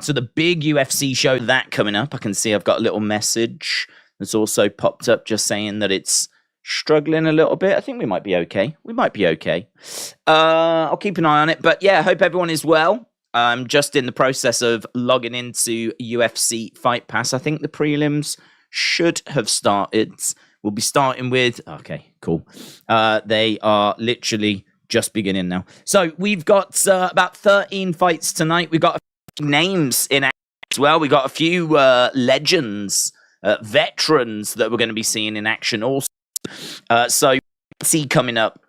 So the big UFC show, that coming up. I can see I've got a little message that's also popped up just saying that it's struggling a little bit. I think we might be okay. I'll keep an eye on it. But yeah, I hope everyone is well. I'm just in the process of logging into UFC Fight Pass. I think the prelims should have started. We'll be starting with... Okay, cool. They are literally just beginning now. So we've got about 13 fights tonight. We've got a few names in action as well. We've got a few legends, veterans that we're going to be seeing in action also. So see coming up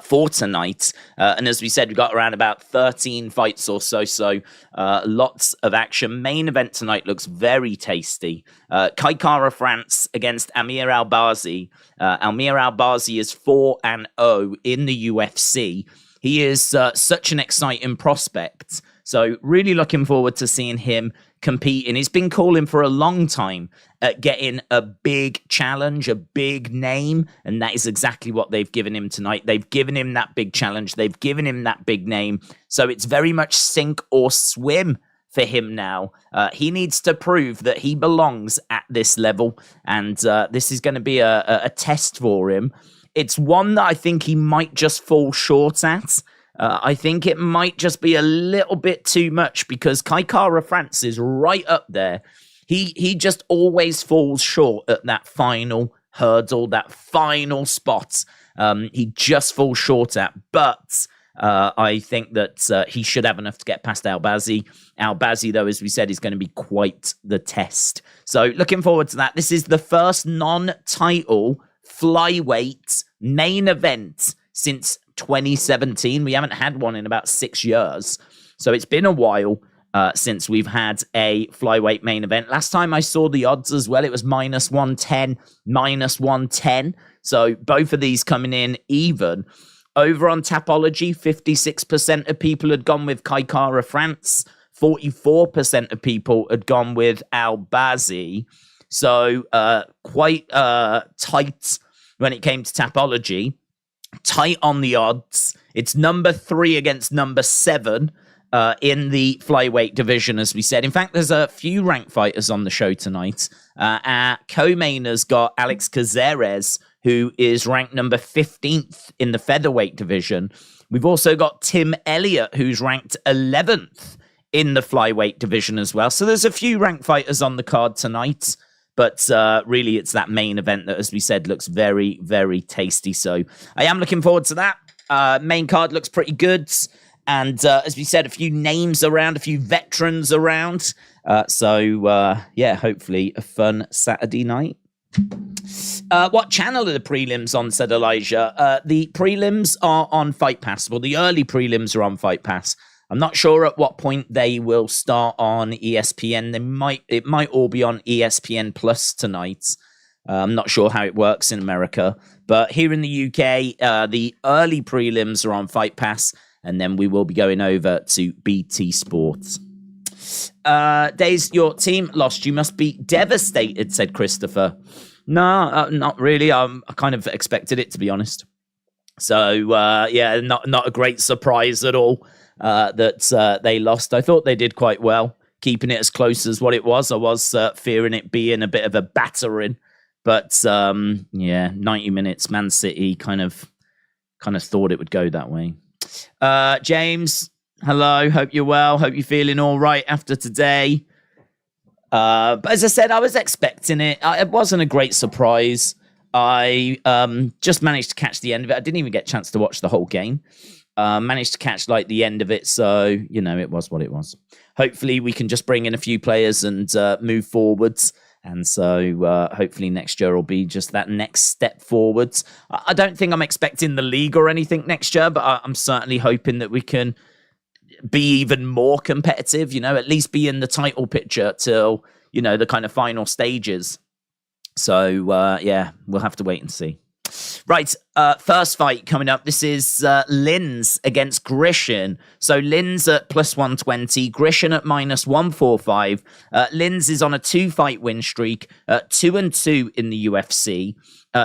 for tonight, and as we said, we've got around about 13 fights or so, lots of action. Main event tonight looks very tasty. Kai Kara-France against Amir Albazi. Amir Albazi is 4-0 in the UFC. He is such an exciting prospect, so really looking forward to seeing him compete. And he's been calling for a long time at getting a big challenge, a big name, and that is exactly what they've given him tonight. They've given him that big challenge. They've given him that big name. So it's very much sink or swim for him now. He needs to prove that he belongs at this level, and this is going to be a test for him. It's one that I think he might just fall short at. I think it might just be a little bit too much because Kai Kara-France is right up there. He just always falls short at that final hurdle, that final spot. He just falls short at. But I think that he should have enough to get past Albazi. Albazi, though, as we said, is going to be quite the test. So looking forward to that. This is the first non-title flyweight main event since 2017. We haven't had one in about 6 years. So it's been a while since we've had a flyweight main event. Last time I saw the odds as well, it was -110, -110. So both of these coming in even. Over on Tapology, 56% of people had gone with Kai Kara-France. 44% of people had gone with Albazi. So quite tight when it came to Tapology. Tight on the odds. It's number 3 against number 7 in the flyweight division, as we said. In fact, there's a few ranked fighters on the show tonight. Our co-mainer's got Alex Caceres, who is ranked number 15th in the featherweight division. We've also got Tim Elliott, who's ranked 11th in the flyweight division as well. So there's a few ranked fighters on the card tonight. But really, it's that main event that, as we said, looks very, very tasty. So I am looking forward to that. Main card looks pretty good. And as we said, a few names around, a few veterans around. Yeah, hopefully a fun Saturday night. What channel are the prelims on, said Elijah? The prelims are on Fight Pass. Well, the early prelims are on Fight Pass. I'm not sure at what point they will start on ESPN. It might all be on ESPN Plus tonight. I'm not sure how it works in America. But here in the UK, the early prelims are on Fight Pass, and then we will be going over to BT Sports. Days, your team lost. You must be devastated, said Christopher. No, not really. I kind of expected it, to be honest. So, yeah, not a great surprise at all. That they lost. I thought they did quite well, keeping it as close as what it was. I was fearing it being a bit of a battering, but yeah, 90 minutes. Man City kind of thought it would go that way. James, hello. Hope you're well. Hope you're feeling all right after today. But as I said, I was expecting it. It wasn't a great surprise. I just managed to catch the end of it. I didn't even get a chance to watch the whole game. Managed to catch like the end of it, so it was what it was. Hopefully we can just bring in a few players and move forwards, and so hopefully next year will be just that next step forwards. I don't think I'm expecting the league or anything next year, but I'm certainly hoping that we can be even more competitive, at least be in the title picture till the kind of final stages. So yeah, we'll have to wait and see. Right, first fight coming up. This is Linz against Grishin. So Linz at +120, Grishin at -145. Linz is on a 2-fight win streak, 2-2 in the UFC.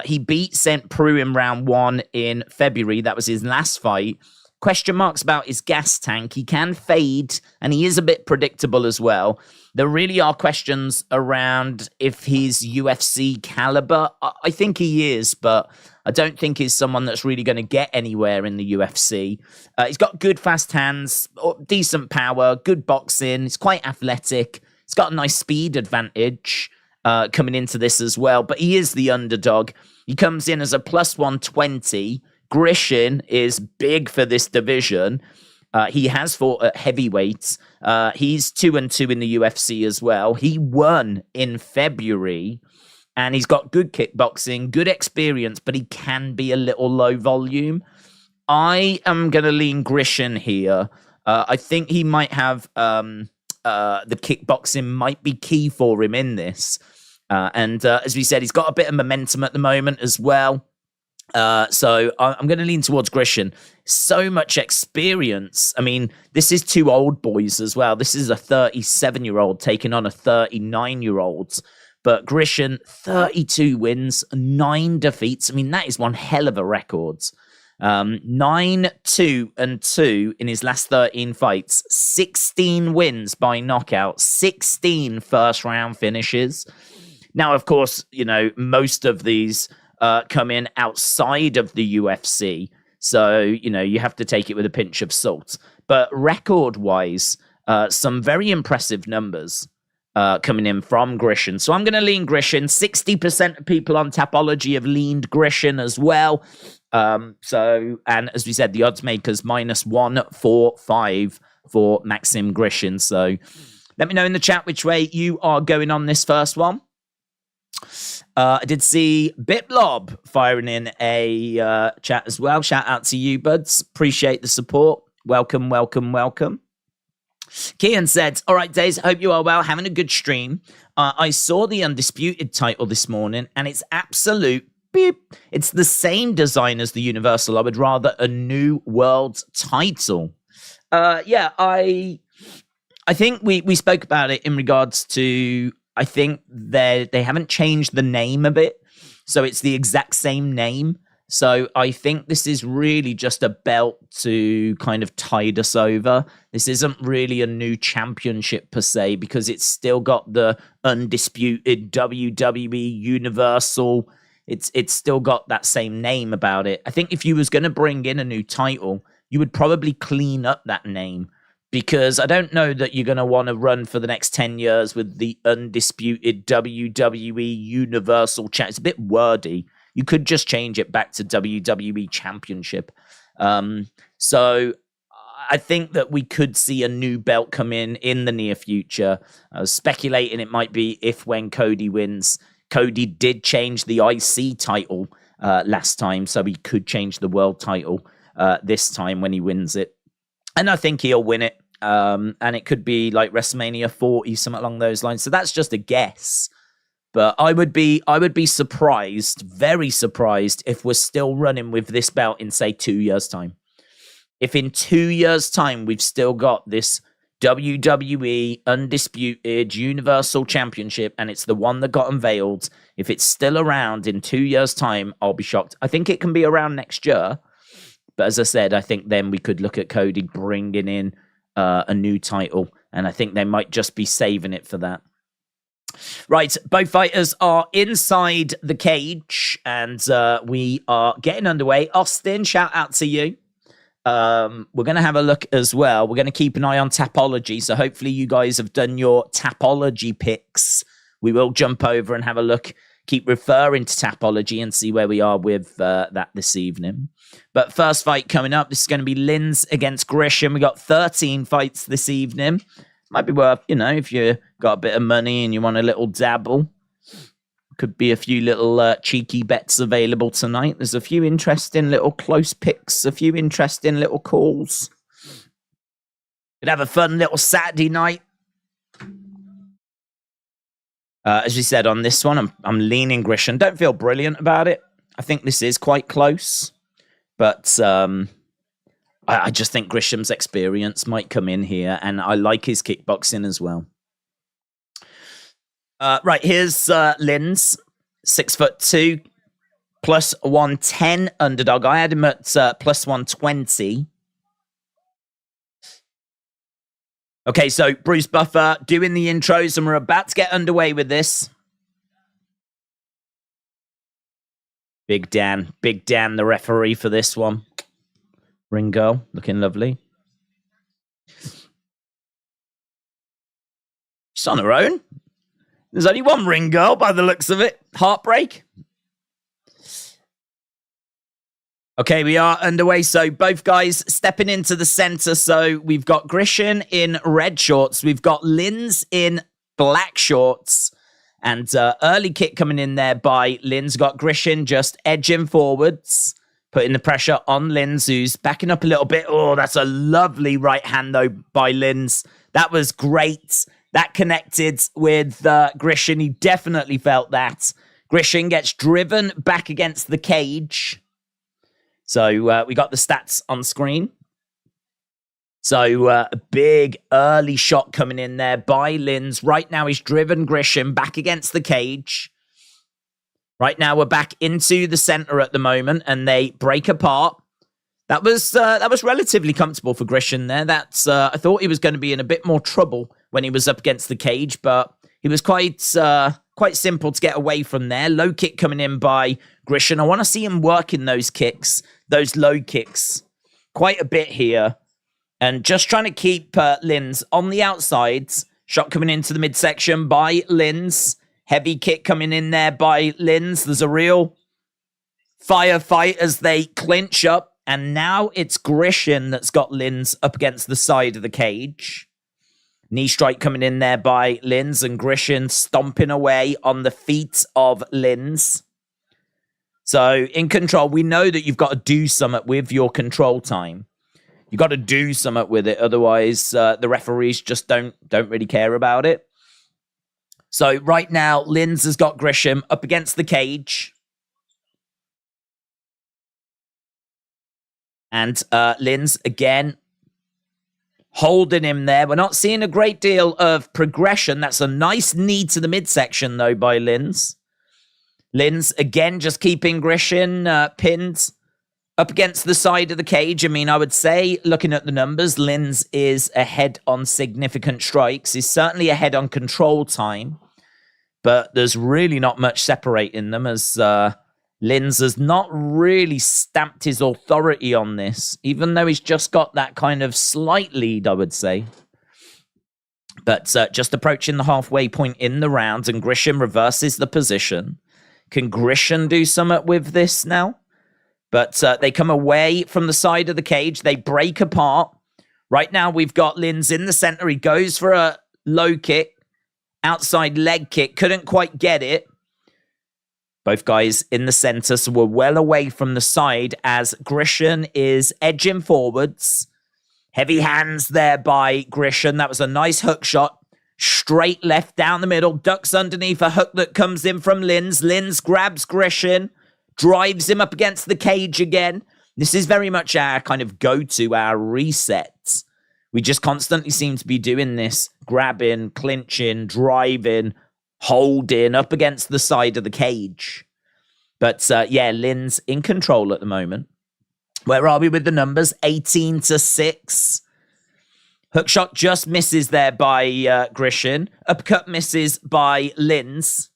He beat St. Preux in round 1 in February. That was his last fight. Question marks about his gas tank. He can fade, and he is a bit predictable as well. There really are questions around if he's UFC caliber. I think he is, but I don't think he's someone that's really going to get anywhere in the UFC. He's got good fast hands, decent power, good boxing. He's quite athletic. He's got a nice speed advantage coming into this as well, but he is the underdog. He comes in as a plus 120. Grishin is big for this division. He has fought at heavyweights. He's 2-2 in the UFC as well. He won in February, and he's got good kickboxing, good experience, but he can be a little low volume. I am going to lean Grishin here. I think he might have the kickboxing might be key for him in this. And as we said, he's got a bit of momentum at the moment as well. So I'm going to lean towards Grishin. So much experience. I mean, this is two old boys as well. This is a 37-year-old taking on a 39-year-old. But Grishin, 32 wins, 9 defeats. I mean, that is one hell of a record. 9-2-2 in his last 13 fights. 16 wins by knockout. 16 first-round finishes. Now, of course, you know, most of these come in outside of the UFC. So, you know, you have to take it with a pinch of salt. But record-wise, some very impressive numbers coming in from Grishin. So I'm going to lean Grishin. 60% of people on Tapology have leaned Grishin as well. And as we said, the odds makers -145 for Maxim Grishin. So let me know in the chat which way you are going on this first one. I did see Bitblob firing in a chat as well. Shout out to you, buds. Appreciate the support. Welcome, welcome, welcome. Kian said, all right, Days, hope you are well. Having a good stream. I saw the Undisputed title this morning, and it's absolute beep. It's the same design as the Universal. I would rather a new world title. Yeah, I think we spoke about it in regards to, I think they haven't changed the name of it. So it's the exact same name. So I think this is really just a belt to kind of tide us over. This isn't really a new championship per se, because it's still got the Undisputed WWE Universal. It's still got that same name about it. I think if you was going to bring in a new title, you would probably clean up that name, because I don't know that you're going to want to run for the next 10 years with the Undisputed WWE Universal Champ. It's a bit wordy. You could just change it back to WWE Championship. So I think that we could see a new belt come in the near future. I was speculating it might be when Cody wins. Cody did change the IC title last time, so he could change the world title this time when he wins it. And I think he'll win it. And it could be like WrestleMania 40, something along those lines. So that's just a guess. But I would be surprised, very surprised, if we're still running with this belt in, say, 2 years' time. If in 2 years' time we've still got this WWE Undisputed Universal Championship and it's the one that got unveiled, if it's still around in 2 years' time, I'll be shocked. I think it can be around next year. But as I said, I think then we could look at Cody bringing in a new title. And I think they might just be saving it for that. Right, both fighters are inside the cage, and we are getting underway. Austin, shout out to you. We're going to have a look as well. We're going to keep an eye on Tapology, so hopefully you guys have done your Tapology picks. We will jump over and have a look, keep referring to Tapology and see where we are with that this evening. But first fight coming up, this is going to be Linz against Grishin. We got 13 fights this evening. Might be worth, you know, if you got a bit of money and you want a little dabble. Could be a few little cheeky bets available tonight. There's a few interesting little close picks, a few interesting little calls. Could have a fun little Saturday night. As you said on this one, I'm leaning Grishin. Don't feel brilliant about it. I think this is quite close. But I just think Grisham's experience might come in here, and I like his kickboxing as well. Right, here's Linz, 6'2", plus 110 underdog. I had him at plus 120. Okay, so Bruce Buffer doing the intros, and we're about to get underway with this. Big Dan, the referee for this one. Ring girl, looking lovely. She's on her own. There's only one ring girl by the looks of it. Heartbreak. Okay, we are underway. So both guys stepping into the center. So we've got Grishin in red shorts. We've got Linz in black shorts. And early kick coming in there by Linz. Got Grishin just edging forwards, putting the pressure on Linz, who's backing up a little bit. Oh, that's a lovely right hand, though, by Linz. That was great. That connected with Grishin. He definitely felt that. Grishin gets driven back against the cage. So we got the stats on screen. So a big early shot coming in there by Linz. Right now he's driven Grishin back against the cage. Right now we're back into the center at the moment, and they break apart. That was relatively comfortable for Grishin there. I thought he was going to be in a bit more trouble when he was up against the cage, but he was quite simple to get away from there. Low kick coming in by Grishin. I want to see him working those kicks, those low kicks, quite a bit here. And just trying to keep Linz on the outsides. Shot coming into the midsection by Linz. Heavy kick coming in there by Linz. There's a real firefight as they clinch up. And now it's Grishin that's got Linz up against the side of the cage. Knee strike coming in there by Linz, and Grishin stomping away on the feet of Linz. So in control, we know that you've got to do something with your control time. You've got to do something with it. Otherwise, the referees just don't really care about it. So right now, Linz has got Grishin up against the cage. And Linz, again, holding him there. We're not seeing a great deal of progression. That's a nice knee to the midsection, though, by Linz. Linz, again, just keeping Grishin pinned up against the side of the cage. I mean, I would say, looking at the numbers, Linz is ahead on significant strikes. He's certainly ahead on control time. But there's really not much separating them, as Linz has not really stamped his authority on this, even though he's just got that kind of slight lead, I would say. But just approaching the halfway point in the round, and Grishin reverses the position. Can Grishin do something with this now? But they come away from the side of the cage. They break apart. Right now, we've got Linz in the center. He goes for a low kick, outside leg kick. Couldn't quite get it. Both guys in the center, so we're well away from the side as Grishin is edging forwards. Heavy hands there by Grishin. That was a nice hook shot. Straight left down the middle. Ducks underneath a hook that comes in from Linz. Linz grabs Grishin. Drives him up against the cage again. This is very much our kind of go-to, our resets. We just constantly seem to be doing this. Grabbing, clinching, driving, holding up against the side of the cage. But yeah, Linz in control at the moment. Where are we with the numbers? 18-6. Hookshot just misses there by Grishin. Uppercut misses by Linz.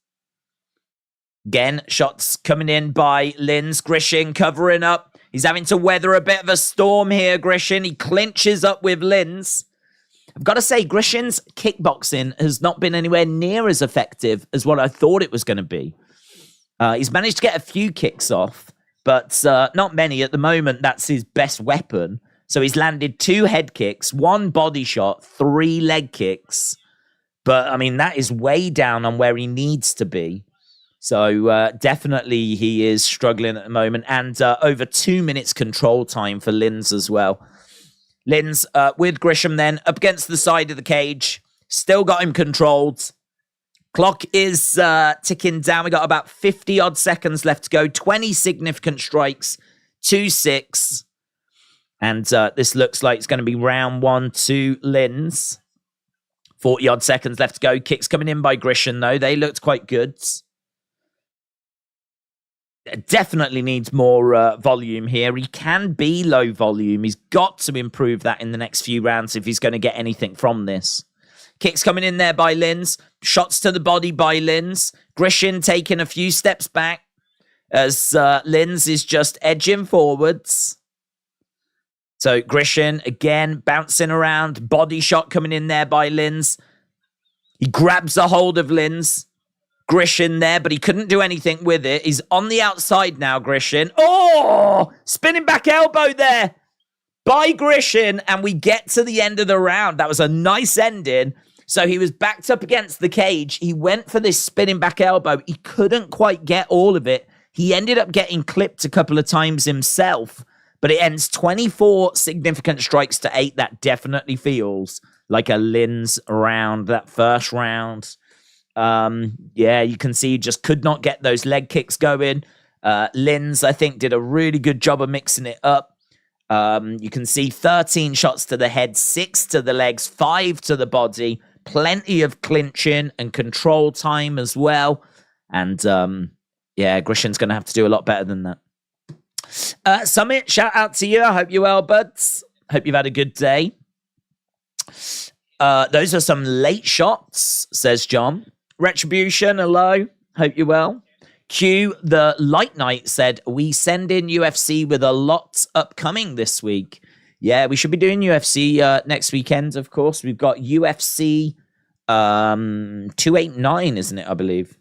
Again, shots coming in by Linz. Grishin covering up. He's having to weather a bit of a storm here, Grishin. He clinches up with Linz. I've got to say, Grishin's kickboxing has not been anywhere near as effective as what I thought it was going to be. He's managed to get a few kicks off, but not many. At the moment, that's his best weapon. So he's landed 2 head kicks, 1 body shot, 3 leg kicks. But, I mean, that is way down on where he needs to be. So definitely he is struggling at the moment. And over 2 minutes control time for Linz as well. Linz with Grishin then up against the side of the cage. Still got him controlled. Clock is ticking down. We got about 50-odd seconds left to go. 20 significant strikes. 2-6. And this looks like it's going to be round 1 to Linz. 40-odd seconds left to go. Kicks coming in by Grishin, though. They looked quite good. definitely needs more volume here. He can be low volume. He's got to improve that in the next few rounds if he's going to get anything from this. Kicks coming in there by Lins. Shots to the body by Lins. Grishin taking a few steps back as Lins is just edging forwards. So Grishin, again, bouncing around. Body shot coming in there by Lins. He grabs a hold of Lins. Grishin there, but he couldn't do anything with it. He's on the outside now, Grishin. Oh! Spinning back elbow there by Grishin, and we get to the end of the round. That was a nice ending. So he was backed up against the cage. He went for this spinning back elbow. He couldn't quite get all of it. He ended up getting clipped a couple of times himself, but it ends 24 significant strikes to 8. That definitely feels like a Lins round, that first round. Yeah, you can see he just could not get those leg kicks going. Lins, I think, did a really good job of mixing it up. You can see 13 shots to the head, 6 to the legs, 5 to the body. Plenty of clinching and control time as well. And yeah, Grishin's going to have to do a lot better than that. Summit, shout out to you. I hope you're well, buds. Hope you've had a good day. Those are some late shots, says John. Retribution, hello. Hope you're well. Q, the Light Knight, said, we send in UFC with a lot upcoming this week. Yeah, we should be doing UFC next weekend, of course. We've got UFC 289, isn't it, I believe?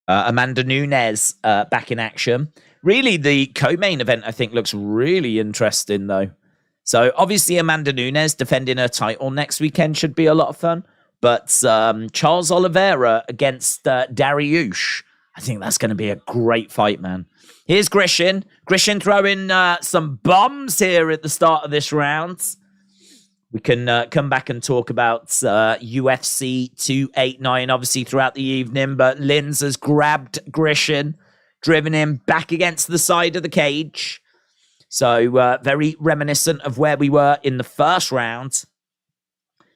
Amanda Nunes back in action. Really, the co-main event, I think, looks really interesting, though. So, obviously, Amanda Nunes defending her title next weekend should be a lot of fun. But Charles Oliveira against Dariush, I think that's going to be a great fight, man. Here's Grishin. Grishin throwing some bombs here at the start of this round. We can come back and talk about UFC 289, obviously, throughout the evening. But Lins has grabbed Grishin, driven him back against the side of the cage. So very reminiscent of where we were in the first round.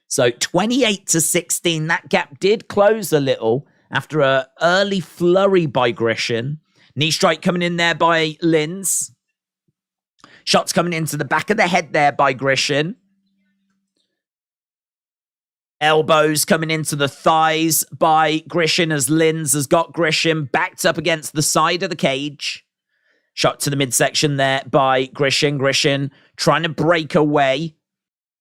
So 28-16, that gap did close a little after an early flurry by Grishin. Knee strike coming in there by Lins. Shots coming into the back of the head there by Grishin. Elbows coming into the thighs by Grishin as Lins has got Grishin backed up against the side of the cage. Shot to the midsection there by Grishin. Grishin trying to break away.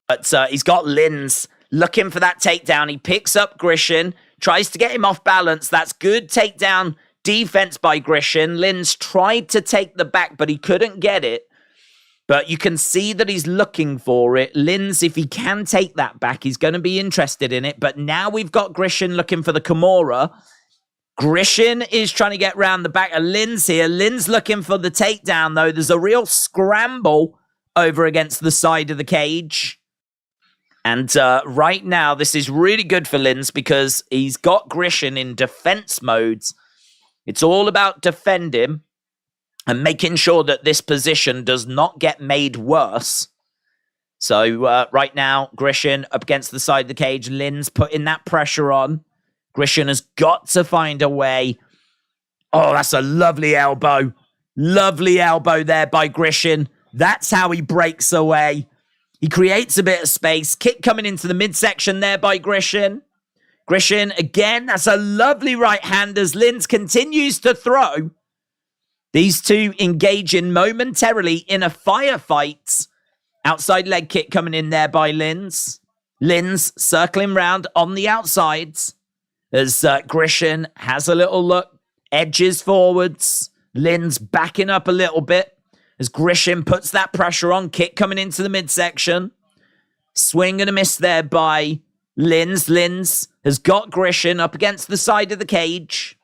But he's got Lins looking for that takedown. He picks up Grishin, tries to get him off balance. That's good takedown defense by Grishin. Lins tried to take the back, but he couldn't get it. But you can see that he's looking for it. Lins, if he can take that back, he's going to be interested in it. But now we've got Grishin looking for the Kimura. Grishin is trying to get round the back of Lins here. Lins looking for the takedown, though. There's a real scramble over against the side of the cage. And right now, this is really good for Lins because he's got Grishin in defense modes. It's all about defending and making sure that this position does not get made worse. So right now, Grishin up against the side of the cage. Lins putting that pressure on. Grishin has got to find a way. Oh, that's a lovely elbow. Lovely elbow there by Grishin. That's how he breaks away. He creates a bit of space. Kick coming into the midsection there by Grishin. Grishin, again, that's a lovely right hand as Lins continues to throw. These two engaging momentarily in a firefight. Outside leg kick coming in there by Lins. Lins circling round on the outsides as Grishin has a little look. Edges forwards. Lins backing up a little bit. As Grishin puts that pressure on, kick coming into the midsection. Swing and a miss there by Lins. Lins has got Grishin up against the side of the cage.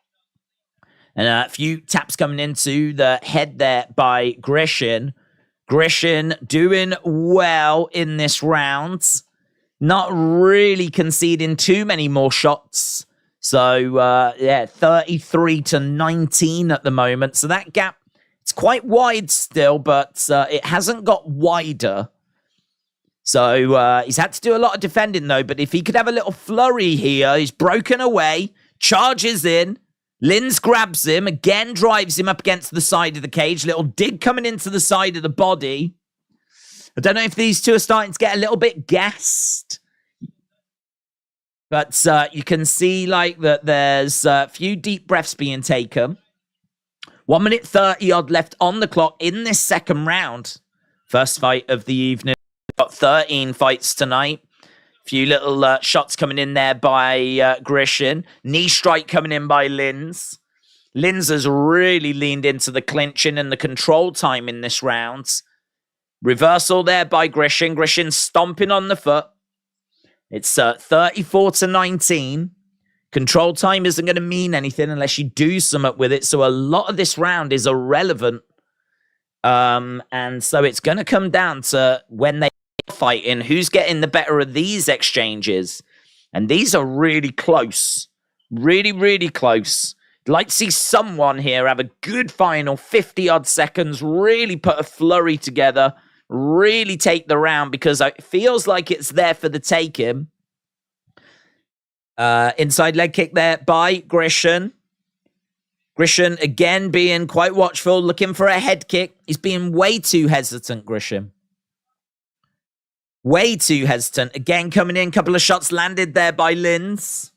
And a few taps coming into the head there by Grishin. Grishin doing well in this round. Not really conceding too many more shots. So, yeah, 33-19 at the moment. So that gap, it's quite wide still, but it hasn't got wider. So he's had to do a lot of defending, though. But if he could have a little flurry here, he's broken away, charges in. Linz grabs him, again drives him up against the side of the cage. Little dig coming into the side of the body. I don't know if these two are starting to get a little bit gassed. But you can see like that there's a few deep breaths being taken. 1 minute 30 odd left on the clock in this second round. First fight of the evening. Got 13 fights tonight. Few little shots coming in there by Grishin. Knee strike coming in by Linz. Linz has really leaned into the clinching and the control time in this round. Reversal there by Grishin. Grishin stomping on the foot. It's 34-19. Control time isn't going to mean anything unless you do something with it. So a lot of this round is irrelevant. And so it's going to come down to when they fighting, who's getting the better of these exchanges. And these are really close. Really, really close. I'd like to see someone here have a good final 50-odd seconds, really put a flurry together, really take the round, because it feels like it's there for the taking. Inside leg kick there by Grishin. Grishin again being quite watchful, looking for a head kick. He's being way too hesitant, Grishin. Way too hesitant. Again, coming in, couple of shots landed there by Linz.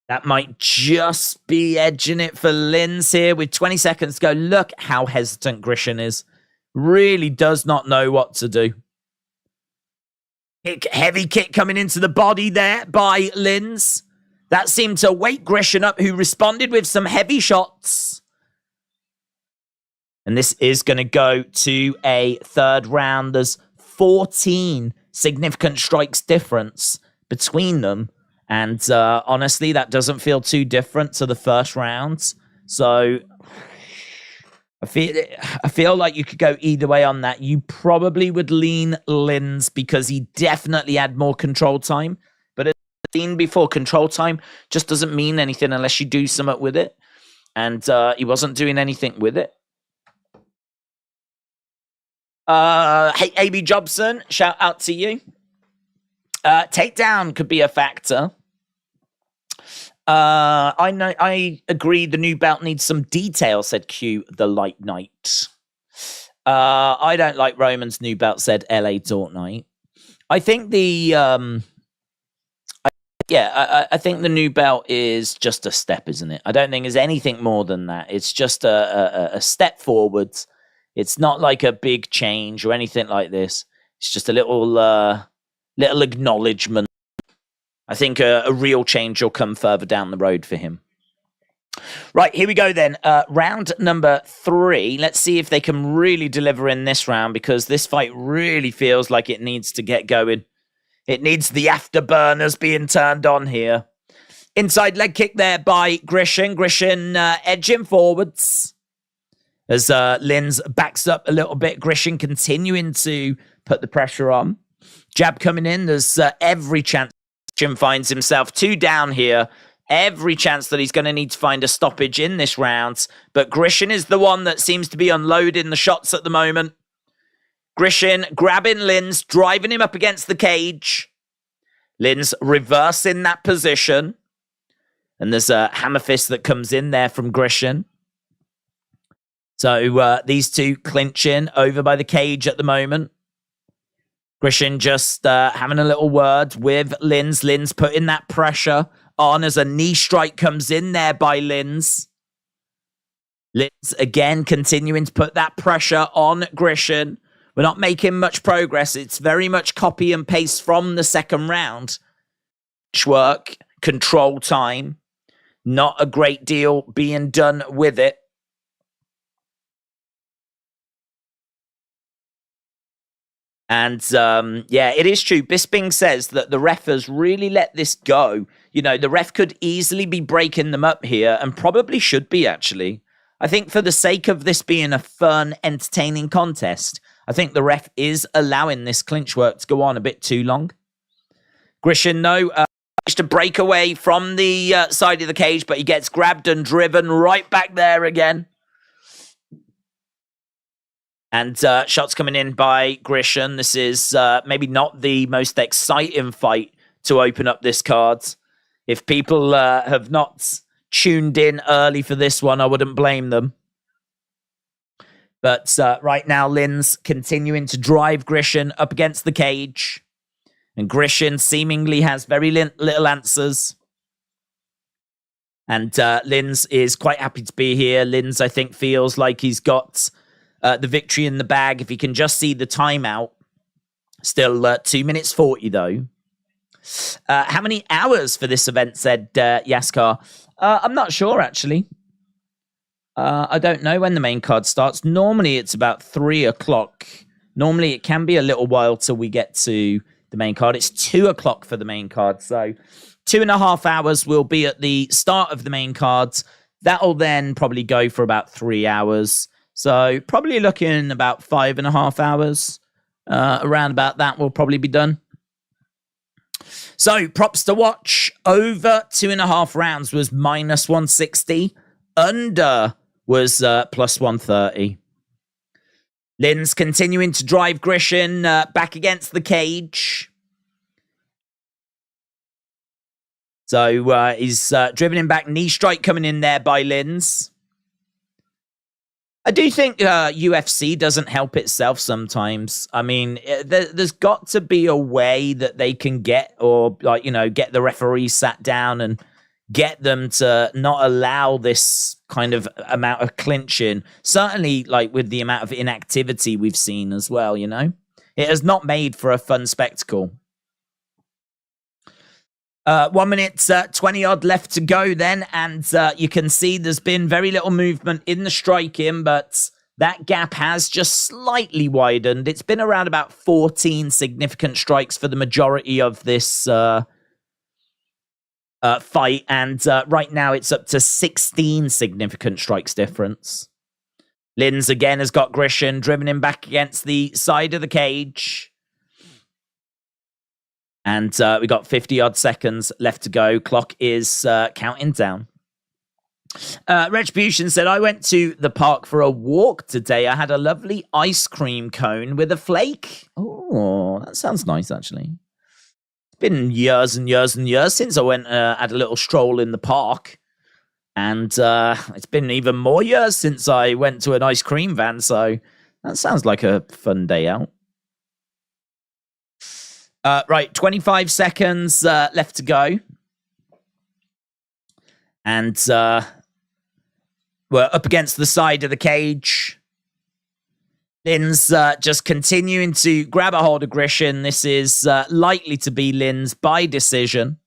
That might just be edging it for Linz here with 20 seconds to go. Look how hesitant Grishin is. Really does not know what to do. Heavy kick coming into the body there by Linz. That seemed to wake Grishin up, who responded with some heavy shots. And this is going to go to a third round. There's 14 significant strikes difference between them. And honestly, that doesn't feel too different to the first rounds. So I feel like you could go either way on that. You probably would lean Linz because he definitely had more control time. But as I've seen before, control time just doesn't mean anything unless you do something with it. And he wasn't doing anything with it. Hey, AB Jobson, shout out to you. Takedown could be a factor. I agree the new belt needs some detail, said Q the Light Knight. I don't like Roman's new belt, said LA Dort Knight. I think the I think the new belt is just a step, isn't it? I don't think there's anything more than that. It's just a step forwards. It's not like a big change or anything like this. It's just a little acknowledgement. I think a real change will come further down the road for him. Right, here we go then. Round number 3. Let's see if they can really deliver in this round, because this fight really feels like it needs to get going. It needs the afterburners being turned on here. Inside leg kick there by Grishin. Grishin edging forwards. As Linz backs up a little bit, Grishin continuing to put the pressure on. Jab coming in. There's every chance Grishin finds himself 2 down here. Every chance that he's going to need to find a stoppage in this round. But Grishin is the one that seems to be unloading the shots at the moment. Grishin grabbing Linz, driving him up against the cage. Linz reversing that position. And there's a hammer fist that comes in there from Grishin. So these two clinching over by the cage at the moment. Grishin just having a little word with Linz. Linz putting that pressure on as a knee strike comes in there by Linz. Linz again continuing to put that pressure on Grishin. We're not making much progress. It's very much copy and paste from the second round. Work, control time. Not a great deal being done with it. And, yeah, it is true. Bisping says that the ref has really let this go. You know, the ref could easily be breaking them up here, and probably should be, actually. I think for the sake of this being a fun, entertaining contest, I think the ref is allowing this clinch work to go on a bit too long. Grishin, no, managed to break away from the side of the cage, but he gets grabbed and driven right back there again. And shots coming in by Grishin. This is maybe not the most exciting fight to open up this card. If people have not tuned in early for this one. I wouldn't blame them. But right now, Lin's continuing to drive Grishin up against the cage. And Grishin seemingly has very little answers. And Lin's is quite happy to be here. Lin's, I think, feels like he's got the victory in the bag. If he can just see the timeout. Still 2 minutes 40, though. How many hours for this event, said Yaskar? I'm not sure, actually. I don't know when the main card starts. Normally, it's about 3 o'clock. Normally, it can be a little while till we get to the main card. It's 2 o'clock for the main card. So 2.5 hours will be at the start of the main cards. That'll then probably go for about 3 hours. So probably looking about 5.5 hours. Around about that will probably be done. So props to watch. Over 2.5 rounds was minus 160. Under was plus 130. Lin's continuing to drive Grishin back against the cage. So he's driven him back. Knee strike coming in there by Lin's. I do think UFC doesn't help itself sometimes. I mean, there's got to be a way that they can get, or like, get the referee sat down and get them to not allow this kind of amount of clinching. Certainly, like with the amount of inactivity we've seen as well, It has not made for a fun spectacle. 1 minute 20 odd left to go then, and you can see there's been very little movement in the striking, but that gap has just slightly widened. It's been around about 14 significant strikes for the majority of this fight, and right now it's up to 16 significant strikes difference. Lin's again has got Grishin, driven him back against the side of the cage. And we got 50-odd seconds left to go. Clock is counting down. Retribution said, I went to the park for a walk today. I had a lovely ice cream cone with a flake. Oh, that sounds nice, actually. It's been years and years and years since I went had a little stroll in the park. And it's been even more years since I went to an ice cream van. So that sounds like a fun day out. Right, 25 seconds left to go. And we're up against the side of the cage. Lin's just continuing to grab a hold of Grishin. This is likely to be Lin's by decision.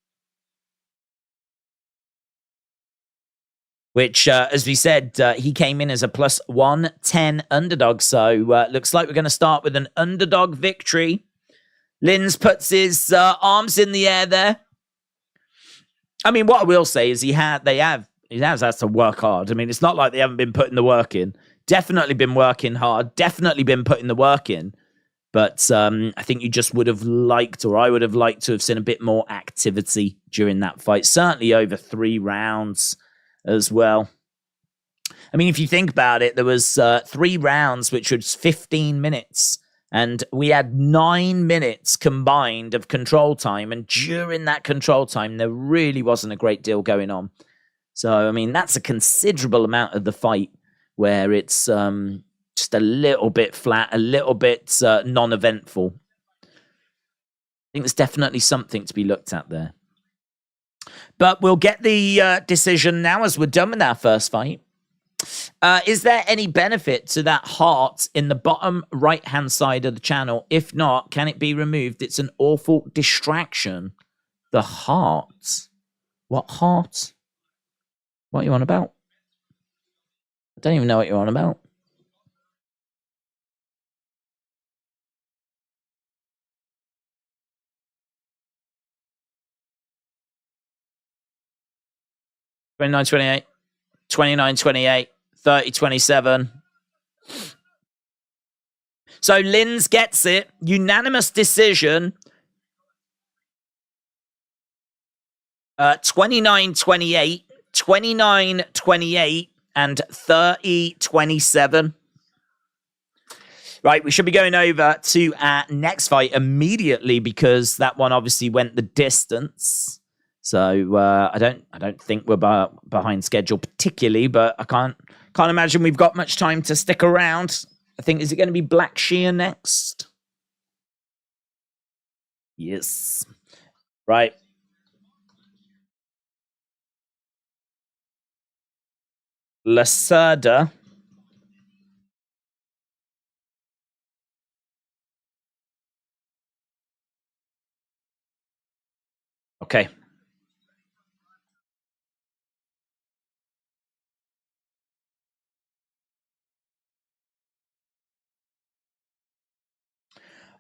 Which, as we said, he came in as a plus 110 underdog. So looks like we're going to start with an underdog victory. Lin's puts his arms in the air there. I mean, what I will say is he has had to work hard. I mean, it's not like they haven't been putting the work in. Definitely been working hard. Definitely been putting the work in. But I think you just would have liked, or I would have liked to have seen a bit more activity during that fight. Certainly over 3 rounds as well. I mean, if you think about it, there was 3 rounds, which was 15 minutes. And we had 9 minutes combined of control time. And during that control time, there really wasn't a great deal going on. So, I mean, that's a considerable amount of the fight where it's just a little bit flat, a little bit non-eventful. I think there's definitely something to be looked at there. But we'll get the decision now as we're done with our first fight. Is there any benefit to that heart in the bottom right-hand side of the channel? If not, can it be removed? It's an awful distraction. The heart. What heart? What are you on about? I don't even know what you're on about. $29.28, $29.28, $30.27. So Lin's gets it. Unanimous decision. 29-28, 29-28, and 30-27. Right, we should be going over to our next fight immediately because that one obviously went the distance. So I don't think we're behind schedule particularly, but I can't imagine we've got much time to stick around. I think, is it going to be Blackshear next? Yes. Right. Lacerda. Okay.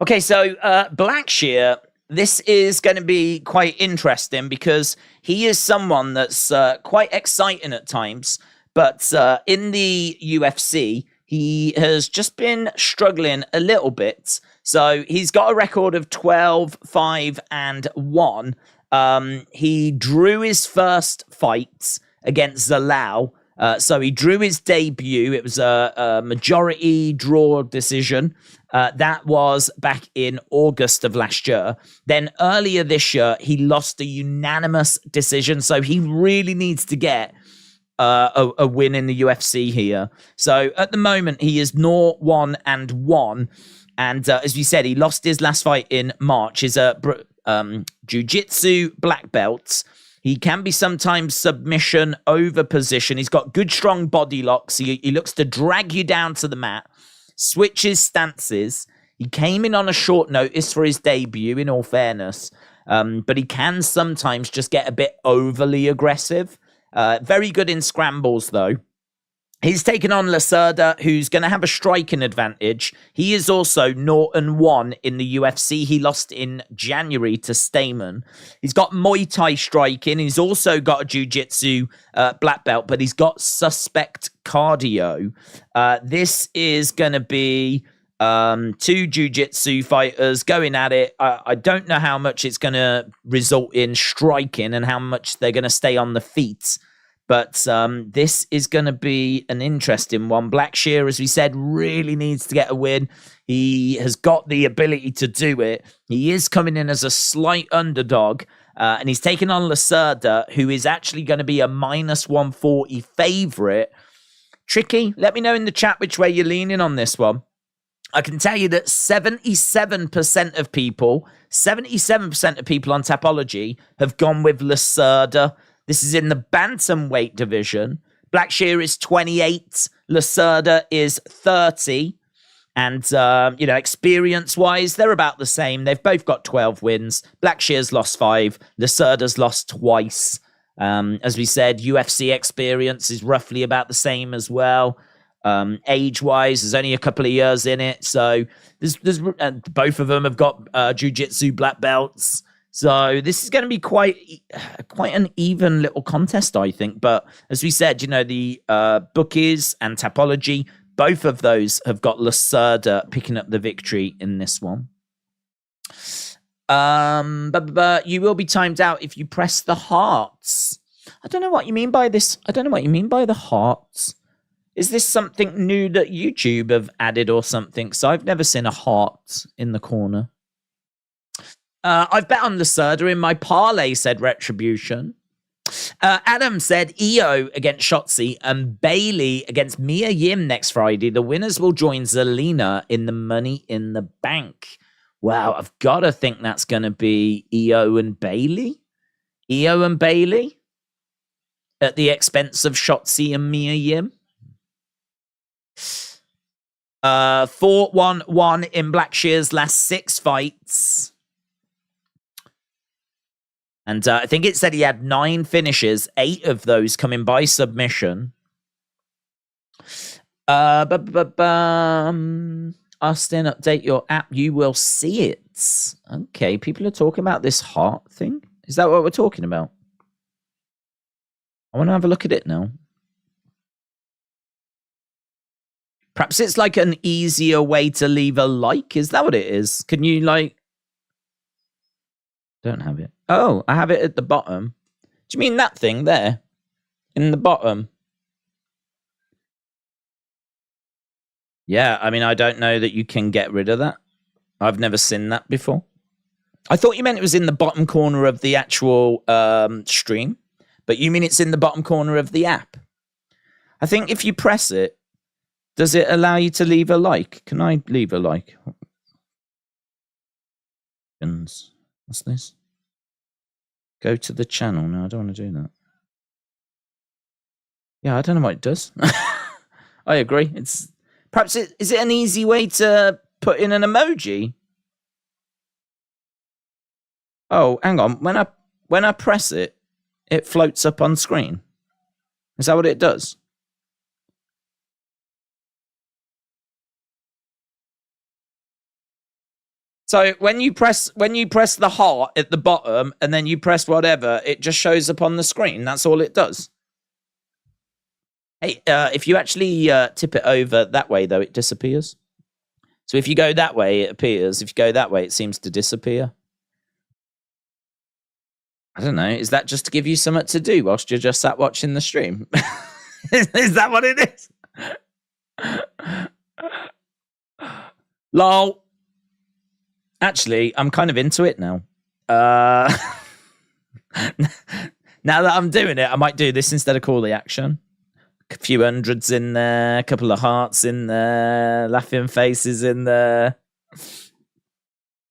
Okay, so Blackshear, this is going to be quite interesting because he is someone that's quite exciting at times, but in the UFC, he has just been struggling a little bit. So he's got a record of 12, 5, and 1. He drew his first fight against Zalal. So he drew his debut. It was a majority draw decision. That was back in August of last year. Then earlier this year, he lost a unanimous decision. So he really needs to get a win in the UFC here. So at the moment, he is 0-1 and 1. And as we said, he lost his last fight in March. He's a jiu-jitsu black belt. He can be sometimes submission over position. He's got good, strong body locks. He looks to drag you down to the mat, switches stances. He came in on a short notice for his debut, in all fairness. But he can sometimes just get a bit overly aggressive. Very good in scrambles, though. He's taken on Lacerda, who's going to have a striking advantage. He is also 0-1 in the UFC. He lost in January to Stamen. He's got Muay Thai striking. He's also got a jiu-jitsu black belt, but he's got suspect cardio. This is going to be two jiu-jitsu fighters going at it. I don't know how much it's going to result in striking and how much they're going to stay on the feet. But this is going to be an interesting one. Blackshear, as we said, really needs to get a win. He has got the ability to do it. He is coming in as a slight underdog. And he's taking on Lacerda, who is actually going to be a -140 favorite. Tricky. Let me know in the chat which way you're leaning on this one. I can tell you that 77% of people on Tapology have gone with Lacerda. This is in the bantamweight division. Blackshear is 28. Lacerda is 30. And, experience-wise, they're about the same. They've both got 12 wins. Blackshear's lost 5. Lacerda's lost twice. As we said, UFC experience is roughly about the same as well. Age-wise, there's only a couple of years in it. So there's both of them have got jiu-jitsu black belts. So this is going to be quite an even little contest, I think. But as we said, the bookies and Tapology, both of those have got Lacerda picking up the victory in this one. But you will be timed out if you press the hearts. I don't know what you mean by this. I don't know what you mean by the hearts. Is this something new that YouTube have added or something? So I've never seen a heart in the corner. I've bet on Lacerda in my parlay, said Retribution. Adam said EO against Shotzi and Bailey against Mia Yim next Friday. The winners will join Zelina in the Money in the Bank. Wow, I've got to think that's going to be EO and Bailey. EO and Bailey at the expense of Shotzi and Mia Yim. 4-1-1 in Blackshear's last 6 fights. And I think it said he had 9 finishes, 8 of those coming by submission. Austin, update your app. You will see it. Okay, people are talking about this heart thing. Is that what we're talking about? I want to have a look at it now. Perhaps it's like an easier way to leave a like. Is that what it is? Can you Don't have it. Oh, I have it at the bottom. Do you mean that thing there? In the bottom? Yeah, I mean, I don't know that you can get rid of that. I've never seen that before. I thought you meant it was in the bottom corner of the actual stream, but you mean it's in the bottom corner of the app. I think if you press it, does it allow you to leave a like? Can I leave a like? What's this? Go to the channel. No, I don't want to do that. Yeah, I don't know what it does. I agree. It's perhaps is it an easy way to put in an emoji? Oh, hang on. When I press it, it floats up on screen. Is that what it does? So when you press the heart at the bottom and then you press whatever, it just shows up on the screen. That's all it does. Hey, if you actually tip it over that way, though, it disappears. So if you go that way, it appears. If you go that way, it seems to disappear. I don't know. Is that just to give you something to do whilst you're just sat watching the stream? Is that what it is? Lol. Actually, I'm kind of into it now. Now that I'm doing it, I might do this instead of call the action. A few hundreds in there, a couple of hearts in there, laughing faces in there.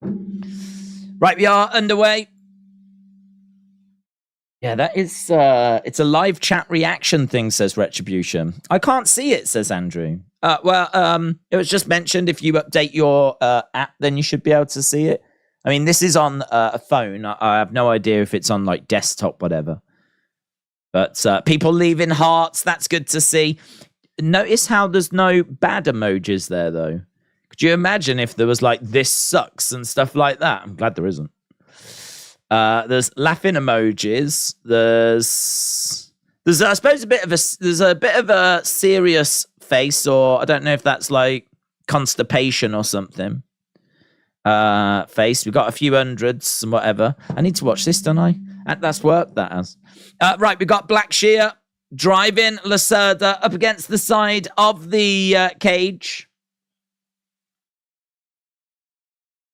Right, we are underway. Yeah, that is, it's a live chat reaction thing, says Retribution. I can't see it, says Andrew. It was just mentioned if you update your app, then you should be able to see it. I mean, this is on a phone. I have no idea if it's on, like, desktop, whatever. But people leaving hearts, that's good to see. Notice how there's no bad emojis there, though. Could you imagine if there was, like, this sucks and stuff like that? I'm glad there isn't. There's laughing emojis. There's I suppose a bit of a serious face, or I don't know if that's like constipation or something. Face. We've got a few hundreds and whatever. I need to watch this, don't I? That's work, that has. Right, we've got Blackshear driving Lacerda up against the side of the cage.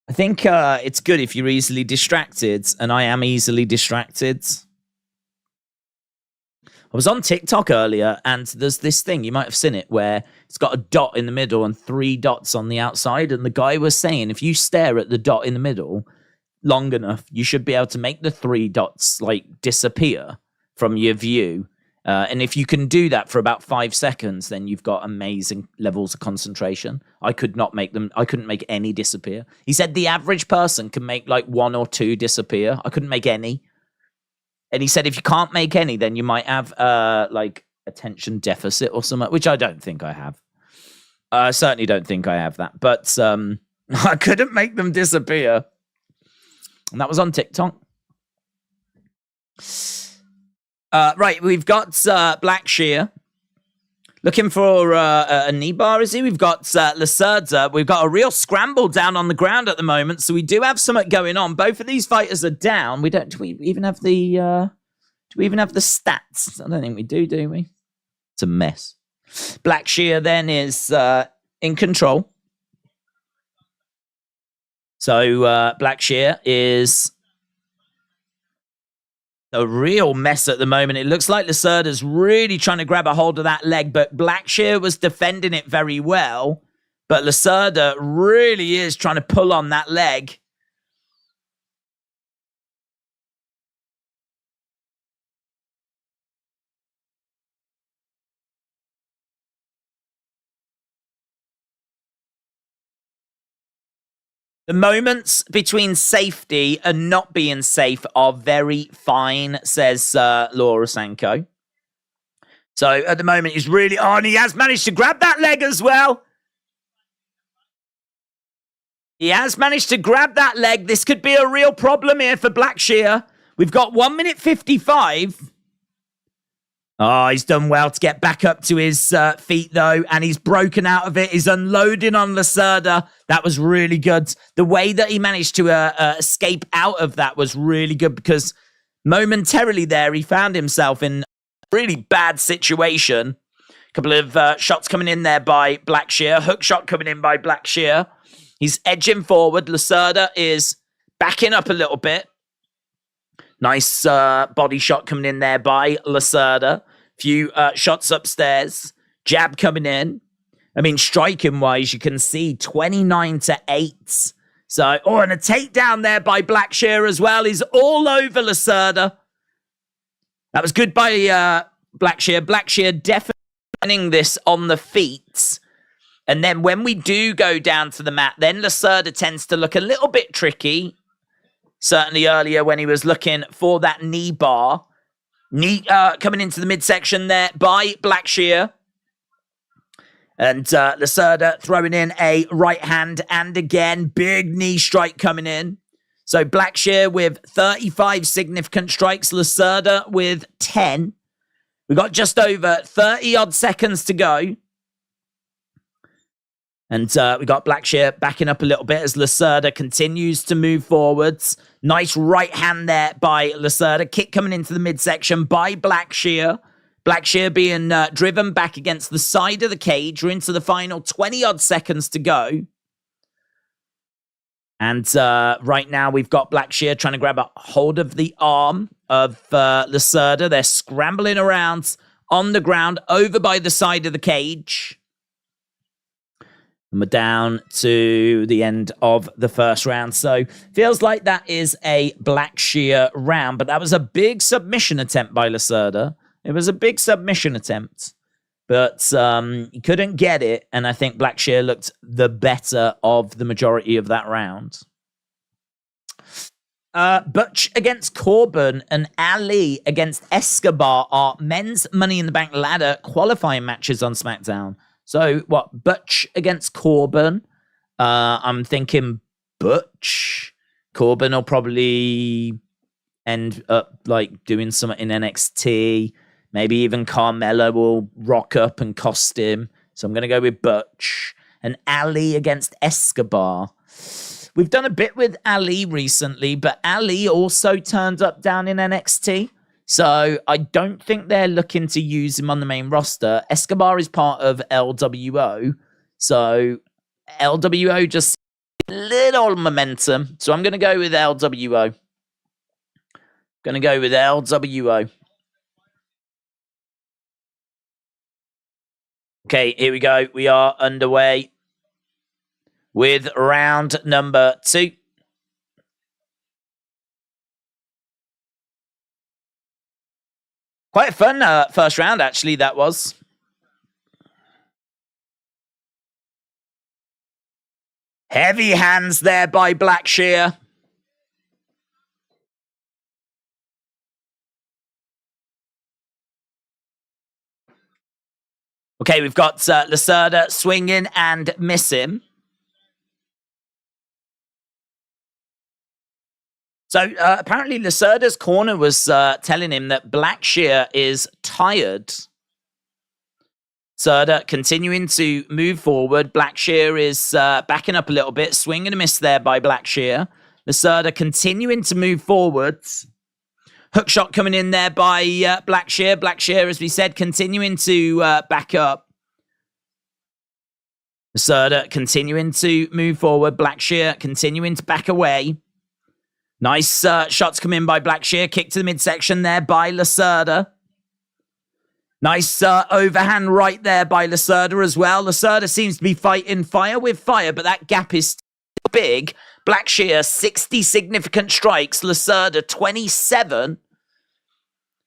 I think it's good if you're easily distracted, and I am easily distracted. I was on TikTok earlier, and there's this thing, you might have seen it, where it's got a dot in the middle and 3 dots on the outside, and the guy was saying if you stare at the dot in the middle long enough, you should be able to make the 3 dots like disappear from your view. And if you can do that for about 5 seconds, then you've got amazing levels of concentration. I couldn't make any disappear. He said the average person can make like 1 or 2 disappear. I couldn't make any. And he said if you can't make any, then you might have like attention deficit or something, which I don't think I have. I certainly don't think I have that. But I couldn't make them disappear. And that was on TikTok. Right, we've got Blackshear looking for a knee bar, is he? We've got Lacerda. We've got a real scramble down on the ground at the moment, so we do have something going on. Both of these fighters are down. Do we even have the stats? I don't think we do we? It's a mess. Blackshear then is in control. So Blackshear is a real mess at the moment. It looks like Lacerda's really trying to grab a hold of that leg, but Blackshear was defending it very well. But Lacerda really is trying to pull on that leg. The moments between safety and not being safe are very fine, says Laura Sanko. So at the moment, he's really on. He has managed to grab that leg as well. He has managed to grab that leg. This could be a real problem here for Blackshear. We've got 1 minute 55. Oh, he's done well to get back up to his feet, though, and he's broken out of it. He's unloading on Lacerda. That was really good. The way that he managed to escape out of that was really good, because momentarily there, he found himself in a really bad situation. A couple of shots coming in there by Blackshear. Hook shot coming in by Blackshear. He's edging forward. Lacerda is backing up a little bit. Nice body shot coming in there by Lacerda. Few shots upstairs. Jab coming in. I mean, striking-wise, you can see 29-8. So, and a takedown there by Blackshear as well. He's all over Lacerda. That was good by Blackshear. Blackshear definitely winning this on the feet. And then when we do go down to the mat, then Lacerda tends to look a little bit tricky. Certainly earlier when he was looking for that knee bar. Knee coming into the midsection there by Blackshear. And Lacerda throwing in a right hand. And again, big knee strike coming in. So Blackshear with 35 significant strikes. Lacerda with 10. We've got just over 30-odd seconds to go. And we got Blackshear backing up a little bit as Lacerda continues to move forwards. Nice right hand there by Lacerda. Kick coming into the midsection by Blackshear. Blackshear being driven back against the side of the cage. We're into the final 20-odd seconds to go. And right now we've got Blackshear trying to grab a hold of the arm of Lacerda. They're scrambling around on the ground over by the side of the cage. And we're down to the end of the first round. So feels like that is a Blackshear round. But that was a big submission attempt by Lacerda. It was a big submission attempt. But he couldn't get it. And I think Blackshear looked the better of the majority of that round. Butch against Corbin and Ali against Escobar are men's Money in the Bank ladder qualifying matches on SmackDown. So, what, Butch against Corbin? I'm thinking Butch. Corbin will probably end up, like, doing something in NXT. Maybe even Carmella will rock up and cost him. So I'm going to go with Butch. And Ali against Escobar. We've done a bit with Ali recently, but Ali also turned up down in NXT. So I don't think they're looking to use him on the main roster. Escobar is part of LWO. So LWO just a little momentum. So I'm going to go with LWO. Going to go with LWO. Okay, here we go. We are underway with round number 2. Quite a fun first round, actually, that was. Heavy hands there by Blackshear. Okay, we've got Lacerda swinging and missing. So apparently Lacerda's corner was telling him that Blackshear is tired. Lacerda continuing to move forward. Blackshear is backing up a little bit. Swing and a miss there by Blackshear. Lacerda continuing to move forwards. Hook shot coming in there by Blackshear. Blackshear, as we said, continuing to back up. Lacerda continuing to move forward. Blackshear continuing to back away. Nice shots come in by Blackshear. Kick to the midsection there by Lacerda. Nice overhand right there by Lacerda as well. Lacerda seems to be fighting fire with fire, but that gap is still big. Blackshear, 60 significant strikes. Lacerda, 27.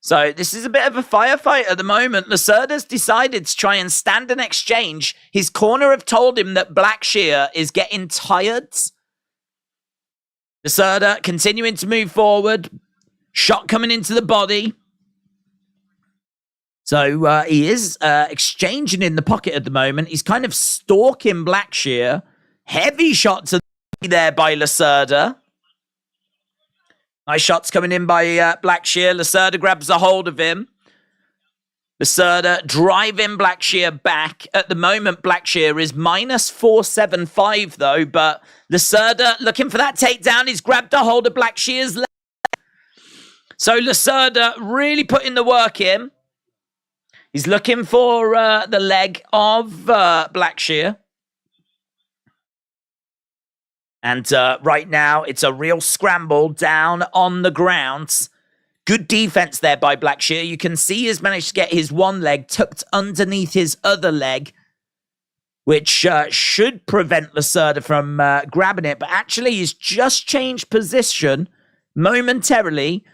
So this is a bit of a firefight at the moment. Lacerda's decided to try and stand an exchange. His corner have told him that Blackshear is getting tired. Lacerda continuing to move forward. Shot coming into the body. So he is exchanging in the pocket at the moment. He's kind of stalking Blackshear. Heavy shot to the body there by Lacerda. Nice shots coming in by Blackshear. Lacerda grabs a hold of him. Lacerda driving Blackshear back. At the moment, Blackshear is minus 475, though. But Lacerda looking for that takedown. He's grabbed a hold of Blackshear's leg. So Lacerda really putting the work in. He's looking for the leg of Blackshear. And right now, it's a real scramble down on the ground. Good defense there by Blackshear. You can see he's managed to get his one leg tucked underneath his other leg, which should prevent Lacerda from grabbing it. But actually, he's just changed position momentarily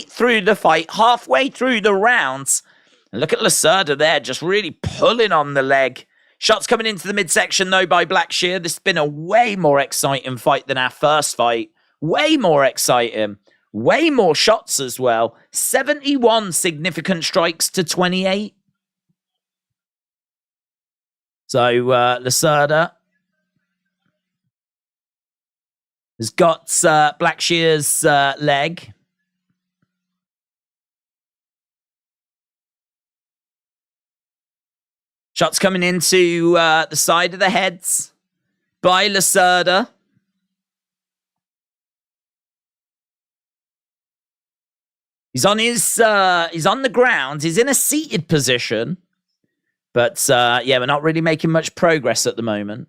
through the fight, halfway through the rounds. And look at Lacerda there, just really pulling on the leg. Shots coming into the midsection, though, by Blackshear. This has been a way more exciting fight than our first fight. Way more exciting. Way more shots as well. 71 significant strikes to 28. So, Lacerda has got Blackshear's leg. Shots coming into the side of the heads by Lacerda. He's on the ground. He's in a seated position. But, yeah, we're not really making much progress at the moment.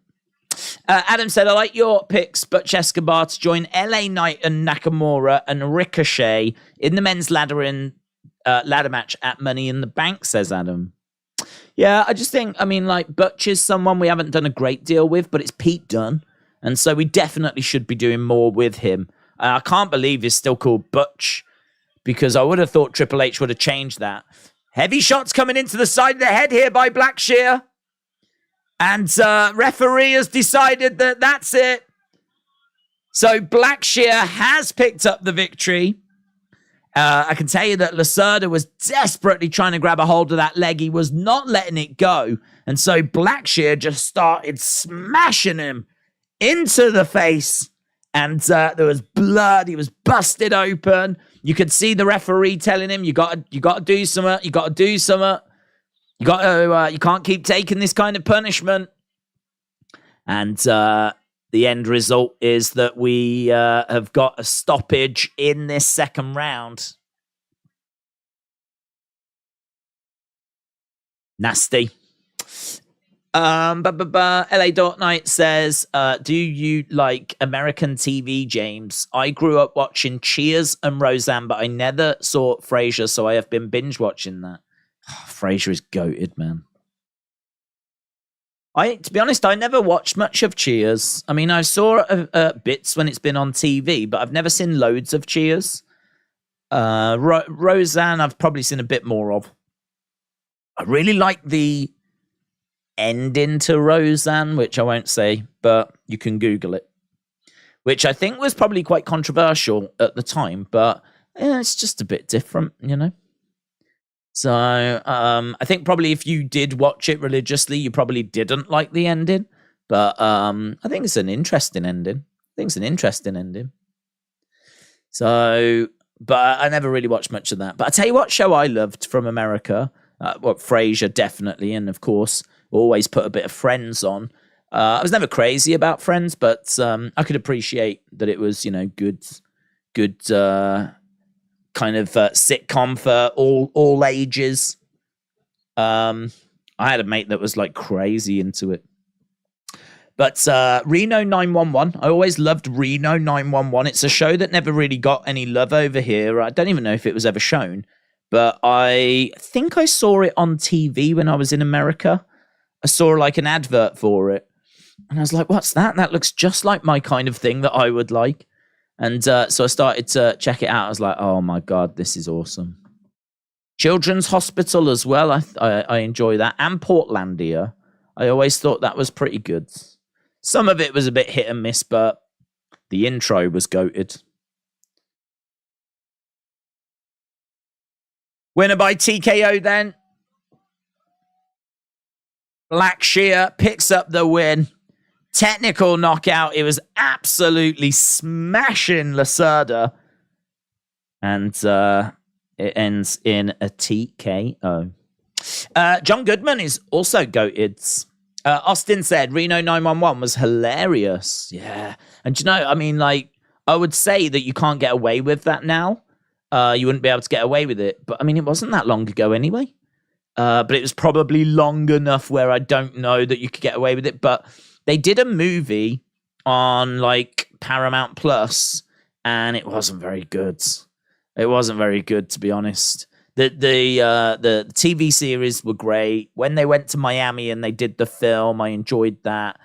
Adam said, I like your picks, but Escobar to join LA Knight and Nakamura and Ricochet in the men's ladder match at Money in the Bank, says Adam. Yeah, I just think, I mean, like, Butch is someone we haven't done a great deal with, but it's Pete Dunne. And so we definitely should be doing more with him. I can't believe he's still called Butch, because I would have thought Triple H would have changed that. Heavy shots coming into the side of the head here by Blackshear. And referee has decided that that's it. So Blackshear has picked up the victory. I can tell you that Lacerda was desperately trying to grab a hold of that leg. He was not letting it go. And so Blackshear just started smashing him into the face. And there was blood. He was busted open. You could see the referee telling him, you got to do something. You got to do something. You can't keep taking this kind of punishment. And the end result is that we have got a stoppage in this second round. Nasty. LA Dot Knight says, do you like American TV, James? I grew up watching Cheers and Roseanne, but I never saw Frasier, so I have been binge watching that. Frasier is goated, man. To be honest, I never watched much of Cheers. I mean, I saw bits when it's been on TV, but I've never seen loads of Cheers. Roseanne, I've probably seen a bit more of. I really like the ending to Roseanne, which I won't say, but you can Google it. Which I think was probably quite controversial at the time, but it's just a bit different, you know? So, I think probably if you did watch it religiously, you probably didn't like the ending. But I think it's an interesting ending. So, but I never really watched much of that. But I tell you what show I loved from America. Frasier, definitely. And of course, always put a bit of Friends on. I was never crazy about Friends, but I could appreciate that it was, you know, good kind of sitcom for all ages. I had a mate that was like crazy into it. But Reno 911, I always loved Reno 911. It's a show that never really got any love over here. I don't even know if it was ever shown, but I think I saw it on TV when I was in America. I saw like an advert for it, and I was like, what's that? That looks just like my kind of thing that I would like. And so I started to check it out. I was like, oh my God, this is awesome. Children's Hospital as well. I enjoy that. And Portlandia. I always thought that was pretty good. Some of it was a bit hit and miss, but the intro was goated. Winner by TKO then. Blackshear picks up the win. Technical knockout. It was absolutely smashing Lacerda. And it ends in a TKO. John Goodman is also goated. Austin said Reno 911 was hilarious. Yeah. And you know, I mean, like, I would say that you can't get away with that now. You wouldn't be able to get away with it. But I mean, it wasn't that long ago anyway. But it was probably long enough where I don't know that you could get away with it. But they did a movie on like Paramount Plus, and it wasn't very good. It wasn't very good, to be honest. The TV series were great. When they went to Miami and they did the film, I enjoyed that.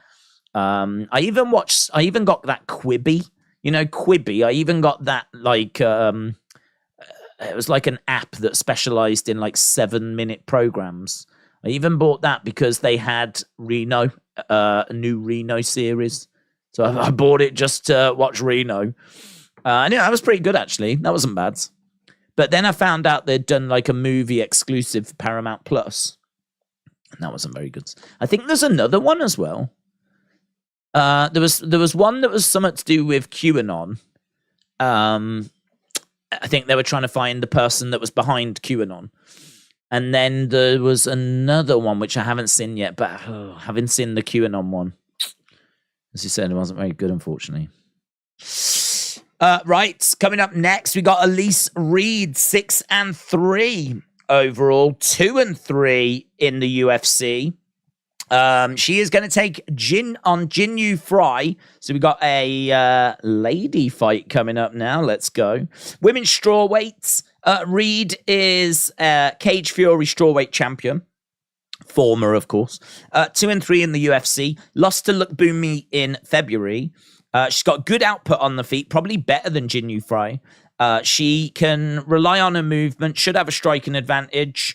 I even got that Quibi. You know, Quibi. I even got that like it was like an app that specialized in like 7-minute programs. I even bought that because they had Reno, a new Reno series. So I bought it just to watch Reno. And yeah, that was pretty good, actually. That wasn't bad. But then I found out they'd done like a movie exclusive for Paramount Plus. And that wasn't very good. I think there's another one as well. There was one that was something to do with QAnon. I think they were trying to find the person that was behind QAnon. And then there was another one, which I haven't seen yet, but having seen the QAnon one. As you said, it wasn't very good, unfortunately. Right, coming up next, we got Elise Reed, 6-3 overall, 2-3 in the UFC. She is going to take Jinyu Frey. So we got a lady fight coming up now. Let's go. Women's strawweights. Reed is Cage Fury strawweight champion. Former, of course. 2-3 in the UFC. Lost to Lukbumi in February. She's got good output on the feet, probably better than Jinyu Frey. She can rely on her movement, should have a striking advantage.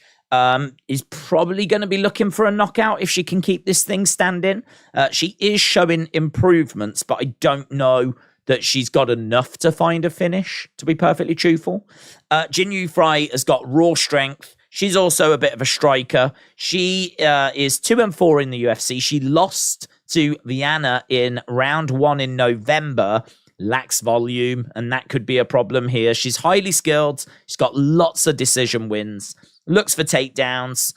Is probably going to be looking for a knockout if she can keep this thing standing. She is showing improvements, but I don't know that she's got enough to find a finish, to be perfectly truthful. Jinyu Frey has got raw strength. She's also a bit of a striker. She is 2-4 in the UFC. She lost to Viana in round 1 in November. Lacks volume, and that could be a problem here. She's highly skilled. She's got lots of decision wins. Looks for takedowns.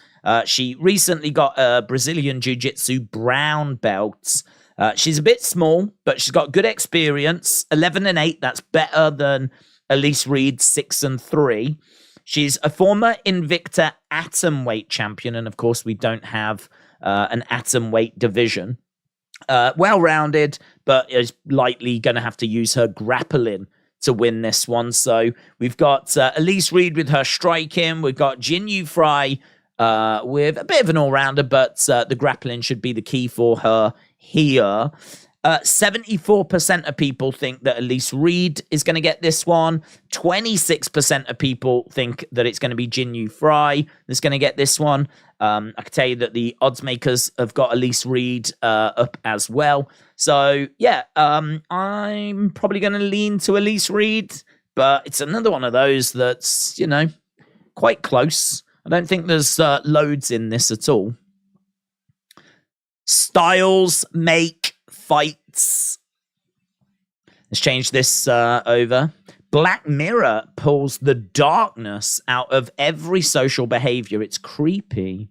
She recently got a Brazilian Jiu-Jitsu brown belt. She's a bit small, but she's got good experience. 11-8, that's better than Elise Reed, 6-3. She's a former Invicta atomweight champion, and of course, we don't have an atomweight division. Well-rounded, but is likely going to have to use her grappling to win this one. So we've got Elise Reed with her striking. We've got Jinyu Frey with a bit of an all-rounder, but the grappling should be the key for her here. 74% of people think that Elise Reed is going to get this one. 26% of people think that it's going to be Jinyu Frey that's going to get this one. I can tell you that the odds makers have got Elise Reed up as well. So, yeah, I'm probably going to lean to Elise Reed, but it's another one of those that's, you know, quite close. I don't think there's loads in this at all. Styles make fights. Let's change this over. Black Mirror pulls the darkness out of every social behavior. It's creepy.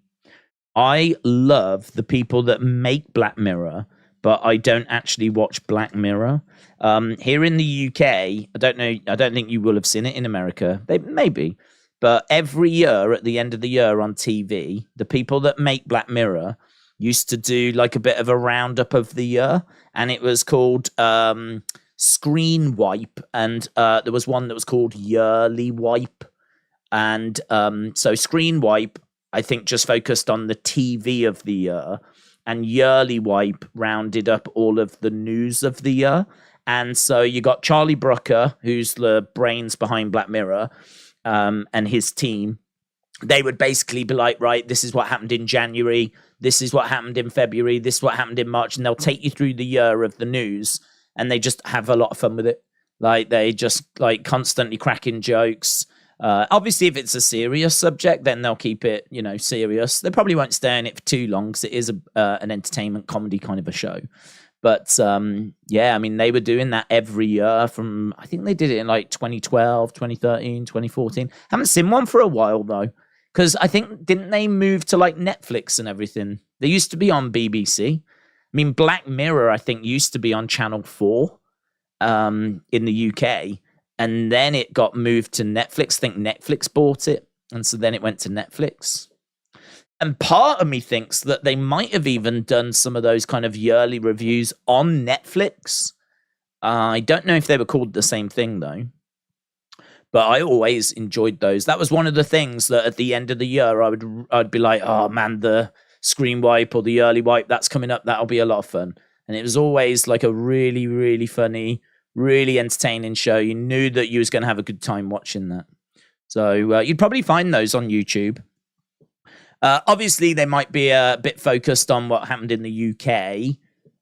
I love the people that make Black Mirror, but I don't actually watch Black Mirror. Here in the UK, I don't know. I don't think you will have seen it in America. Maybe. But every year, at the end of the year on TV, the people that make Black Mirror used to do like a bit of a roundup of the year, and it was called Screen Wipe, and there was one that was called Yearly Wipe, and so Screen Wipe, I think, just focused on the TV of the year, and Yearly Wipe rounded up all of the news of the year. And so you got Charlie Brooker, who's the brains behind Black Mirror, and his team. They would basically be like, right, this is what happened in January, this is what happened in February, this is what happened in March, and they'll take you through the year of the news, and they just have a lot of fun with it. Like, they just, like, constantly cracking jokes. Obviously, if it's a serious subject, then they'll keep it, you know, serious. They probably won't stay in it for too long, because it is an entertainment comedy kind of a show. But, yeah, I mean, they were doing that every year from, I think they did it in, like, 2012, 2013, 2014. Haven't seen one for a while, though. Because I think, didn't they move to, like, Netflix and everything? They used to be on BBC. I mean, Black Mirror, I think, used to be on Channel 4 in the UK. And then it got moved to Netflix. I think Netflix bought it. And so then it went to Netflix. And part of me thinks that they might have even done some of those kind of yearly reviews on Netflix. I don't know if they were called the same thing, though. But I always enjoyed those. That was one of the things that at the end of the year, I'd be like, oh, man, the screen wipe or the early wipe, that's coming up. That'll be a lot of fun. And it was always like a really, really funny, really entertaining show. You knew that you was going to have a good time watching that. So you'd probably find those on YouTube. Obviously, they might be a bit focused on what happened in the UK.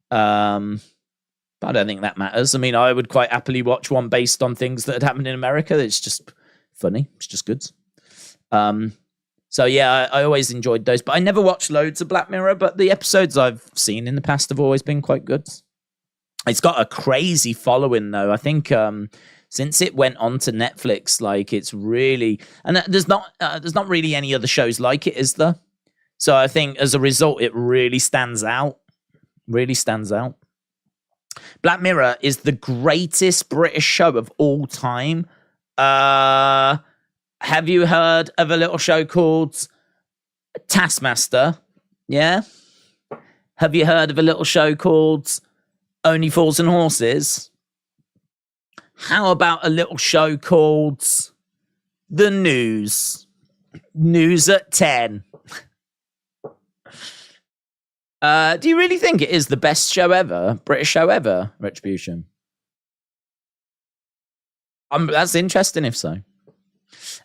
But I don't think that matters. I mean, I would quite happily watch one based on things that had happened in America. It's just funny. It's just good. So, yeah, I always enjoyed those. But I never watched loads of Black Mirror. But the episodes I've seen in the past have always been quite good. It's got a crazy following, though. I think since it went on to Netflix, like, it's really... And there's not really any other shows like it, is there? So I think as a result, it really stands out. Really stands out. Black Mirror is the greatest British show of all time. Have you heard of a little show called Taskmaster? Yeah? Have you heard of a little show called Only Fools and Horses? How about a little show called The News? News at 10. Do you really think it is the best show ever? British show ever? Retribution. That's interesting if so.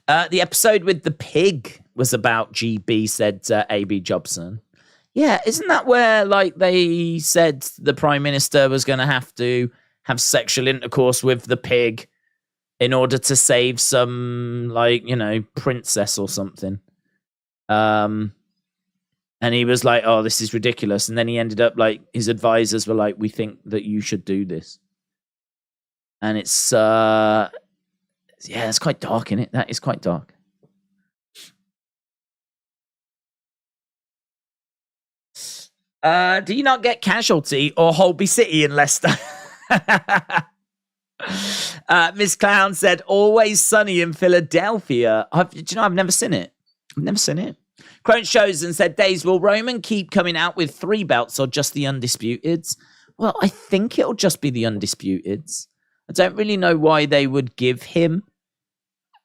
The episode with the pig was about GB, said A.B. Jobson. Yeah, isn't that where, like, they said the Prime Minister was going to have sexual intercourse with the pig in order to save some, like, princess or something? And he was like, oh, this is ridiculous. And then he ended up, like, his advisors were like, we think that you should do this. And it's, it's quite dark, isn't it? That is quite dark. Do you not get Casualty or Holby City in Leicester? Miss Clown said, Always Sunny in Philadelphia. Do you know, I've never seen it. I've never seen it. Crone shows and said, Days, will Roman keep coming out with 3 belts or just the Undisputeds? Well, I think it'll just be the Undisputeds. I don't really know why they would give him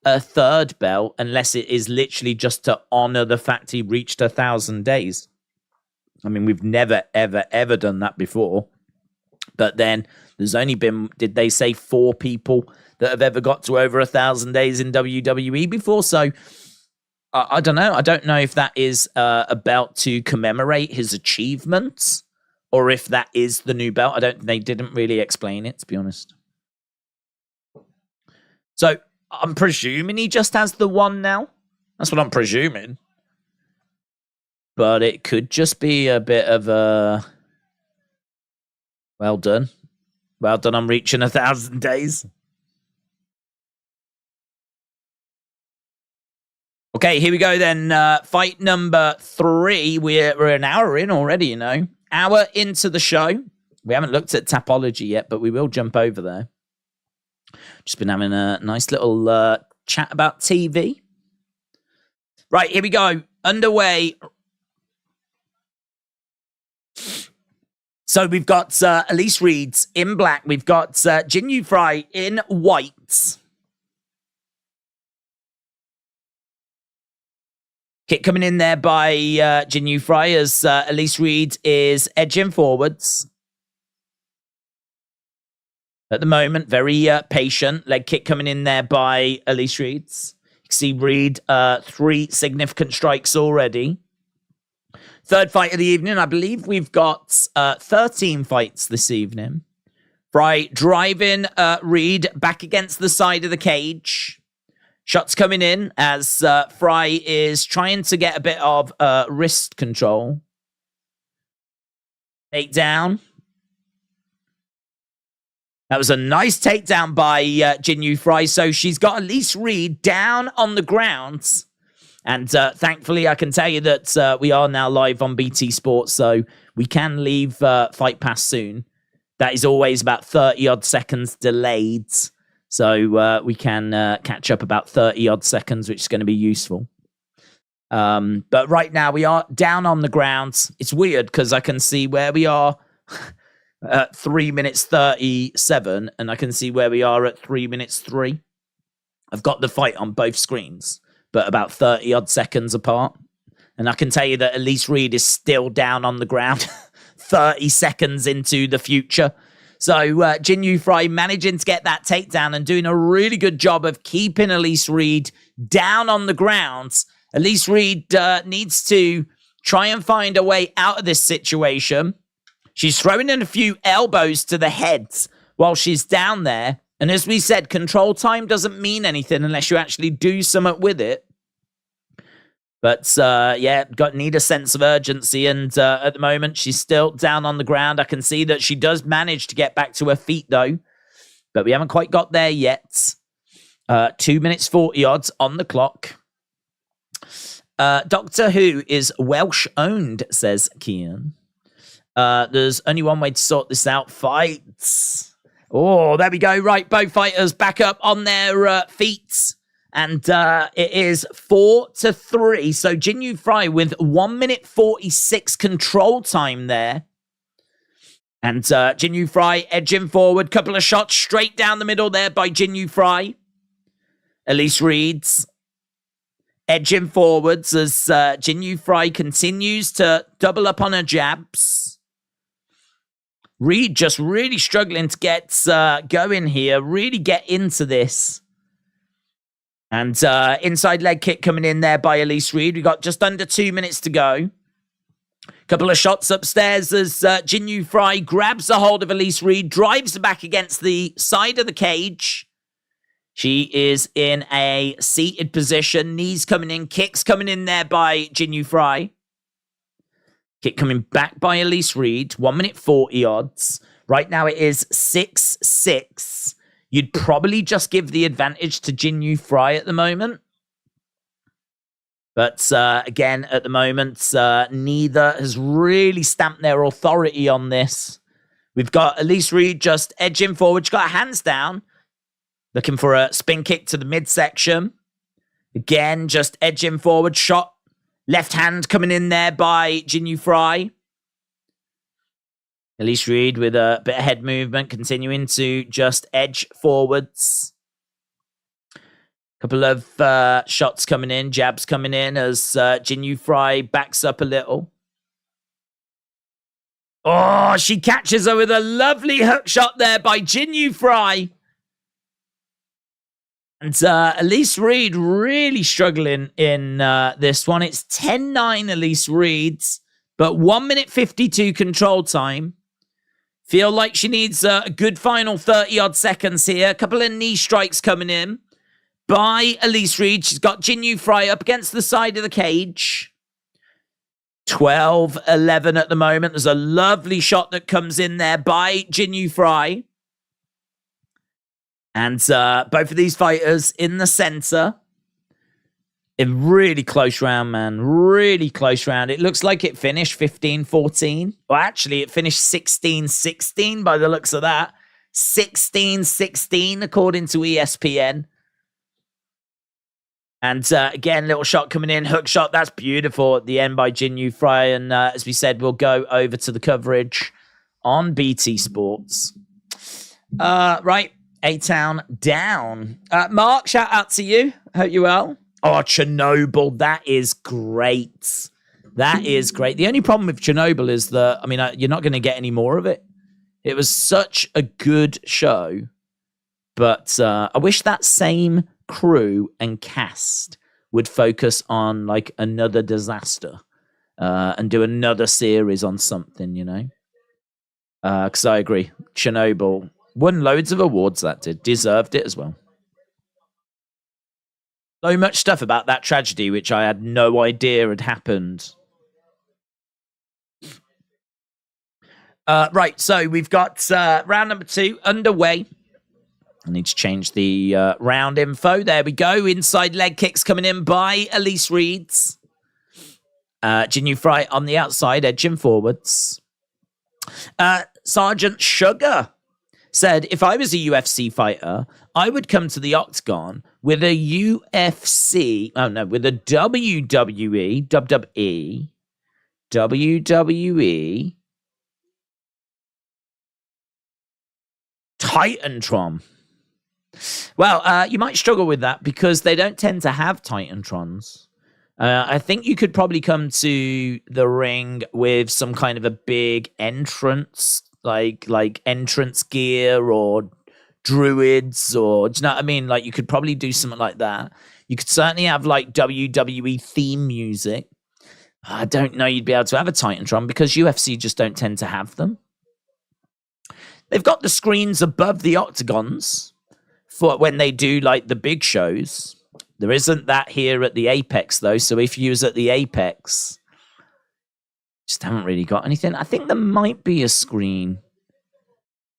a 3rd belt unless it is literally just to honor the fact he reached 1,000 days. I mean, we've never, ever, ever done that before. But then there's only been, did they say 4 people that have ever got to over 1,000 days in WWE before? So I don't know. I don't know if that is a belt to commemorate his achievements or if that is the new belt. They didn't really explain it, to be honest. So I'm presuming he just has the one now. That's what I'm presuming. But it could just be a bit of a... Well done. Well done on reaching 1,000 days. Okay, here we go then. Fight number 3. We're an hour in already, Hour into the show. We haven't looked at Tapology yet, but we will jump over there. Just been having a nice little chat about TV. Right, here we go. Underway. So we've got Elise Reed in black. We've got Jinyu Frey in white. Kick coming in there by Jinyu Frey as Elise Reed is edging forwards. At the moment, very patient. Leg kick coming in there by Elise Reed. You can see Reed, 3 significant strikes already. 3rd fight of the evening. I believe we've got 13 fights this evening. Frey driving Reed back against the side of the cage. Shots coming in as Frey is trying to get a bit of wrist control. Takedown. That was a nice takedown by Jinyu Frey. So she's got Elise Reed down on the ground. And thankfully, I can tell you that we are now live on BT Sports, so we can leave Fight Pass soon. That is always about 30-odd seconds delayed. So we can catch up about 30-odd seconds, which is going to be useful. But right now we are down on the ground. It's weird because I can see where we are at 3 minutes 37 and I can see where we are at 3 minutes 3. I've got the fight on both screens, but about 30 odd seconds apart. And I can tell you that Elise Reed is still down on the ground 30 seconds into the future. So Jin Yu Frey managing to get that takedown and doing a really good job of keeping Elise Reed down on the ground. Elise Reed needs to try and find a way out of this situation. She's throwing in a few elbows to the heads while she's down there. And as we said, control time doesn't mean anything unless you actually do something with it. But, yeah, need a sense of urgency. And at the moment, she's still down on the ground. I can see that she does manage to get back to her feet, though. But we haven't quite got there yet. 2 minutes 40 odds on the clock. Doctor Who is Welsh-owned, says Kian. There's only one way to sort this out. Fights. Oh, there we go. Right, both fighters back up on their feet. And it is 4-3. So Jin Yu Frey with 1 minute 46 control time there. And Jin Yu Frey edging forward. Couple of shots straight down the middle there by Jin Yu Frey. Elise Reed's edging forwards as Jin Yu Frey continues to double up on her jabs. Reed just really struggling to get going here. Really get into this. And inside leg kick coming in there by Elise Reed. We got just under 2 minutes to go. Couple of shots upstairs as Jin Yu Frey grabs a hold of Elise Reed, drives her back against the side of the cage. She is in a seated position. Knees coming in, kicks coming in there by Jin Yu Frey. Kick coming back by Elise Reed. 1 minute 40 odds. Right now it is 6-6. You'd probably just give the advantage to Jin Yu Frey at the moment. But again, at the moment, neither has really stamped their authority on this. We've got Elise Reed just edging forward. She's got her hands down. Looking for a spin kick to the midsection. Again, just edging forward. Shot. Left hand coming in there by Jin Yu Frey. Elise Reed with a bit of head movement, continuing to just edge forwards. Couple of shots coming in, jabs coming in as Jin Yu Frey backs up a little. Oh, she catches her with a lovely hook shot there by Jin Yu Frey. And Elise Reed really struggling in this one. It's 10-9 Elise Reed's, but 1 minute 52 control time. Feel like she needs a good final 30-odd seconds here. A couple of knee strikes coming in by Elise Reed. She's got Jin Yu Frey up against the side of the cage. 12-11 at the moment. There's a lovely shot that comes in there by Jin Yu Frey. And both of these fighters in the center. A really close round, man. Really close round. It looks like it finished 15-14. Well, actually, it finished 16-16 by the looks of that. 16-16 according to ESPN. And again, little shot coming in. Hook shot. That's beautiful at the end by Jin Yu Frey. And as we said, we'll go over to the coverage on BT Sports. Right. A-Town down. Mark, shout out to you. Hope you're well. Oh, Chernobyl. That is great. That is great. The only problem with Chernobyl is that, I mean, you're not going to get any more of it. It was such a good show. But I wish that same crew and cast would focus on, like, another disaster and do another series on something, you know? Because I agree. Chernobyl won loads of awards, that did. Deserved it as well. So much stuff about that tragedy, which I had no idea had happened. Right, so we've got round number 2 underway. I need to change the round info. There we go. Inside leg kicks coming in by Elise Reed's. Jin Yu Frey on the outside, edging forwards. Sergeant Sugar said, if I was a UFC fighter, I would come to the octagon with a UFC, with a WWE Titantron. Well, you might struggle with that because they don't tend to have Titantrons. I think you could probably come to the ring with some kind of a big entrance, like entrance gear or druids, or do you know what I mean? Like you could probably do something like that. You could certainly have like WWE theme music. I don't know you'd be able to have a Titantron because UFC just don't tend to have them. They've got the screens above the octagons for when they do like the big shows. There isn't that here at the Apex though. So if you was at the Apex, just haven't really got anything. I think there might be a screen.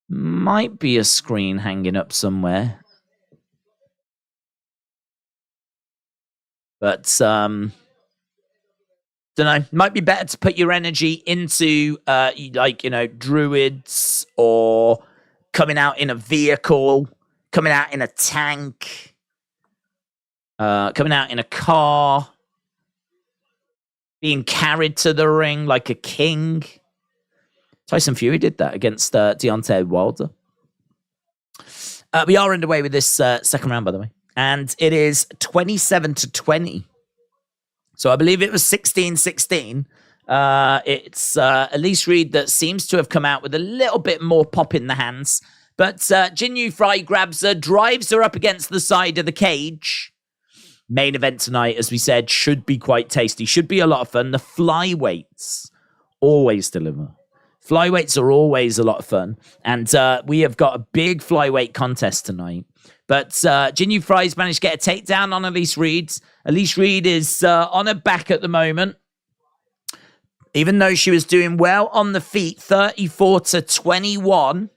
Might be a screen hanging up somewhere. But don't know. Might be better to put your energy into druids, or coming out in a vehicle, coming out in a tank, coming out in a car, being carried to the ring like a king. Tyson Fury did that against Deontay Wilder. We are underway with this second round, by the way. And it is 27-20. So I believe it was 16-16. It's Elise Reed that seems to have come out with a little bit more pop in the hands. But Jinyu Frey grabs her, drives her up against the side of the cage. Main event tonight, as we said, should be quite tasty. Should be a lot of fun. The flyweights always deliver. Flyweights are always a lot of fun. And we have got a big flyweight contest tonight. But Jinyu Frey's managed to get a takedown on Elise Reed. Elise Reed is on her back at the moment. Even though she was doing well on the feet, 34-21.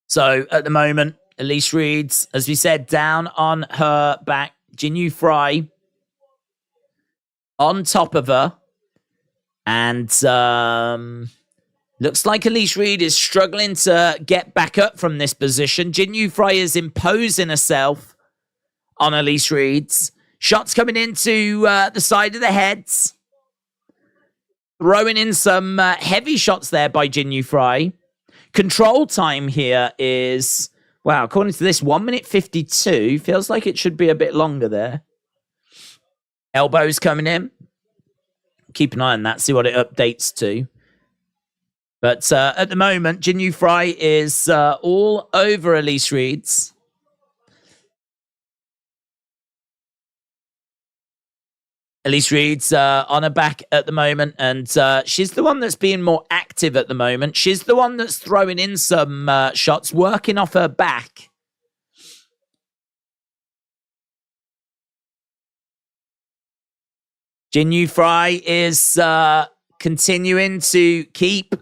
So at the moment, Elise Reed, as we said, down on her back. Jinyu Frey on top of her. And looks like Elise Reed is struggling to get back up from this position. Jinyu Frey is imposing herself on Elise Reed. Shots coming into the side of the heads. Throwing in some heavy shots there by Jinyu Frey. Control time here is, wow, according to this, 1 minute 52. Feels like it should be a bit longer there. Elbows coming in. Keep an eye on that, see what it updates to. But at the moment, Jinyu Frey is all over Elise Reed. Elise Reed's on her back at the moment, and she's the one that's being more active at the moment. She's the one that's throwing in some shots, working off her back. Jinyu Frey is continuing to keep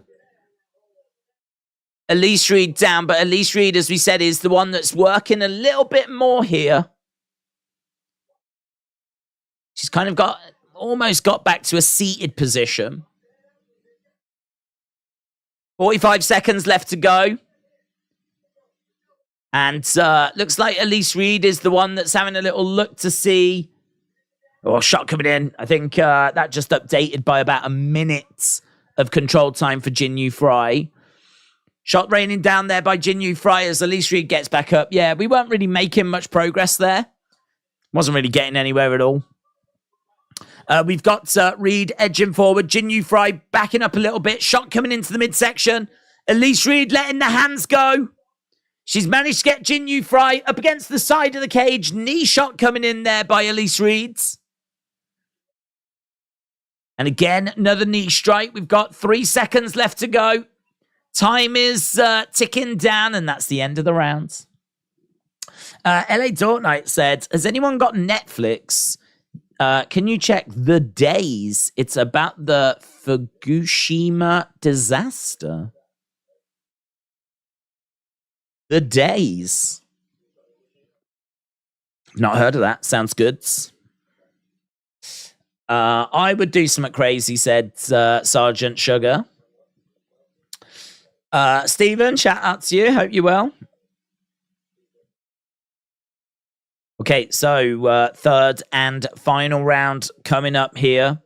Elise Reed down, but Elise Reed, as we said, is the one that's working a little bit more here. She's kind of almost got back to a seated position. 45 seconds left to go. And looks like Elise Reed is the one that's having a little look to see. Oh, shot coming in. I think that just updated by about a minute of control time for Jinyu Frey. Shot raining down there by Jinyu Frey as Elise Reed gets back up. Yeah, we weren't really making much progress there. Wasn't really getting anywhere at all. We've got Reed edging forward. Jinyu Frey backing up a little bit. Shot coming into the midsection. Elise Reed letting the hands go. She's managed to get Jinyu Frey up against the side of the cage. Knee shot coming in there by Elise Reed. And again, another knee strike. We've got 3 seconds left to go. Time is ticking down, and that's the end of the round. LA Dortnight said, has anyone got Netflix? Can you check The Days? It's about the Fukushima disaster. The Days. Not heard of that. Sounds good. I would do something crazy, said Sergeant Sugar. Stephen, shout out to you. Hope you're well. Okay, so third and final round coming up here.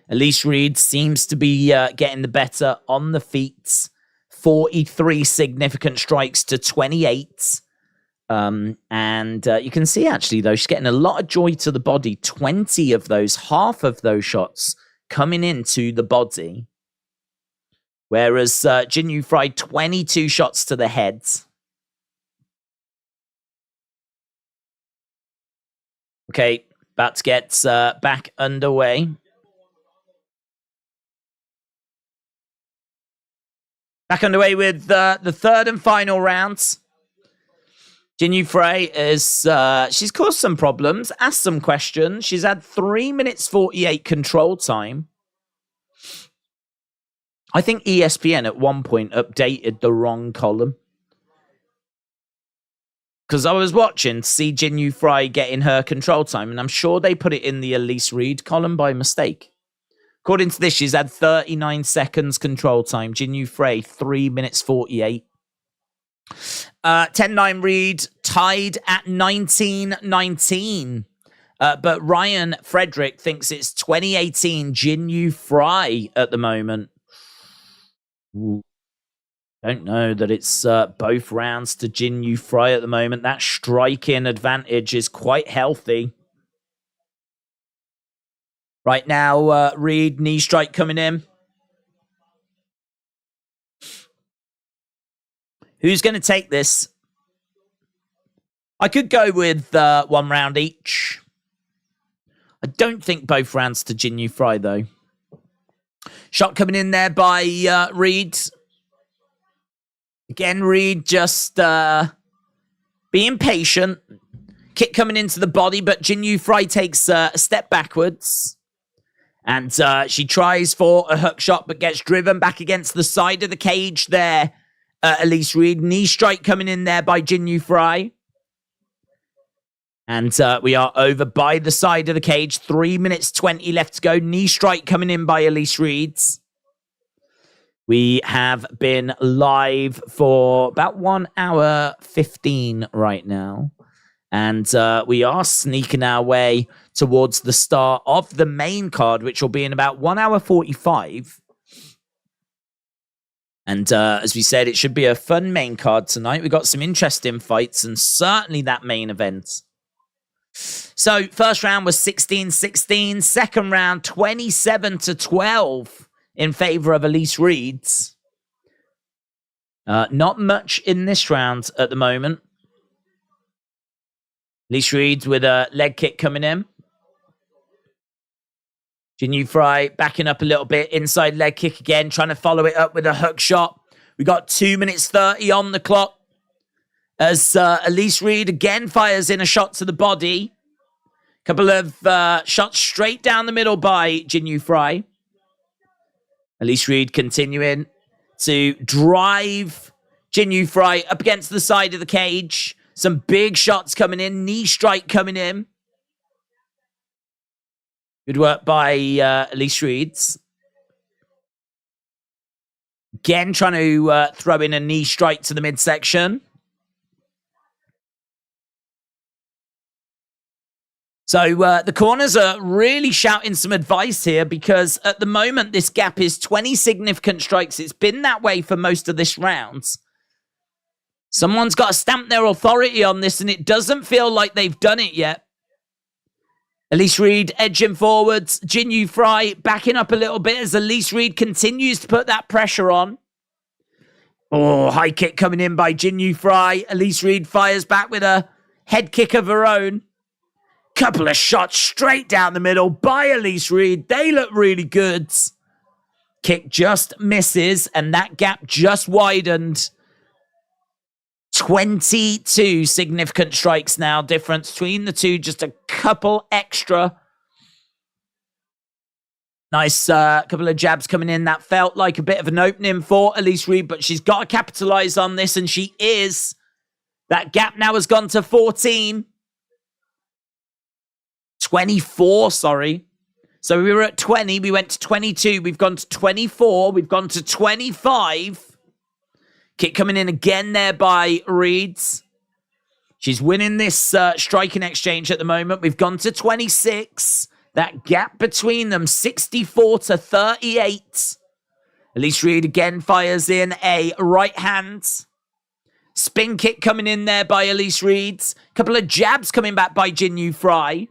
Elise Reed seems to be getting the better on the feet. 43 significant strikes to 28. And you can see, actually, though, she's getting a lot of joy to the body. 20 of those, half of those shots coming into the body. Whereas Jinyu Frey, 22 shots to the head. Okay, about to get back underway. Back underway with the third and final rounds. Jinyu Frey is, she's caused some problems, asked some questions. She's had 3 minutes 48 control time. I think ESPN at one point updated the wrong column. Because I was watching to see Jinyu Frey getting her control time, and I'm sure they put it in the Elise Reed column by mistake. According to this, she's had 39 seconds control time. Jinyu Frey, 3 minutes 48. 10-9 Reed, tied at 19-19. But Ryan Frederick thinks it's 2018 Jinyu Frey at the moment. Ooh. Don't know that it's both rounds to Jinyu Frey at the moment. That striking advantage is quite healthy. Right now, Reed, knee strike coming in. Who's going to take this? I could go with 1 round each. I don't think both rounds to Jinyu Frey, though. Shot coming in there by Reed. Again, Reed just being patient. Kick coming into the body, but Jinyu Frey takes a step backwards. And she tries for a hook shot, but gets driven back against the side of the cage there. Elise Reed. Knee strike coming in there by Jinyu Frey. And we are over by the side of the cage. 3 minutes 20 left to go. Knee strike coming in by Elise Reed. We have been live for about 1 hour 15 right now. And we are sneaking our way towards the start of the main card, which will be in about 1 hour 45. And as we said, it should be a fun main card tonight. We've got some interesting fights and certainly that main event. So first round was 16-16. Second round, 27-12. In favor of Elise Reed. Not much in this round at the moment. Elise Reed with a leg kick coming in. Jinyu Frey backing up a little bit. Inside leg kick again. Trying to follow it up with a hook shot. We got 2 minutes 30 on the clock. As Elise Reed again fires in a shot to the body. Couple of shots straight down the middle by Jinyu Frey. Elise Reed continuing to drive Jinyu Frey up against the side of the cage. Some big shots coming in. Knee strike coming in. Good work by Elise Reed. Again, trying to throw in a knee strike to the midsection. So the corners are really shouting some advice here because at the moment this gap is 20 significant strikes. It's been that way for most of this round. Someone's got to stamp their authority on this and it doesn't feel like they've done it yet. Elise Reed edging forwards. Jinyu Frey backing up a little bit as Elise Reed continues to put that pressure on. Oh, high kick coming in by Jinyu Frey. Elise Reed fires back with a head kick of her own. Couple of shots straight down the middle by Elise Reed. They look really good. Kick just misses, and that gap just widened. 22 significant strikes now. Difference between the two, just a couple extra. Nice couple of jabs coming in. That felt like a bit of an opening for Elise Reed, but she's got to capitalize on this, and she is. That gap now has gone to 14. 24, sorry. So we were at 20. We went to 22. We've gone to 24. We've gone to 25. Kick coming in again there by Reeds. She's winning this striking exchange at the moment. We've gone to 26. That gap between them, 64 to 38. Elise Reed again fires in a right hand. Spin kick coming in there by Elise Reed. Couple of jabs coming back by Jinyu Frey.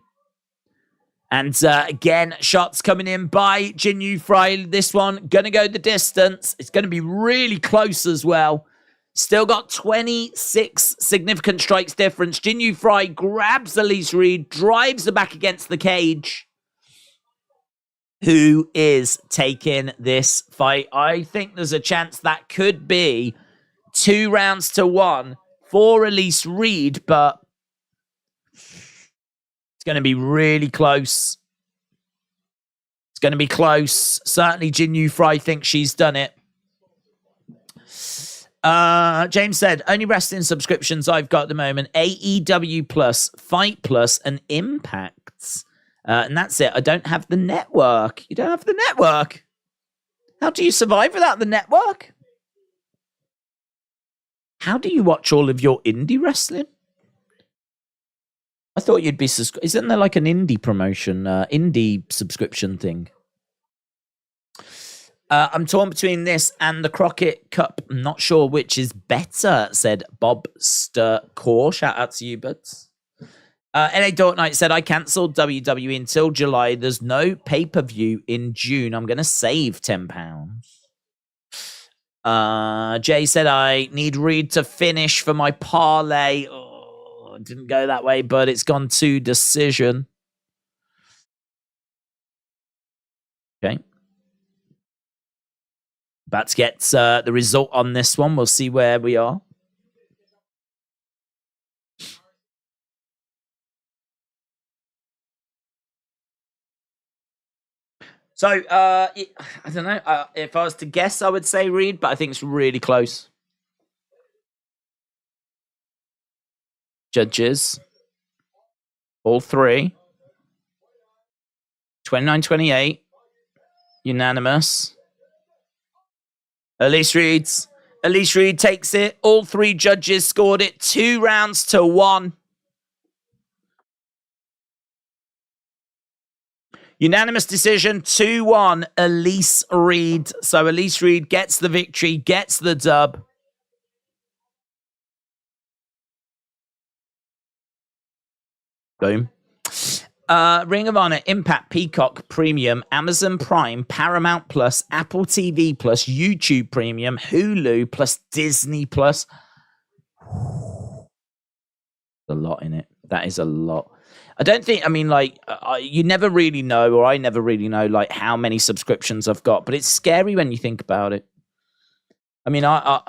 And again, shots coming in by Jinyu Frey. This one going to go the distance. It's going to be really close as well. Still got 26 significant strikes difference. Jinyu Frey grabs Elise Reed, drives her back against the cage. Who is taking this fight? I think there's a chance that could be 2 rounds to 1 for Elise Reed, but it's going to be really close. It's going to be close. Certainly Jinyu Frey thinks she's done it. James said, only wrestling subscriptions I've got at the moment, AEW Plus, Fight Plus, and Impact. And that's it. I don't have the network. You don't have the network? How do you survive without the network? How do you watch all of your indie wrestling? I thought you'd be... Isn't there like an indie promotion, indie subscription thing? I'm torn between this and the Crockett Cup. I'm not sure which is better, said Bob Core. Shout out to you, buds. LA Dork Knight said, I cancelled WWE until July. There's no pay-per-view in June. I'm going to save £10. Jay said, I need Reed to finish for my parlay. Oh, it didn't go that way, but it's gone to decision. Okay. About to get the result on this one. We'll see where we are. So, I don't know. If I was to guess, I would say Reed, but I think it's really close. Judges. All 3. 29-28. Unanimous. Elise Reed takes it. All 3 judges scored it 2 rounds to 1. Unanimous decision, 2-1, Elise Reed. So Elise Reed gets the victory, gets the dub. Boom. Ring of Honor, Impact, Peacock, Premium, Amazon Prime, Paramount Plus, Apple TV Plus, YouTube Premium, Hulu Plus, Disney Plus. A lot in it. That is a lot. I don't think, I mean, like, you never really know, or I never really know, like, how many subscriptions I've got, but it's scary when you think about it. I mean, I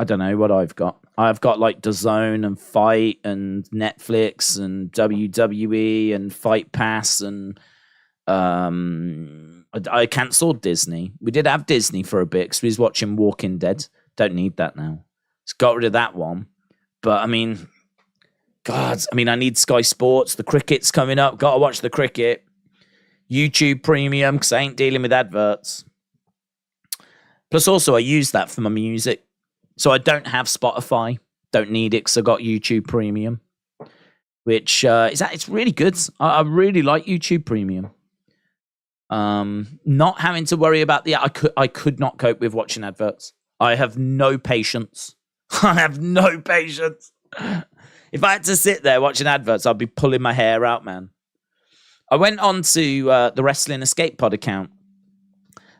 don't know what I've got. I've got, like, DAZN and Fight and Netflix and WWE and Fight Pass and I cancelled Disney. We did have Disney for a bit because we was watching Walking Dead. Don't need that now. Just got rid of that one. But, I mean... God, I mean, I need Sky Sports. The cricket's coming up. Got to watch the cricket. YouTube Premium, because I ain't dealing with adverts. Plus, also, I use that for my music. So I don't have Spotify. Don't need it, because I got YouTube Premium. Which, it's really good. I really like YouTube Premium. Not having to worry about the... I could not cope with watching adverts. I have no patience. I have no patience. If I had to sit there watching adverts, I'd be pulling my hair out, man. I went on to the Wrestling Escape Pod account,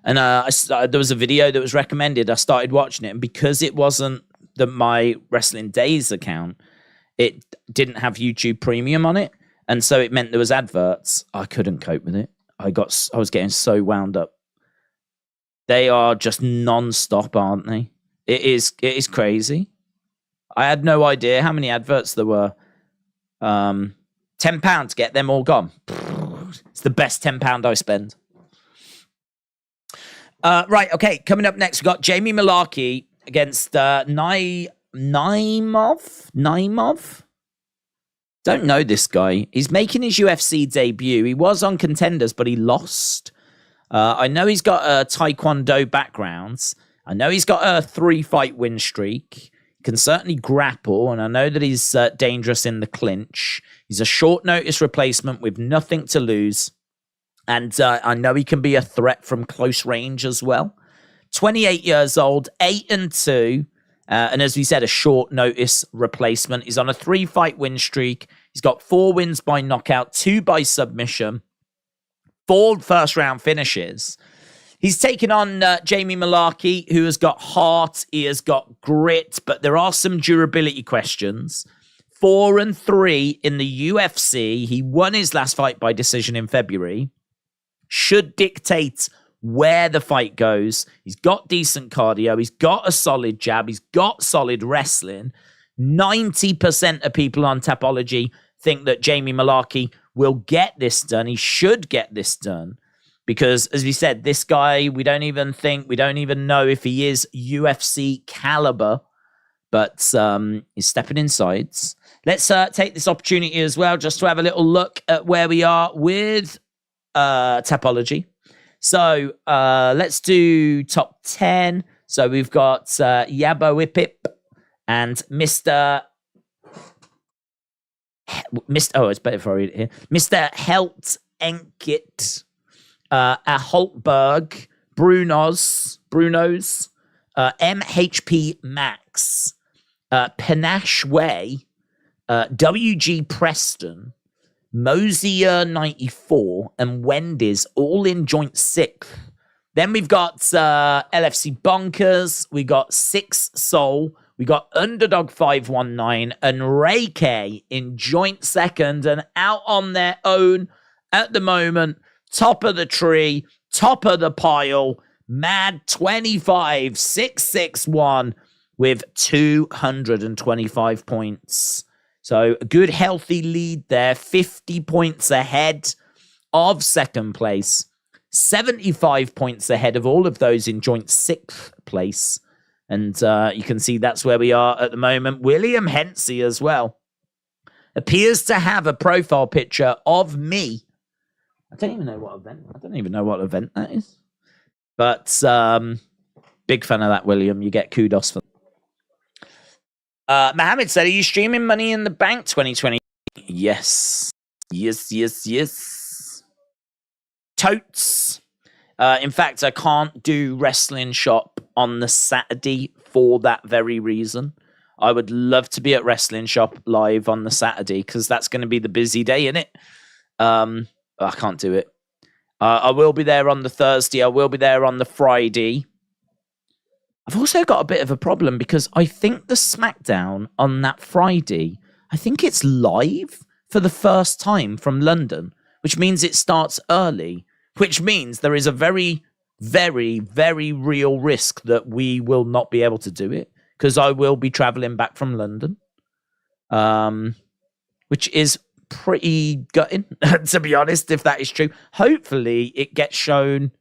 and there was a video that was recommended. I started watching it, and because it wasn't my Wrestling Days account, it didn't have YouTube Premium on it, and so it meant there was adverts. I couldn't cope with it. I was getting so wound up. They are just non-stop, aren't they? It is crazy. I had no idea how many adverts there were. £10 to get them all gone. It's the best £10 I spend. Right, okay. Coming up next, we've got Jamie Millarkey against Naimov. Don't know this guy. He's making his UFC debut. He was on Contenders, but he lost. I know he's got a Taekwondo background. I know he's got a 3-fight win streak. can certainly grapple, and I know that he's dangerous in the clinch. He's a short notice replacement with nothing to lose. And I know he can be a threat from close range as well. 28 years old, 8-2. And as we said, a short notice replacement. He's on a 3-fight win streak. He's got 4 wins by knockout, 2 by submission, 4 first-round finishes. He's taken on Jamie Millarkey, who has got heart, he has got grit, but there are some durability questions. 4-3 in the UFC. He won his last fight by decision in February. Should dictate where the fight goes. He's got decent cardio. He's got a solid jab. He's got solid wrestling. 90% of people on Tapology think that Jamie Millarkey will get this done. He should get this done. Because, as we said, this guy, we don't even know if he is UFC caliber. But he's stepping in sides. Let's take this opportunity as well just to have a little look at where we are with Tapology. So let's do top 10. So we've got Yabo Whippip and Mr. Oh, it's better if I read it here. Mr. Helt Enkit, Holtberg, Brunos, MHP Max, Panache Way, WG Preston, Mosier 94, and Wendy's all in joint 6th. Then we've got LFC Bonkers, we got 6 Soul, we got Underdog 519, and Ray K in joint 2nd and out on their own at the moment. Top of the tree, top of the pile, Mad 25, 661 with 225 points. So a good healthy lead there, 50 points ahead of second place, 75 points ahead of all of those in joint 6th place. And you can see that's where we are at the moment. William Hensey as well appears to have a profile picture of me. I don't even know what event that is. But big fan of that, William. You get kudos for that. Mohammed said, are you streaming Money in the Bank 2020? Yes. Totes. In fact, I can't do Wrestling Shop on the Saturday for that very reason. I would love to be at Wrestling Shop live on the Saturday because that's going to be the busy day, innit? I can't do it. I will be there on the Thursday. I will be there on the Friday. I've also got a bit of a problem because I think the SmackDown on that Friday, I think it's live for the first time from London, which means it starts early, which means there is a very, very, very real risk that we will not be able to do it because I will be traveling back from London, which is pretty gutting, to be honest, if that is true. Hopefully it gets shown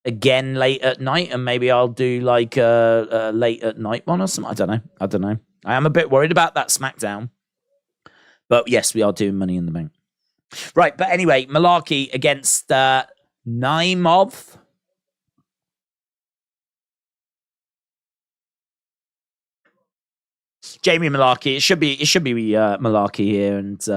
again late at night, and maybe I'll do like a late at night one or something. I don't know. I am a bit worried about that SmackDown. But yes, we are doing Money in the Bank. Right, but anyway, Malarkey against Naimov. Jamie Malarkey. It should be Malarkey here, and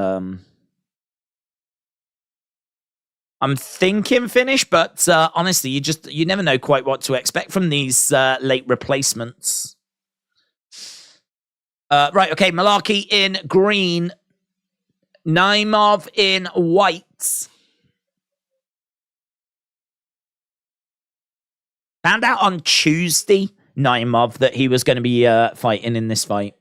I'm thinking finish, but honestly, you never know quite what to expect from these late replacements. Right, okay, Malarkey in green, Naimov in white. Found out on Tuesday, Naimov, that he was going to be fighting in this fight.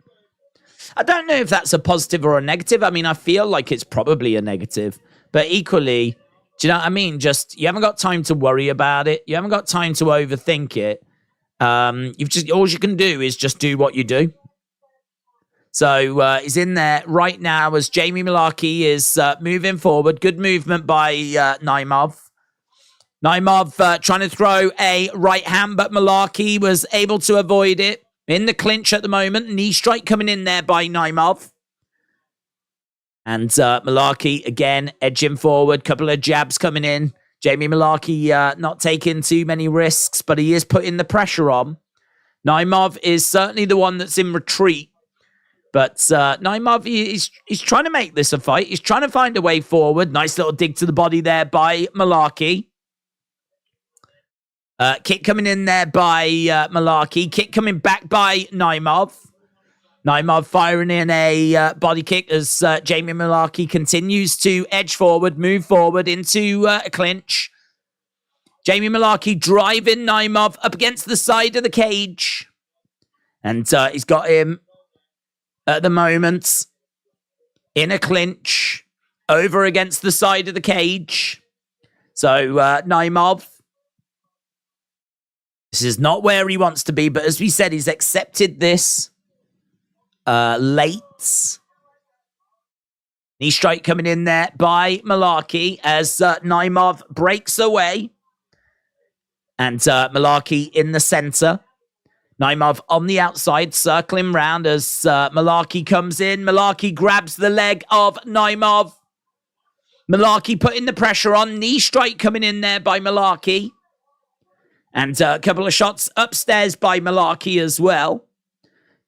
I don't know if that's a positive or a negative. I mean, I feel like it's probably a negative, but equally, do you know what I mean? Just, you haven't got time to worry about it. You haven't got time to overthink it. All you can do is just do what you do. So he's in there right now as Jamie Malarkey is moving forward. Good movement by Naimov. Naimov trying to throw a right hand, but Malarkey was able to avoid it. In the clinch at the moment. Knee strike coming in there by Naimov. And Malarkey, again, edging forward. Couple of jabs coming in. Jamie Malarkey not taking too many risks, but he is putting the pressure on. Naimov is certainly the one that's in retreat. But Naimov, he's trying to make this a fight. He's trying to find a way forward. Nice little dig to the body there by Malarkey. Kick coming in there by Malarkey. Kick coming back by Naimov. Naimov firing in a body kick as Jamie Malarkey continues to edge forward, move forward into a clinch. Jamie Malarkey driving Naimov up against the side of the cage. And he's got him at the moment in a clinch over against the side of the cage. So Naimov, this is not where he wants to be, but as we said, he's accepted this late. Knee strike coming in there by Malarkey as Naimov breaks away. And Malarkey in the center. Naimov on the outside, circling round as Malarkey comes in. Malarkey grabs the leg of Naimov. Malarkey putting the pressure on. Knee strike coming in there by Malarkey. And a couple of shots upstairs by Malarkey as well.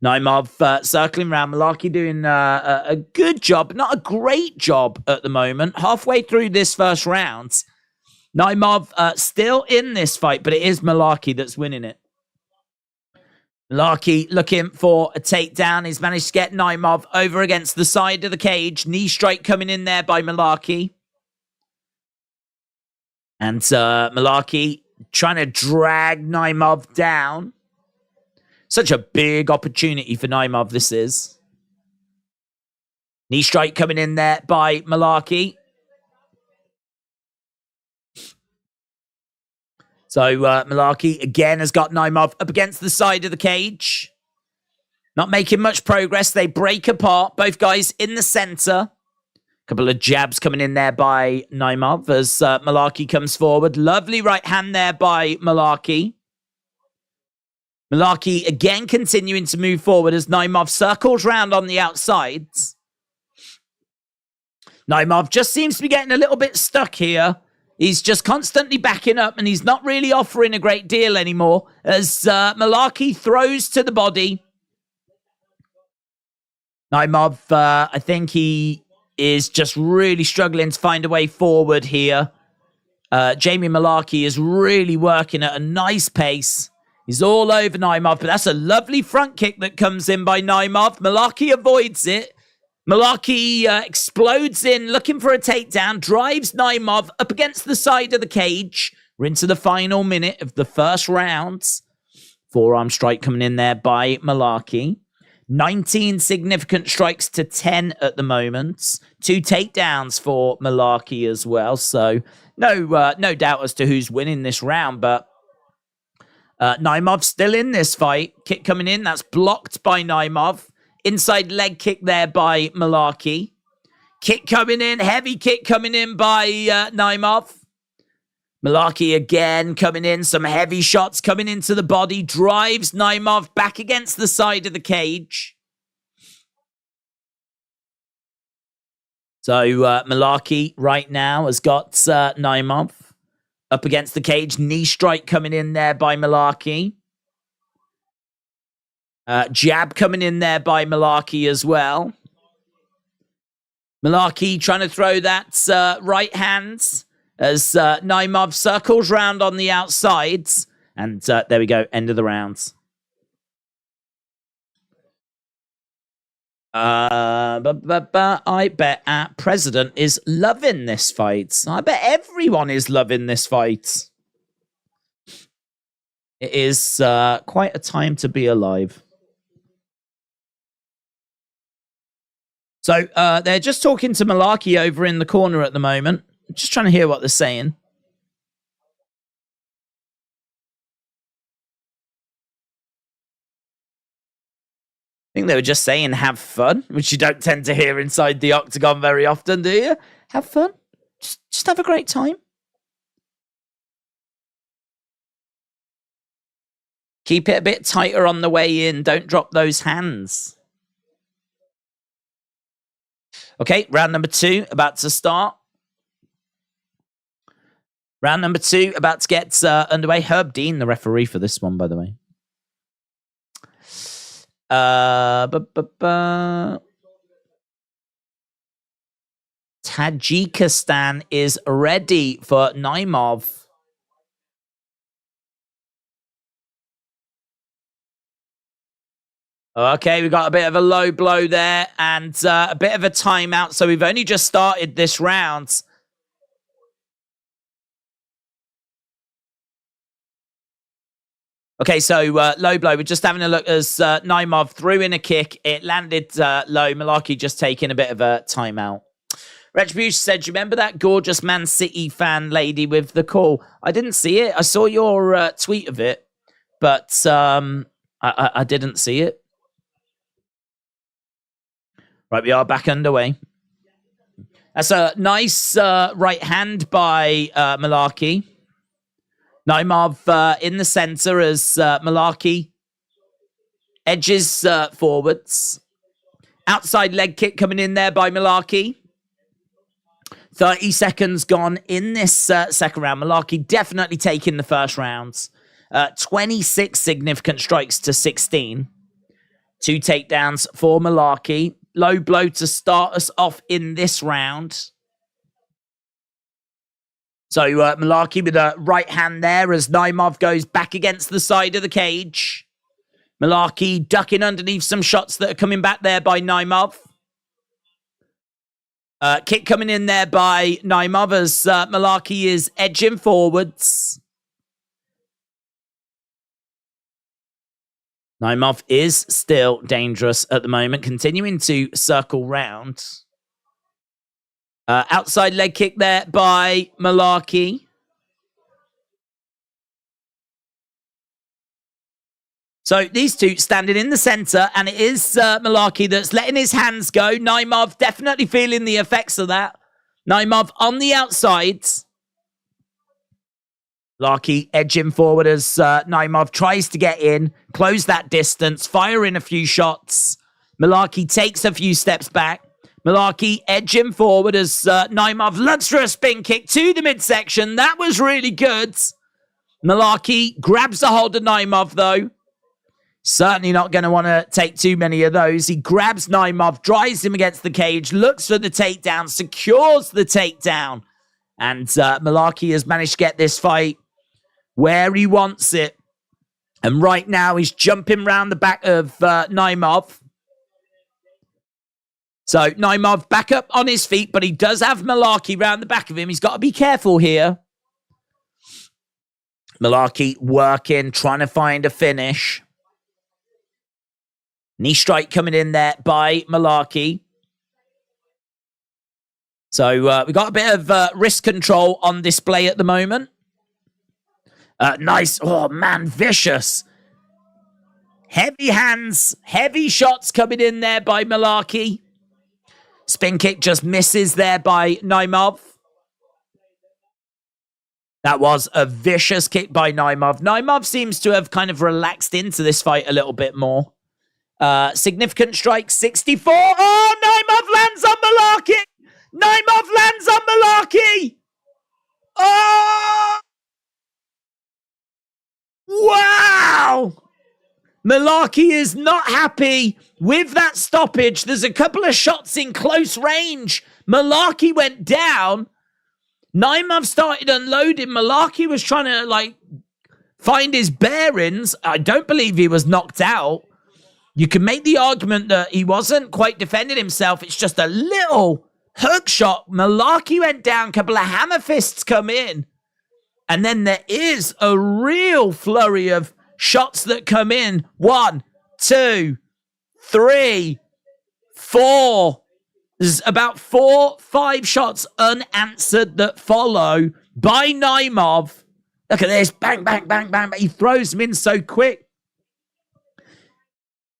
Naimov circling around. Malarkey doing a good job, not a great job at the moment. Halfway through this first round. Naimov still in this fight, but it is Malarkey that's winning it. Malarkey looking for a takedown. He's managed to get Naimov over against the side of the cage. Knee strike coming in there by Malarkey. And Malarkey trying to drag Naimov down. Such a big opportunity for Naimov, this is. Knee strike coming in there by Malarkey. So Malarkey again has got Naimov up against the side of the cage. Not making much progress. They break apart. Both guys in the center. Couple of jabs coming in there by Naimov as Malarkey comes forward. Lovely right hand there by Malarkey. Malarkey again continuing to move forward as Naimov circles round on the outsides. Naimov just seems to be getting a little bit stuck here. He's just constantly backing up and he's not really offering a great deal anymore as Malarkey throws to the body. Naimov, I think he is just really struggling to find a way forward here. Jamie Malarkey is really working at a nice pace. He's all over Naimov, but that's a lovely front kick that comes in by Naimov. Malarkey avoids it. Malarkey explodes in, looking for a takedown, drives Naimov up against the side of the cage. We're into the final minute of the first round. Forearm strike coming in there by Malarkey. 19 significant strikes to 10 at the moment. 2 takedowns for Malarkey as well. So no doubt as to who's winning this round, but Naimov still in this fight. Kick coming in, that's blocked by Naimov. Inside leg kick there by Malarkey. Kick coming in, heavy kick coming in by Naimov. Malarkey again coming in, some heavy shots coming into the body. Drives Naimov back against the side of the cage. So Malarkey right now has got Naimov up against the cage. Knee strike coming in there by Malarkey. Jab coming in there by Malarkey as well. Malarkey trying to throw that right hand as Naimov circles round on the outsides. And there we go, end of the rounds. I bet our president is loving this fight. I bet everyone is loving this fight. It is quite a time to be alive. So they're just talking to Malarkey over in the corner at the moment. Just trying to hear what they're saying. I think they were just saying have fun, which you don't tend to hear inside the octagon very often, do you? Have fun. Just have a great time. Keep it a bit tighter on the way in. Don't drop those hands. Okay, round number 2 about to start. Round number 2 about to get underway. Herb Dean, the referee for this one, by the way. Tajikistan is ready for Naimov. Okay, we got a bit of a low blow there and a bit of a timeout. So we've only just started this round. Okay, so low blow. We're just having a look as Naimov threw in a kick. It landed low. Malarkey just taking a bit of a timeout. Retribution said, do you remember that gorgeous Man City fan lady with the call? I didn't see it. I saw your tweet of it, but I didn't see it. Right, we are back underway. That's a nice right hand by Malarkey. Naimov in the center as Malarkey edges forwards. Outside leg kick coming in there by Malarkey. 30 seconds gone in this second round. Malarkey definitely taking the first rounds. 26 significant strikes to 16. 2 takedowns for Malarkey. Low blow to start us off in this round. So Malarkey with a right hand there as Naimov goes back against the side of the cage. Malarkey ducking underneath some shots that are coming back there by Naimov. Kick coming in there by Naimov as Malarkey is edging forwards. Naimov is still dangerous at the moment, continuing to circle round. Outside leg kick there by Malarkey. So these two standing in the center, and it is Malarkey that's letting his hands go. Naimov definitely feeling the effects of that. Naimov on the outside. Malarkey edging forward as Naimov tries to get in, close that distance, fire in a few shots. Malarkey takes a few steps back. Malarkey edging forward as Naimov looks for a spin kick to the midsection. That was really good. Malarkey grabs a hold of Naimov, though. Certainly not going to want to take too many of those. He grabs Naimov, drives him against the cage, looks for the takedown, secures the takedown. And Malarkey has managed to get this fight where he wants it. And right now he's jumping around the back of Naimov. So Naimov back up on his feet, but he does have Malarkey round the back of him. He's got to be careful here. Malarkey working, trying to find a finish. Knee strike coming in there by Malarkey. So we got a bit of wrist control on display at the moment. Nice. Oh, man, vicious. Heavy hands, heavy shots coming in there by Malarkey. Spin kick just misses there by Naimov. That was a vicious kick by Naimov. Naimov seems to have kind of relaxed into this fight a little bit more. Significant strike, 64. Oh, Naimov lands on Malarkey. Naimov lands on Malarkey. Oh! Wow! Malarkey is not happy with that stoppage. There's a couple of shots in close range. Malarkey went down. Naimov started unloading. Malarkey was trying to, find his bearings. I don't believe he was knocked out. You can make the argument that he wasn't quite defending himself. It's just a little hook shot. Malarkey went down. A couple of hammer fists come in. And then there is a real flurry of shots that come in. 1, 2, 3, 4. There's about 4, 5 shots unanswered that follow by Naimov. Look at this. Bang, bang, bang, bang. He throws them in so quick.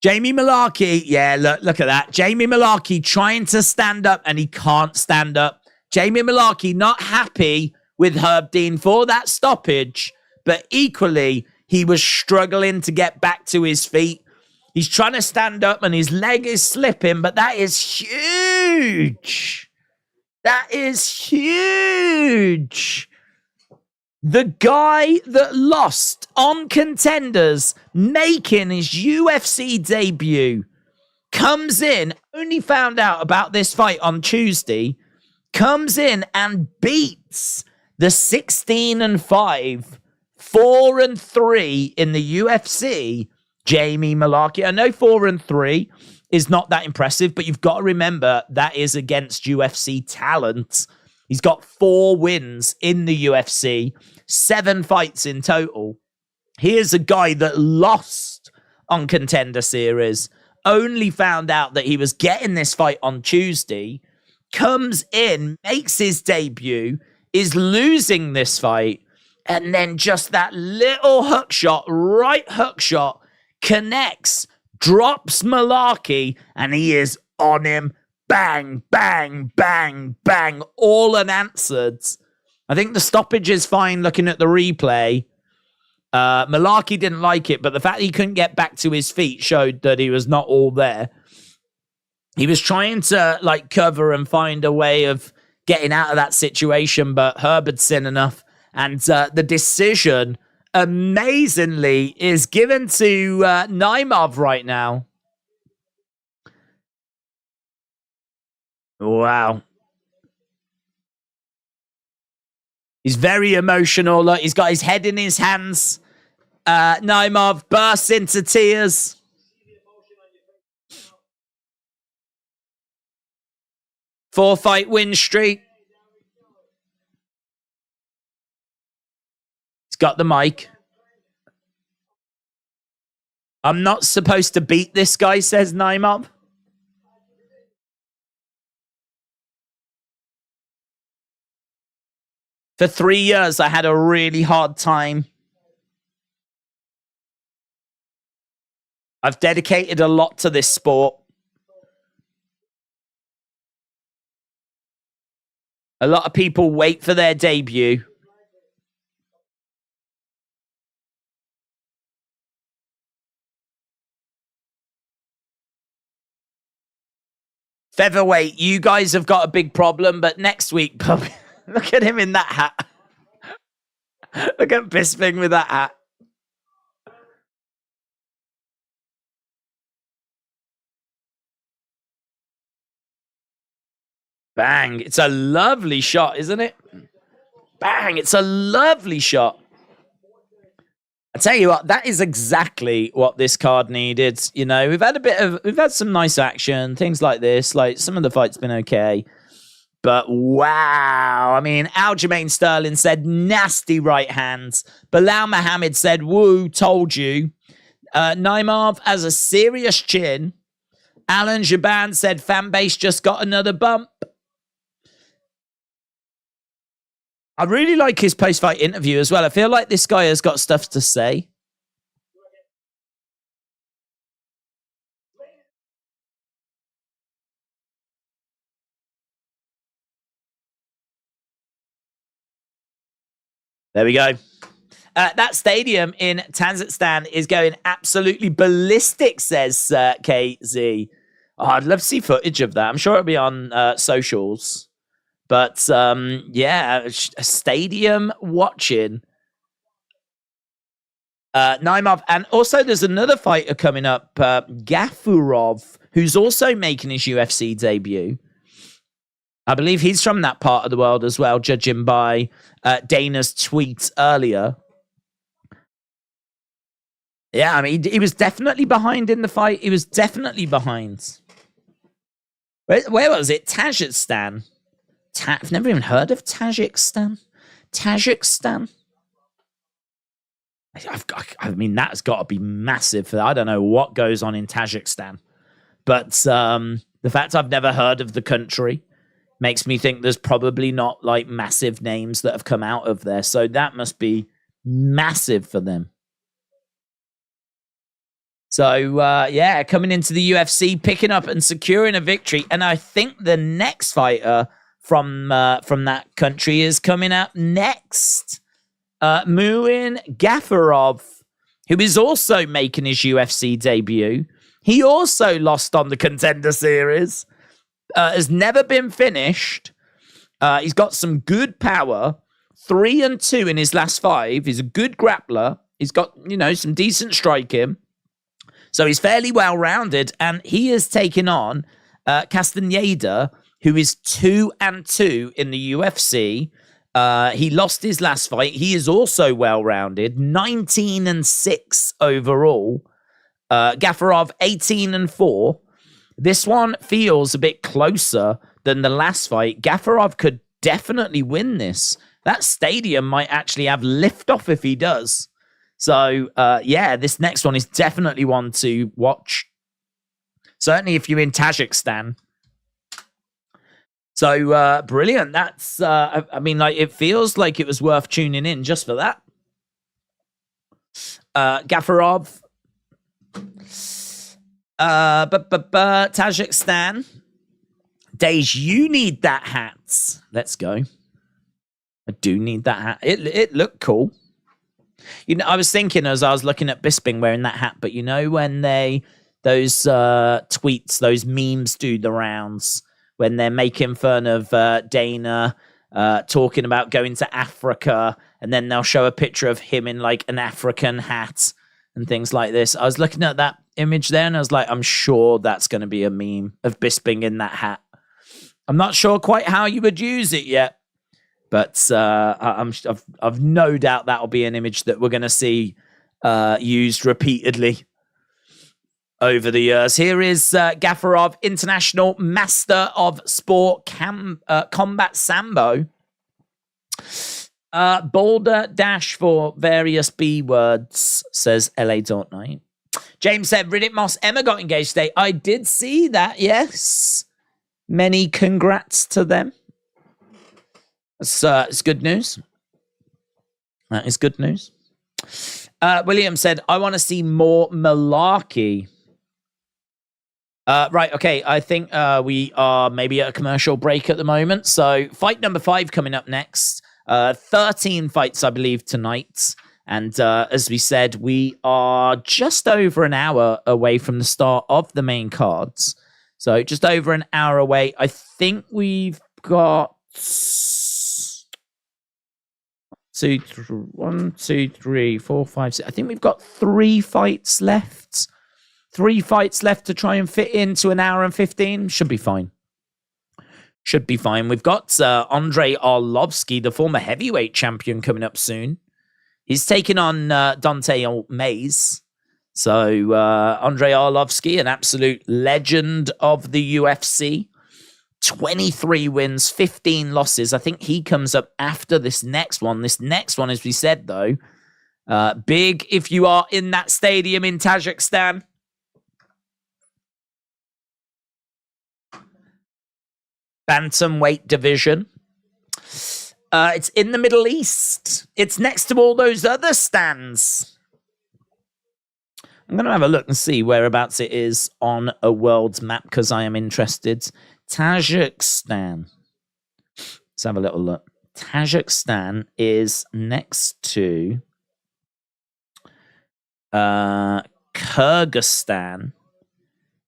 Jamie Malarkey, yeah, look at that. Jamie Malarkey trying to stand up, and he can't stand up. Jamie Malarkey not happy with Herb Dean for that stoppage, but equally, he was struggling to get back to his feet. He's trying to stand up, and his leg is slipping, but that is huge. That is huge. The guy that lost on Contenders, making his UFC debut, comes in, only found out about this fight on Tuesday, comes in and beats the 16-5, 4-3 in the UFC, Jamie Malarkey. I know 4-3 is not that impressive, but you've got to remember that is against UFC talent. He's got 4 wins in the UFC, 7 fights in total. Here's a guy that lost on Contender Series, only found out that he was getting this fight on Tuesday, comes in, makes his debut, is losing this fight, and then just that little hook shot, right hook shot, connects, drops Malarkey, and he is on him. Bang, bang, bang, bang, all unanswered. I think the stoppage is fine looking at the replay. Malarkey didn't like it, but the fact he couldn't get back to his feet showed that he was not all there. He was trying to like cover and find a way of getting out of that situation, but Herb seen enough. And the decision, amazingly, is given to Naimov right now. Wow. He's very emotional. Look, he's got his head in his hands. Naimov bursts into tears. Four-fight win streak. He's got the mic. I'm not supposed to beat this guy, says Naimov. For 3 years, I had a really hard time. I've dedicated a lot to this sport. A lot of people wait for their debut. Featherweight, you guys have got a big problem, but next week, look at him in that hat. Look at Bisping with that hat. Bang. It's a lovely shot, isn't it? Bang. It's a lovely shot. I tell you what, that is exactly what this card needed. You know, we've had some nice action, things like this. Like, some of the fights been okay. But wow. I mean, Aljamain Sterling said nasty right hands. Bilal Muhammad said, woo, told you. Naimov has a serious chin. Alan Jaban said fan base just got another bump. I really like his post-fight interview as well. I feel like this guy has got stuff to say. There we go. That stadium in Kazakhstan is going absolutely ballistic, says KZ. Oh, I'd love to see footage of that. I'm sure it'll be on socials. But, yeah, a stadium watching. Naimov. And also there's another fighter coming up, Gafurov, who's also making his UFC debut. I believe he's from that part of the world as well, judging by Dana's tweets earlier. Yeah, I mean, he was definitely behind in the fight. He was definitely behind. Where was it? Tajikistan. I've never even heard of Tajikistan. Tajikistan. I mean, that's got to be massive. I don't know what goes on in Tajikistan. But the fact I've never heard of the country makes me think there's probably not like massive names that have come out of there. So that must be massive for them. So, yeah, coming into the UFC, picking up and securing a victory. And I think the next fighter from that country is coming out next. Muin Gafurov, who is also making his UFC debut. He also lost on the Contender Series. Has never been finished. He's got some good power. 3-2 in his last 5. He's a good grappler. He's got, some decent striking. So he's fairly well-rounded, and he has taken on Castaneda, who is 2-2 in the UFC. He lost his last fight. He is also well-rounded, 19-6 overall. Gafurov, 18-4. This one feels a bit closer than the last fight. Gafurov could definitely win this. That stadium might actually have liftoff if he does. So, this next one is definitely one to watch. Certainly if you're in Tajikistan. So, brilliant. That's, it feels like it was worth tuning in just for that. Gafurov. Tajikistan. Dej, you need that hat. Let's go. I do need that hat. It looked cool. I was thinking as I was looking at Bisping wearing that hat, but when those tweets, those memes do the rounds, when they're making fun of Dana, talking about going to Africa, and then they'll show a picture of him in like an African hat and things like this. I was looking at that image there, and I was like, I'm sure that's going to be a meme of Bisping in that hat. I'm not sure quite how you would use it yet, but I've no doubt that'll be an image that we're going to see used repeatedly over the years. Here is Gafurov, International Master of Sport Combat Sambo. Boulder Dash for various B words, says LA Don't Night. James said, Riddick Moss, Emma got engaged today. I did see that, yes. Many congrats to them. It's good news. That is good news. William said, I want to see more Malarkey. Right, okay. I think we are maybe at a commercial break at the moment. So fight number 5 coming up next. 13 fights, I believe, tonight. And as we said, we are just over an hour away from the start of the main cards. So just over an hour away. I think we've got 1, 2, 3, 4, 5, 6. I think we've got 3 fights left. 3 fights left to try and fit into an hour and 15. Should be fine. Should be fine. We've got Andre Arlovski, the former heavyweight champion, coming up soon. He's taking on Dante Mays. So Andre Arlovski, an absolute legend of the UFC. 23 wins, 15 losses. I think he comes up after this next one. This next one, as we said, though, big if you are in that stadium in Tajikistan. Bantamweight division. It's in the Middle East. It's next to all those other stands. I'm going to have a look and see whereabouts it is on a world's map because I am interested. Tajikistan. Let's have a little look. Tajikistan is next to Kyrgyzstan.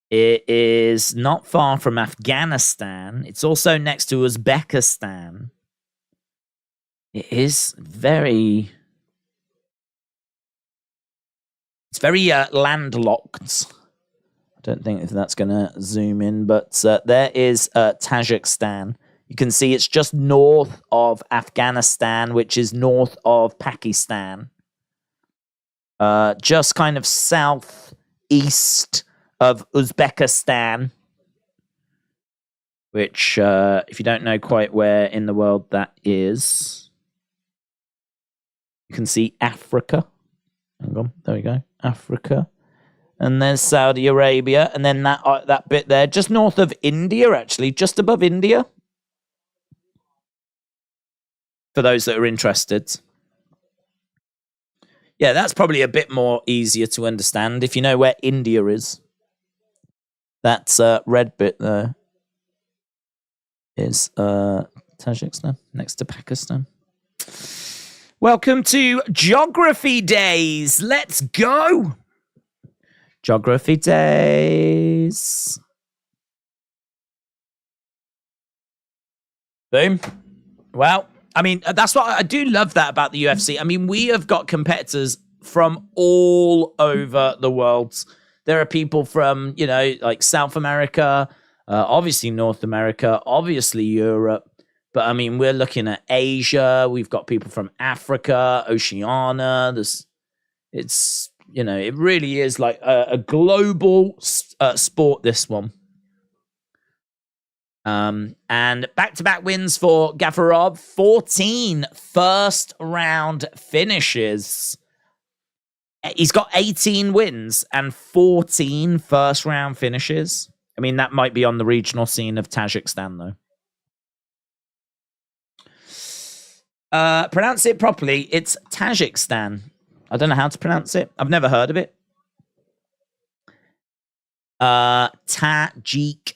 It is not far from Afghanistan. It's also next to Uzbekistan. It is very... It's very landlocked. I don't think if that's going to zoom in, but there is Tajikistan. You can see it's just north of Afghanistan, which is north of Pakistan. Just kind of southeast of Uzbekistan, which, if you don't know quite where in the world that is, you can see Africa. Hang on, there we go, Africa. And there's Saudi Arabia, and then that bit there, just north of India, actually, just above India. For those that are interested. Yeah, that's probably a bit more easier to understand if you know where India is. That red bit there is Tajikistan, next to Pakistan. Welcome to Geography Days. Let's go. Geography Days. Boom. Well, I mean, that's what I do love that about the UFC. I mean, we have got competitors from all over the world. There are people from, you know, like South America, obviously North America, obviously Europe. But I mean, we're looking at Asia. We've got people from Africa, Oceania. It's, you know, it really is like a global sport, this one. And back-to-back wins for Gafurov. 14 first-round finishes. He's got 18 wins and 14 first-round finishes. I mean, that might be on the regional scene of Tajikistan, though. Pronounce it properly. It's Tajikistan. I don't know how to pronounce it. I've never heard of it. Tajikistan.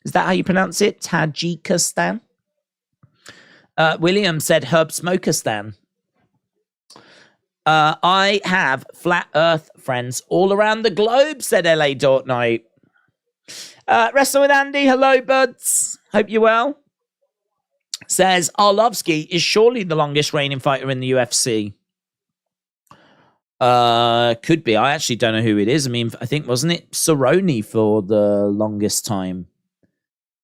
Is that how you pronounce it? Tajikistan. William said Herb Smokerstan. I have flat earth friends all around the globe, said LA Dort Knight. Wrestling with Andy, hello buds. Hope you're well. Says Arlovski is surely the longest reigning fighter in the UFC. Could be. I actually don't know who it is. I mean, I think, wasn't it Cerrone for the longest time?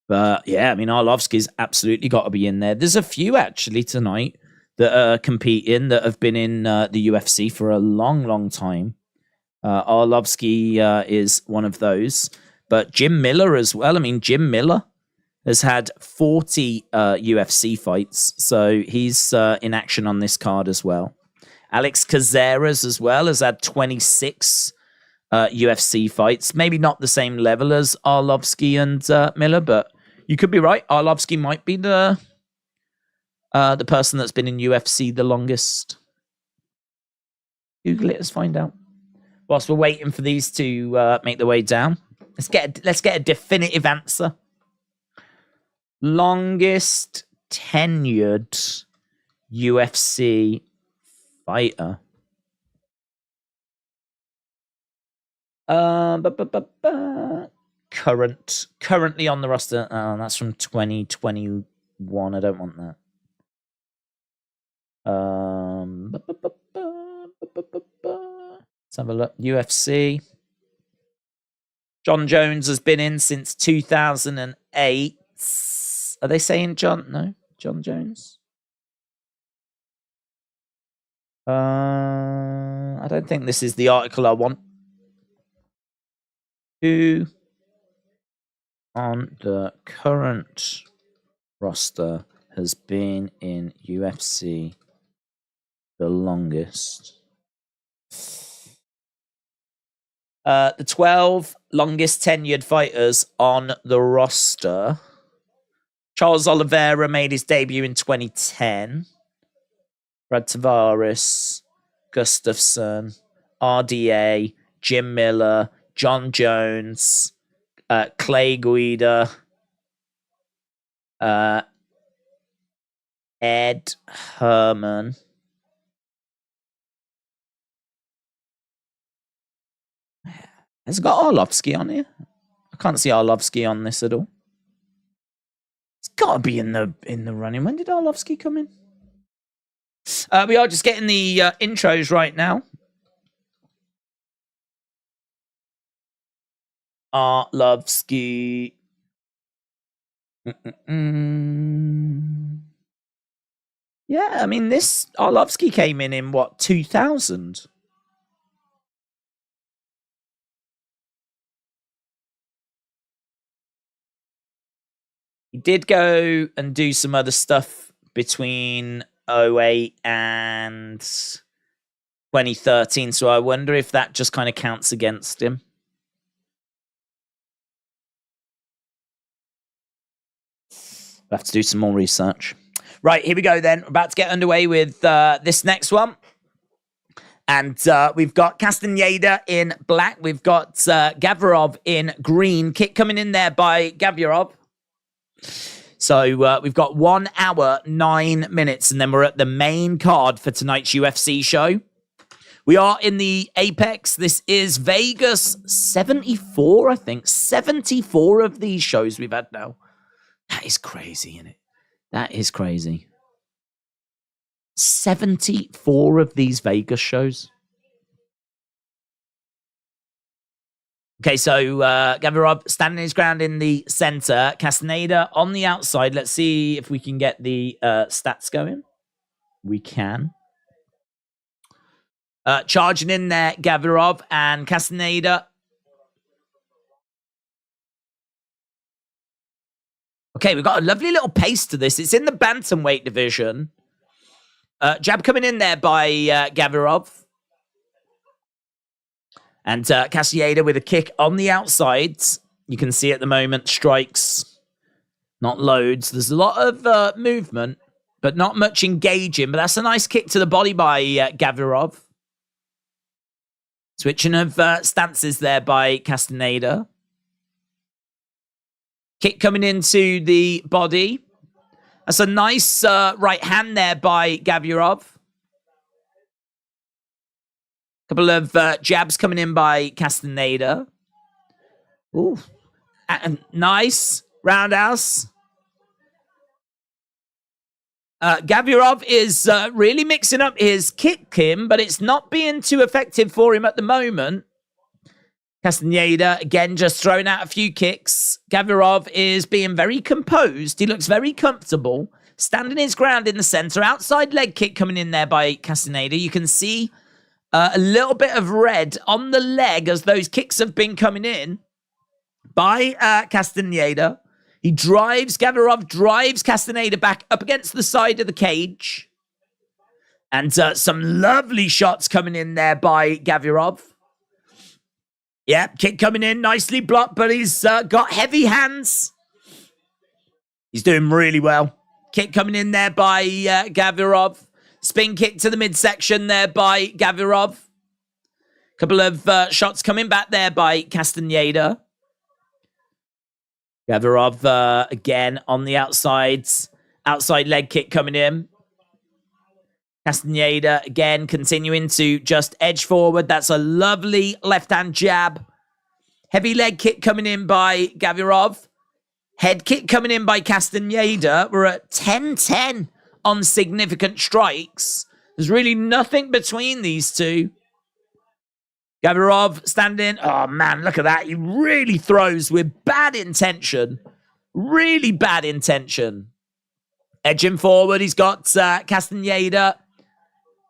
But yeah, I mean, Arlovski's absolutely got to be in there. There's a few actually tonight that are competing that have been in the UFC for a long, long time. Arlovski is one of those. But Jim Miller as well. I mean, Jim Miller has had 40 UFC fights. So he's in action on this card as well. Alex Caceres as well has had 26 UFC fights. Maybe not the same level as Arlovski and Miller, but you could be right. Arlovski might be the person that's been in UFC the longest. Google it, let's find out. Whilst we're waiting for these to make their way down, let's get a definitive answer. Longest tenured UFC fighter. Currently on the roster. Oh, that's from 2021. I don't want that. Let's have a look. UFC. John Jones has been in since 2008. Are they saying John? No, John Jones. I don't think this is the article I want. Who on the current roster has been in UFC the longest? The 12 longest tenured fighters on the roster. Charles Oliveira made his debut in 2010. Brad Tavares, Gustafsson, RDA, Jim Miller, John Jones, Clay Guida, Ed Herman. Has it got Arlovski on here? I can't see Arlovski on this at all. It's got to be in the running. When did Arlovski come in? We are just getting the intros right now. Arlovski. Yeah, I mean, this Arlovski came in what, 2000? He did go and do some other stuff between 2008 and 2013, so I wonder if that just kind of counts against him. We'll have to do some more research. Right, here we go then. We're about to get underway with this next one. And we've got Castaneda in black. We've got Gafurov in green. Kick coming in there by Gafurov. So we've got 1 hour, 9 minutes, and then we're at the main card for tonight's UFC show. We are in the Apex. This is Vegas 74, I think. 74 of these shows we've had now. That is crazy, isn't it? That is crazy. 74 of these Vegas shows. Okay, so Gafurov standing his ground in the center. Castaneda on the outside. Let's see if we can get the stats going. We can. Charging in there, Gafurov and Castaneda. Okay, we've got a lovely little pace to this. It's in the bantamweight division. Jab coming in there by Gafurov. And Castaneda with a kick on the outside. You can see at the moment, strikes, not loads. There's a lot of movement, but not much engaging. But that's a nice kick to the body by Gafurov. Switching of stances there by Castaneda. Kick coming into the body. That's a nice right hand there by Gafurov. Couple of jabs coming in by Castaneda. Ooh. And nice. Roundhouse. Gafurov is really mixing up his kick, Kim, but it's not being too effective for him at the moment. Castaneda, again, just throwing out a few kicks. Gafurov is being very composed. He looks very comfortable. Standing his ground in the center. Outside leg kick coming in there by Castaneda. You can see a little bit of red on the leg as those kicks have been coming in by Castaneda. Gafurov drives Castaneda back up against the side of the cage. And some lovely shots coming in there by Gafurov. Yeah, kick coming in, nicely blocked, but he's got heavy hands. He's doing really well. Kick coming in there by Gafurov. Spin kick to the midsection there by Gafurov. Couple of shots coming back there by Castaneda. Gafurov again on the outsides. Outside leg kick coming in. Castaneda again continuing to just edge forward. That's a lovely left-hand jab. Heavy leg kick coming in by Gafurov. Head kick coming in by Castaneda. We're at 10-10 on significant strikes. There's really nothing between these two. Gafurov standing. Oh, man, look at that. He really throws with bad intention. Really bad intention. Edging forward, he's got Castaneda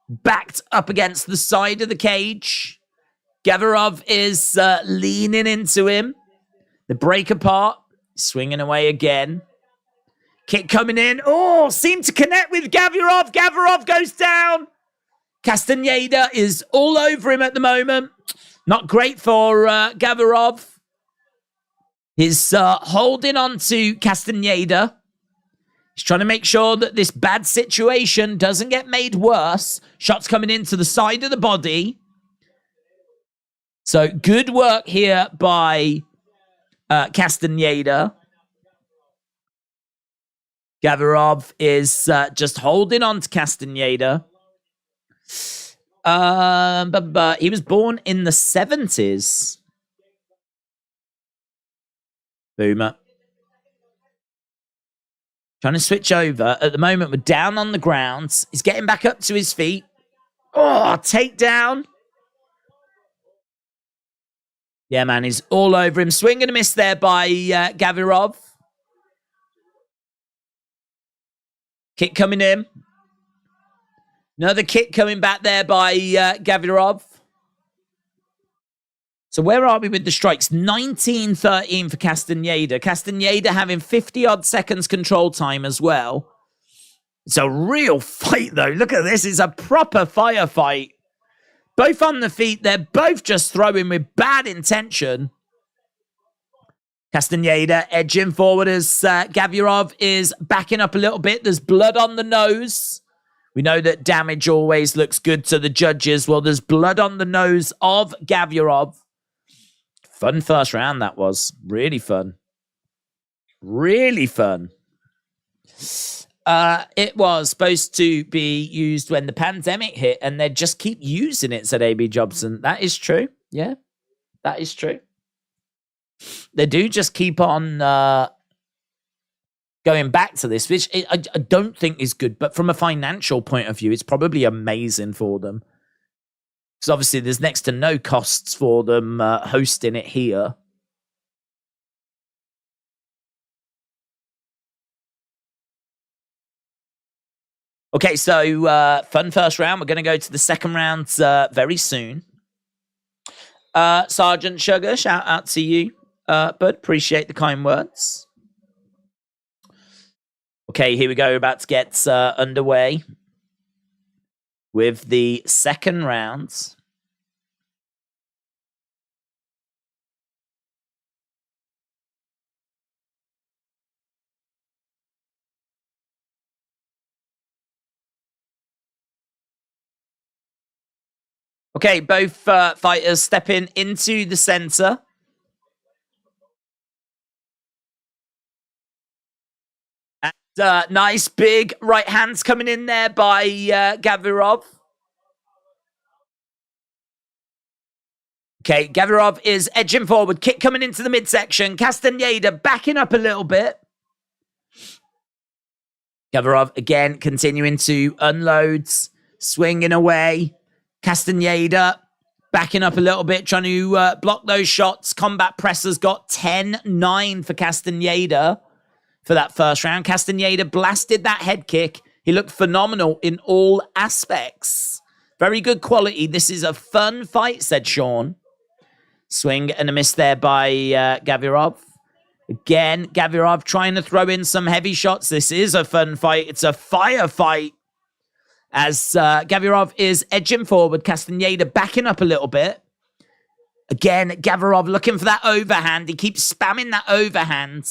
backed up against the side of the cage. Gafurov is leaning into him. The break apart. Swinging away again. Kick coming in. Oh, seemed to connect with Gafurov. Gafurov goes down. Castaneda is all over him at the moment. Not great for Gafurov. He's holding on to Castaneda. He's trying to make sure that this bad situation doesn't get made worse. Shots coming into the side of the body. So good work here by Castaneda. Gafurov is just holding on to Castaneda. But he was born in the 70s. Boomer. Trying to switch over. At the moment, we're down on the ground. He's getting back up to his feet. Oh, takedown. Yeah, man, he's all over him. Swing and a miss there by Gafurov. Kick coming in. Another kick coming back there by Gafurov. So where are we with the strikes? 19-13 for Castaneda. Castaneda having 50-odd seconds control time as well. It's a real fight, though. Look at this. It's a proper firefight. Both on the feet. They're both just throwing with bad intention. Castaneda edging forward as Gafurov is backing up a little bit. There's blood on the nose. We know that damage always looks good to the judges. Well, there's blood on the nose of Gafurov. Fun first round that was. Really fun. Really fun. It was supposed to be used when the pandemic hit, and they just keep using it, said A.B. Jobson. That is true. Yeah, that is true. They do just keep on going back to this, which I don't think is good, but from a financial point of view, it's probably amazing for them. Because obviously there's next to no costs for them hosting it here. Okay, so fun first round. We're going to go to the second round very soon. Sergeant Sugar, shout out to you, bud. Appreciate the kind words. Okay, here we go. We're about to get underway with the second round. Okay, both fighters stepping into the center. And nice big right hands coming in there by Gafurov. Okay, Gafurov is edging forward. Kick coming into the midsection. Castaneda backing up a little bit. Gafurov again continuing to unload, swinging away. Castaneda backing up a little bit, trying to block those shots. Combat pressers got 10-9 for Castaneda for that first round. Castaneda blasted that head kick. He looked phenomenal in all aspects. Very good quality. This is a fun fight, said Sean. Swing and a miss there by Gafurov. Again, Gafurov trying to throw in some heavy shots. This is a fun fight. It's a firefight. As Gafurov is edging forward, Castaneda backing up a little bit. Again, Gafurov looking for that overhand. He keeps spamming that overhand.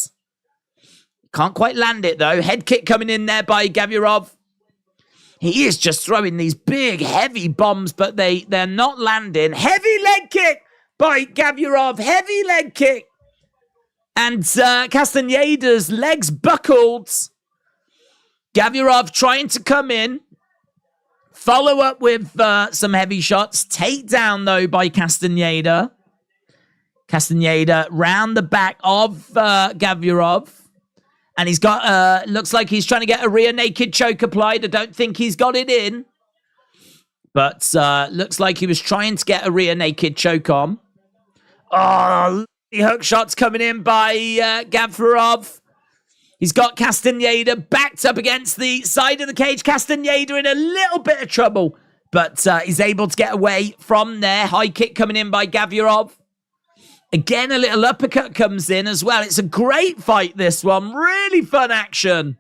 Can't quite land it, though. Head kick coming in there by Gafurov. He is just throwing these big, heavy bombs, but they're not landing. Heavy leg kick by Gafurov. Heavy leg kick. And Castaneda's legs buckled. Gafurov trying to come in. Follow up with some heavy shots. Takedown, though, by Castaneda. Castaneda round the back of Gafurov. And he's got, looks like he's trying to get a rear naked choke applied. I don't think he's got it in. But looks like he was trying to get a rear naked choke on. Oh, the hook shots coming in by Gafurov. He's got Castaneda backed up against the side of the cage. Castaneda in a little bit of trouble, but he's able to get away from there. High kick coming in by Gafurov. Again, a little uppercut comes in as well. It's a great fight, this one. Really fun action.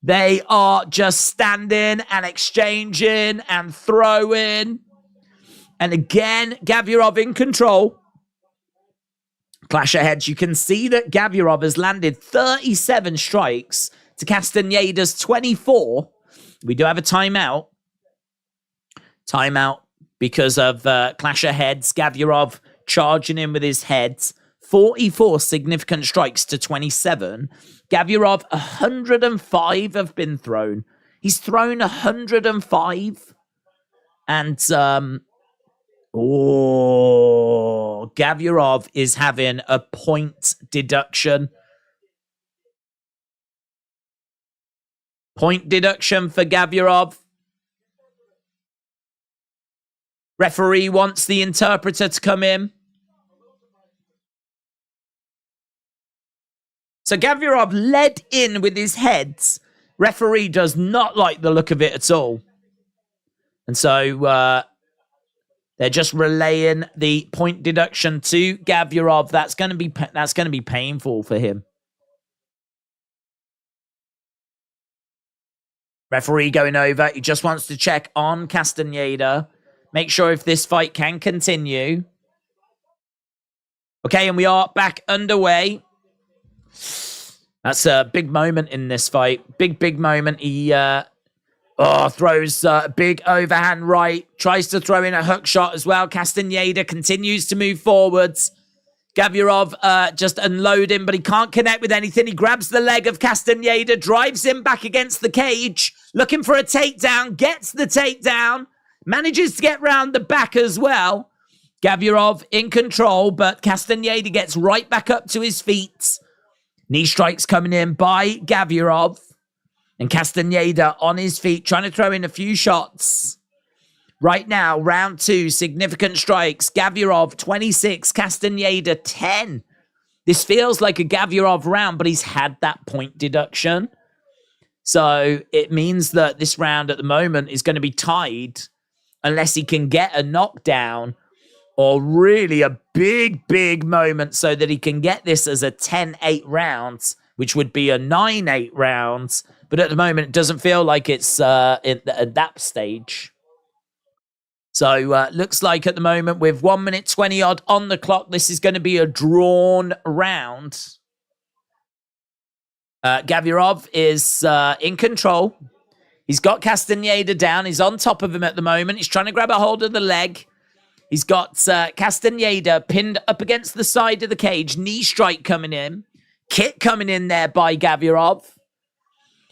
They are just standing and exchanging and throwing. And again, Gafurov in control. Clash of heads. You can see that Gafurov has landed 37 strikes to Castaneda's 24. We do have a timeout. Timeout because of clash of heads. Gafurov charging in with his heads. 44 significant strikes to 27. Gafurov, 105 have been thrown. He's thrown 105. And, Gafurov is having a point deduction. Point deduction for Gafurov. Referee wants the interpreter to come in. So Gafurov led in with his heads. Referee does not like the look of it at all. And so they're just relaying the point deduction to Gafurov. That's going to be painful for him. Referee going over. He just wants to check on Castaneda. Make sure if this fight can continue. Okay, and we are back underway. That's a big moment in this fight. Big moment. He throws a big overhand right. Tries to throw in a hook shot as well. Castaneda continues to move forwards. Gafurov just unloading, but he can't connect with anything. He grabs the leg of Castaneda, drives him back against the cage, looking for a takedown, gets the takedown, manages to get round the back as well. Gafurov in control, but Castaneda gets right back up to his feet. Knee strikes coming in by Gafurov. And Castaneda on his feet, trying to throw in a few shots. Right now, round 2, significant strikes. Gafurov, 26. Castaneda, 10. This feels like a Gafurov round, but he's had that point deduction. So it means that this round at the moment is going to be tied unless he can get a knockdown or really a big, big moment so that he can get this as a 10-8 round, which would be a 9-8 round. But at the moment, it doesn't feel like it's at that stage. So looks like at the moment, with 1 minute 20 odd on the clock, this is going to be a drawn round. Gafurov is in control. He's got Castaneda down. He's on top of him at the moment. He's trying to grab a hold of the leg. He's got Castaneda pinned up against the side of the cage. Knee strike coming in. Kick coming in there by Gafurov.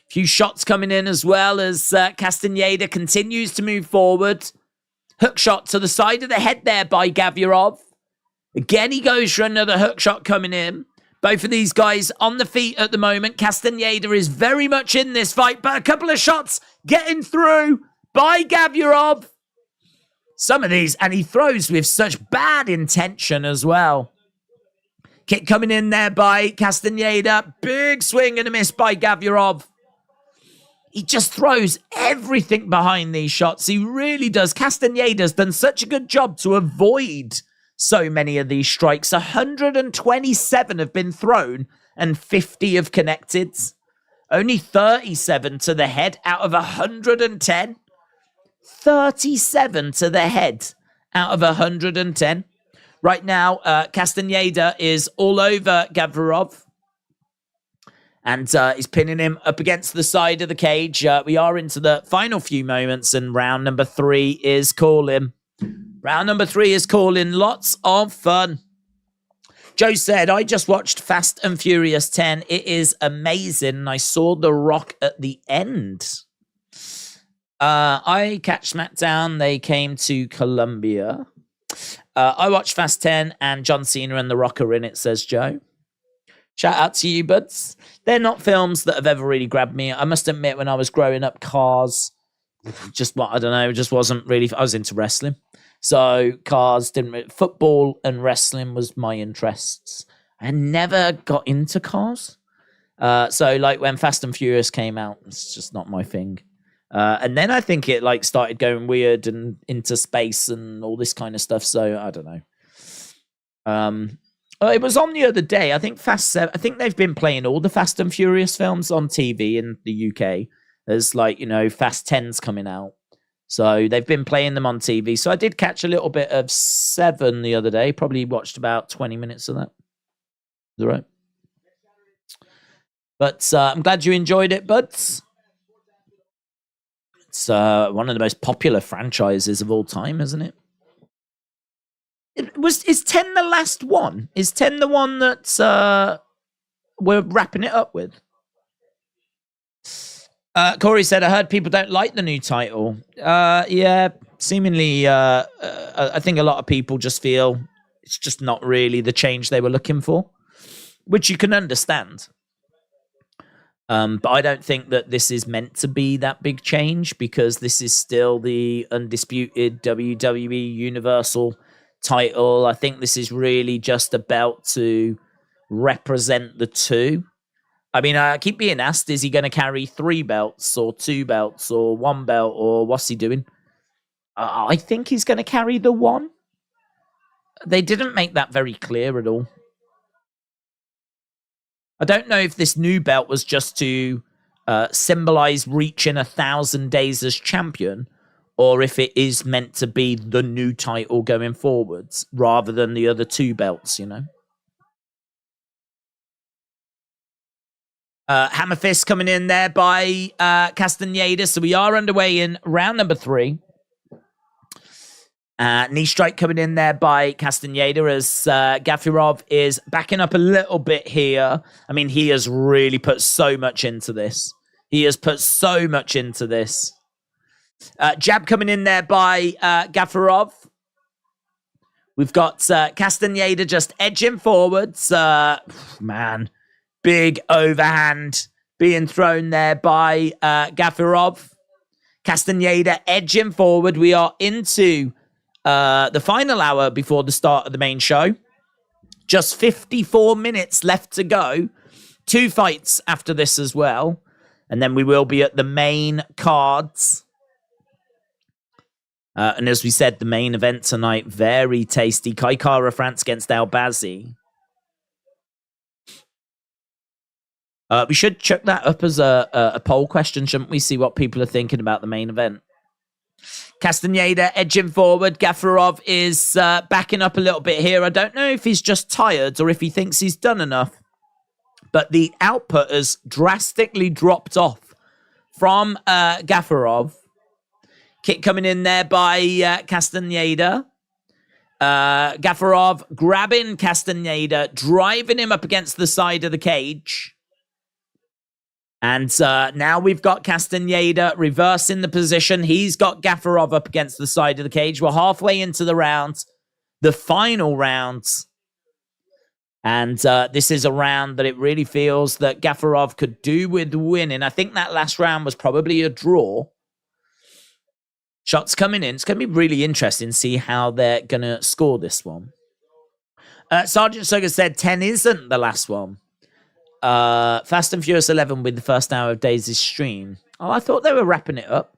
Few shots coming in as well as Castaneda continues to move forward. Hook shot to the side of the head there by Gafurov. Again, he goes for another hook shot coming in. Both of these guys on the feet at the moment. Castaneda is very much in this fight, but a couple of shots getting through by Gafurov. Some of these, and he throws with such bad intention as well. Kick coming in there by Castaneda. Big swing and a miss by Gafurov. He just throws everything behind these shots. He really does. Castaneda's done such a good job to avoid so many of these strikes. 127 have been thrown and 50 have connected. Only 37 to the head out of 110. 37 to the head out of 110. Right now, Castaneda is all over Gafurov. And he's pinning him up against the side of the cage. We are into the final few moments, and round number 3 is calling. Round number 3 is calling. Lots of fun. Joe said, I just watched Fast and Furious 10. It is amazing. I saw The Rock at the end. I catch SmackDown. They came to Colombia. I watched Fast 10 and John Cena and The Rock are in it, says Joe. Shout out to you, buds. They're not films that have ever really grabbed me. I must admit, when I was growing up, Cars, just what, I don't know, just wasn't really, I was into wrestling. So Cars didn't, football and wrestling was my interests. I never got into Cars. So like when Fast and Furious came out, it's just not my thing. And then I think it like started going weird and into space and all this kind of stuff. So I don't know. It was on the other day. I think Fast 7. I think they've been playing all the Fast and Furious films on TV in the UK. There's like, you know, Fast 10's coming out. So they've been playing them on TV. So I did catch a little bit of 7 the other day. Probably watched about 20 minutes of that. Is that right? But I'm glad you enjoyed it, buds. It's one of the most popular franchises of all time, isn't it? Is 10 the last one? Is 10 the one that we're wrapping it up with? Corey said, I heard people don't like the new title. Yeah, seemingly, I think a lot of people just feel it's just not really the change they were looking for, which you can understand. But I don't think that this is meant to be that big change because this is still the undisputed WWE Universal title. I think this is really just a belt to represent the two. I mean, I keep being asked, is he going to carry 3 belts or 2 belts or 1 belt or what's he doing? I think he's going to carry the 1. They didn't make that very clear at all. I don't know if this new belt was just to symbolize reaching 1,000 days as champion, or if it is meant to be the new title going forwards rather than the other 2 belts, you know. Hammer fist coming in there by Castaneda. So we are underway in round number 3. Knee strike coming in there by Castaneda as Gafurov is backing up a little bit here. I mean, he has really put so much into this. Jab coming in there by Gafurov. We've got Castaneda just edging forwards. Man, Big overhand being thrown there by Gafurov. Castaneda edging forward. We are into the final hour before the start of the main show. Just 54 minutes left to go. 2 fights after this as well. And then we will be at the main cards. And as we said, the main event tonight, very tasty. Kai Kara France against ALBAZI. We should chuck that up as a poll question, shouldn't we? See what people are thinking about the main event. Castaneda edging forward. Gafurov is backing up a little bit here. I don't know if he's just tired or if he thinks he's done enough. But the output has drastically dropped off from Gafurov. Kick coming in there by Castaneda. Gafurov grabbing Castaneda, driving him up against the side of the cage. And now we've got Castaneda reversing the position. He's got Gafurov up against the side of the cage. We're halfway into the round, the final round. And this is a round that it really feels that Gafurov could do with winning. I think that last round was probably a draw. Shots coming in. It's going to be really interesting to see how they're going to score this one. Sergeant Sugar said 10 isn't the last one. Fast and Furious 11 with the first hour of Daisy's stream. Oh, I thought they were wrapping it up.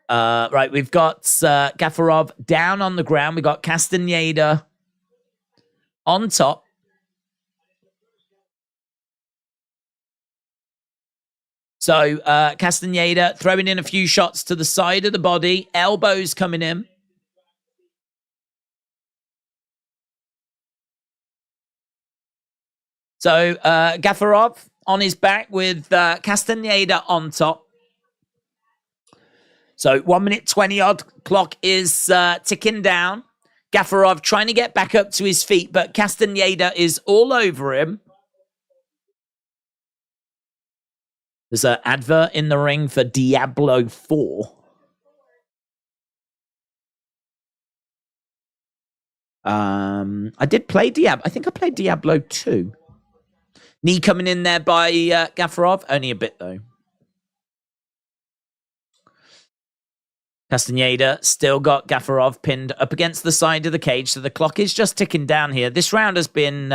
Right, we've got Gafurov down on the ground. We've got Castaneda on top. So Castaneda throwing in a few shots to the side of the body. Elbows coming in. So Gafurov on his back with Castaneda on top. So 1 minute 20 odd clock is ticking down. Gafurov trying to get back up to his feet, but Castaneda is all over him. There's an advert in the ring for Diablo 4. I did play Diablo. I think I played Diablo 2. Knee coming in there by Gafurov. Only a bit, though. Castaneda still got Gafurov pinned up against the side of the cage, so the clock is just ticking down here. This round has been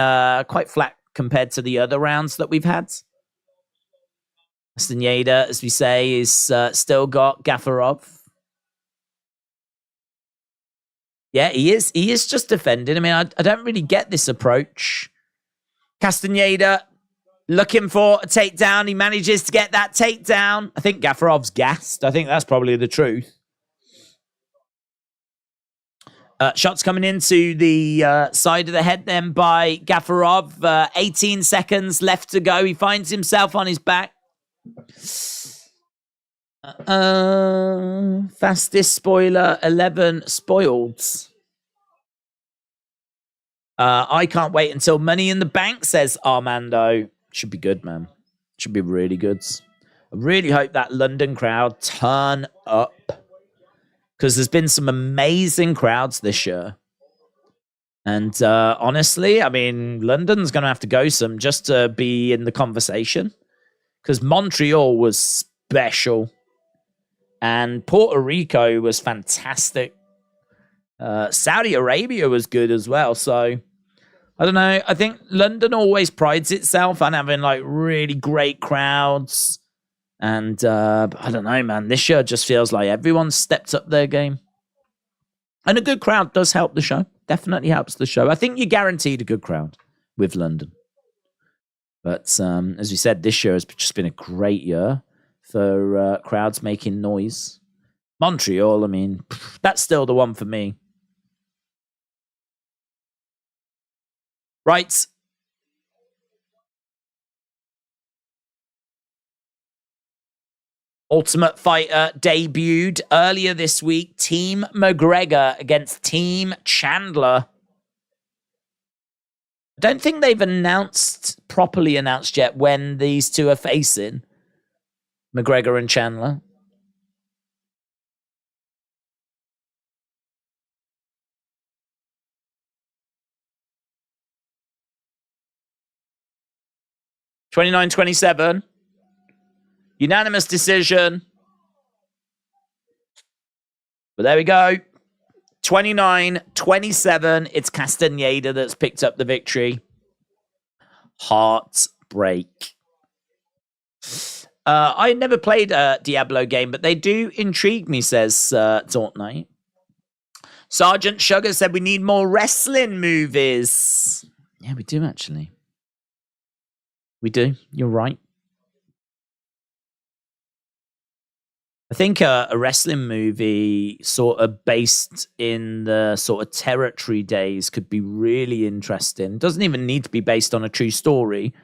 quite flat compared to the other rounds that we've had. Castaneda, as we say, is still got Gafurov. Yeah, he is just defending. I mean, I don't really get this approach. Castaneda looking for a takedown. He manages to get that takedown. I think Gafurov's gassed. I think that's probably the truth. Shots coming into the side of the head then by Gafurov. 18 seconds left to go. He finds himself on his back. Fastest spoiler 11 spoiled. I can't wait until Money in the Bank, says Armando. Should be good, man. Should be really good. I really hope that London crowd turn up, because there's been some amazing crowds this year. And honestly, I mean, London's going to have to go some just to be in the conversation, because Montreal was special and Puerto Rico was fantastic. Saudi Arabia was good as well. So I don't know. I think London always prides itself on having like really great crowds. And I don't know, man. This year just feels like everyone's stepped up their game. And a good crowd does help the show. Definitely helps the show. I think you're guaranteed a good crowd with London. But as we said, this year has just been a great year for crowds making noise. Montreal, I mean, that's still the one for me. Right. Ultimate Fighter debuted earlier this week. Team McGregor against Team Chandler. I don't think they've properly announced yet when these two are facing. McGregor and Chandler. 29-27. Unanimous decision. But there we go. 29-27. It's Castaneda that's picked up the victory. Heartbreak. I never played a Diablo game, but they do intrigue me, says Dortnight. Sergeant Sugar said we need more wrestling movies. Yeah, we do, actually. We do. You're right. I think a wrestling movie sort of based in the sort of territory days could be really interesting. Doesn't even need to be based on a true story.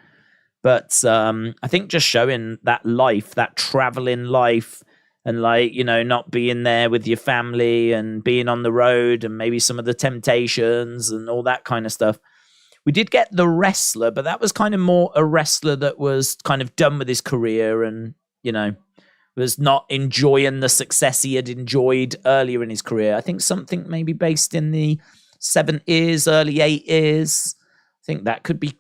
But I think just showing that life, that traveling life, and like, you know, not being there with your family and being on the road and maybe some of the temptations and all that kind of stuff. We did get The Wrestler, but that was kind of more a wrestler that was kind of done with his career and, you know, was not enjoying the success he had enjoyed earlier in his career. I think something maybe based in the 70s, early 80s. I think that could be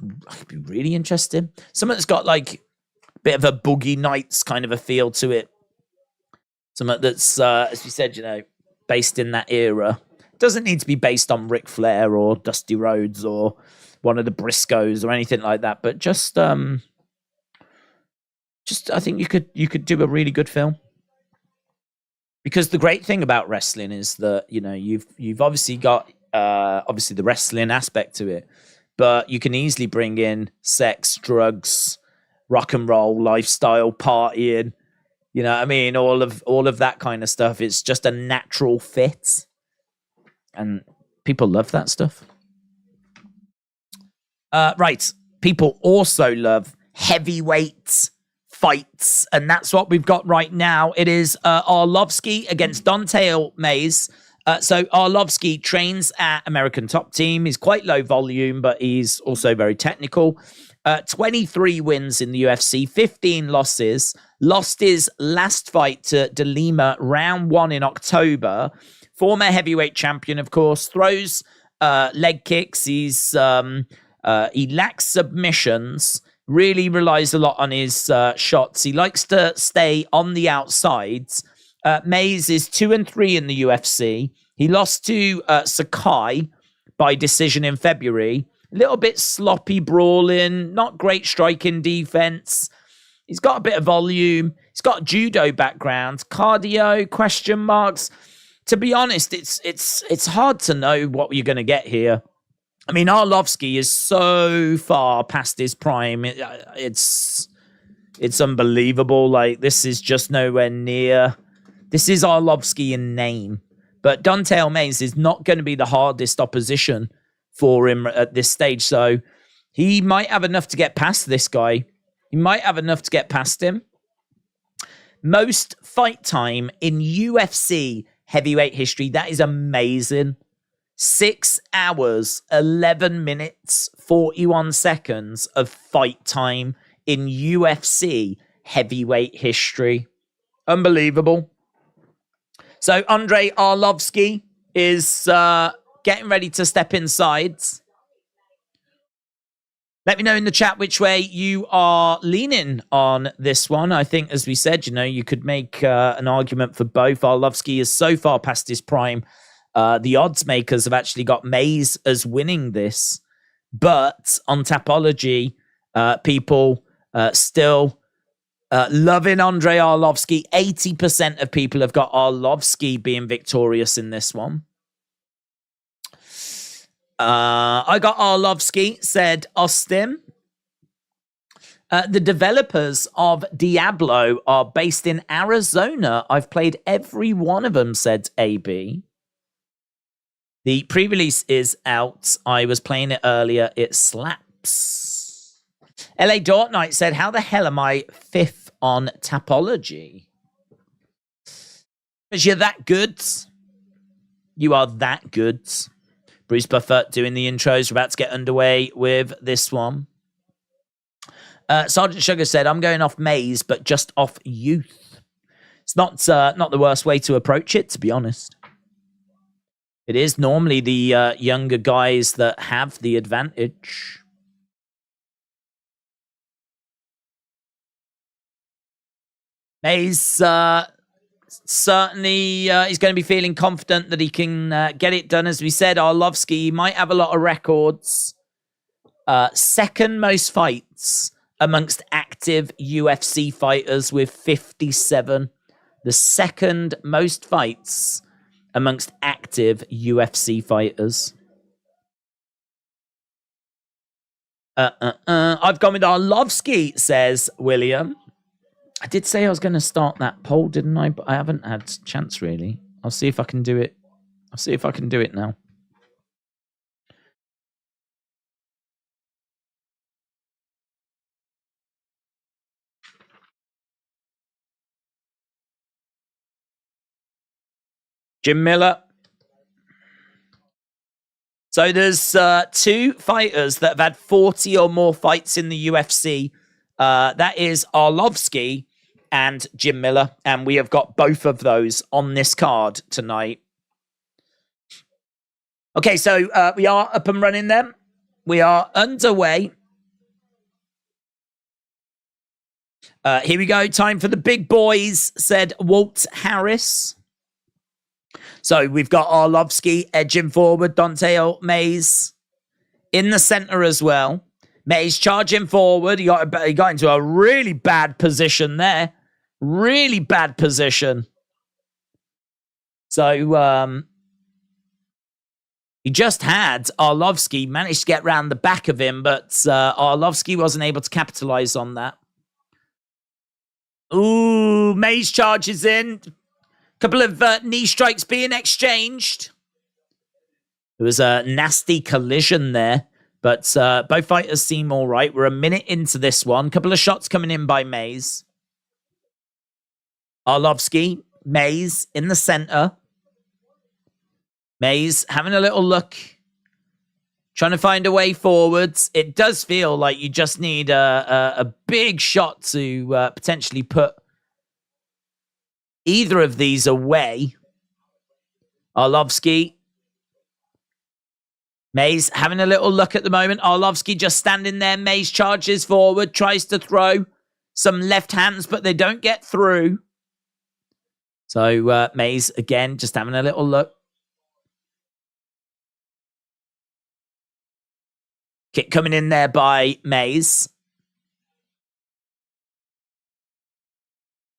really interesting. Something that's got like a bit of a Boogie Nights kind of a feel to it. Something that's, as we said, you know, based in that era. Doesn't need to be based on Ric Flair or Dusty Rhodes or one of the Briscoes or anything like that. But just I think you could do a really good film. Because the great thing about wrestling is that, you know, you've obviously got obviously the wrestling aspect to it. But you can easily bring in sex, drugs, rock and roll, lifestyle, partying. You know what I mean? All of that kind of stuff. It's just a natural fit. And people love that stuff. Right. People also love heavyweight fights. And that's what we've got right now. It is Arlovski against Don'Tale Mayes. So Arlovski trains at American Top Team. He's quite low volume, but he's also very technical. 23 wins in the UFC, 15 losses. Lost his last fight to De Lima, round 1 in October. Former heavyweight champion, of course. Throws leg kicks. He lacks submissions. Really relies a lot on his shots. He likes to stay on the outsides. Mayes is 2-3 in the UFC. He lost to Sakai by decision in February. A little bit sloppy brawling, not great striking defense. He's got a bit of volume. He's got judo background, cardio, question marks. To be honest, it's hard to know what you're going to get here. I mean, Arlovski is so far past his prime. It's unbelievable. Like, this is just nowhere near. This is Arlovski in name. But Don'Tale Mayes is not going to be the hardest opposition for him at this stage. So he might have enough to get past this guy. He might have enough to get past him. Most fight time in UFC heavyweight history. That is amazing. 6 hours, 11 minutes, 41 seconds of fight time in UFC heavyweight history. Unbelievable. So Andrei Arlovski is getting ready to step inside. Let me know in the chat which way you are leaning on this one. I think, as we said, you know, you could make an argument for both. Arlovski is so far past his prime. The odds makers have actually got Mayes as winning this. But on Tapology, people still loving Andrei Arlovski. 80% of people have got Arlovski being victorious in this one. I got Arlovski, said Austin. The developers of Diablo are based in Arizona. I've played every one of them, said AB. The pre-release is out. I was playing it earlier. It slaps. LA Dort Knight said, how the hell am I 5th on Tapology? Because you're that good. You are that good. Bruce Buffett doing the intros. We're about to get underway with this one. Sergeant Sugar said, I'm going off Mayes, but just off youth. It's not the worst way to approach it, to be honest. It is normally the younger guys that have the advantage. Mays certainly he's going to be feeling confident that he can get it done. As we said, Arlovski might have a lot of records. Second most fights amongst active UFC fighters with 57. The second most fights amongst active UFC fighters. I've gone with Arlovski, says William. I did say I was going to start that poll, didn't I? But I haven't had a chance, really. I'll see if I can do it. I'll see if I can do it now. Jim Miller. So there's two fighters that have had 40 or more fights in the UFC. That is Arlovski and Jim Miller. And we have got both of those on this card tonight. Okay, so we are up and running then. We are underway. Here we go. Time for the big boys, said Walt Harris. So we've got Arlovski edging forward. Dante Mays in the center as well. Mays charging forward. He got into a really bad position there. Really bad position. So he just had Arlovski managed to get round the back of him, but Arlovski wasn't able to capitalize on that. Ooh, Mays charges in. Couple of knee strikes being exchanged. There was a nasty collision there, but both fighters seem all right. We're a minute into this one. Couple of shots coming in by Mays. Arlovski, Mays in the center. Mays having a little look, trying to find a way forwards. It does feel like you just need a big shot to potentially put either of these away. Arlovski. Mays having a little look at the moment. Arlovski just standing there. Mays charges forward, tries to throw some left hands, but they don't get through. So Mays, again, just having a little look. Kick coming in there by Mays.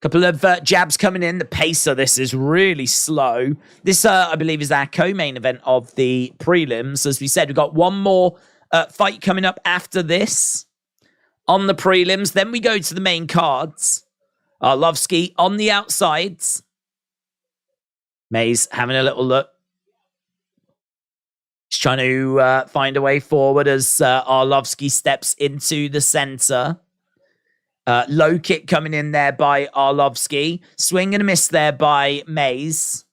Couple of jabs coming in. The pace of this is really slow. This, I believe, is our co-main event of the prelims. As we said, we've got one more fight coming up after this on the prelims. Then we go to the main cards. Arlovski on the outsides. Mays having a little look. He's trying to find a way forward as Arlovski steps into the center. Low kick coming in there by Arlovski. Swing and a miss there by Mays.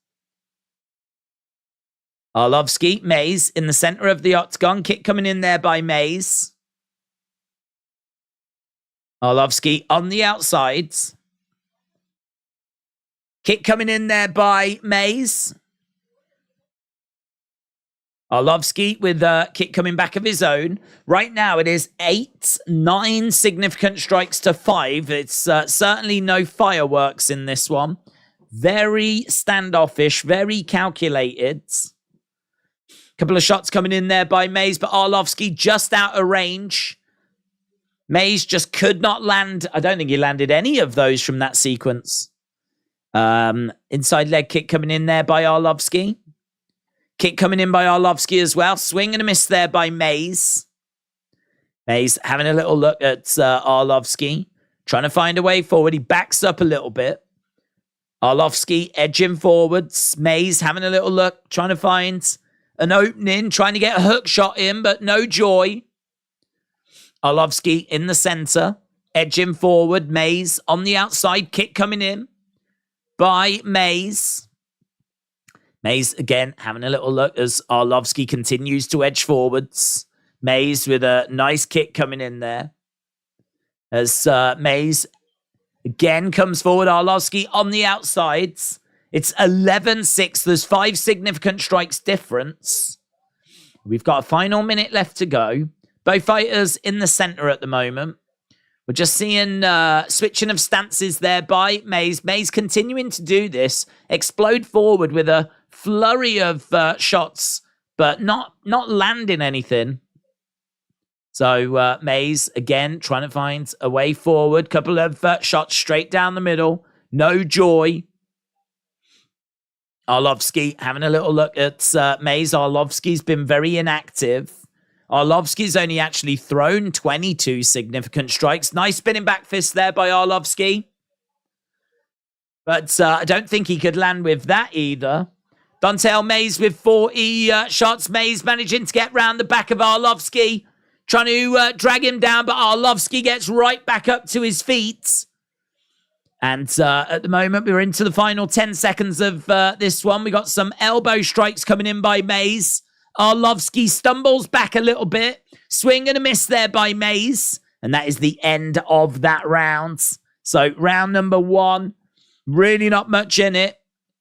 Arlovski, Mays in the center of the octagon. Kick coming in there by Mays. Arlovski on the outsides. Kick coming in there by Mays. Arlovski with a kick coming back of his own. Right now it is 8-9 significant strikes to 5. It's certainly no fireworks in this one. Very standoffish, very calculated. Couple of shots coming in there by Mays, but Arlovski just out of range. Mays just could not land. I don't think he landed any of those from that sequence. Inside leg kick coming in there by Arlovski. Kick coming in by Arlovski as well. Swing and a miss there by Mays. Mays having a little look at Arlovski. Trying to find a way forward. He backs up a little bit. Arlovski edging forwards. Mays having a little look. Trying to find an opening. Trying to get a hook shot in, but no joy. Arlovski in the center. Edging forward. Mays on the outside. Kick coming in by Mays. Mays, again, having a little look as Arlovski continues to edge forwards. Mays with a nice kick coming in there. As Mays, again, comes forward. Arlovski on the outsides. It's 11-6. There's 5 significant strikes difference. We've got a final minute left to go. Both fighters in the center at the moment. We're just seeing switching of stances there by Mays. Mays continuing to do this. Explode forward with a flurry of shots, but not landing anything. So Mays, again, trying to find a way forward. Couple of shots straight down the middle. No joy. Arlovski having a little look at Mays. Arlovski's been very inactive. Arlovski's only actually thrown 22 significant strikes. Nice spinning back fist there by Arlovski. But I don't think he could land with that either. Dontel Mays with 40 shots. Mays managing to get round the back of Arlovski. Trying to drag him down, but Arlovski gets right back up to his feet. And at the moment, we're into the final 10 seconds of this one. We got some elbow strikes coming in by Mays. Arlovski stumbles back a little bit. Swing and a miss there by Mays. And that is the end of that round. So round number 1, really not much in it.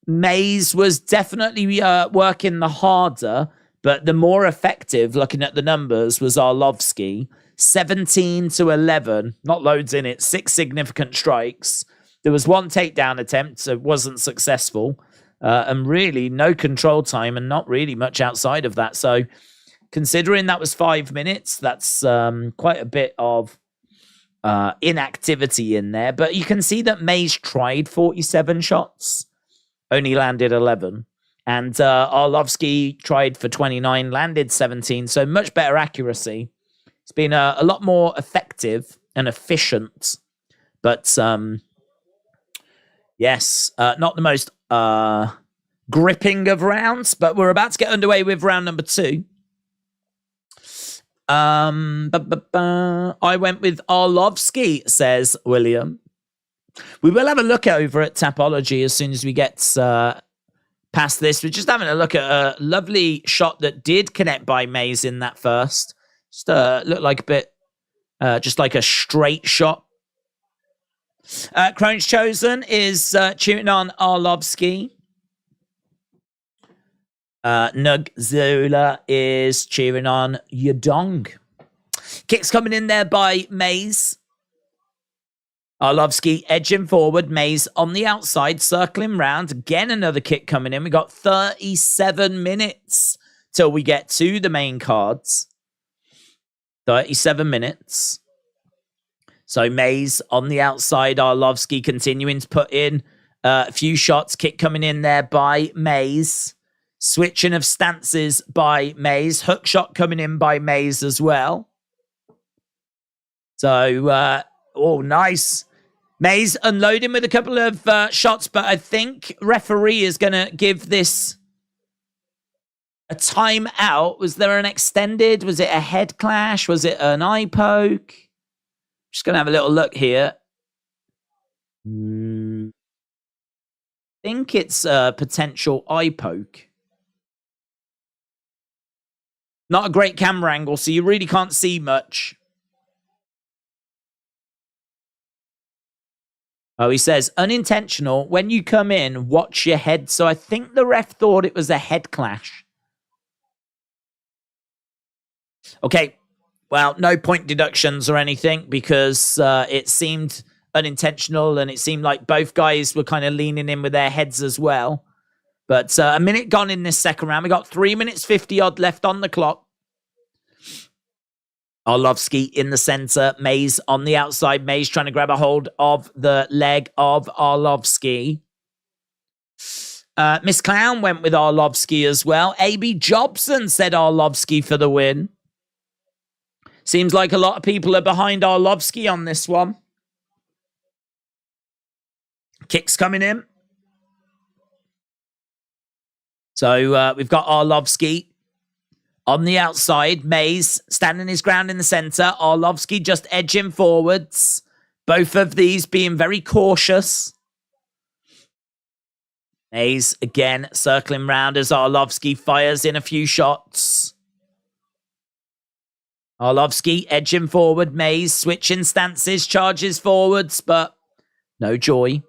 Mays was definitely working the harder, but the more effective, looking at the numbers, was Arlovski. 17-11. Not loads in it. 6 significant strikes. There was 1 takedown attempt, so it wasn't successful. And really no control time and not really much outside of that. So considering that was 5 minutes, that's quite a bit of inactivity in there. But you can see that Mays tried 47 shots, only landed 11. And Arlovski tried for 29, landed 17. So much better accuracy. It's been a lot more effective and efficient. But yes, not the most gripping of rounds, but we're about to get underway with round number 2. I went with Arlovski, says William. We will have a look over at Tapology as soon as we get past this. We're just having a look at a lovely shot that did connect by Mays in that first. Just looked like a bit, just like a straight shot. Crone's Chosen is cheering on Arlovski. Nugzula is cheering on Yadong. Kicks coming in there by Mays. Arlovski edging forward. Mays on the outside, circling round. Again, another kick coming in. We got 37 minutes till we get to the main cards. 37 minutes. So Mays on the outside. Arlovski continuing to put in a few shots. Kick coming in there by Mays. Switching of stances by Mays. Hook shot coming in by Mays as well. So, oh, nice. Mays unloading with a couple of shots, but I think referee is going to give this a timeout. Was there an extended? Was it a head clash? Was it an eye poke? Just going to have a little look here. I think it's a potential eye poke. Not a great camera angle, so you really can't see much. Oh, he says, unintentional. When you come in, watch your head. So I think the ref thought it was a head clash. Okay. Well, no point deductions or anything because it seemed unintentional and it seemed like both guys were kind of leaning in with their heads as well. But a minute gone in this second round. We got 3 minutes 50 odd left on the clock. Arlovski in the center. Mays on the outside. Mays trying to grab a hold of the leg of Arlovski. Miss Clown went with Arlovski as well. A.B. Jobson said Arlovski for the win. Seems like a lot of people are behind Arlovski on this one. Kicks coming in. So we've got Arlovski on the outside. Mays standing his ground in the center. Arlovski just edging forwards. Both of these being very cautious. Mays again circling round as Arlovski fires in a few shots. Arlovski edging forward. Mays switching stances, charges forwards, but no joy.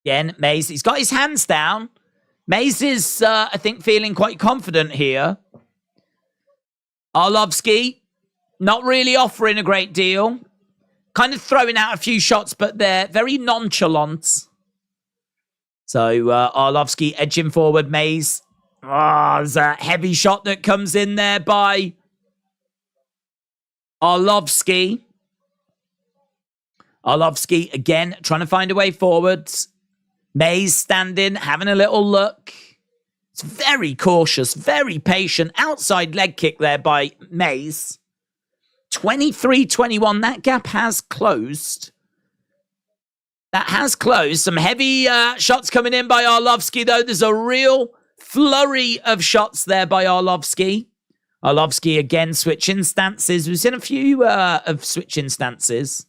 Again, Mays, he's got his hands down. Mays is, I think, feeling quite confident here. Arlovski not really offering a great deal. Kind of throwing out a few shots, but they're very nonchalant. So Arlovski edging forward. Mays. Oh, there's a heavy shot that comes in there by Arlovski. Arlovski again trying to find a way forwards. Mays standing, having a little look. It's very cautious, very patient. Outside leg kick there by Mays. 23-21. That gap has closed. That has closed. Some heavy shots coming in by Arlovski, though. There's a real flurry of shots there by Arlovski. Arlovski again switching stances. We've seen a few of switching stances.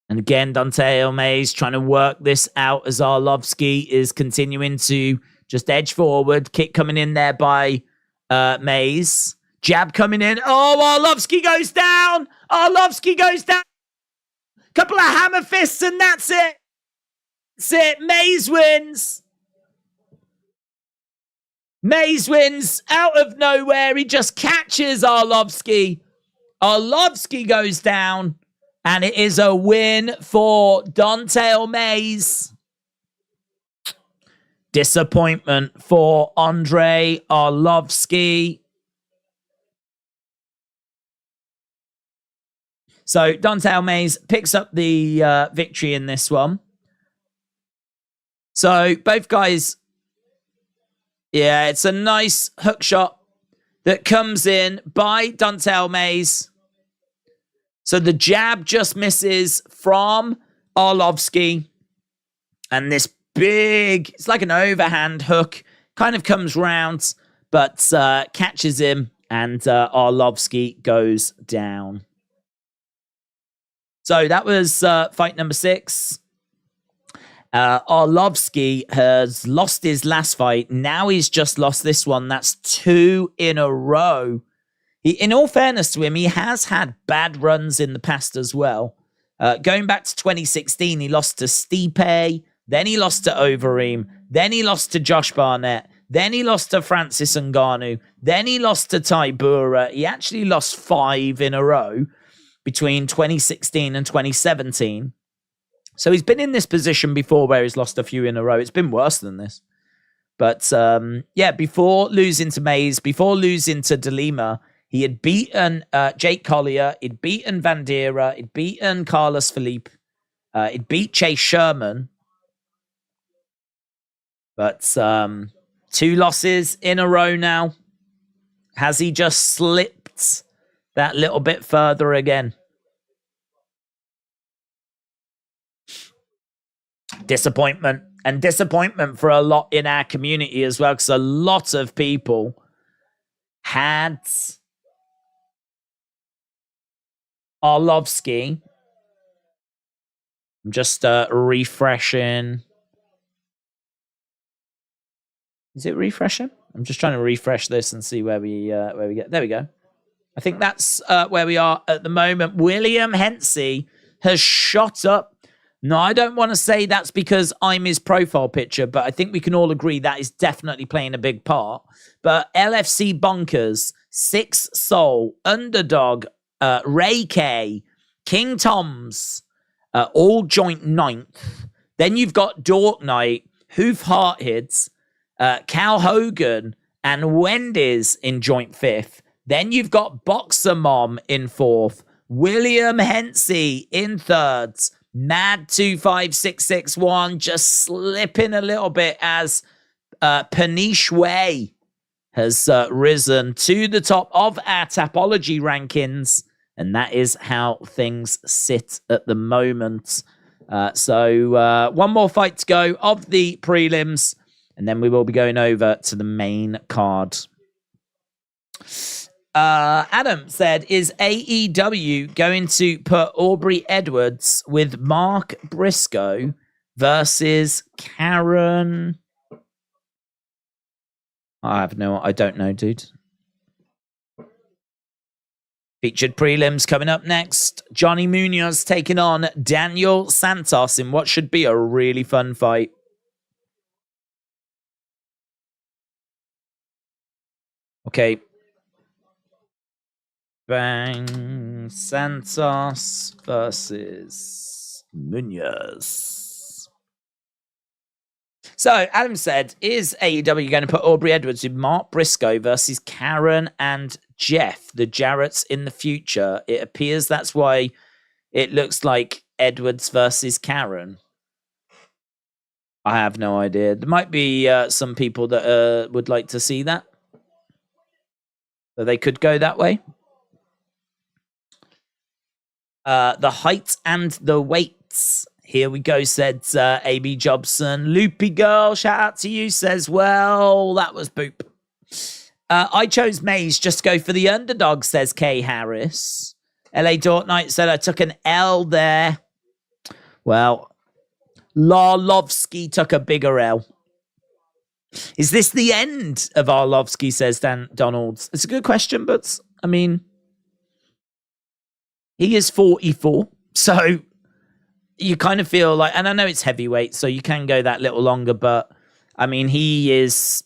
And again, Dante Mays trying to work this out as Arlovski is continuing to just edge forward. Kick coming in there by Mays. Jab coming in. Oh, Arlovski goes down. Arlovski goes down. Couple of hammer fists and that's it. That's it. Mays wins. Mays wins out of nowhere. He just catches Arlovski. Arlovski goes down. And it is a win for Dante Mays. Disappointment for Andre Arlovski. So Dante Mays picks up the victory in this one. So both guys, yeah, it's a nice hook shot that comes in by Dante Mays. So the jab just misses from Arlovski. And this big, it's like an overhand hook, kind of comes round, but catches him, and Arlovski goes down. So that was fight number 6. Arlovski has lost his last fight. Now he's just lost this one. That's 2 in a row. In all fairness to him, he has had bad runs in the past as well. Going back to 2016, he lost to Stipe, then he lost to Overeem, then he lost to Josh Barnett, then he lost to Francis Ngannou, then he lost to Tybura. He actually lost 5 in a row between 2016 and 2017. So he's been in this position before where he's lost a few in a row. It's been worse than this. But yeah, before losing to Mays, before losing to DeLima, he had beaten Jake Collier, he'd beaten Vandera, he'd beaten Carlos Felipe, he'd beat Chase Sherman. But 2 losses in a row now. Has he just slipped that little bit further again? Disappointment. And disappointment for a lot in our community as well, because a lot of people had Arlovski. I'm just refreshing. Is it refreshing? I'm just trying to refresh this and see where we get. There we go. I think that's where we are at the moment. William Hensey has shot up. No, I don't want to say that's because I'm his profile picture, but I think we can all agree that is definitely playing a big part. But LFC Bonkers, 6 Soul, Underdog, Ray K, King Toms, all joint 9th. Then you've got Dork Knight, Hoof Heartheads, Cal Hogan, and Wendy's in joint 5th. Then you've got Boxer Mom in 4th, William Hensey in 3rd, Mad 25661 just slipping a little bit as Panish Way has risen to the top of our Tapology rankings. And that is how things sit at the moment. So one more fight to go of the prelims, and then we will be going over to the main card. Adam said, is AEW going to put Aubrey Edwards with Mark Briscoe versus Karen? I don't know, dude. Featured prelims coming up next. Johnny Munoz taking on Daniel Santos in what should be a really fun fight. Okay. Bang. Santos versus Munoz. So, Adam said, is AEW going to put Aubrey Edwards with Mark Briscoe versus Karen and Jeff, the Jarretts, in the future? It appears that's why it looks like Edwards versus Karen. I have no idea. There might be some people that would like to see that. So they could go that way. The height and the weights. Here we go, said AB Jobson. Loopy Girl, shout out to you, says, well, that was boop. I chose Mays just to go for the underdog, says Kay Harris. LA Dortnight said, I took an L there. Well, Arlovski took a bigger L. Is this the end of Arlovski, says Dan Donalds? It's a good question, but, I mean, he is 44, so you kind of feel like, and I know it's heavyweight, so you can go that little longer, but I mean, he is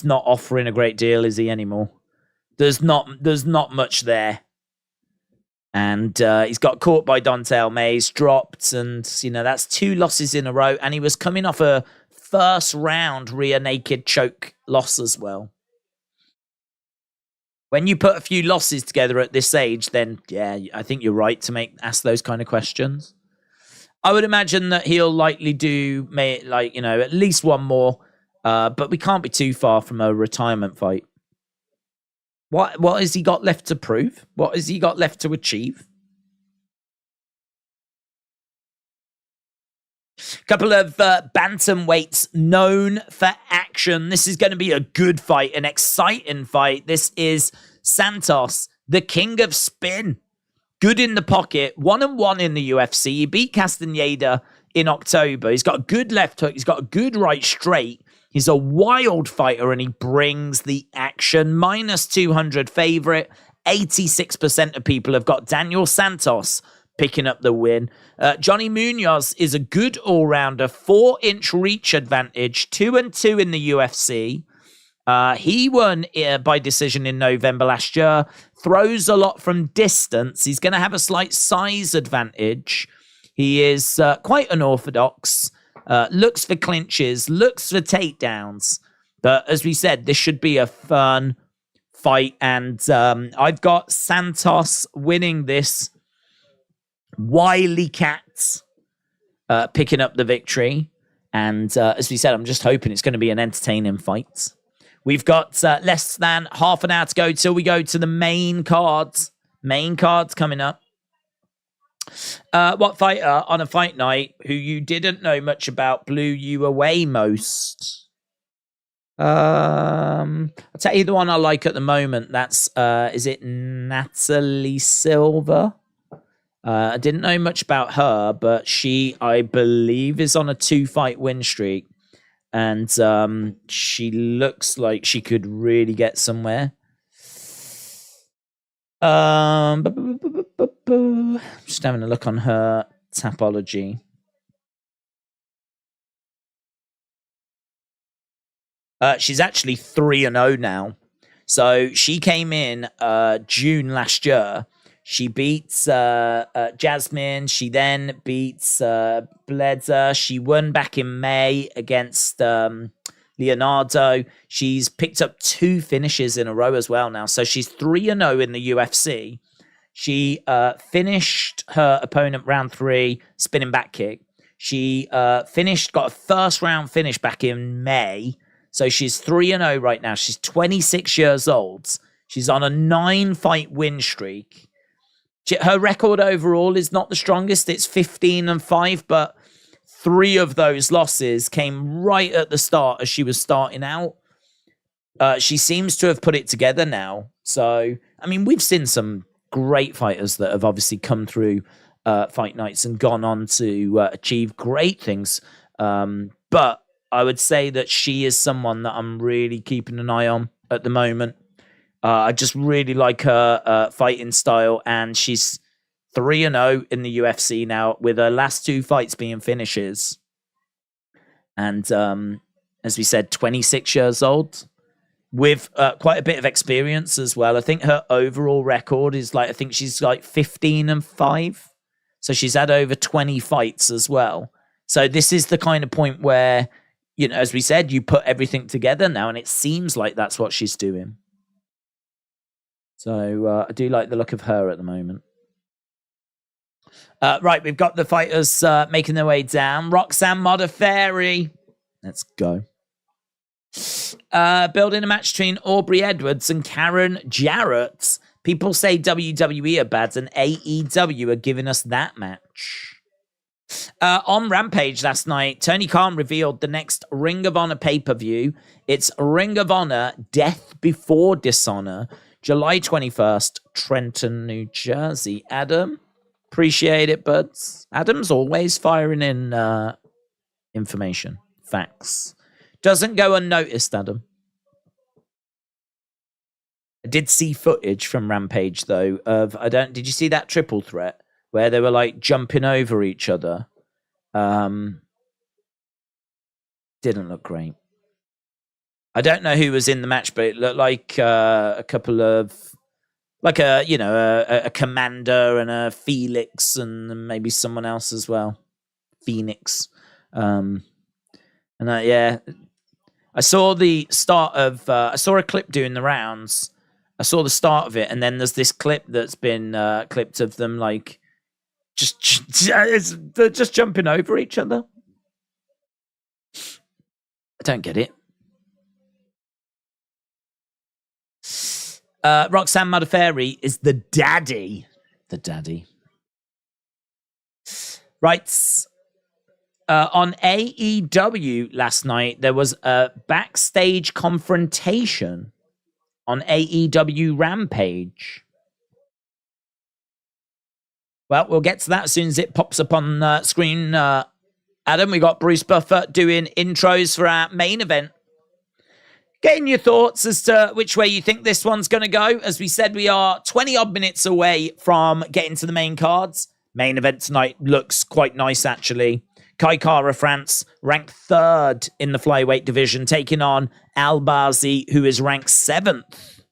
not offering a great deal, is he, anymore? There's not much there. And he's got caught by Dontel Mays, dropped, and, you know, that's 2 losses in a row, and he was coming off a first round rear naked choke loss as well. When you put a few losses together at this age, then, yeah, I think you're right to ask those kind of questions. I would imagine that he'll likely do, like, you know, at least one more, but we can't be too far from a retirement fight. What has he got left to prove? What has he got left to achieve? Couple of bantamweights known for action. This is going to be a good fight, an exciting fight. This is Santos, the king of spin. Good in the pocket, 1-1 in the UFC. He beat Castaneda in October. He's got a good left hook. He's got a good right straight. He's a wild fighter, and he brings the action. Minus 200 favorite. 86% of people have got Daniel Santos picking up the win. Johnny Munoz is a good all-rounder. 4-inch reach advantage. 2-2 in the UFC. He won by decision in November last year. Throws a lot from distance. He's going to have a slight size advantage. He is quite unorthodox. Looks for clinches. Looks for takedowns. But as we said, this should be a fun fight. And I've got Santos winning this. Wily Cats picking up the victory. And as we said, I'm just hoping it's going to be an entertaining fight. We've got less than half an hour to go till we go to the main cards. Main cards coming up. What fighter on a fight night who you didn't know much about blew you away most? I'll tell you the one I like at the moment. That's, is it Natalie Silva? I didn't know much about her, but she, I believe, is on a 2-fight win streak. And she looks like she could really get somewhere. Just having a look on her Tapology. She's actually 3-0 now. So she came in June last year. She beats Jasmine. She then beats Bledza. She won back in May against Leonardo. She's picked up 2 finishes in a row as well now. So she's 3-0 in the UFC. She finished her opponent round 3, spinning back kick. She got a first round finish back in May. So she's 3-0 right now. She's 26 years old. She's on a 9-fight win streak. Her record overall is not the strongest. It's 15-5, but 3 of those losses came right at the start as she was starting out. She seems to have put it together now. So, I mean, we've seen some great fighters that have obviously come through fight nights and gone on to achieve great things. But I would say that she is someone that I'm really keeping an eye on at the moment. I just really like her fighting style, and she's 3-0 in the UFC now, with her last 2 fights being finishes. And as we said, 26 years old. with quite a bit of experience as well. I think her overall record is I think she's 15-5. So she's had over 20 fights as well. So this is the kind of point where, as we said, you put everything together now, and it seems like that's what she's doing. So I do like the look of her at the moment. Right, we've got the fighters making their way down. Roxanne Modafferi. Let's go. Building a match between Aubrey Edwards and Karen Jarrett. People say WWE are bad and AEW are giving us that match. On Rampage last night, Tony Khan revealed the next Ring of Honor pay-per-view. It's Ring of Honor Death Before Dishonor, July 21st, Trenton, New Jersey. Adam, appreciate it, buds. Adam's always firing in information, facts. Doesn't go unnoticed, Adam. I did see footage from Rampage, though, of... Did you see that triple threat where they were, jumping over each other? Didn't look great. I don't know who was in the match, but it looked like a couple of... a Commander and a Felix and maybe someone else as well. Phoenix. Yeah... I saw the start of... I saw a clip doing the rounds. I saw the start of it, and then there's this clip that's been clipped of them, they're just jumping over each other. I don't get it. Roxanne Modafferi is the daddy. The daddy. Right. On AEW last night, there was a backstage confrontation on AEW Rampage. Well, we'll get to that as soon as it pops up on screen. Adam, we got Bruce Buffer doing intros for our main event. Getting your thoughts as to which way you think this one's going to go. As we said, we are 20-odd minutes away from getting to the main cards. Main event tonight looks quite nice, actually. Kai Kara France, ranked 3rd in the flyweight division, taking on ALBAZI, who is ranked 7th.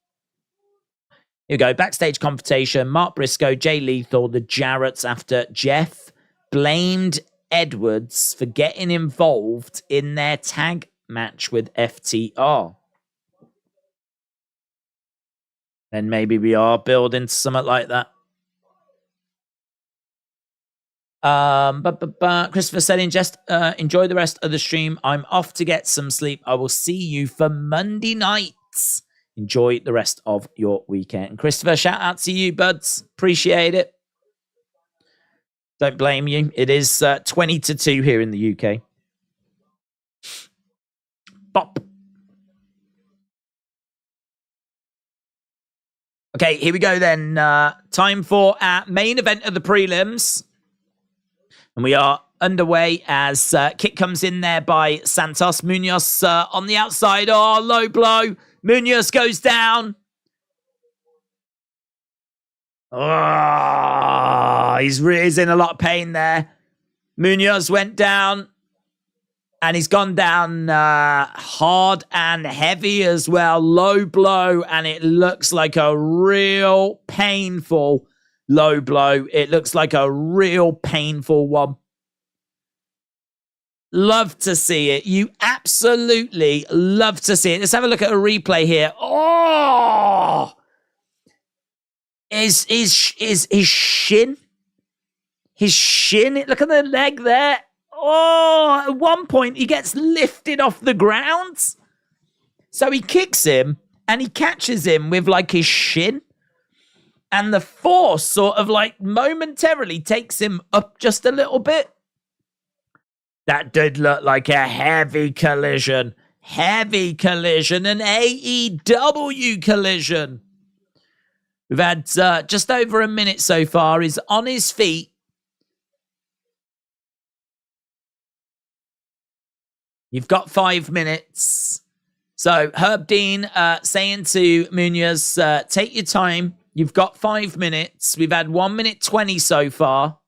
Here we go. Backstage confrontation. Mark Briscoe, Jay Lethal, the Jarretts after Jeff blamed Edwards for getting involved in their tag match with FTR. Then maybe we are building to something like that. Christopher said in jest, enjoy the rest of the stream. I'm off to get some sleep. I will see you for Monday nights. Enjoy the rest of your weekend. And Christopher, shout out to you, buds. Appreciate it. Don't blame you. It is 20-2 here in the UK. Bop. Okay, here we go then. Time for our main event of the prelims. And we are underway as kick comes in there by Santos. Munoz on the outside. Oh, low blow. Munoz goes down. Oh, he's in a lot of pain there. Munoz went down. And he's gone down hard and heavy as well. Low blow. And it looks like a real painful low blow. It looks like a real painful one. Love to see it. You absolutely love to see it. Let's have a look at a replay here. Oh! His shin. His shin. Look at the leg there. Oh, at one point he gets lifted off the ground. So he kicks him and he catches him with his shin. And the force sort of momentarily takes him up just a little bit. That did look like a heavy collision. Heavy collision. An AEW collision. We've had just over a minute so far. He's on his feet. You've got 5 minutes. So Herb Dean saying to Munoz, take your time. You've got 5 minutes. We've had 1 minute 20 so far.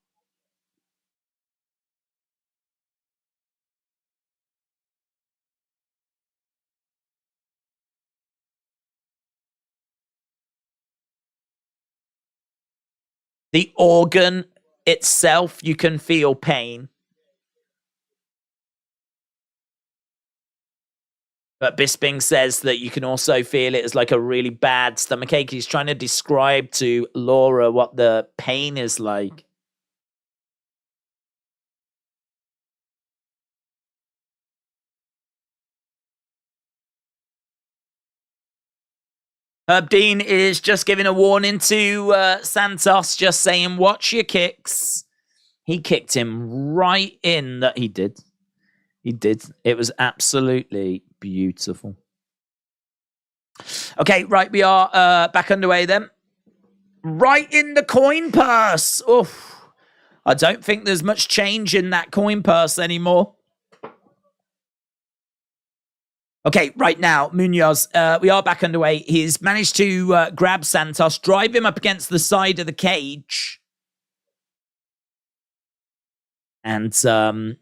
The organ itself, you can feel pain. But Bisping says that you can also feel it as like a really bad stomachache. He's trying to describe to Laura what the pain is like. Herb Dean is just giving a warning to Santos, just saying, watch your kicks. He kicked him right in. That he did. He did. It was absolutely beautiful. Okay, right, we are back underway then. Right in the coin purse. Oof. I don't think there's much change in that coin purse anymore. Okay, right now, Munoz, we are back underway. He's managed to grab Santos, drive him up against the side of the cage. And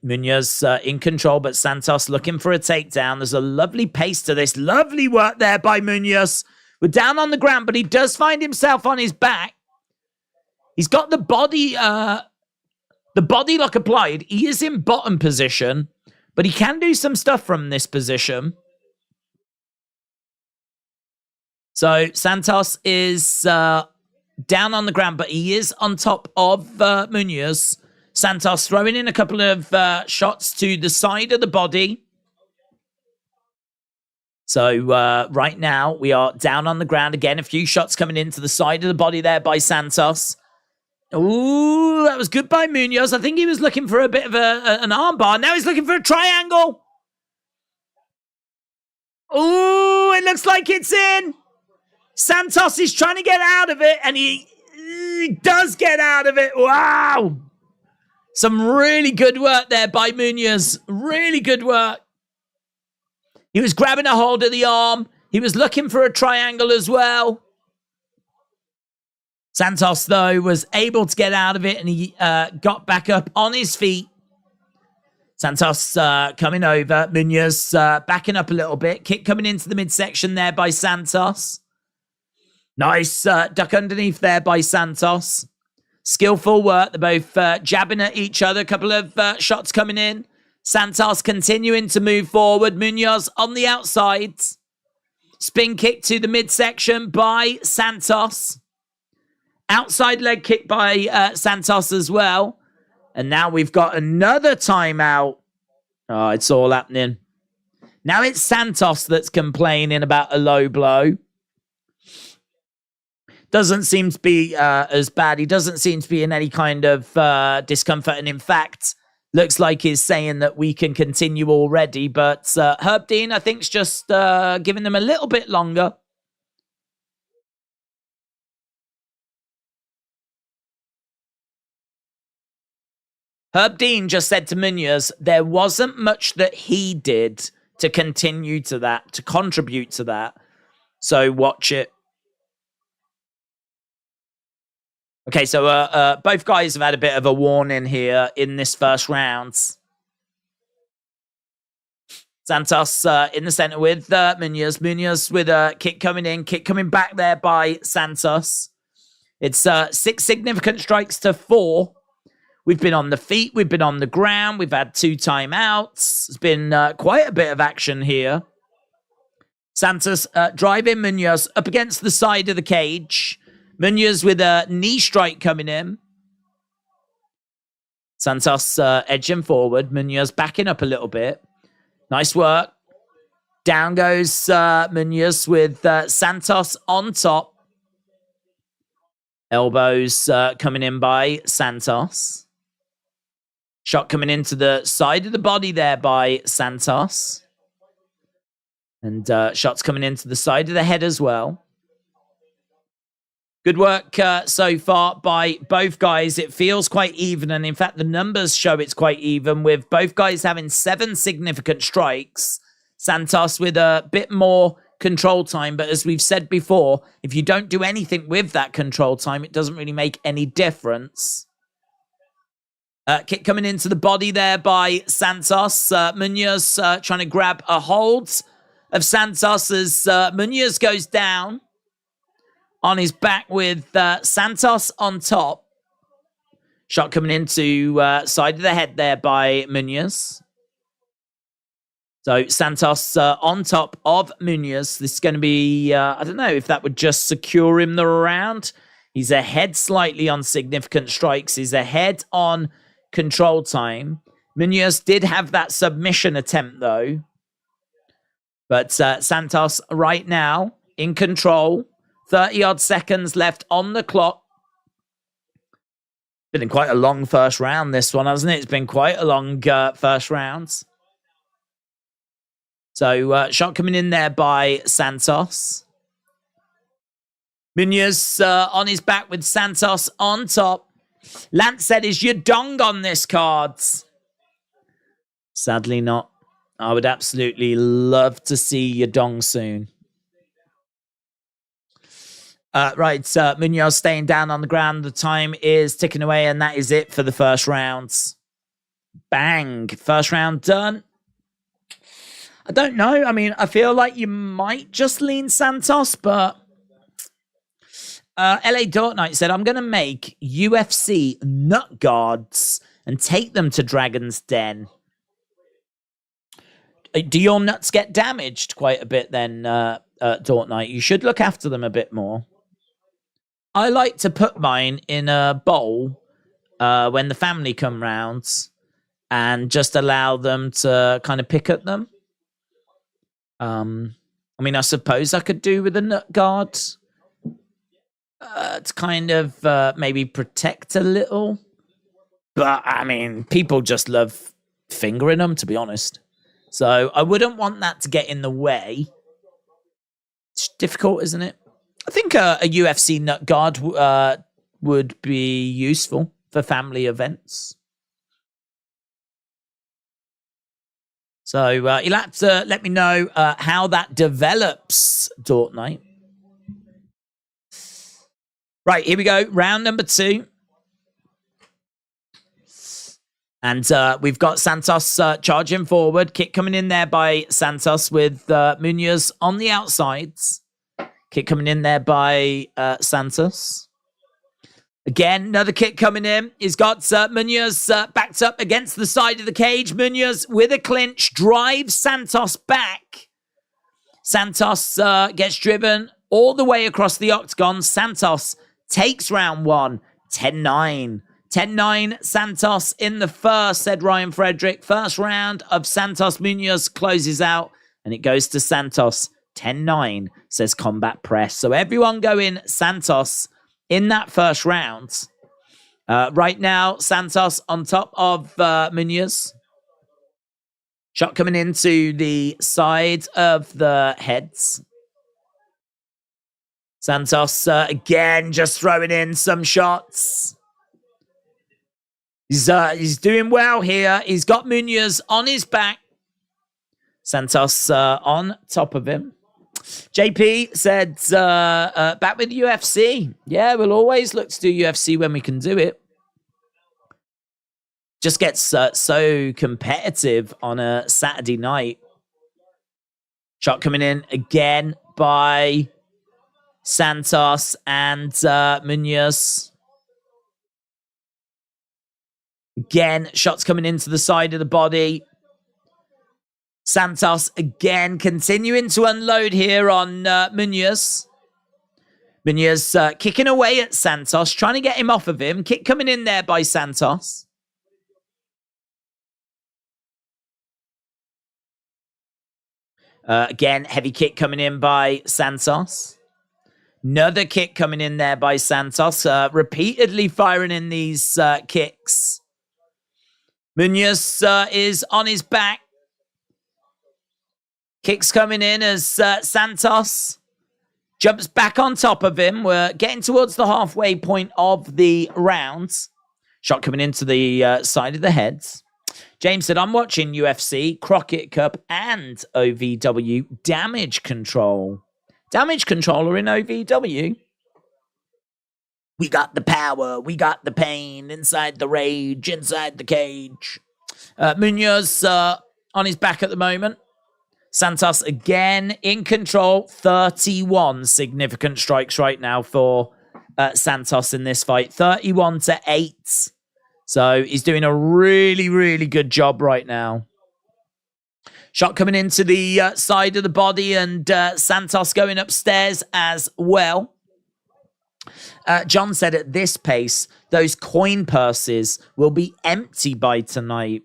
Munoz in control, but Santos looking for a takedown. There's a lovely pace to this. Lovely work there by Munoz. We're down on the ground, but he does find himself on his back. He's got the body lock applied. He is in bottom position, but he can do some stuff from this position. So Santos is down on the ground, but he is on top of Munoz. Santos throwing in a couple of shots to the side of the body. So right now we are down on the ground again. A few shots coming into the side of the body there by Santos. Ooh, that was good by Munoz. I think he was looking for a bit of an armbar. Now he's looking for a triangle. Ooh, it looks like it's in. Santos is trying to get out of it, and he does get out of it. Wow. Some really good work there by Munoz. Really good work. He was grabbing a hold of the arm. He was looking for a triangle as well. Santos, though, was able to get out of it, and he got back up on his feet. Santos coming over. Munoz backing up a little bit. Kick coming into the midsection there by Santos. Nice duck underneath there by Santos. Skillful work. They're both jabbing at each other. A couple of shots coming in. Santos continuing to move forward. Munoz on the outside. Spin kick to the midsection by Santos. Outside leg kick by Santos as well. And now we've got another timeout. Oh, it's all happening. Now it's Santos that's complaining about a low blow. Doesn't seem to be as bad. He doesn't seem to be in any kind of discomfort. And in fact, looks like he's saying that we can continue already. But Herb Dean, I think, is just giving them a little bit longer. Herb Dean just said to Munoz, there wasn't much that he did to continue to that, to contribute to that. So watch it. Okay, so both guys have had a bit of a warning here in this first round. Santos in the center with Munoz. Munoz with a kick coming in, kick coming back there by Santos. It's 6 significant strikes to 4. We've been on the feet, we've been on the ground, we've had 2 timeouts. It's been quite a bit of action here. Santos driving Munoz up against the side of the cage. Munoz with a knee strike coming in. Santos edging forward. Munoz backing up a little bit. Nice work. Down goes Munoz with Santos on top. Elbows coming in by Santos. Shot coming into the side of the body there by Santos. And shots coming into the side of the head as well. Good work so far by both guys. It feels quite even. And in fact, the numbers show it's quite even with both guys having 7 significant strikes. Santos with a bit more control time. But as we've said before, if you don't do anything with that control time, it doesn't really make any difference. Kick coming into the body there by Santos. Munoz trying to grab a hold of Santos as Munoz goes down. On his back with Santos on top. Shot coming into side of the head there by Munoz. So Santos on top of Munoz. This is going to be, I don't know if that would just secure him the round. He's ahead slightly on significant strikes. He's ahead on control time. Munoz did have that submission attempt, though. But Santos right now in control. 30-odd seconds left on the clock. Been quite a long first round, this one, hasn't it? It's been quite a long first round. So, shot coming in there by Santos. Munoz on his back with Santos on top. Lance said, is your dong on this card? Sadly not. I would absolutely love to see your dong soon. Right, Munoz staying down on the ground. The time is ticking away, and that is it for the first round. Bang. First round done. I don't know. I mean, I feel like you might just lean Santos, but LA Dark Knight said, I'm going to make UFC nut guards and take them to Dragon's Den. Do your nuts get damaged quite a bit then, Dark Knight? You should look after them a bit more. I like to put mine in a bowl when the family come round and just allow them to kind of pick at them. I mean, I suppose I could do with a nut guard to kind of maybe protect a little. But, I mean, people just love fingering them, to be honest. So I wouldn't want that to get in the way. It's difficult, isn't it? I think a UFC nut guard would be useful for family events. So you'll have to let me know how that develops, Dark Knight. Right, here we go. Round number 2. And we've got Santos charging forward. Kick coming in there by Santos with Munoz on the outsides. Kick coming in there by Santos. Again, another kick coming in. He's got Munoz backed up against the side of the cage. Munoz with a clinch drives Santos back. Santos gets driven all the way across the octagon. Santos takes round 1. 10-9. 10-9 Santos in the first, said Ryan Frederick. First round of Santos Munoz closes out, and it goes to Santos. 10-9, says Combat Press. So everyone going Santos in that first round. Right now, Santos on top of Munoz. Shot coming into the side of the heads. Santos again just throwing in some shots. He's doing well here. He's got Munoz on his back. Santos on top of him. JP said, back with UFC. Yeah, we'll always look to do UFC when we can do it. Just gets so competitive on a Saturday night. Shot coming in again by Santos and Munoz. Again, shots coming into the side of the body. Santos again continuing to unload here on Munoz. Munoz kicking away at Santos, trying to get him off of him. Kick coming in there by Santos. Again, heavy kick coming in by Santos. Another kick coming in there by Santos. Repeatedly firing in these kicks. Munoz is on his back. Kicks coming in as Santos jumps back on top of him. We're getting towards the halfway point of the round. Shot coming into the side of the heads. James said, I'm watching UFC, Crockett Cup, and OVW Damage Control. Damage Controller in OVW. We got the power. We got the pain inside the rage, inside the cage. Munoz on his back at the moment. Santos again in control. 31 significant strikes right now for Santos in this fight. 31-8. So he's doing a really, really good job right now. Shot coming into the side of the body, and Santos going upstairs as well. John said at this pace, those coin purses will be empty by tonight.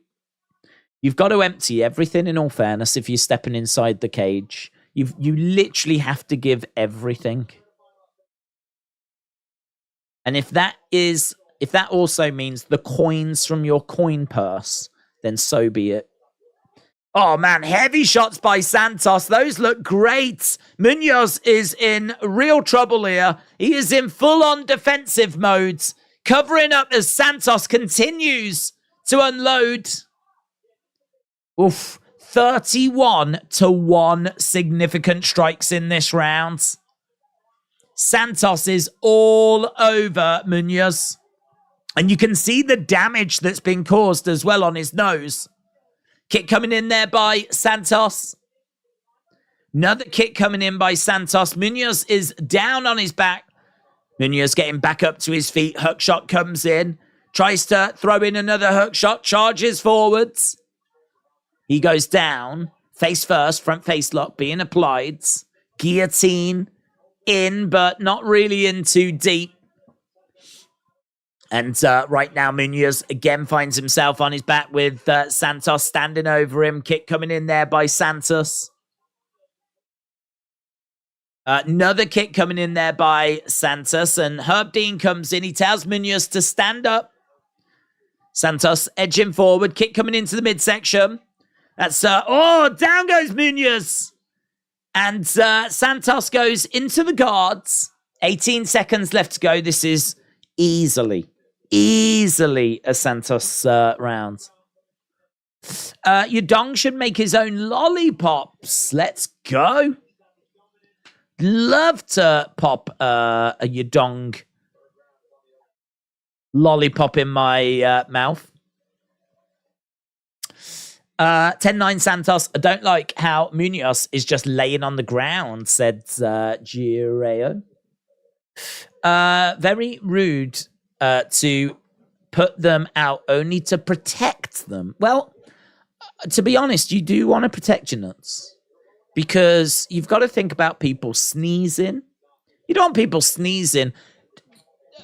You've got to empty everything, in all fairness, if you're stepping inside the cage. You literally have to give everything. And if that also means the coins from your coin purse, then so be it. Oh, man, heavy shots by Santos. Those look great. Munoz is in real trouble here. He is in full-on defensive mode, covering up as Santos continues to unload. Oof. 31-1 significant strikes in this round. Santos is all over Munoz. And you can see the damage that's been caused as well on his nose. Kick coming in there by Santos. Another kick coming in by Santos. Munoz is down on his back. Munoz getting back up to his feet. Hook shot comes in. Tries to throw in another hook shot. Charges forwards. He goes down. Face first. Front face lock being applied. Guillotine in, but not really in too deep. And right now, Munoz again finds himself on his back with Santos standing over him. Kick coming in there by Santos. Another kick coming in there by Santos. And Herb Dean comes in. He tells Munoz to stand up. Santos edging forward. Kick coming into the midsection. That's, down goes Munoz. And Santos goes into the guards. 18 seconds left to go. This is easily a Santos round. Yudong should make his own lollipops. Let's go. Love to pop a Yudong lollipop in my mouth. 10-9 Santos. I don't like how Munoz is just laying on the ground, said Gireo. Very rude to put them out only to protect them. Well, to be honest, you do want to protect your nuts. Because you've got to think about people sneezing. You don't want people sneezing.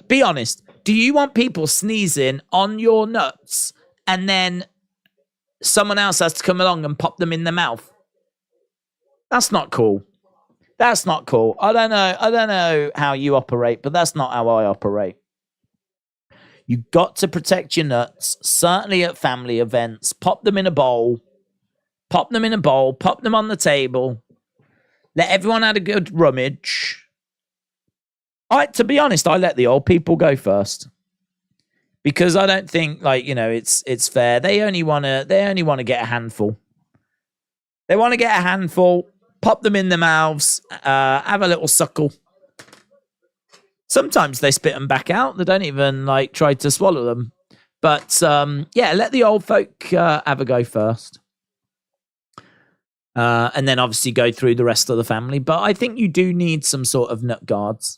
Be honest. Do you want people sneezing on your nuts and then someone else has to come along and pop them in the mouth? That's not cool. That's not cool. I don't know how you operate, but that's not how I operate. You got to protect your nuts, certainly at family events. Pop them in a bowl. Pop them in a bowl. Pop them on the table. Let everyone have a good rummage. To be honest, I let the old people go first. Because I don't think, it's fair. They only want to get a handful. They want to get a handful, pop them in their mouths, have a little suckle. Sometimes they spit them back out. They don't even, try to swallow them. But, let the old folk have a go first. And then obviously go through the rest of the family. But I think you do need some sort of nut guards.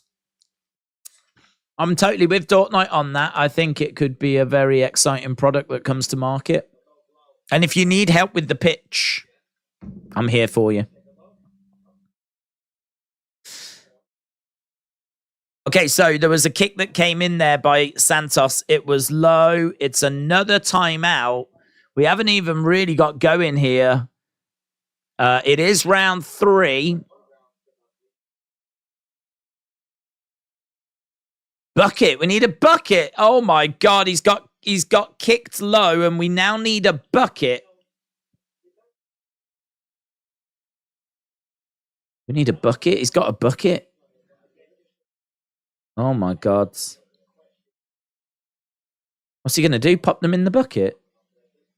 I'm totally with Dork Knight on that. I think it could be a very exciting product that comes to market. And if you need help with the pitch, I'm here for you. Okay, so there was a kick that came in there by Santos. It was low. It's another timeout. We haven't even really got going here. It is round 3. Bucket. We need a bucket. Oh my God, he's got kicked low, and we now need a bucket. We need a bucket. He's got a bucket. Oh my God. What's he gonna do? Pop them in the bucket?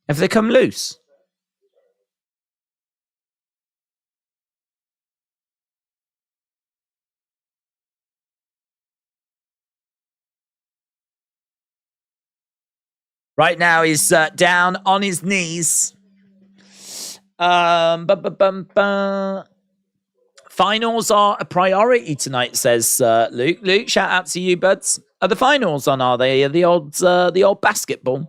Have they come loose? Right now, he's down on his knees. 5 Finals are a priority tonight, says Luke. Luke, shout out to you, buds. Are the finals on, are they? The old basketball?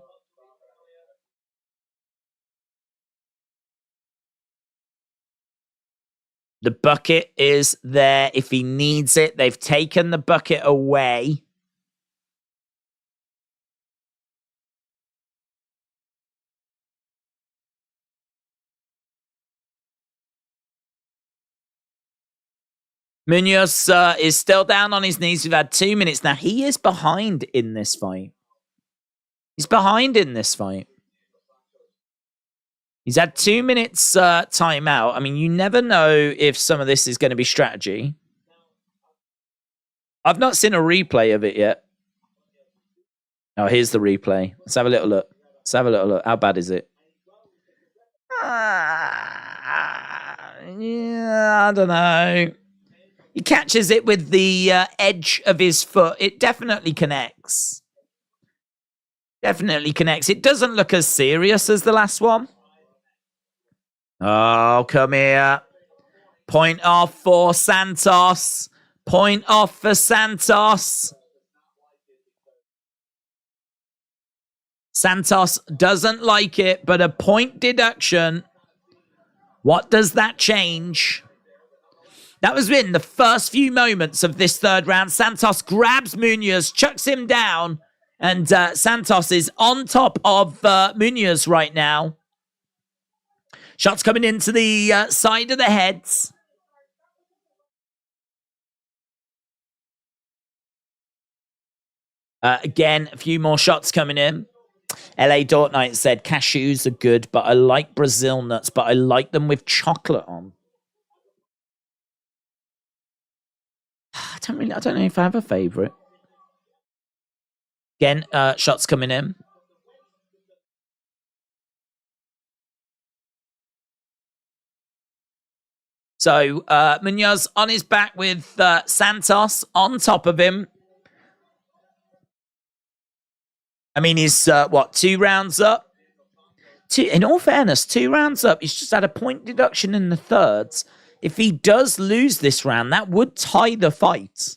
The bucket is there if he needs it. They've taken the bucket away. Munoz is still down on his knees. We've had 2 minutes now. He is behind in this fight. He's behind in this fight. He's had 2 minutes timeout. I mean, you never know if some of this is going to be strategy. I've not seen a replay of it yet. Oh, here's the replay. Let's have a little look. Let's have a little look. How bad is it? Yeah, I don't know. He catches it with the edge of his foot. It definitely connects. Definitely connects. It doesn't look as serious as the last one. Oh, come here. Point off for Santos. Point off for Santos. Santos doesn't like it, but a point deduction. What does that change? That was in the first few moments of this third round. Santos grabs Munoz, chucks him down, and Santos is on top of Munoz right now. Shots coming into the side of the heads. Again, a few more shots coming in. LA Dort Knight said, cashews are good, but I like Brazil nuts, but I like them with chocolate on. I don't know if I have a favorite. Again, shots coming in. So Munoz on his back with Santos on top of him. I mean, he's, 2 rounds up? In all fairness, 2 rounds up. He's just had a point deduction in the thirds. If he does lose this round, that would tie the fight.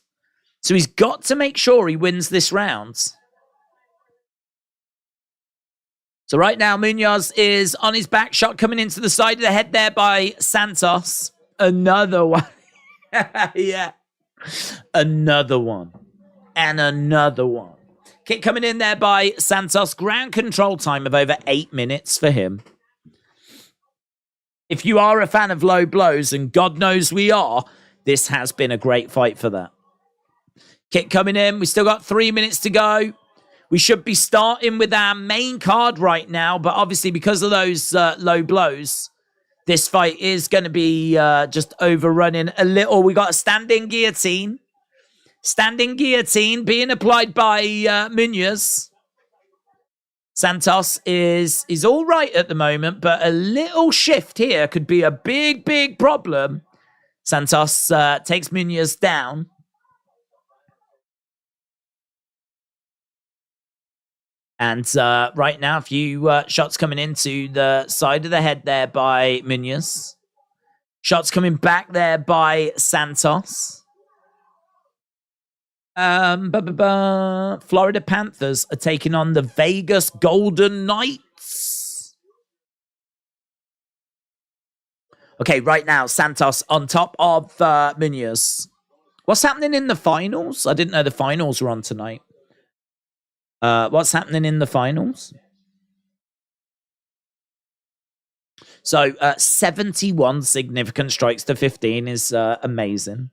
So he's got to make sure he wins this round. So right now, Munoz is on his back. Shot coming into the side of the head there by Santos. Another one. Yeah. Another one. And another one. Kick coming in there by Santos. Ground control time of over 8 minutes for him. If you are a fan of low blows, and God knows we are, this has been a great fight for that. Kick coming in. We still got 3 minutes to go. We should be starting with our main card right now, but obviously because of those low blows, this fight is going to be just overrunning a little. We got a standing guillotine. Standing guillotine being applied by Munoz. Santos is all right at the moment, but a little shift here could be a big, big problem. Santos takes Munoz down. And right now, a few shots coming into the side of the head there by Munoz. Shots coming back there by Santos. Florida Panthers are taking on the Vegas Golden Knights. Okay, right now, Santos on top of Munoz. What's happening in the finals? I didn't know the finals were on tonight. What's happening in the finals? So, 71 significant strikes to 15 is amazing.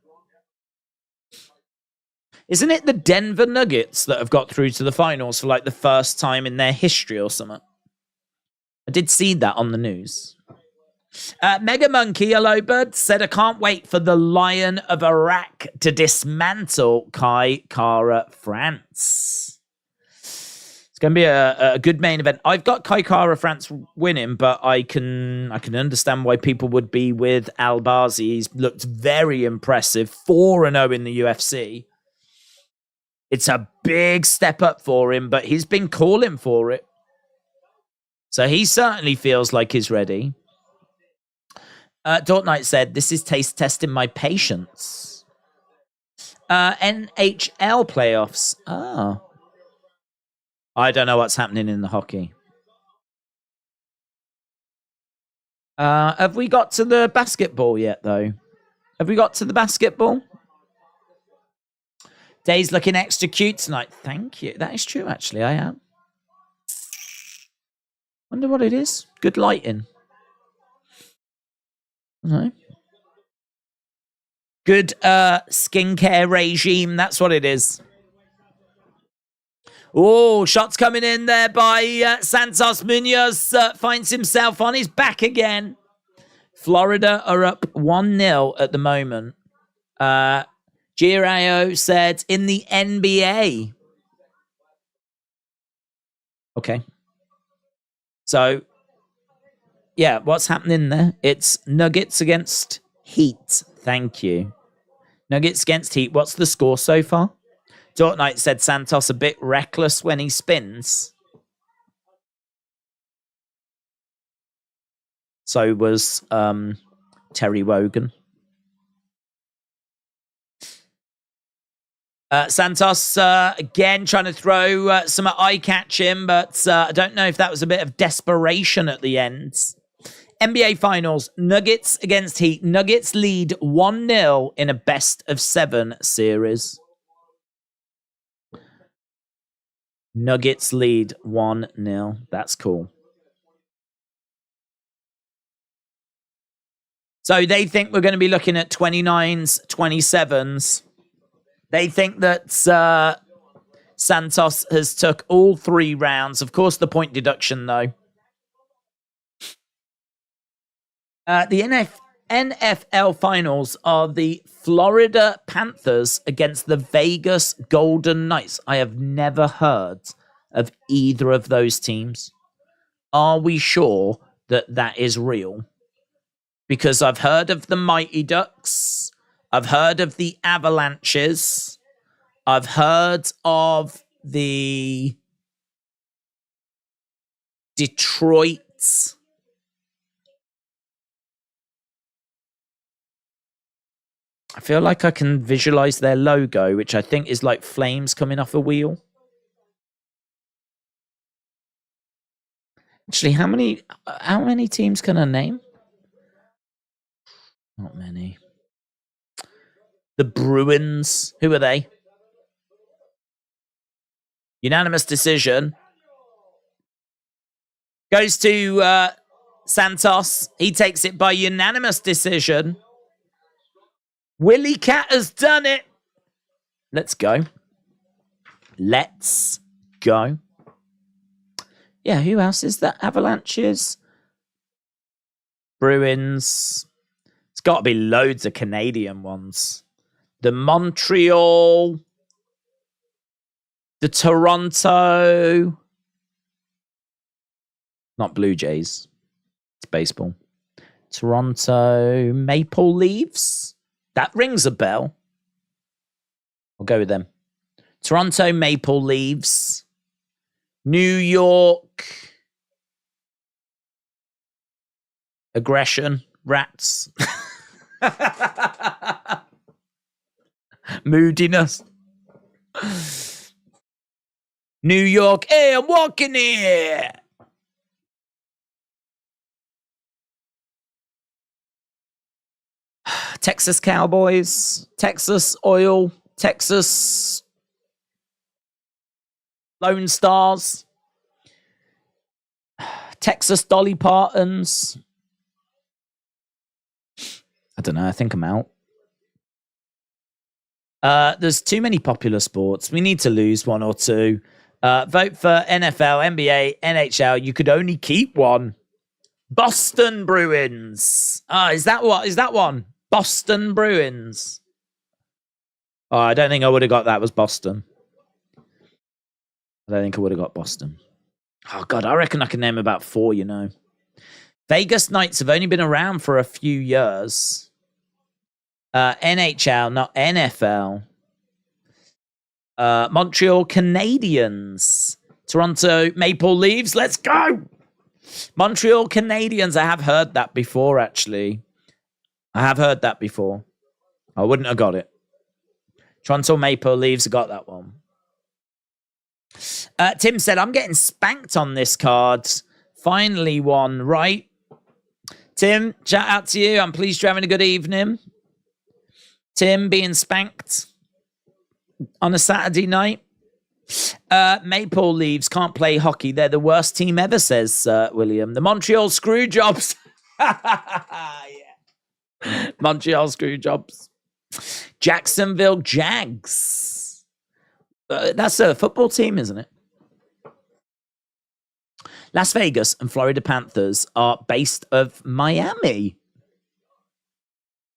Isn't it the Denver Nuggets that have got through to the finals for like the first time in their history or something? I did see that on the news. Mega Monkey, hello, bud, said, I can't wait for the Lion of Iraq to dismantle Kai Kara France. It's going to be a good main event. I've got Kai Kara France winning, but I can understand why people would be with ALBAZI. He's looked very impressive, 4-0 in the UFC. It's a big step up for him, but he's been calling for it. So he certainly feels like he's ready. Dort Knight said, this is taste testing my patience. NHL playoffs. Oh. I don't know what's happening in the hockey. Have we got to the basketball yet, though? Have we got to the basketball? Day's looking extra cute tonight. Thank you. That is true, actually. I am. Wonder what it is. Good lighting. No. Good skincare regime. That's what it is. Oh, shots coming in there by Santos. Munoz finds himself on his back again. Florida are up 1-0 at the moment. Girayo said in the NBA. Okay. So, yeah, what's happening there? It's Nuggets against Heat. Thank you. Nuggets against Heat. What's the score so far? Dort Knight said Santos a bit reckless when he spins. So was Terry Wogan. Santos again trying to throw some eye-catching, but I don't know if that was a bit of desperation at the end. NBA Finals, Nuggets against Heat. Nuggets lead 1-0 in a best-of-7 series. Nuggets lead 1-0. That's cool. So they think we're going to be looking at 29s, 27s. They think that Santos has took all 3 rounds. Of course, the point deduction, though. The NFL Finals are the Florida Panthers against the Vegas Golden Knights. I have never heard of either of those teams. Are we sure that that is real? Because I've heard of the Mighty Ducks. I've heard of the Avalanches. I've heard of the Detroit. I feel like I can visualize their logo, which I think is like flames coming off a wheel. Actually, how many teams can I name? Not many. The Bruins. Who are they? Unanimous decision. Goes to Santos. He takes it by unanimous decision. Willie Cat has done it. Let's go. Let's go. Yeah, who else is that? Avalanches. Bruins. It's got to be loads of Canadian ones. The Montreal. The Toronto. Not Blue Jays. It's baseball. Toronto Maple Leafs. That rings a bell. I'll go with them. Toronto Maple Leafs. New York. Aggression. Rats. Moodiness. New York. Hey, I'm walking here. Texas Cowboys, Texas Oil, Texas Lone Stars, Texas Dolly Partons. I don't know. I think I'm out. There's too many popular sports. We need to lose one or two. Vote for NFL, NBA, NHL. You could only keep one. Boston Bruins. Is that what? Is that one? Boston Bruins. Oh, I don't think I would have got that. It was Boston. I don't think I would have got Boston. Oh, God, I reckon I can name about 4, you know. Vegas Knights have only been around for a few years. NHL, not NFL. Montreal Canadiens. Toronto Maple Leafs. Let's go! Montreal Canadiens. I have heard that before, actually. I have heard that before. I wouldn't have got it. Toronto Maple Leafs got that one. Tim said, I'm getting spanked on this card. Finally won, right? Tim, shout out to you. I'm pleased you're having a good evening. Tim being spanked on a Saturday night. Maple Leafs can't play hockey. They're the worst team ever, says William. The Montreal Screwjobs. Yeah. Montreal Screwjobs. Jacksonville Jags. That's a football team, isn't it? Las Vegas and Florida Panthers are based of Miami.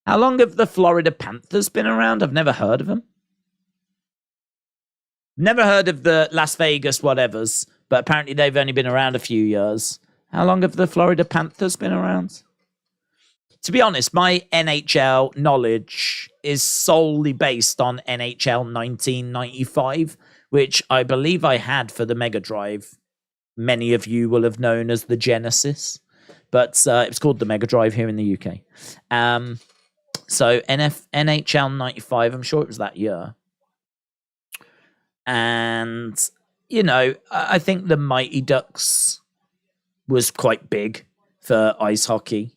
How long have the Florida Panthers been around? I've never heard of them. Never heard of the Las Vegas whatevers, but apparently they've only been around a few years. How long have the Florida Panthers been around? To be honest, my NHL knowledge is solely based on NHL 1995, which I believe I had for the Mega Drive. Many of you will have known as the Genesis, but it was called the Mega Drive here in the UK. So NHL 95, I'm sure it was that year. And, you know, I think the Mighty Ducks was quite big for ice hockey.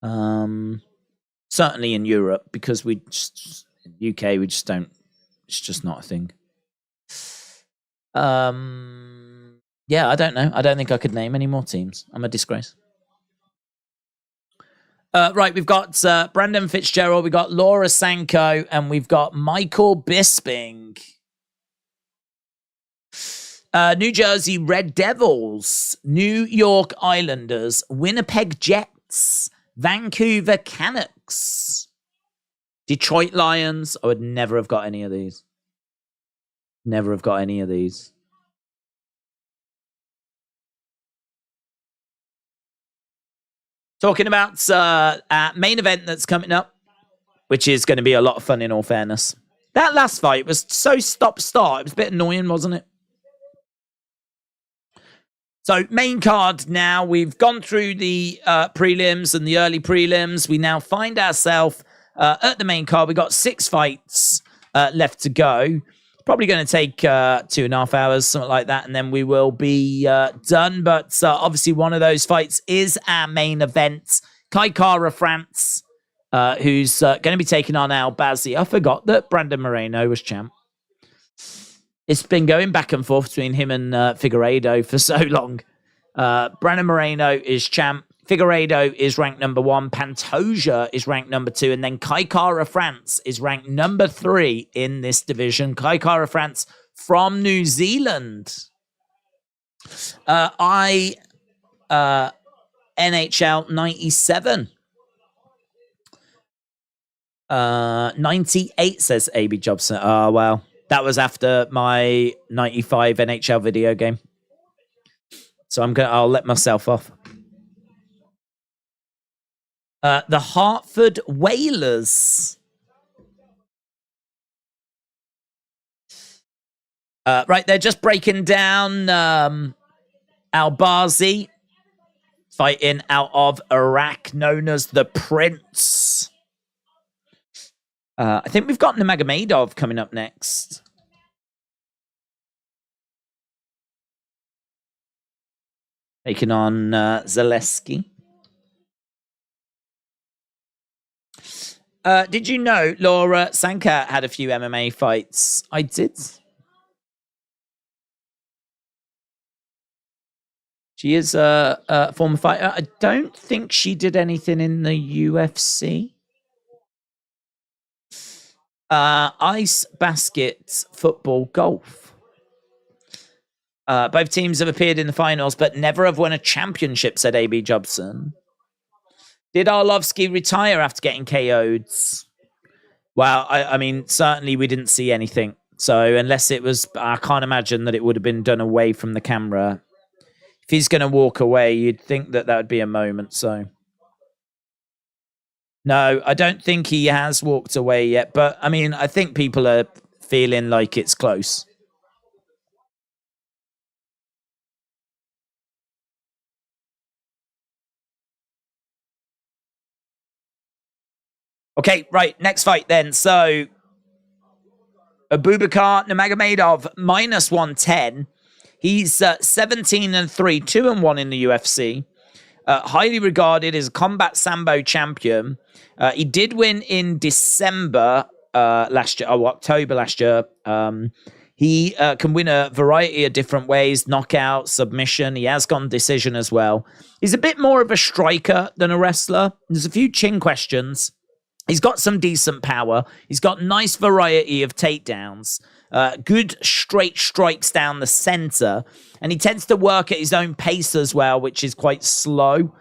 Certainly in Europe, because we just, in UK, we just don't, it's just not a thing. Yeah, I don't know. I don't think I could name any more teams. I'm a disgrace. Right, we've got Brandon Fitzgerald, we've got Laura Sanko, and we've got Michael Bisping. New Jersey Red Devils, New York Islanders, Winnipeg Jets, Vancouver Canucks, Detroit Lions. I would never have got any of these. Never have got any of these. Talking about main event that's coming up, which is going to be a lot of fun in all fairness. That last fight was so stop-start. It was a bit annoying, wasn't it? So main card now. We've gone through the prelims and the early prelims. We now find ourselves at the main card. We've got 6 fights left to go. Probably going to take 2.5 hours, something like that, and then we will be done. But obviously one of those fights is our main event. Kai Kara France, who's going to be taking on ALBAZI. I forgot that Brandon Moreno was champ. It's been going back and forth between him and Figueiredo for so long. Brandon Moreno is champ. Figueiredo is ranked number 1. Pantoja is ranked number 2. And then Kai Kara France is ranked number 3 in this division. Kai Kara France from New Zealand. NHL 97. 98 says AB Jobson. Oh, well. That was after my 95 NHL video game. So I'll let myself off. The Hartford Whalers. Right, they're just breaking down ALBAZI fighting out of Iraq, known as the Prince. I think we've got Nurmagomedov coming up next. Taking on Zaleski. Did you know Laura Sanka had a few MMA fights? I did. She is a former fighter. I don't think she did anything in the UFC. Ice, basket, football, golf. Both teams have appeared in the finals, but never have won a championship, said AB Jobson. Did Arlovski retire after getting KO'd? Well, I mean, certainly we didn't see anything. So unless it was, I can't imagine that it would have been done away from the camera. If he's going to walk away, you'd think that would be a moment, so. No, I don't think he has walked away yet. But, I mean, I think people are feeling like it's close. Okay, right. Next fight then. So, Abubakar Nurmagomedov minus 110. He's 17-3, 2-1 in the UFC. Highly regarded as a combat sambo champion. He did win in December last year, October last year. He can win a variety of different ways, knockout, submission. He has gone decision as well. He's a bit more of a striker than a wrestler. There's a few chin questions. He's got some decent power. He's got nice variety of takedowns. Good straight strikes down the center. And he tends to work at his own pace as well, which is quite slow.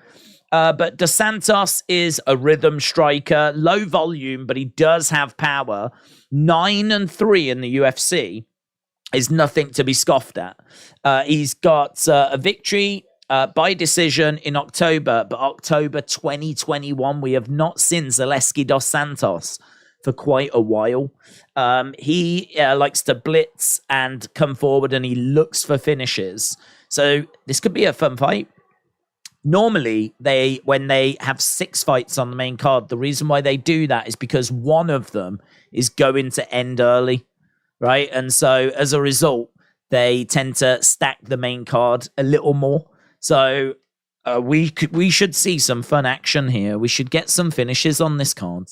But Dos Santos is a rhythm striker, low volume, but he does have power. 9-3 in the UFC is nothing to be scoffed at. He's got a victory by decision in October, but October 2021, we have not seen Zaleski Dos Santos for quite a while. He likes to blitz and come forward, and he looks for finishes. So this could be a fun fight. Normally, when they have 6 fights on the main card, the reason why they do that is because one of them is going to end early, right? And so as a result, they tend to stack the main card a little more. So we should see some fun action here. We should get some finishes on this card.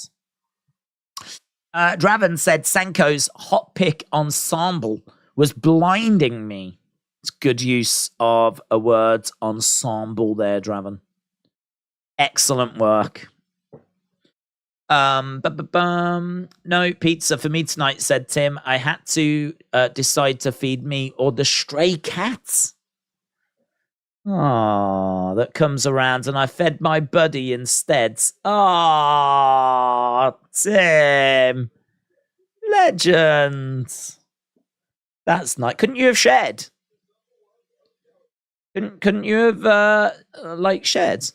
Draven said Sanko's hot pick ensemble was blinding me. It's good use of a word, ensemble there, Draven. Excellent work. No pizza for me tonight, said Tim. I had to decide to feed me or the stray cats. Ah, that comes around, and I fed my buddy instead. Ah, Tim. Legend. That's nice. Couldn't you have shared? Couldn't you have, shared?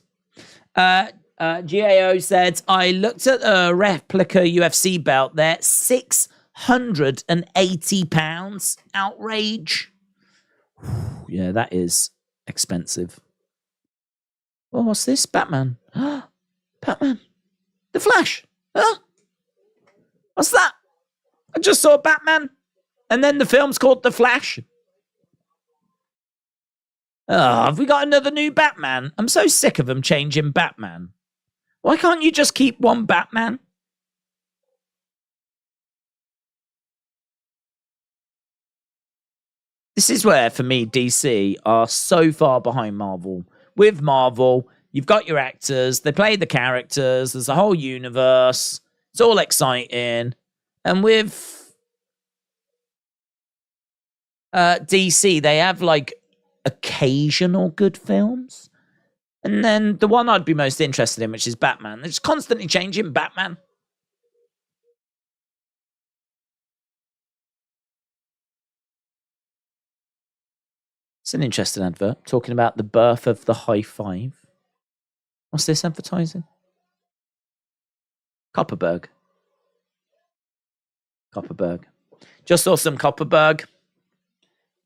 GAO said, I looked at a replica UFC belt there. £680. Outrage. Yeah, that is expensive. Oh, what's this? Batman. Batman. The Flash. Huh? What's that? I just saw Batman. And then the film's called The Flash. Oh, have we got another new Batman? I'm so sick of them changing Batman. Why can't you just keep one Batman? This is where, for me, DC are so far behind Marvel. With Marvel, you've got your actors, they play the characters, there's a whole universe, it's all exciting. And with DC, they have, occasional good films. And then the one I'd be most interested in, which is Batman. They're just constantly changing Batman. It's an interesting advert, talking about the birth of the high five. What's this advertising? Copperberg. Just saw some Copperberg.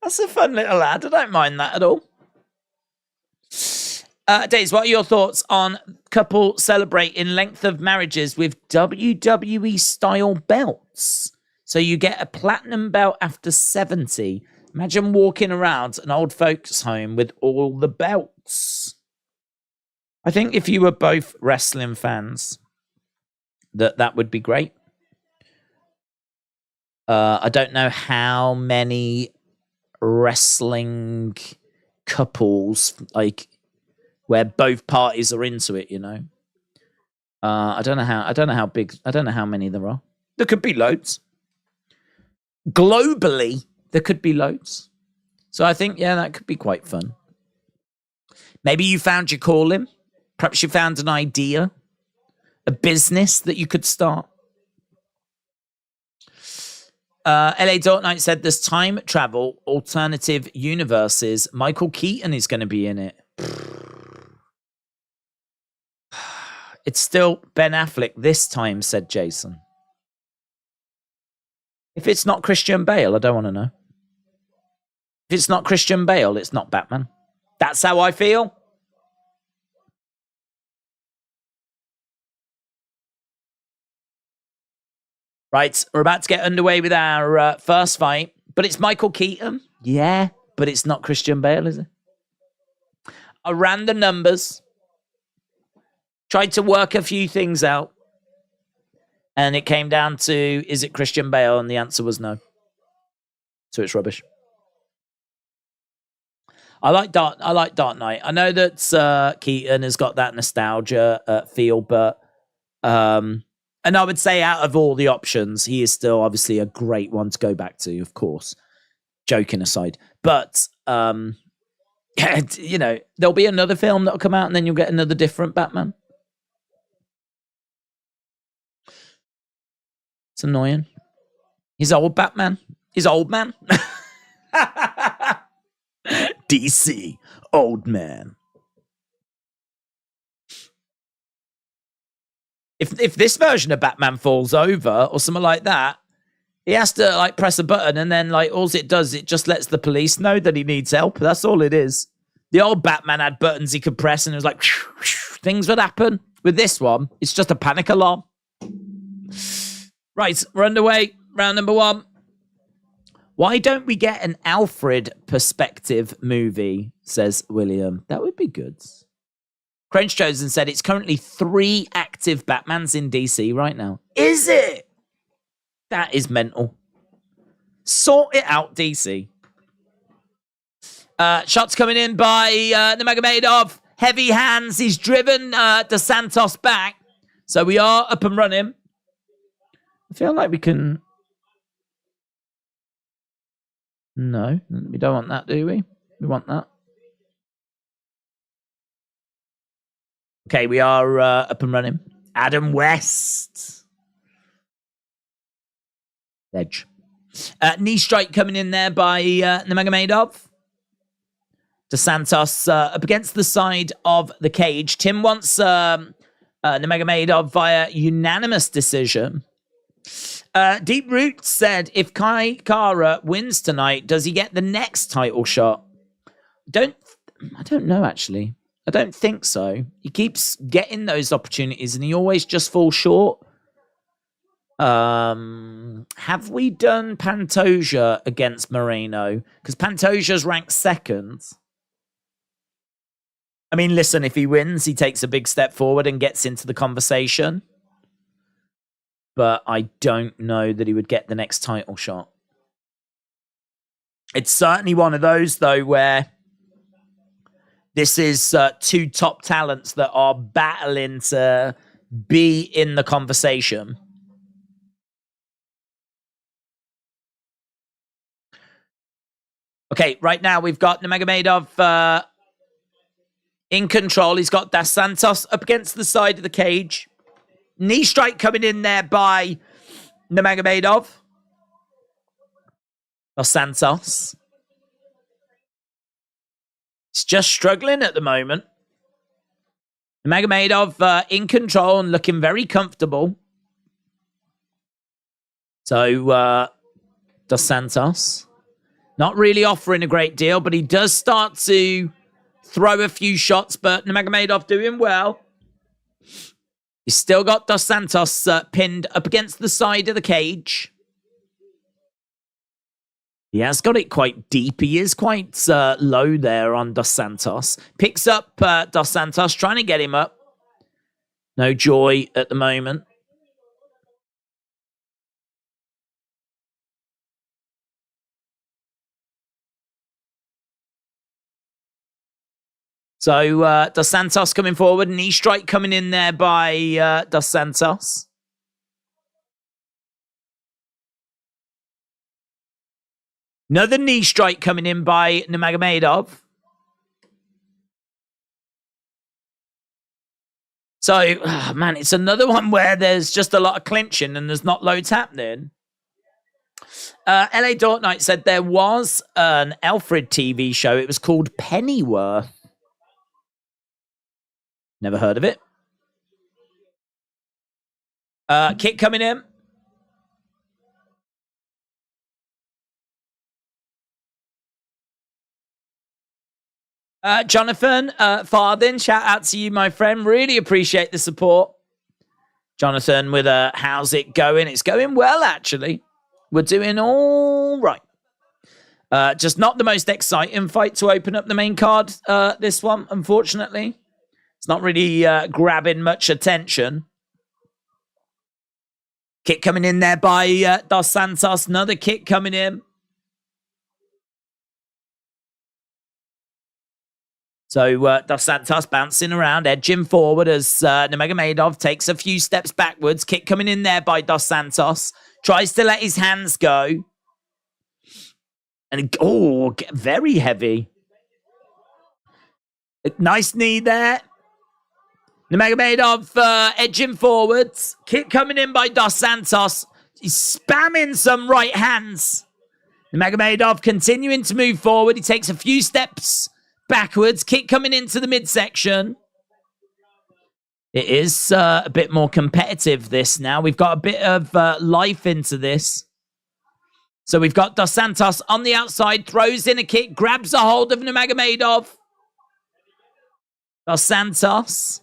That's a fun little ad. I don't mind that at all. Days, what are your thoughts on couple celebrating length of marriages with WWE-style belts? So you get a platinum belt after 70. Imagine walking around an old folks' home with all the belts. I think if you were both wrestling fans, that would be great. I don't know how many wrestling couples where both parties are into it, you know. I don't know how big, I don't know how many there are. There could be loads. Globally, there could be loads. So I think, yeah, that could be quite fun. Maybe you found your calling. Perhaps you found an idea, a business that you could start. LA Dark Knight said there's time travel, alternative universes. Michael Keaton is going to be in it. It's still Ben Affleck this time, said Jason. If it's not Christian Bale, I don't want to know. If it's not Christian Bale, it's not Batman. That's how I feel. Right, we're about to get underway with our first fight, but it's Michael Keaton. Yeah, but it's not Christian Bale, is it? I ran the numbers, tried to work a few things out, and it came down to, is it Christian Bale? And the answer was no. So it's rubbish. I like Dark Knight. I know that Keaton has got that nostalgia feel, but and I would say out of all the options, he is still obviously a great one to go back to, of course. Joking aside. But, you know, there'll be another film that'll come out and then you'll get another different Batman. It's annoying. He's old Batman. He's old man. DC, old man. If this version of Batman falls over or something like that, he has to like press a button and then like all it does, it just lets the police know that he needs help. That's all it is. The old Batman had buttons he could press and it was like things would happen. With this one, it's just a panic alarm. Right, we're underway. Round number 1. Why don't we get an Alfred perspective movie, says William. That would be good. Crunch Chosen said it's currently 3 active Batmans in DC right now. Is it? That is mental. Sort it out, DC. Shots coming in by Nurmagomedov. Heavy hands. He's driven Dos Santos back. So we are up and running. I feel like we can... No, we don't want that, do we? We want that. Okay, we are up and running. Adam West. Edge. Knee strike coming in there by Nurmagomedov. Dos Santos up against the side of the cage. Tim wants Nurmagomedov via unanimous decision. Deep Roots said, if Kai Kara wins tonight, does he get the next title shot? I don't know, actually. I don't think so. He keeps getting those opportunities and he always just falls short. Have we done Pantoja against Moreno? Because Pantoja's ranked 2nd. I mean, listen, if he wins, he takes a big step forward and gets into the conversation. But I don't know that he would get the next title shot. It's certainly one of those, though, where this is 2 top talents that are battling to be in the conversation. Okay, right now we've got Nurmagomedov in control. He's got Dos Santos up against the side of the cage. Knee strike coming in there by Nurmagomedov. Dos Santos. He's just struggling at the moment. Nurmagomedov in control and looking very comfortable. So, Dos Santos not really offering a great deal, but he does start to throw a few shots, but Nurmagomedov doing well. He's still got Dos Santos pinned up against the side of the cage. He has got it quite deep. He is quite low there on Dos Santos. Picks up Dos Santos, trying to get him up. No joy at the moment. So, Dos Santos coming forward. Knee strike coming in there by Dos Santos. Another knee strike coming in by Nurmagomedov. So, man, it's another one where there's just a lot of clinching and there's not loads happening. LA Dork Knight said there was an Alfred TV show. It was called Pennyworth. Never heard of it. Kick coming in. Jonathan Farthing, shout out to you, my friend. Really appreciate the support. Jonathan with a how's it going? It's going well, actually. We're doing all right. Just not the most exciting fight to open up the main card, this one, unfortunately. It's not really grabbing much attention. Kick coming in there by Dos Santos. Another kick coming in. So Dos Santos bouncing around, edging forward as Nurmagomedov takes a few steps backwards. Kick coming in there by Dos Santos. Tries to let his hands go. And, very heavy. Nice knee there. Nurmagomedov edging forwards. Kick coming in by Dos Santos. He's spamming some right hands. Nurmagomedov continuing to move forward. He takes a few steps backwards. Kick coming into the midsection. It is a bit more competitive, this now. We've got a bit of life into this. So we've got Dos Santos on the outside. Throws in a kick. Grabs a hold of Nurmagomedov. Dos Santos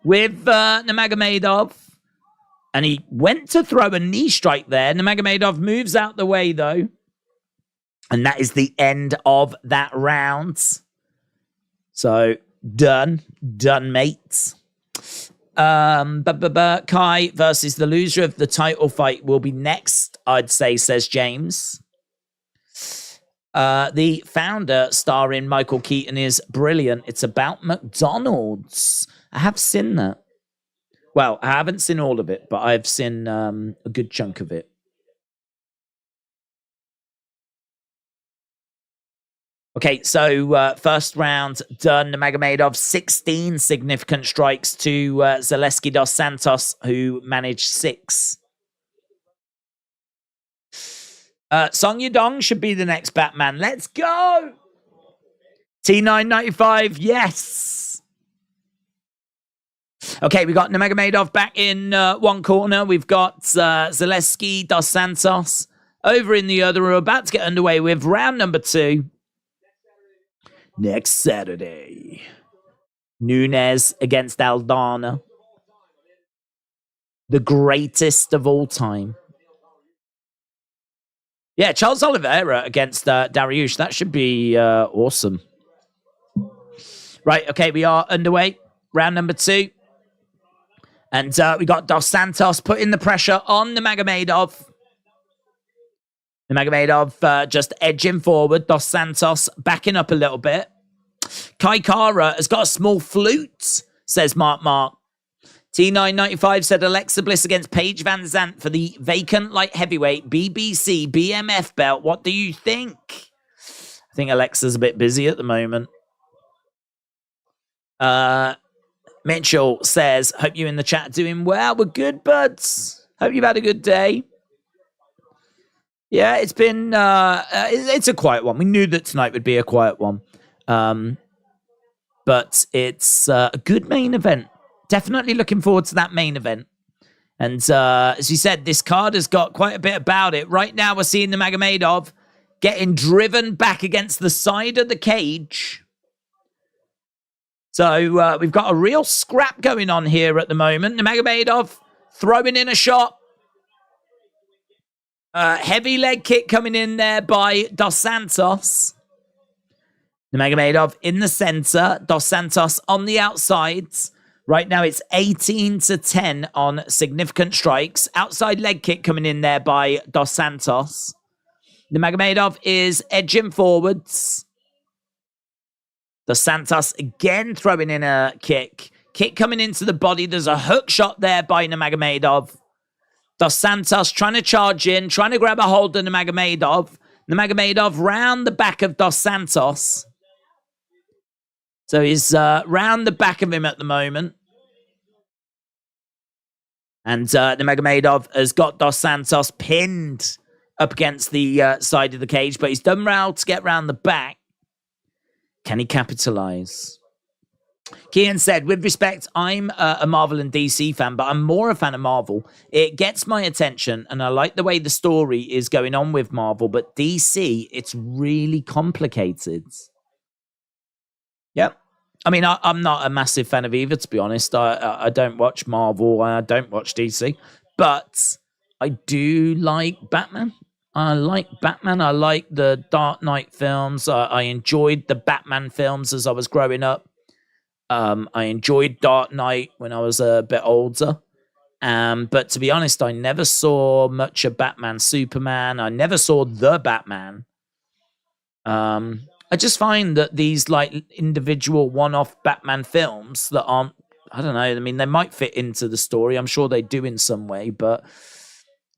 with Nurmagomedov. And he went to throw a knee strike there. Nurmagomedov moves out the way, though. And that is the end of that round. So, done, mates. Kai versus the loser of the title fight will be next, I'd say, says James. The founder, starring Michael Keaton, is brilliant. It's about McDonald's. I have seen that. Well, I haven't seen all of it, but I've seen a good chunk of it. Okay, so first round done. Nurmagomedov 16 significant strikes to Zaleski Dos Santos, who managed 6. Song Yudong should be the next Batman. Let's go! T995, yes! Okay, we got Nurmagomedov back in one corner. We've got Zaleski Dos Santos over in the other. We're about to get underway with round number 2. Next Saturday. Nunes against Aldana. The greatest of all time. Yeah, Charles Oliveira against Dariush. That should be awesome. Right, okay, we are underway. Round number 2. And we got Dos Santos putting the pressure on Nurmagomedov. Nurmagomedov just edging forward. Dos Santos backing up a little bit. Kai Kara has got a small flute, says Mark. T995 said Alexa Bliss against Paige Van Zandt for the vacant light heavyweight BBC BMF belt. What do you think? I think Alexa's a bit busy at the moment. Mitchell says, hope you in the chat doing well. We're good, buds. Hope you've had a good day. Yeah, it's been, it's a quiet one. We knew that tonight would be a quiet one. But it's a good main event. Definitely looking forward to that main event. And as you said, this card has got quite a bit about it. Right now, we're seeing the Nurmagomedov getting driven back against the side of the cage. So we've got a real scrap going on here at the moment. Nurmagomedov throwing in a shot. Heavy leg kick coming in there by Dos Santos. Nurmagomedov in the center. Dos Santos on the outsides. Right now it's 18-10 on significant strikes. Outside leg kick coming in there by Dos Santos. Nurmagomedov is edging forwards. Dos Santos again throwing in a kick. Kick coming into the body. There's a hook shot there by Nurmagomedov. Dos Santos trying to charge in, trying to grab a hold of Nurmagomedov. Nurmagomedov round the back of Dos Santos. So he's round the back of him at the moment. And Nurmagomedov has got Dos Santos pinned up against the side of the cage, but he's done well to get round the back. Can he capitalize? Kian said, with respect, I'm a Marvel and DC fan, but I'm more a fan of Marvel. It gets my attention, and I like the way the story is going on with Marvel, but DC, it's really complicated. Yep. I mean, I'm not a massive fan of either, to be honest. I don't watch Marvel. I don't watch DC. But I do like Batman. I like Batman. I like the Dark Knight films. I enjoyed the Batman films as I was growing up. I enjoyed Dark Knight when I was a bit older. But to be honest, I never saw much of Batman Superman. I never saw the Batman. I just find that these like individual one-off Batman films that aren't, I don't know, I mean, they might fit into the story. I'm sure they do in some way, but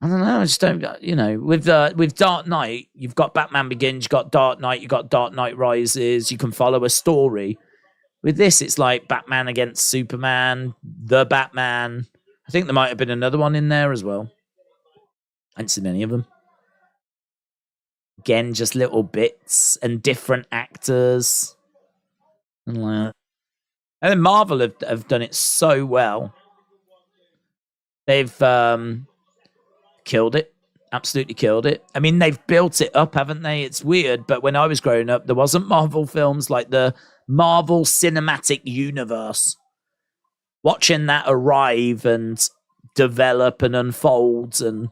I don't know. I just don't, you know, with Dark Knight, you've got Batman Begins, you've got Dark Knight, you've got Dark Knight Rises. You can follow a story. With this, it's like Batman against Superman, the Batman. I think there might have been another one in there as well. I haven't seen any of them. Again, just little bits and different actors. And then Marvel have done it so well. They've killed it. Absolutely killed it. I mean, they've built it up, haven't they? It's weird, but when I was growing up, there wasn't Marvel films like the Marvel Cinematic Universe. Watching that arrive and develop and unfold, and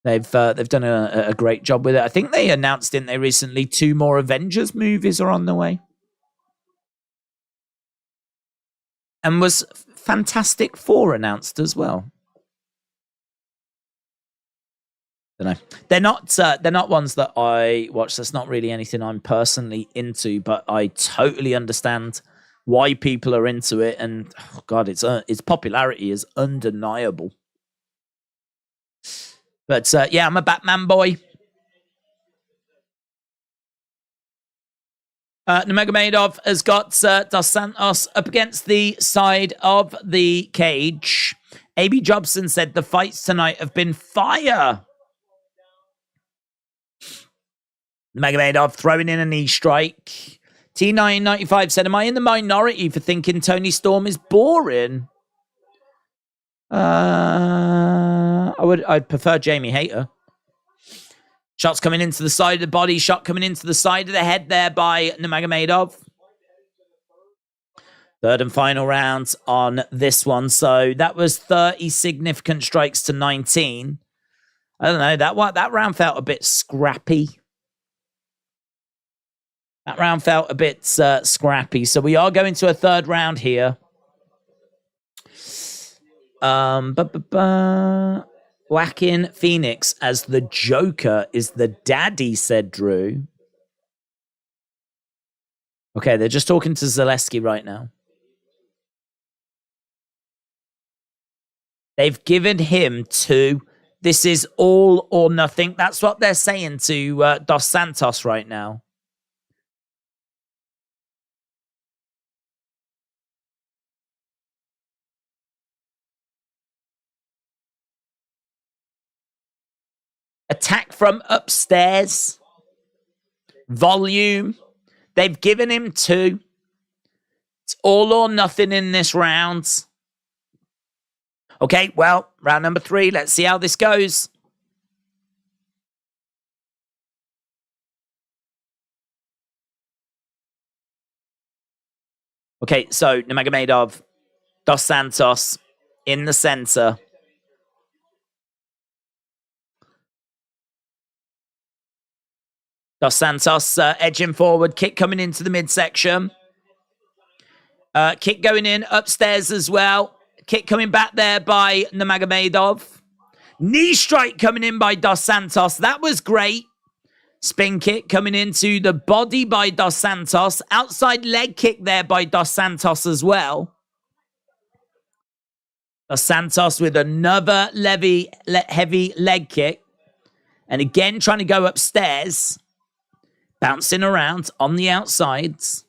they've done a great job with it. I think they announced, didn't they, recently, 2 more Avengers movies are on the way. And was Fantastic Four announced as well? Don't know. They're not ones that I watch. That's not really anything I'm personally into, but I totally understand why people are into it, and oh God, its popularity is undeniable. But yeah, I'm a Batman boy. Nurmagomedov has got Dos Santos up against the side of the cage. AB Jobson said the fights tonight have been fire. Nurmagomedov throwing in a knee strike. T995 said, am I in the minority for thinking Tony Storm is boring? I'd prefer Jamie Hayter. Shots coming into the side of the body. Shot coming into the side of the head there by Nurmagomedov. Third and final round on this one. So that was 30 significant strikes to 19. I don't know. That round felt a bit scrappy. That round felt a bit scrappy. So we are going to a third round here. Whacking Phoenix as the Joker is the daddy, said Drew. Okay, they're just talking to Zaleski right now. They've given him 2. This is all or nothing. That's what they're saying to Dos Santos right now. Attack from upstairs. Volume. They've given him 2. It's all or nothing in this round. Okay, well, round number 3. Let's see how this goes. Okay, so Nurmagomedov, Dos Santos in the center. Dos Santos edging forward. Kick coming into the midsection. Kick going in upstairs as well. Kick coming back there by Nurmagomedov. Knee strike coming in by Dos Santos. That was great. Spin kick coming into the body by Dos Santos. Outside leg kick there by Dos Santos as well. Dos Santos with another heavy leg kick. And again, trying to go upstairs. Bouncing around on the outsides.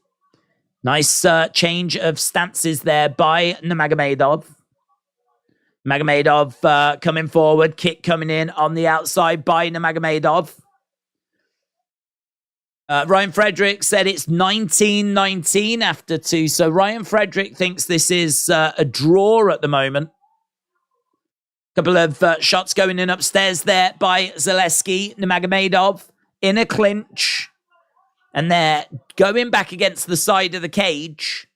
Nice change of stances there by Nurmagomedov. Nurmagomedov coming forward. Kick coming in on the outside by Nurmagomedov. Ryan Frederick said it's 19-19 after 2. So Ryan Frederick thinks this is a draw at the moment. Couple of shots going in upstairs there by Zaleski. Nurmagomedov in a clinch. And they're going back against the side of the cage.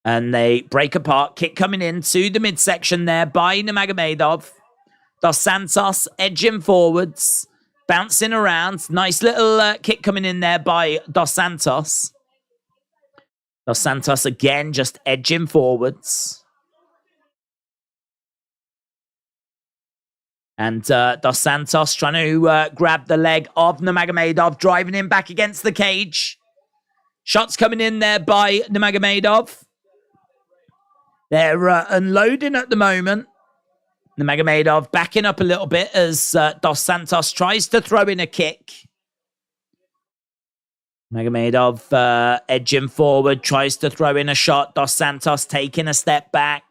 And they break apart. Kick coming into the midsection there by Nurmagomedov. Dos Santos edging forwards. Bouncing around. Nice little kick coming in there by Dos Santos. Dos Santos again just edging forwards. And Dos Santos trying to grab the leg of Nurmagomedov. Driving him back against the cage. Shots coming in there by Nurmagomedov. They're unloading at the moment. Nurmagomedov backing up a little bit as Dos Santos tries to throw in a kick. Nurmagomedov edging forward, tries to throw in a shot. Dos Santos taking a step back.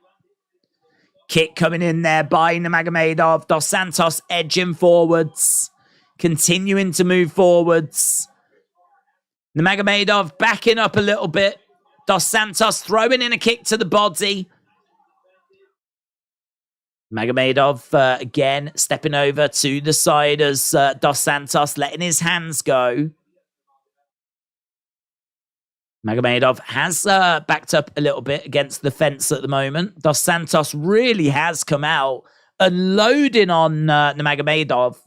Kick coming in there by Nurmagomedov. Dos Santos edging forwards. Continuing to move forwards. Nurmagomedov backing up a little bit. Dos Santos throwing in a kick to the body. Nurmagomedov again stepping over to the side as Dos Santos letting his hands go. Nurmagomedov has backed up a little bit against the fence at the moment. Dos Santos really has come out unloading on Nurmagomedov.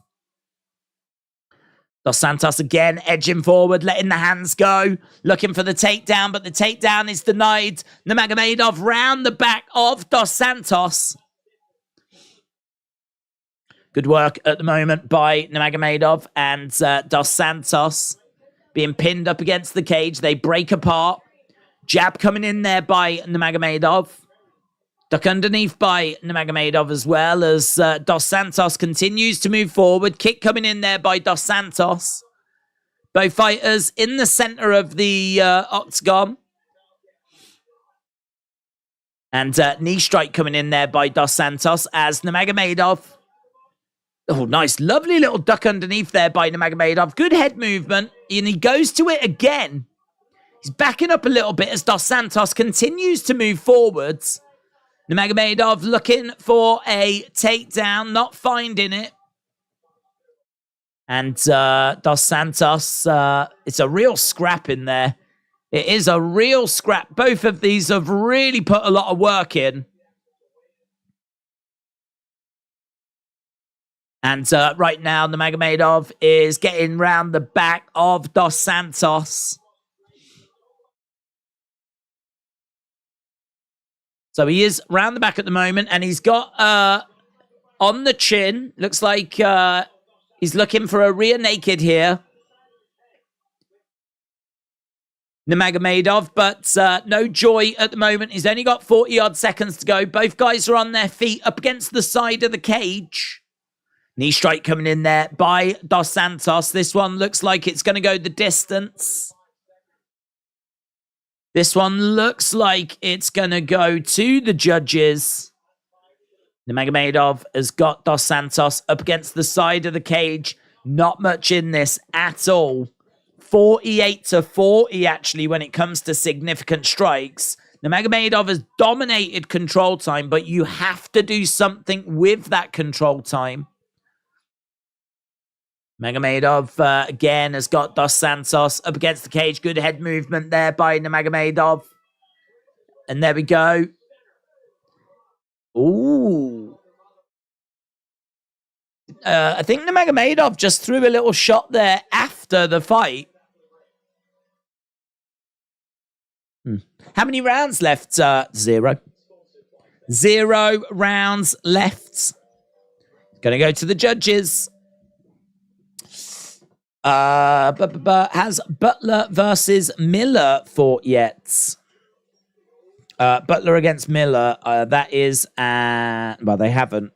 Dos Santos again edging forward, letting the hands go, looking for the takedown, but the takedown is denied. Nurmagomedov round the back of Dos Santos. Good work at the moment by Nurmagomedov and Dos Santos being pinned up against the cage. They break apart. Jab coming in there by Nurmagomedov. Duck underneath by Nurmagomedov as well as Dos Santos continues to move forward. Kick coming in there by Dos Santos. Both fighters in the center of the octagon. And knee strike coming in there by Dos Santos as Nurmagomedov. Oh, nice. Lovely little duck underneath there by Nurmagomedov. Good head movement. And he goes to it again. He's backing up a little bit as Dos Santos continues to move forwards. Nurmagomedov looking for a takedown, not finding it. And Dos Santos, it's a real scrap in there. It is a real scrap. Both of these have really put a lot of work in. And right now, Nurmagomedov is getting round the back of Dos Santos. So he is round the back at the moment, and he's got on the chin. Looks like he's looking for a rear naked here. Nurmagomedov, but no joy at the moment. He's only got 40-odd seconds to go. Both guys are on their feet up against the side of the cage. Knee strike coming in there by Dos Santos. This one looks like it's going to go the distance. This one looks like it's going to go to the judges. Nurmagomedov has got Dos Santos up against the side of the cage. Not much in this at all. 48-40 actually when it comes to significant strikes. Nurmagomedov has dominated control time, but you have to do something with that control time. Nurmagomedov again has got Dos Santos up against the cage. Good head movement there by Nurmagomedov. And there we go. Ooh. I think Nurmagomedov just threw a little shot there after the fight. How many rounds left? 0. 0 rounds left. Going to go to the judges. Has Butler versus Miller fought yet? Butler against Miller. That is, well, they haven't.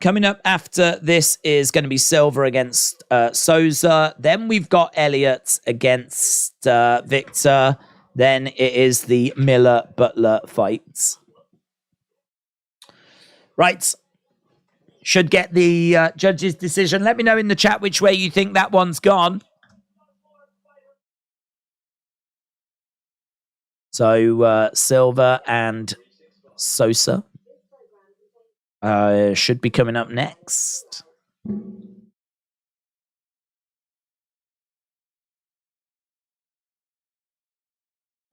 Coming up after this is going to be Silva against Souza. Then we've got Elliott against Victor. Then it is the Miller-Butler fight. Right. Should get the judge's decision. Let me know in the chat which way you think that one's gone. So, Silva and Souza should be coming up next.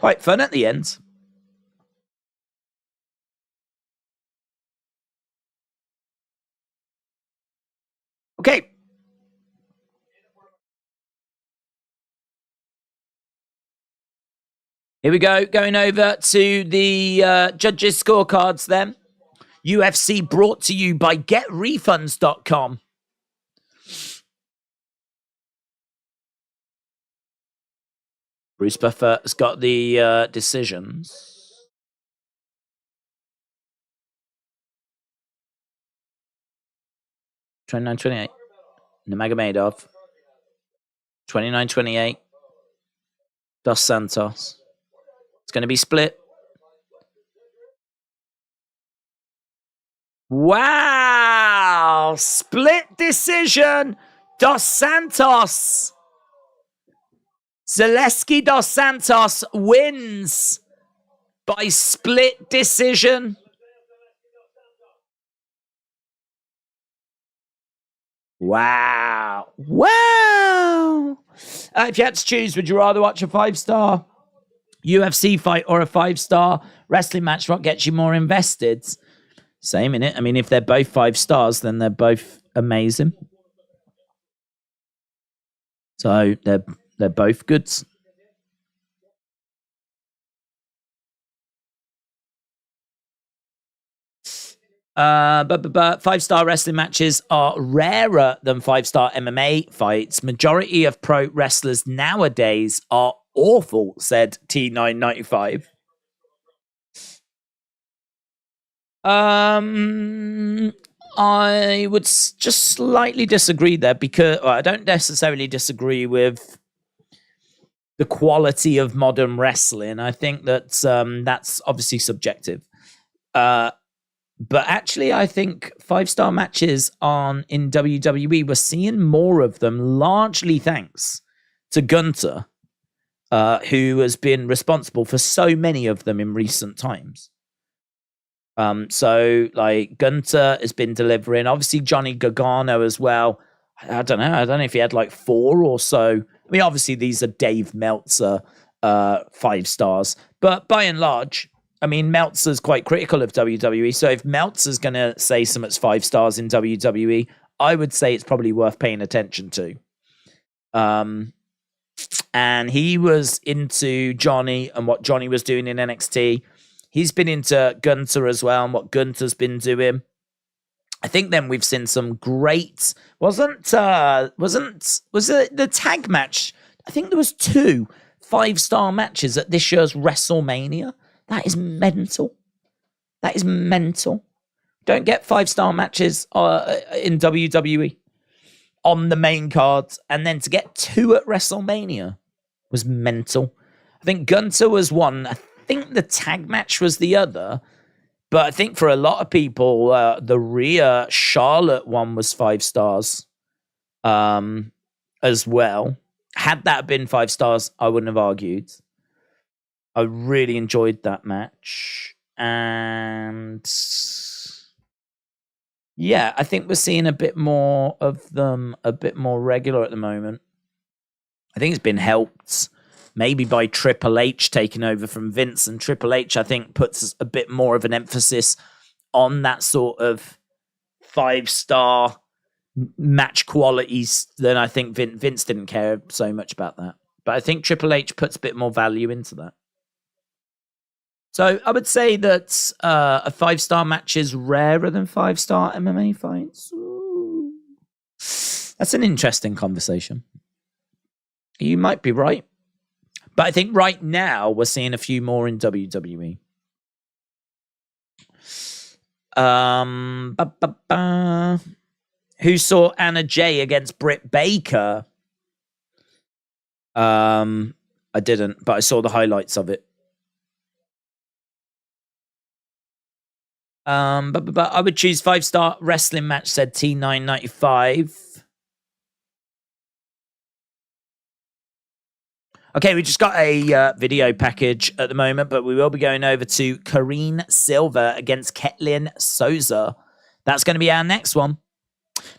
Quite fun at the end. Okay. Here we go. Going over to the judges' scorecards then. UFC brought to you by GetRefunds.com. Bruce Buffer has got the decisions. $29.28. Nurmagomedov. $29.28. Dos Santos. It's going to be split. Wow! Split decision. Dos Santos. Zaleski Dos Santos wins by split decision. Wow. Wow. If you had to choose, would you rather watch a 5-star UFC fight or a 5-star wrestling match? What gets you more invested? Same, innit? I mean, if they're both 5 stars, then they're both amazing. So they're both good. But 5-star wrestling matches are rarer than 5-star MMA fights. Majority of pro wrestlers nowadays are awful, said T995. I would just slightly disagree there because I don't necessarily disagree with the quality of modern wrestling. I think that that's obviously subjective. But actually, I think 5-star matches in WWE, we're seeing more of them, largely thanks to Gunter, who has been responsible for so many of them in recent times. So, like, Gunter has been delivering. Obviously, Johnny Gargano as well. I don't know if he had like 4 or so. I mean, obviously, these are Dave Meltzer 5 stars. But by and large, I mean, Meltzer's quite critical of WWE. So if Meltzer's going to say something's 5 stars in WWE, I would say it's probably worth paying attention to. And he was into Johnny and what Johnny was doing in NXT. He's been into Gunter as well and what Gunter's been doing. I think then we've seen some great... Was it the tag match? I think there was 2 5-star matches at this year's WrestleMania. That is mental. That is mental. Don't get 5-star matches in WWE on the main card. And then to get 2 at WrestleMania was mental. I think Gunter was one. I think the tag match was the other. But I think for a lot of people, the Rhea Charlotte one was 5 stars as well. Had that been 5 stars, I wouldn't have argued. I really enjoyed that match. And yeah, I think we're seeing a bit more of them, a bit more regular at the moment. I think it's been helped maybe by Triple H taking over from Vince. And Triple H, I think, puts a bit more of an emphasis on that sort of 5-star match qualities than I think Vince didn't care so much about that. But I think Triple H puts a bit more value into that. So I would say that a 5-star match is rarer than 5-star MMA fights. Ooh. That's an interesting conversation. You might be right. But I think right now we're seeing a few more in WWE. Who saw Anna Jay against Britt Baker? I didn't, but I saw the highlights of it. But I would choose 5-star wrestling match, said T995. Okay, we just got a video package at the moment, but we will be going over to Karine Silva against Ketlin Souza. That's going to be our next one.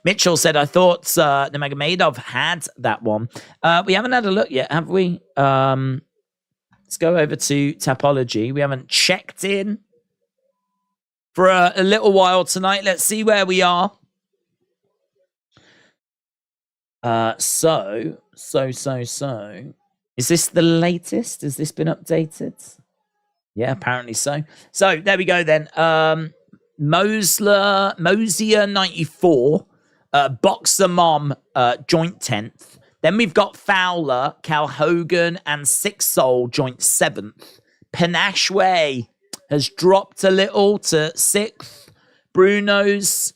Mitchell said, I thought Nurmagomedov had that one. We haven't had a look yet, have we? Let's go over to Tapology. We haven't checked in for a little while tonight. Let's see where we are. So. Is this the latest? Has this been updated? Yeah, apparently so. So there we go then. Mosier 94, Boxer Mom, joint 10th. Then we've got Fowler, Cal Hogan, and Six Soul, joint 7th. Panashway has dropped a little to 6th. Bruno's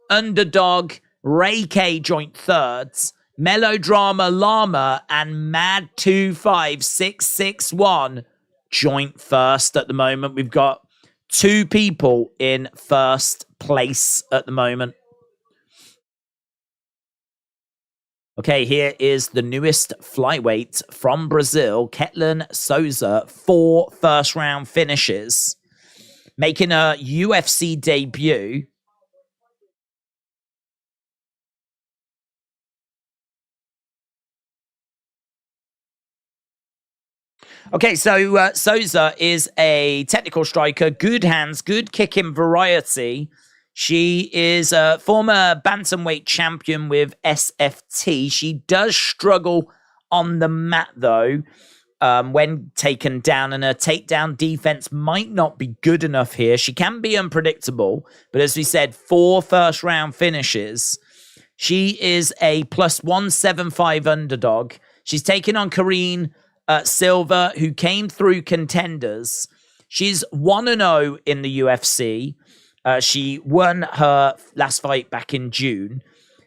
Underdog, Ray K, joint 3rd. Melodrama Llama and Mad 25661, joint 1st at the moment. We've got 2 people in 1st place at the moment. Okay, here is the newest flyweight from Brazil, Ketlin Souza, 4 first-round finishes, making a UFC debut. Okay, so Souza is a technical striker, good hands, good kicking variety. She is a former bantamweight champion with SFT. She does struggle on the mat, though, when taken down, and her takedown defense might not be good enough here. She can be unpredictable, but as we said, 4 first-round finishes. She is a plus 175 underdog. She's taking on Karine Silva, who came through contenders. She's 1-0 in the UFC. She won her last fight back in June.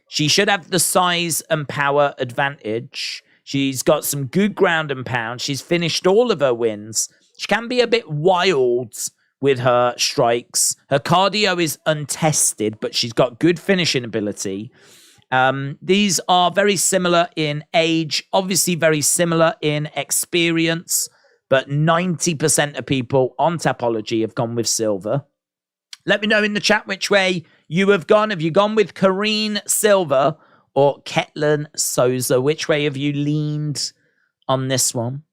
She should have the size and power advantage. She's got some good ground and pound. She's finished all of her wins. She can be a bit wild with her strikes. Her cardio is untested, but she's got good finishing ability. These are very similar in age, obviously very similar in experience, but 90% of people on Tapology have gone with Silva. Let me know in the chat which way you have gone. Have you gone with Karine Silva or Ketlin Souza? Which way have you leaned on this one?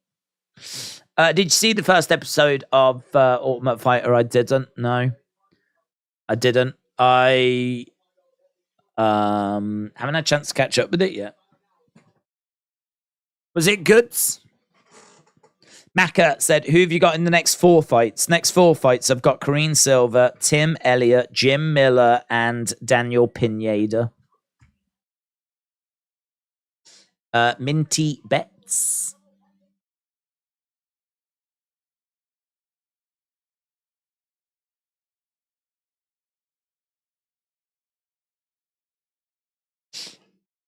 Did you see the first episode of Ultimate Fighter? I didn't. No, I didn't. I haven't had a chance to catch up with it yet. Was it good? Maka said, who have you got in the next 4 fights? Next 4 fights, I've got Karine Silva, Tim Elliott, Jim Miller, and Daniel Pineda. Minty Bets.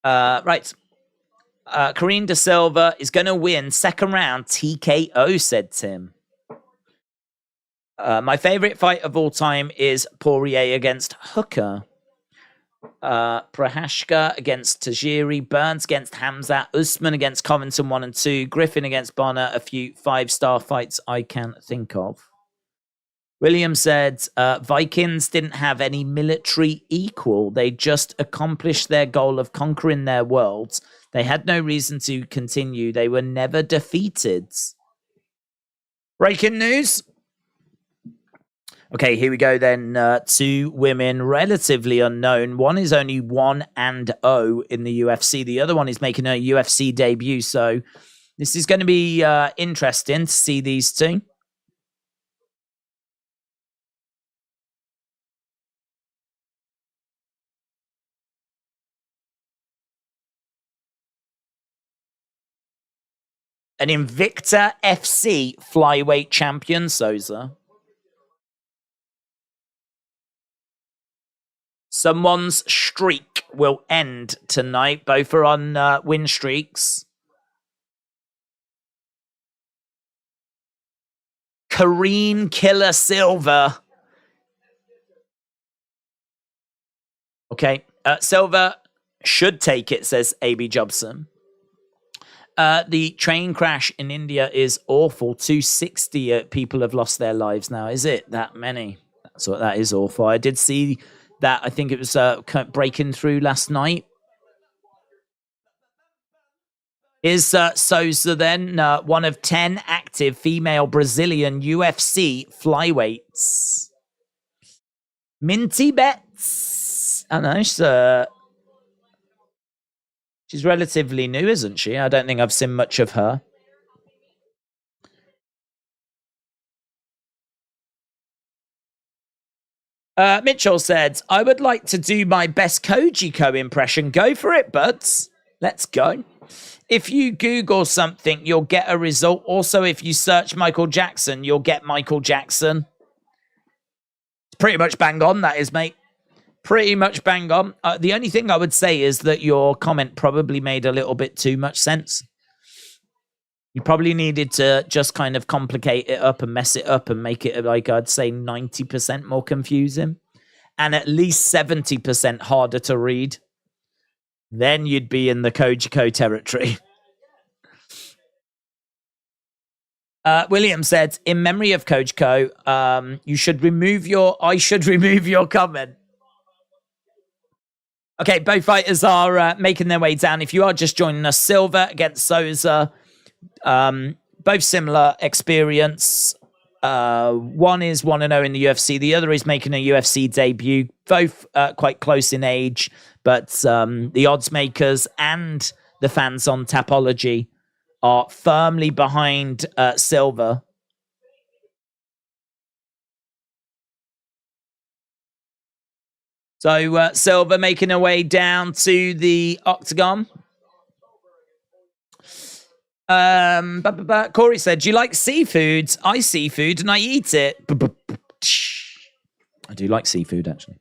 Right. Karine De Silva is going to win second round TKO, said Tim. My favorite fight of all time is Poirier against Hooker. Prohashka against Tajiri. Burns against Hamzat. Usman against Covington 1 and 2. Griffin against Bonner. A few 5-star fights I can think of. William said, Vikings didn't have any military equal. They just accomplished their goal of conquering their worlds. They had no reason to continue. They were never defeated. Breaking news. Okay, here we go then. 2 women, relatively unknown. One is only 1-0 in the UFC. The other one is making a UFC debut. So this is going to be interesting to see these 2. An Invicta FC flyweight champion, Souza. Someone's streak will end tonight. Both are on win streaks. Karine Killer Silva. Okay. Silva should take it, says AB Jobson. The train crash in India is awful. 260 people have lost their lives now. Is it that many? That is awful. I did see that. I think it was breaking through last night. Is Souza then one of 10 active female Brazilian UFC flyweights? Minty bets. I don't know. She's relatively new, isn't she? I don't think I've seen much of her. Mitchell said, I would like to do my best Kojiko impression. Go for it, buds. Let's go. If you Google something, you'll get a result. Also, if you search Michael Jackson, you'll get Michael Jackson. It's pretty much bang on, that is, mate. Pretty much bang on. The only thing I would say is that your comment probably made a little bit too much sense. You probably needed to just kind of complicate it up and mess it up and make it, like, I'd say 90% more confusing and at least 70% harder to read. Then you'd be in the Kojiko territory. William said, in memory of Kojiko, I should remove your comment. Okay, both fighters are making their way down. If you are just joining us, Silva against Souza. Both similar experience. One is 1-0 in the UFC. The other is making a UFC debut. Both quite close in age, but the odds makers and the fans on Tapology are firmly behind Silva. So Silva making her way down to the octagon. Corey said, do you like seafood? I seafood and I eat it. I do like seafood, actually.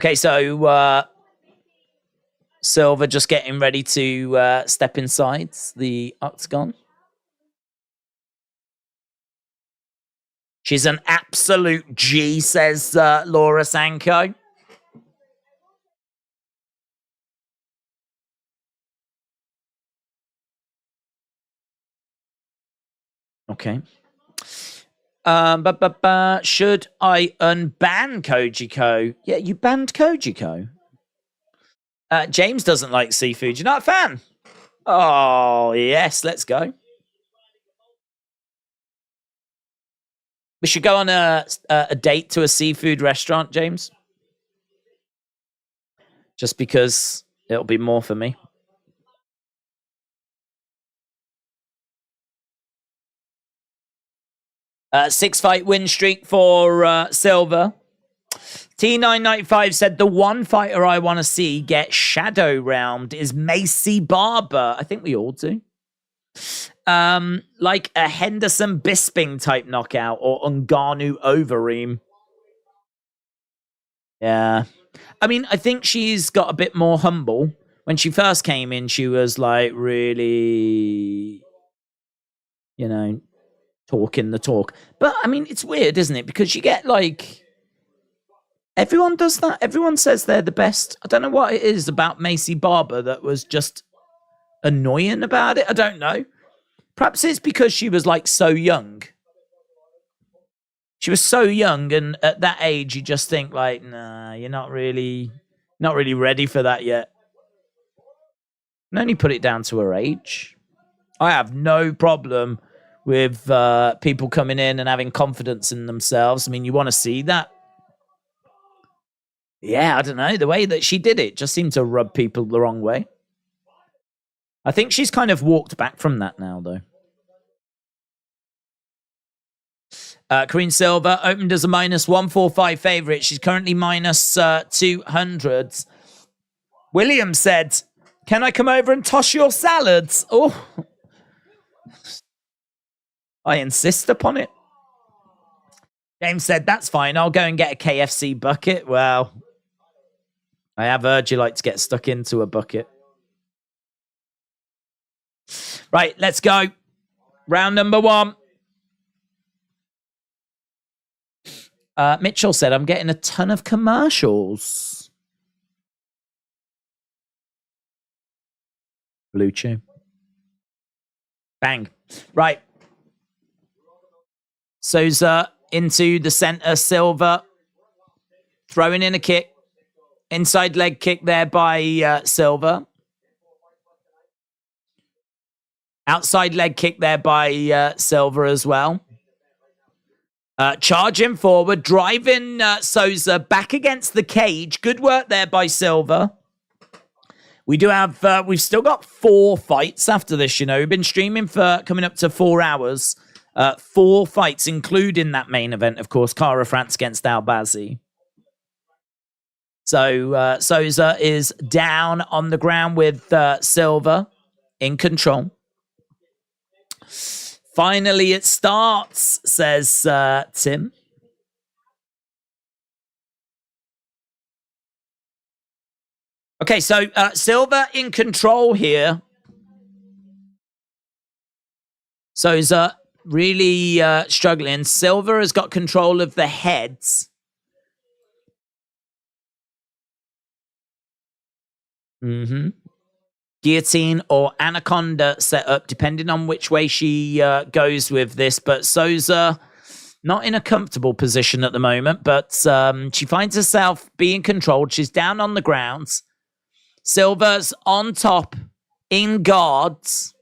Okay, so Silva just getting ready to step inside the octagon. She's an absolute G, says Laura Sanko. Okay. Should I unban Kojiko? Yeah, you banned Kojiko. James doesn't like seafood. You're not a fan? Oh, yes, let's go. We should go on a date to a seafood restaurant, James. Just because it'll be more for me. Six-fight win streak for Silva. T995 said, the one fighter I want to see get shadow round is Macy Barber. I think we all do. Like a Henderson Bisping type knockout or Ngannou Overeem. Yeah. I mean, I think she's got a bit more humble. When she first came in, she was like really, you know, talking the talk. But I mean, it's weird, isn't it? Because you get like, everyone does that. Everyone says they're the best. I don't know what it is about Macy Barber that was just annoying about it. I don't know. Perhaps it's because she was like so young. She was so young, and at that age, you just think like, nah, you're not really ready for that yet. And only put it down to her age. I have no problem with people coming in and having confidence in themselves. I mean, you want to see that. Yeah, I don't know. The way that she did it just seemed to rub people the wrong way. I think she's kind of walked back from that now, though. Queen Silva opened as a minus 145 favorite. She's currently minus 200. William said, can I come over and toss your salads? Oh, I insist upon it. James said, that's fine. I'll go and get a KFC bucket. Well, I have heard you like to get stuck into a bucket. Right, let's go. Round number 1. Mitchell said, I'm getting a ton of commercials. Blue Chew. Bang. Right. Souza into the center. Silva throwing in a kick. Inside leg kick there by Silva. Outside leg kick there by Silva as well. Charging forward, driving Souza back against the cage. Good work there by Silva. We do have, we've still got 4 fights after this, you know. We've been streaming for coming up to 4 hours. 4 fights, including that main event, of course, Kara France against ALBAZI. So Souza is down on the ground with Silva in control. Finally, it starts, says Tim. Okay, so Silva in control here. Souza really struggling. Silva has got control of the heads. Guillotine or anaconda setup, depending on which way she goes with this. But Souza, not in a comfortable position at the moment, but she finds herself being controlled. She's down on the ground. Silva's on top in guards.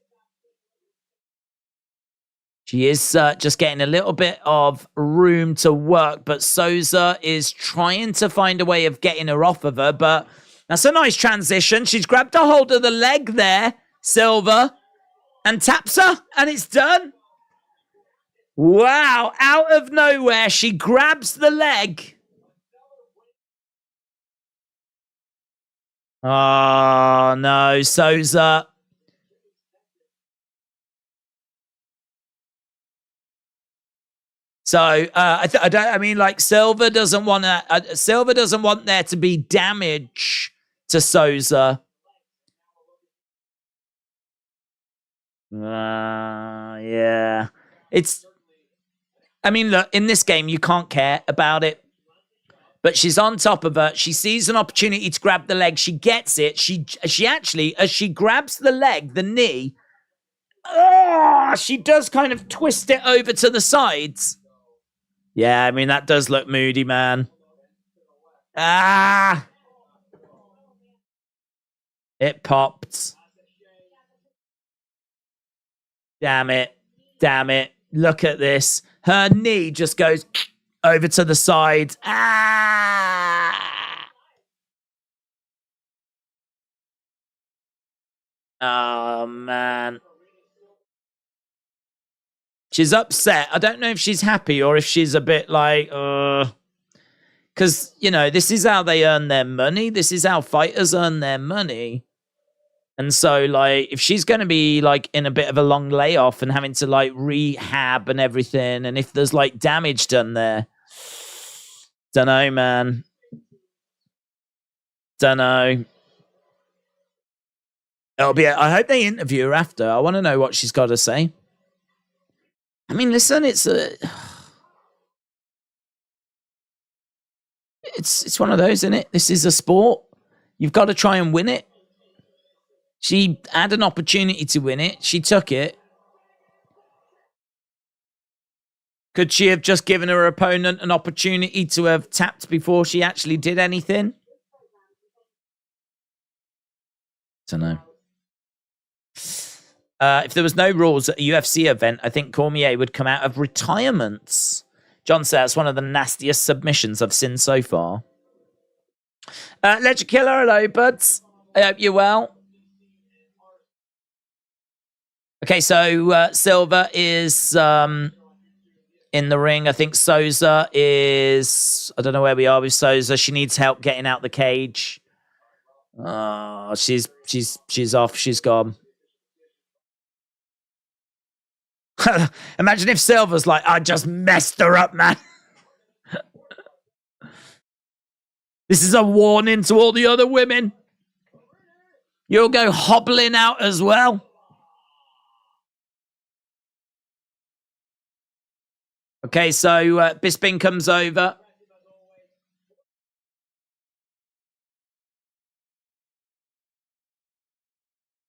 She is just getting a little bit of room to work, but Souza is trying to find a way of getting her off of her, but that's a nice transition. She's grabbed a hold of the leg there, Silva, and taps her, and it's done. Wow, out of nowhere, she grabs the leg. Oh, no, Souza. So I mean, like Silva doesn't want there to be damage to Souza. Yeah, I mean, look, in this game you can't care about it. But she's on top of her. She sees an opportunity to grab the leg. She gets it. She actually, as she grabs the leg, the knee, she does kind of twist it over to the sides. Yeah, I mean, that does look moody, man. It popped. Damn it. Damn it. Look at this. Her knee just goes over to the side. Oh, man. She's upset. I don't know if she's happy or if she's a bit like, because, you know, this is how they earn their money. This is how fighters earn their money. And so, like, if she's going to be, like, in a bit of a long layoff and having to, like, rehab and everything, and if there's, like, damage done there, don't know, man. Don't know. It'll be. I hope they interview her after. I want to know what she's got to say. I mean, listen, it's one of those, isn't it? This is a sport. You've got to try and win it. She had an opportunity to win it. She took it. Could she have just given her opponent an opportunity to have tapped before she actually did anything? Don't know. If there was no rules at a UFC event, I think Cormier would come out of retirement. John says it's one of the nastiest submissions I've seen so far. Ledger Killer, hello, buds. I hope you're well. Okay, so Silva is in the ring. I think Souza is... I don't know where we are with Souza. She needs help getting out the cage. Oh, she's off. She's gone. Imagine if Silva's like, I just messed her up, man. This is a warning to all the other women. You'll go hobbling out as well. Okay, so Bisping comes over.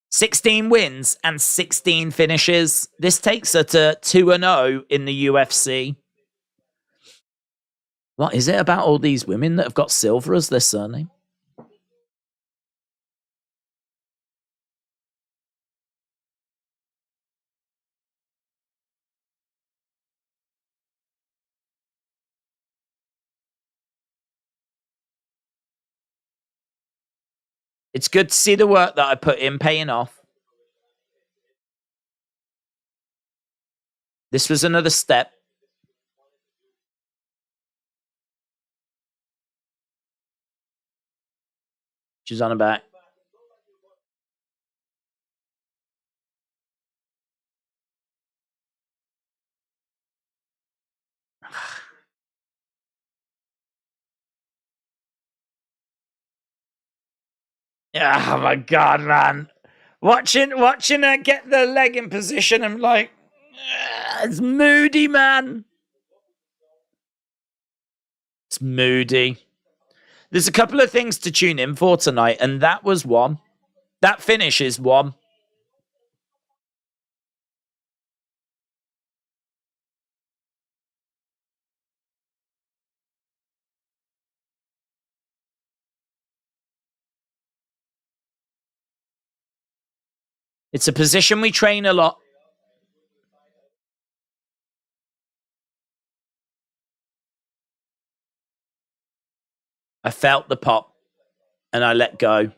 "16 wins and 16 finishes. This takes her to 2-0 in the UFC. What is it about all these women that have got Silva as their surname? It's good to see the work that I put in paying off. This was another step. She's on her back. Oh my God, man. Watching her get the leg in position, I'm like, it's moody, man. It's moody. There's a couple of things to tune in for tonight, and that was one. That finish is one. It's a position we train a lot. I felt the pop, and I let go.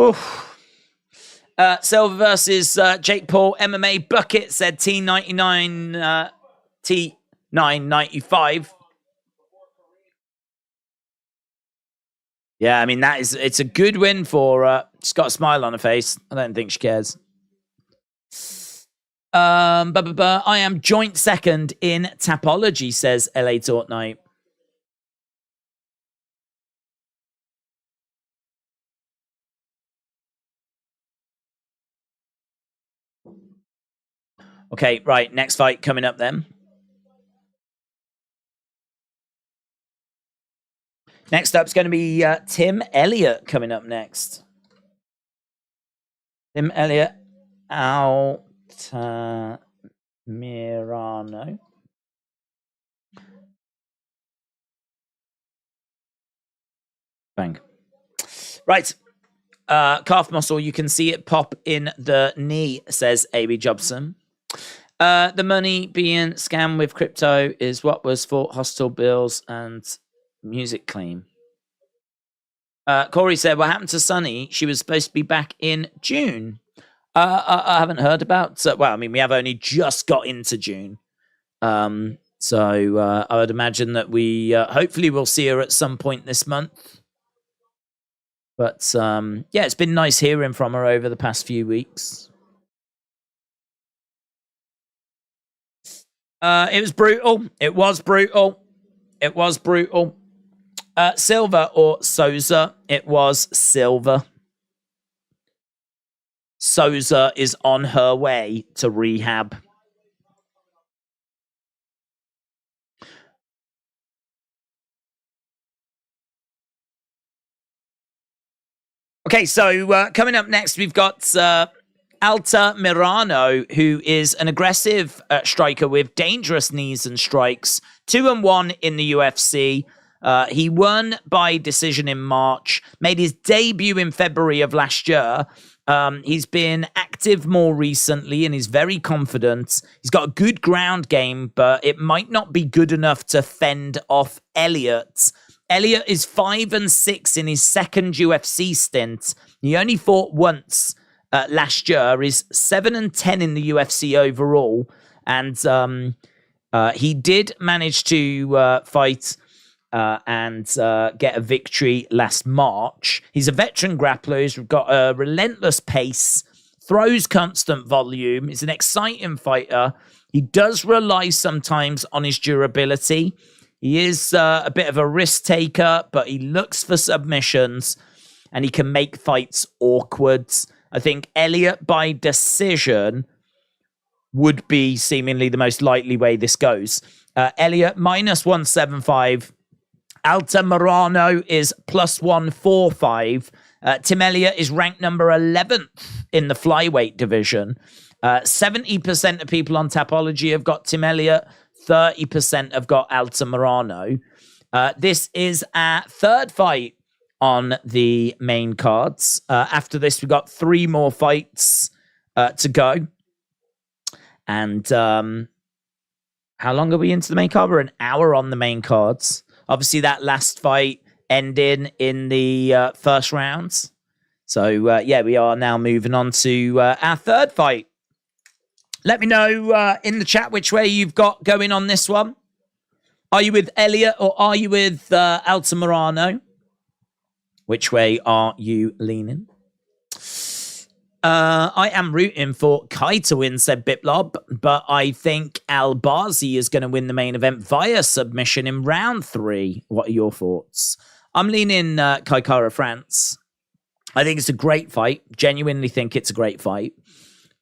Oof. Silva versus Jake Paul. MMA Bucket said T99, T995. Yeah, I mean, it's a good win for she's got a smile on her face. I don't think she cares. I am joint second in Tapology, says LA Fortnite. Okay, right, next fight coming up then. Next up is going to be Tim Elliott coming up next. Tim Elliott, Altamirano. Bang. Right. Calf muscle, you can see it pop in the knee, says A.B. Jobson. The money being scammed with crypto is what was for hostile bills and music claim. Corey said, what happened to Sunny? She was supposed to be back in June. I haven't heard about... well, I mean, we have only just got into June. So I would imagine that we hopefully will see her at some point this month. But yeah, it's been nice hearing from her over the past few weeks. It was brutal. It was brutal. It was brutal. Silva or Souza? It was Silva. Souza is on her way to rehab. Okay, so coming up next, we've got Altamirano, who is an aggressive striker with dangerous knees and strikes. 2-1 in the UFC. He won by decision in March, made his debut in February of last year. He's been active more recently and he's very confident. He's got a good ground game, but it might not be good enough to fend off Elliott. Elliott is 5-6 in his second UFC stint. He only fought once last year. He's 7-10 in the UFC overall. And he did manage to fight and get a victory last March. He's a veteran grappler. He's got a relentless pace, throws constant volume. He's an exciting fighter. He does rely sometimes on his durability. He is a bit of a risk taker, but he looks for submissions and he can make fights awkward. I think Elliott by decision would be seemingly the most likely way this goes. Elliott -175. Altamirano is +145. Tim Elliott is ranked number 11th in the flyweight division. 70% of people on Tapology have got Tim Elliott. 30% have got Altamirano. This is our third fight on the main cards. After this, we've got 3 more fights to go. And how long are we into the main card? We're an hour on the main cards. Obviously, that last fight ending in the first rounds. So, yeah, we are now moving on to our third fight. Let me know in the chat which way you've got going on this one. Are you with Elliot or are you with Altamirano? Which way are you leaning? I am rooting for Kai to win, said Biplob, but I think ALBAZI is going to win the main event via submission in round 3. What are your thoughts? I'm leaning Kai Kara-France. I think it's a great fight. Genuinely think it's a great fight.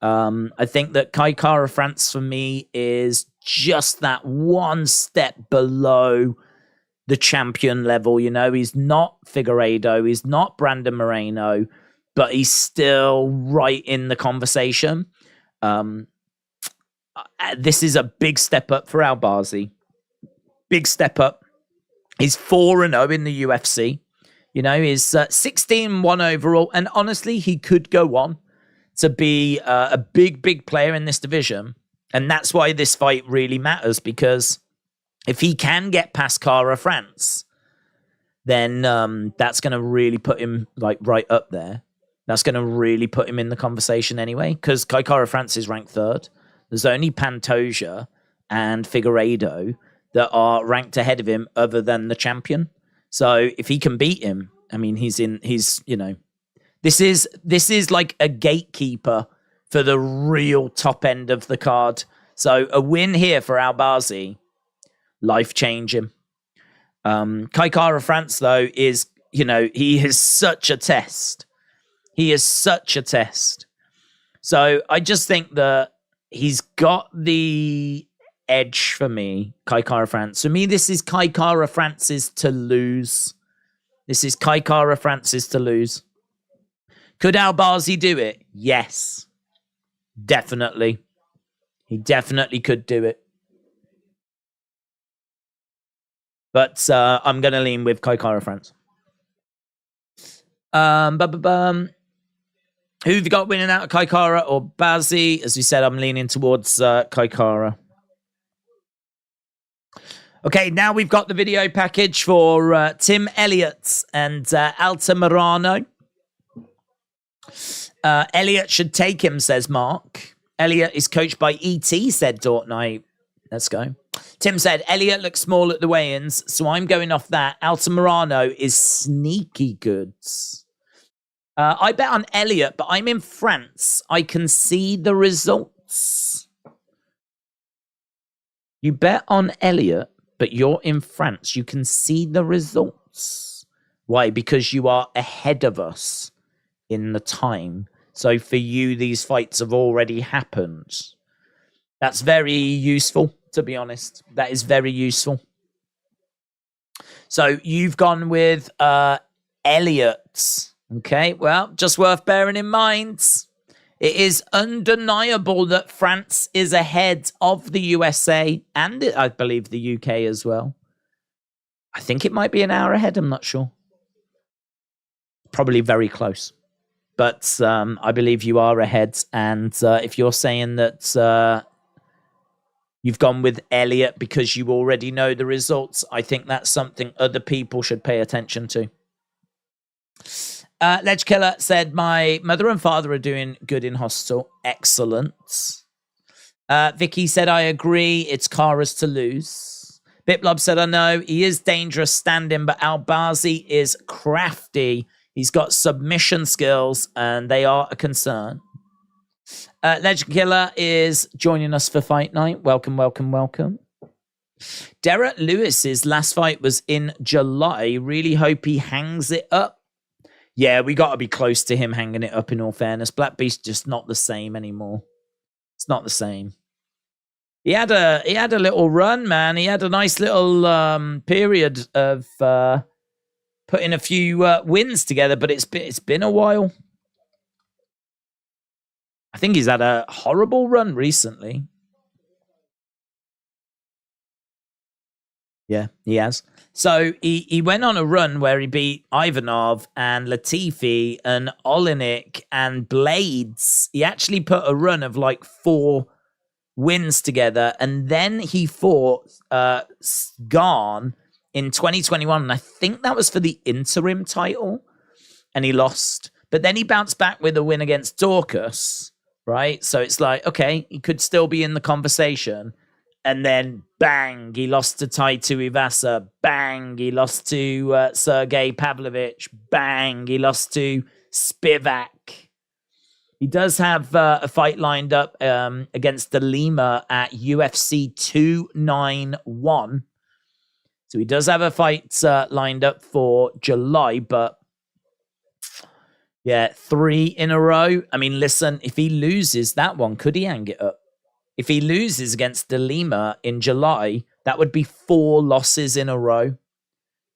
I think that Kai Kara-France for me is just that one step below the champion level. You know, he's not Figueiredo, he's not Brandon Moreno, but he's still right in the conversation. This is a big step up for ALBAZI. Big step up. He's 4-0 in the UFC. You know, he's 16-1 overall. And honestly, he could go on to be a big player in this division. And that's why this fight really matters, because if he can get past Kara-France, then that's going to really put him like right up there. That's going to really put him in the conversation anyway, because Kai Kara-France is ranked 3rd. There's only Pantoja and Figueiredo that are ranked ahead of him other than the champion. So if he can beat him, I mean, he's, you know, this is like a gatekeeper for the real top end of the card. So a win here for ALBAZI, life-changing. Kai Kara-France, though, is, you know, he is such a test. He is such a test. So I just think that he's got the edge for me, Kai Kara-France. For me, this is Kai Kara-France's to lose. This is Kai Kara-France's to lose. Could ALBAZI do it? Yes. Definitely. He definitely could do it. But I'm going to lean with Kai Kara-France. Who have you got winning out of Kai Kara or Bazzi? As we said, I'm leaning towards Kai Kara. Okay, now we've got the video package for Tim Elliott and Altamirano. Elliot should take him, says Mark. Elliot is coached by E.T., said Dortnight. Let's go. Tim said, Elliot looks small at the weigh-ins, so I'm going off that. Altamirano is sneaky goods. I bet on Elliot, but I'm in France. I can see the results. You bet on Elliot, but you're in France. You can see the results. Why? Because you are ahead of us in the time. So for you, these fights have already happened. That's very useful, to be honest. That is very useful. So you've gone with Elliott. Okay, well, just worth bearing in mind. It is undeniable that France is ahead of the USA and, I believe, the UK as well. I think it might be an hour ahead. I'm not sure. Probably very close. But I believe you are ahead. And if you're saying that you've gone with Elliot because you already know the results, I think that's something other people should pay attention to. Ledge Killer said, my mother and father are doing good in hospital. Excellent. Vicky said, I agree. It's Kara's to lose. Biplob said, I know. He is dangerous standing, but ALBAZI is crafty. He's got submission skills, and they are a concern. Legend Killer is joining us for Fight Night. Welcome, welcome, welcome. Derek Lewis's last fight was in July. Really hope he hangs it up. Yeah, we got to be close to him hanging it up, in all fairness. Black Beast just not the same anymore. It's not the same. He had a little run, man. He had a nice little period of putting a few wins together, but it's been a while. I think he's had a horrible run recently. Yeah, he has. So he went on a run where he beat Ivanov and Latifi and Olenek and Blades. He actually put a run of like 4 wins together. And then he fought Garn in 2021. And I think that was for the interim title. And he lost. But then he bounced back with a win against Dorcas, right? So it's like, okay, he could still be in the conversation. And then, bang, he lost to Taitu Ivasa. Bang, he lost to Sergey Pavlovich. Bang, he lost to Spivak. He does have a fight lined up against De Lima at UFC 291. So he does have a fight lined up for July, but yeah, 3 in a row. I mean, listen, if he loses that one, could he hang it up? If he loses against De Lima in July, that would be 4 losses in a row.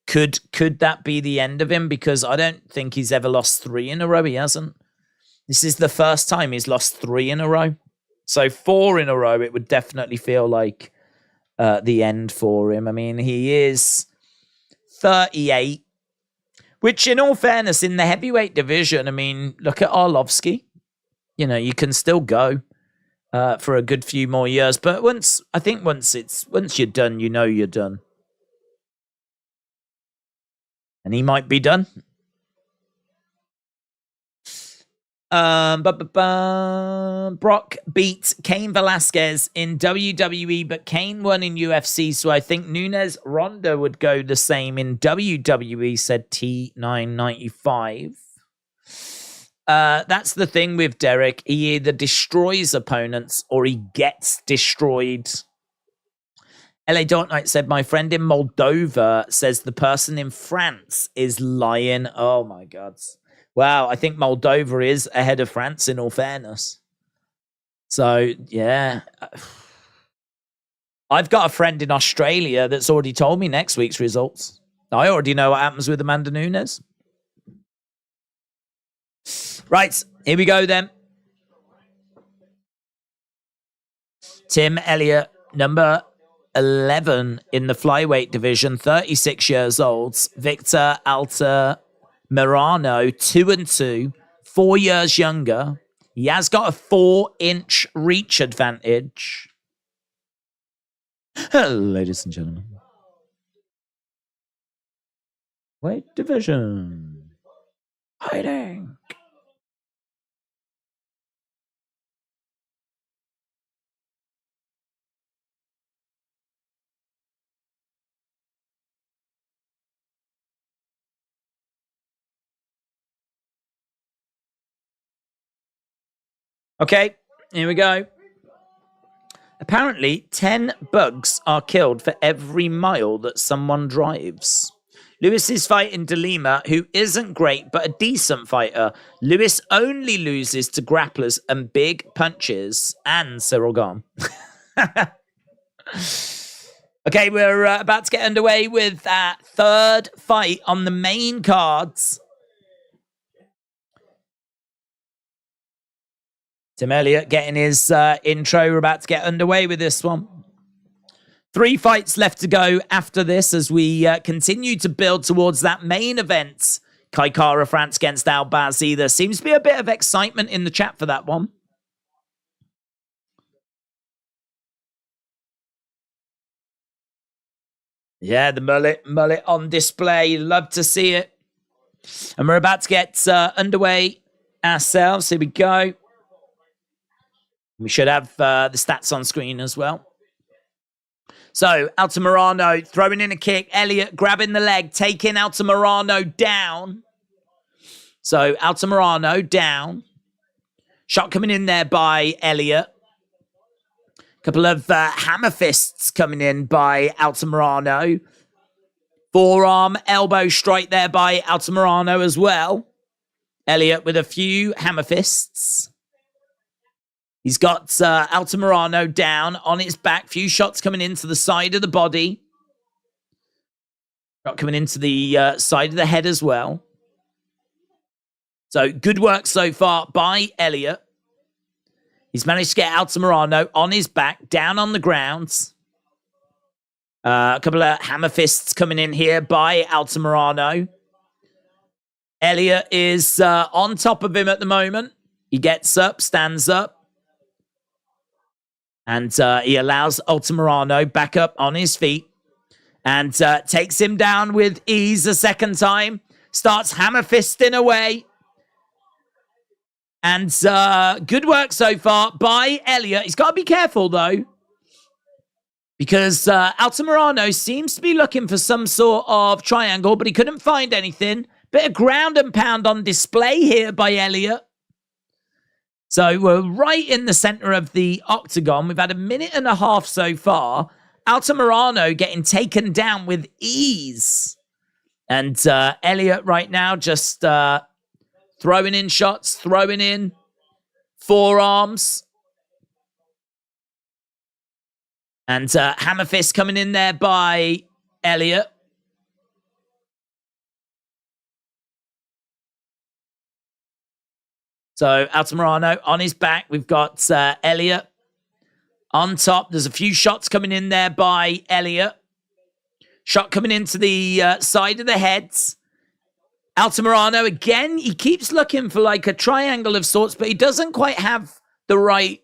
Could that be the end of him? Because I don't think he's ever lost 3 in a row. He hasn't. This is the first time he's lost 3 in a row. So 4 in a row, it would definitely feel like the end for him. I mean, he is 38, which in all fairness, in the heavyweight division, I mean, look at Arlovski. You know, you can still go. For a good few more years, but once you're done, you know you're done, and he might be done. Brock beat Cain Velasquez in WWE, but Cain won in UFC, so I think Nunes Ronda would go the same in WWE. Said T995. That's the thing with Derek. He either destroys opponents or he gets destroyed. LA Dark Knight said, my friend in Moldova says the person in France is lying. Oh my God. Wow, I think Moldova is ahead of France in all fairness. So, yeah. I've got a friend in Australia that's already told me next week's results. I already know what happens with Amanda Nunes. Right, here we go then. Tim Elliott, number 11 in the flyweight division, 36 years old. Victor Altamirano, 2-2, 4 years younger. He has got a 4-inch reach advantage. Ladies and gentlemen. Weight division. Hiding. Okay, here we go. Apparently, 10 bugs are killed for every mile that someone drives. Lewis is fighting De Lima, who isn't great, but a decent fighter. Lewis only loses to grapplers and big punches and Cyril Gahn. Okay, we're about to get underway with that 3rd fight on the main cards. Tim Elliott getting his intro. We're about to get underway with this one. 3 fights left to go after this as we continue to build towards that main event. Kai Kara France against ALBAZI. There seems to be a bit of excitement in the chat for that one. Yeah, the mullet on display. Love to see it. And we're about to get underway ourselves. Here we go. We should have the stats on screen as well. So, Altamirano throwing in a kick. Elliott grabbing the leg, taking Altamirano down. So, Altamirano down. Shot coming in there by Elliott. Couple of hammer fists coming in by Altamirano. Forearm elbow strike there by Altamirano as well. Elliott with a few hammer fists. He's got Altamirano down on his back. Few shots coming into the side of the body. Shot coming into the side of the head as well. So good work so far by Elliott. He's managed to get Altamirano on his back, down on the ground. A couple of hammer fists coming in here by Altamirano. Elliot is on top of him at the moment. He gets up, stands up. And he allows Altamirano back up on his feet. And takes him down with ease a second time. Starts hammer fisting away. And good work so far by Elliot. He's got to be careful, though. Because Altamirano seems to be looking for some sort of triangle, but he couldn't find anything. Bit of ground and pound on display here by Elliot. So we're right in the center of the octagon. We've had a minute and a half so far. Altamirano getting taken down with ease. And Elliot right now just throwing in shots, throwing in forearms. And hammer fist coming in there by Elliot. So Altamirano on his back. We've got Elliot on top. There's a few shots coming in there by Elliot. Shot coming into the side of the heads. Altamirano, again, he keeps looking for like a triangle of sorts, but he doesn't quite have the right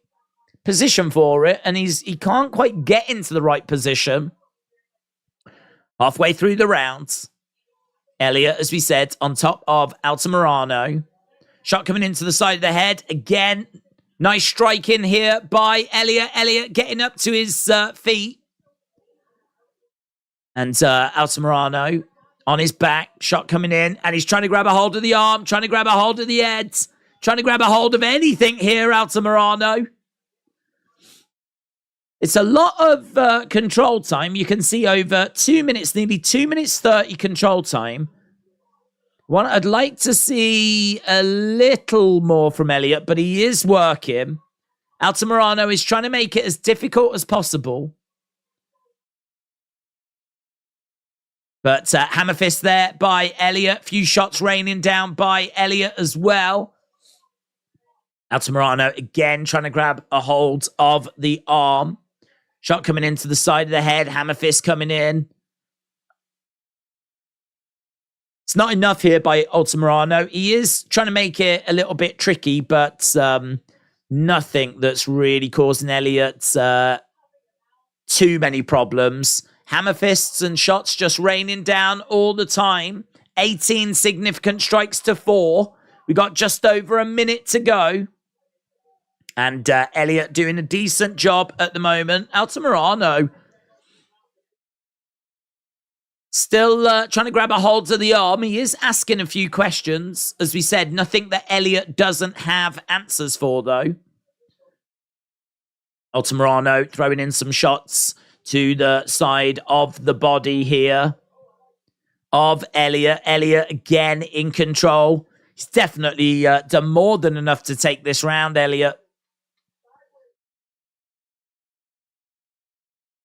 position for it, and he can't quite get into the right position. Halfway through the rounds, Elliot, as we said, on top of Altamirano. Shot coming into the side of the head. Again, nice strike in here by Elliot. Elliot getting up to his feet. And Altamirano on his back. Shot coming in. And he's trying to grab a hold of the arm. Trying to grab a hold of the head. Trying to grab a hold of anything here, Altamirano. It's a lot of control time. You can see over 2 minutes, nearly 2 minutes 30 control time. I'd like to see a little more from Elliot, but he is working. Altamirano is trying to make it as difficult as possible. But hammer fist there by Elliot. Few shots raining down by Elliot as well. Altamirano again trying to grab a hold of the arm. Shot coming into the side of the head. Hammer fist coming in. It's not enough here by Altamirano. He is trying to make it a little bit tricky, but nothing that's really causing Elliot too many problems. Hammer fists and shots just raining down all the time. 18 significant strikes to 4. We got just over a minute to go. And Elliot doing a decent job at the moment. Altamirano still trying to grab a hold of the arm. He is asking a few questions. As we said, nothing that Elliot doesn't have answers for, though. Altamirano throwing in some shots to the side of the body here of Elliot. Elliot again in control. He's definitely done more than enough to take this round, Elliot.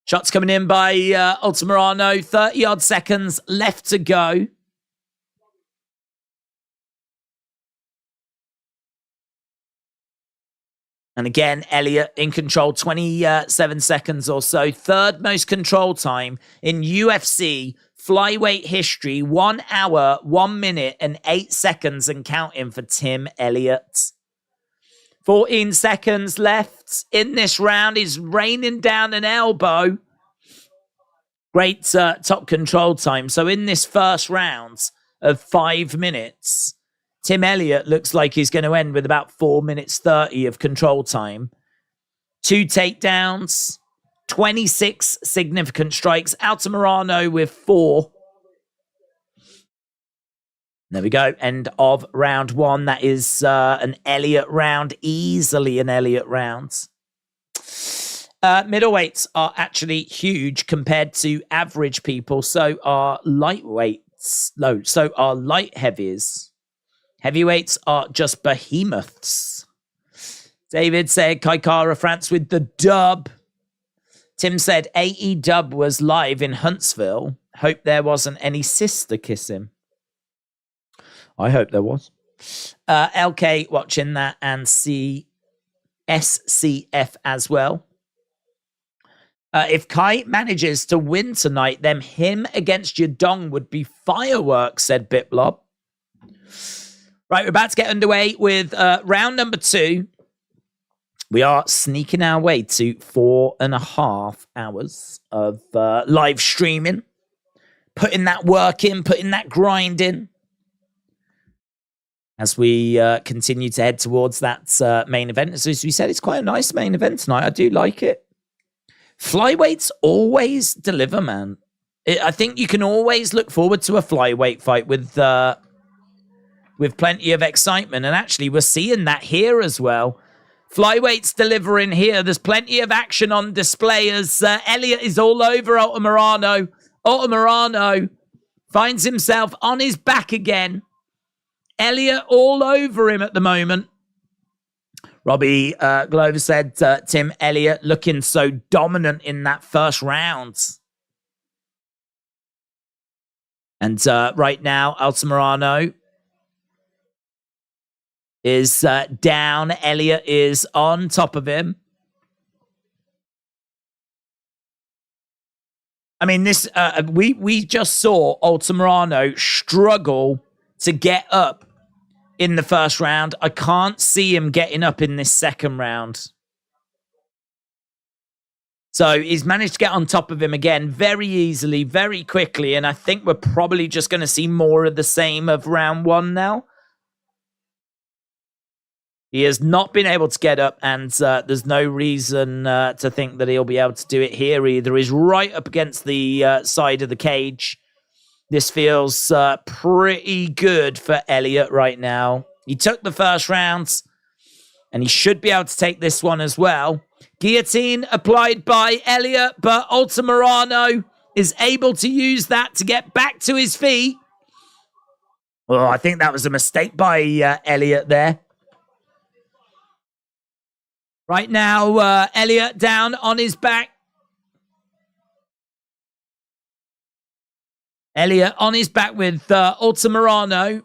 Shots coming in by Altamirano. 30-odd seconds left to go. And again, Elliot in control, 27 seconds or so. Third most control time in UFC flyweight history. 1 hour, 1 minute, and 8 seconds and counting for Tim Elliott. 14 seconds left in this round. He's raining down an elbow. Great top control time. So in this first round of 5 minutes, Tim Elliott looks like he's going to end with about 4 minutes 30 of control time. 2 takedowns, 26 significant strikes. Altamirano with 4. There we go. End of round 1. That is an Elliott round. Easily an Elliott round. Middleweights are actually huge compared to average people. So are lightweights. No, so are light heavies. Heavyweights are just behemoths. David said Kaikara France with the dub. Tim said AE dub was live in Huntsville. Hope there wasn't any sister kissing. I hope there was. LK watching that and SCF as well. If Kai manages to win tonight, then him against Yadong would be fireworks, said Bitblob. Right, we're about to get underway with round number 2. We are sneaking our way to 4.5 hours of live streaming. Putting that work in, putting that grind in. As we continue to head towards that main event. As we said, it's quite a nice main event tonight. I do like it. Flyweights always deliver, man. I think you can always look forward to a flyweight fight with plenty of excitement. And actually, we're seeing that here as well. Flyweights delivering here. There's plenty of action on display as Elliot is all over Altamirano. Altamirano finds himself on his back again. Elliot all over him at the moment. Robbie Glover said, Tim, Elliot looking so dominant in that first round. And right now, Altamirano is down. Elliot is on top of him. I mean, this we just saw Altamirano struggle to get up in the first round. I can't see him getting up in this second round. So he's managed to get on top of him again very easily, very quickly. And I think we're probably just going to see more of the same of round 1 now. He has not been able to get up, and there's no reason to think that he'll be able to do it here either. He's right up against the side of the cage. This feels pretty good for Elliot right now. He took the first round, and he should be able to take this one as well. Guillotine applied by Elliot, but Altamirano is able to use that to get back to his feet. Oh, I think that was a mistake by Elliot there. Right now, Elliot down on his back. Elliot on his back with Altamirano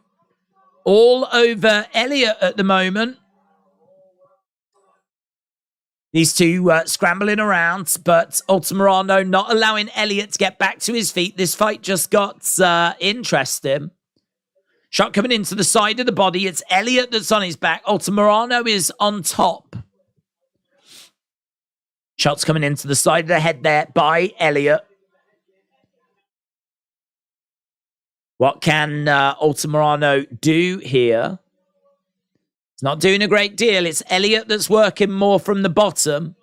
all over Elliot at the moment. These two scrambling around, but Altamirano not allowing Elliot to get back to his feet. This fight just got interesting. Shot coming into the side of the body. It's Elliot that's on his back. Altamirano is on top. Shots coming into the side of the head there by Elliot. What can Altamirano do here? He's not doing a great deal. It's Elliot that's working more from the bottom.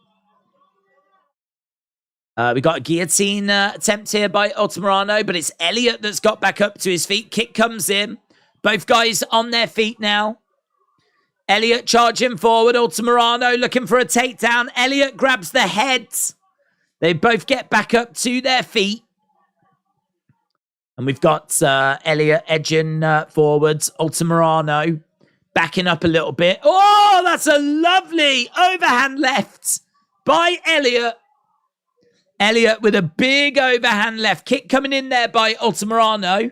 We got a guillotine attempt here by Altamirano, but it's Elliot that's got back up to his feet. Kick comes in. Both guys on their feet now. Elliot charging forward. Altamirano looking for a takedown. Elliot grabs the head. They both get back up to their feet. And we've got Elliot edging forwards. Altamirano backing up a little bit. Oh, that's a lovely overhand left by Elliot. Elliot with a big overhand left kick coming in there by Altamirano.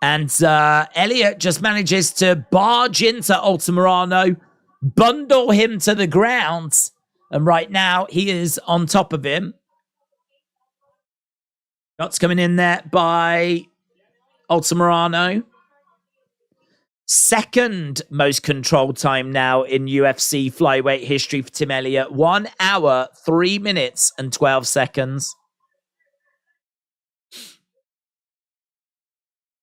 And Elliot just manages to barge into Altamirano, bundle him to the ground. And right now, he is on top of him. Shots coming in there by Altamirano. Second most controlled time now in UFC flyweight history for Tim Elliott. 1 hour, 3 minutes, and 12 seconds.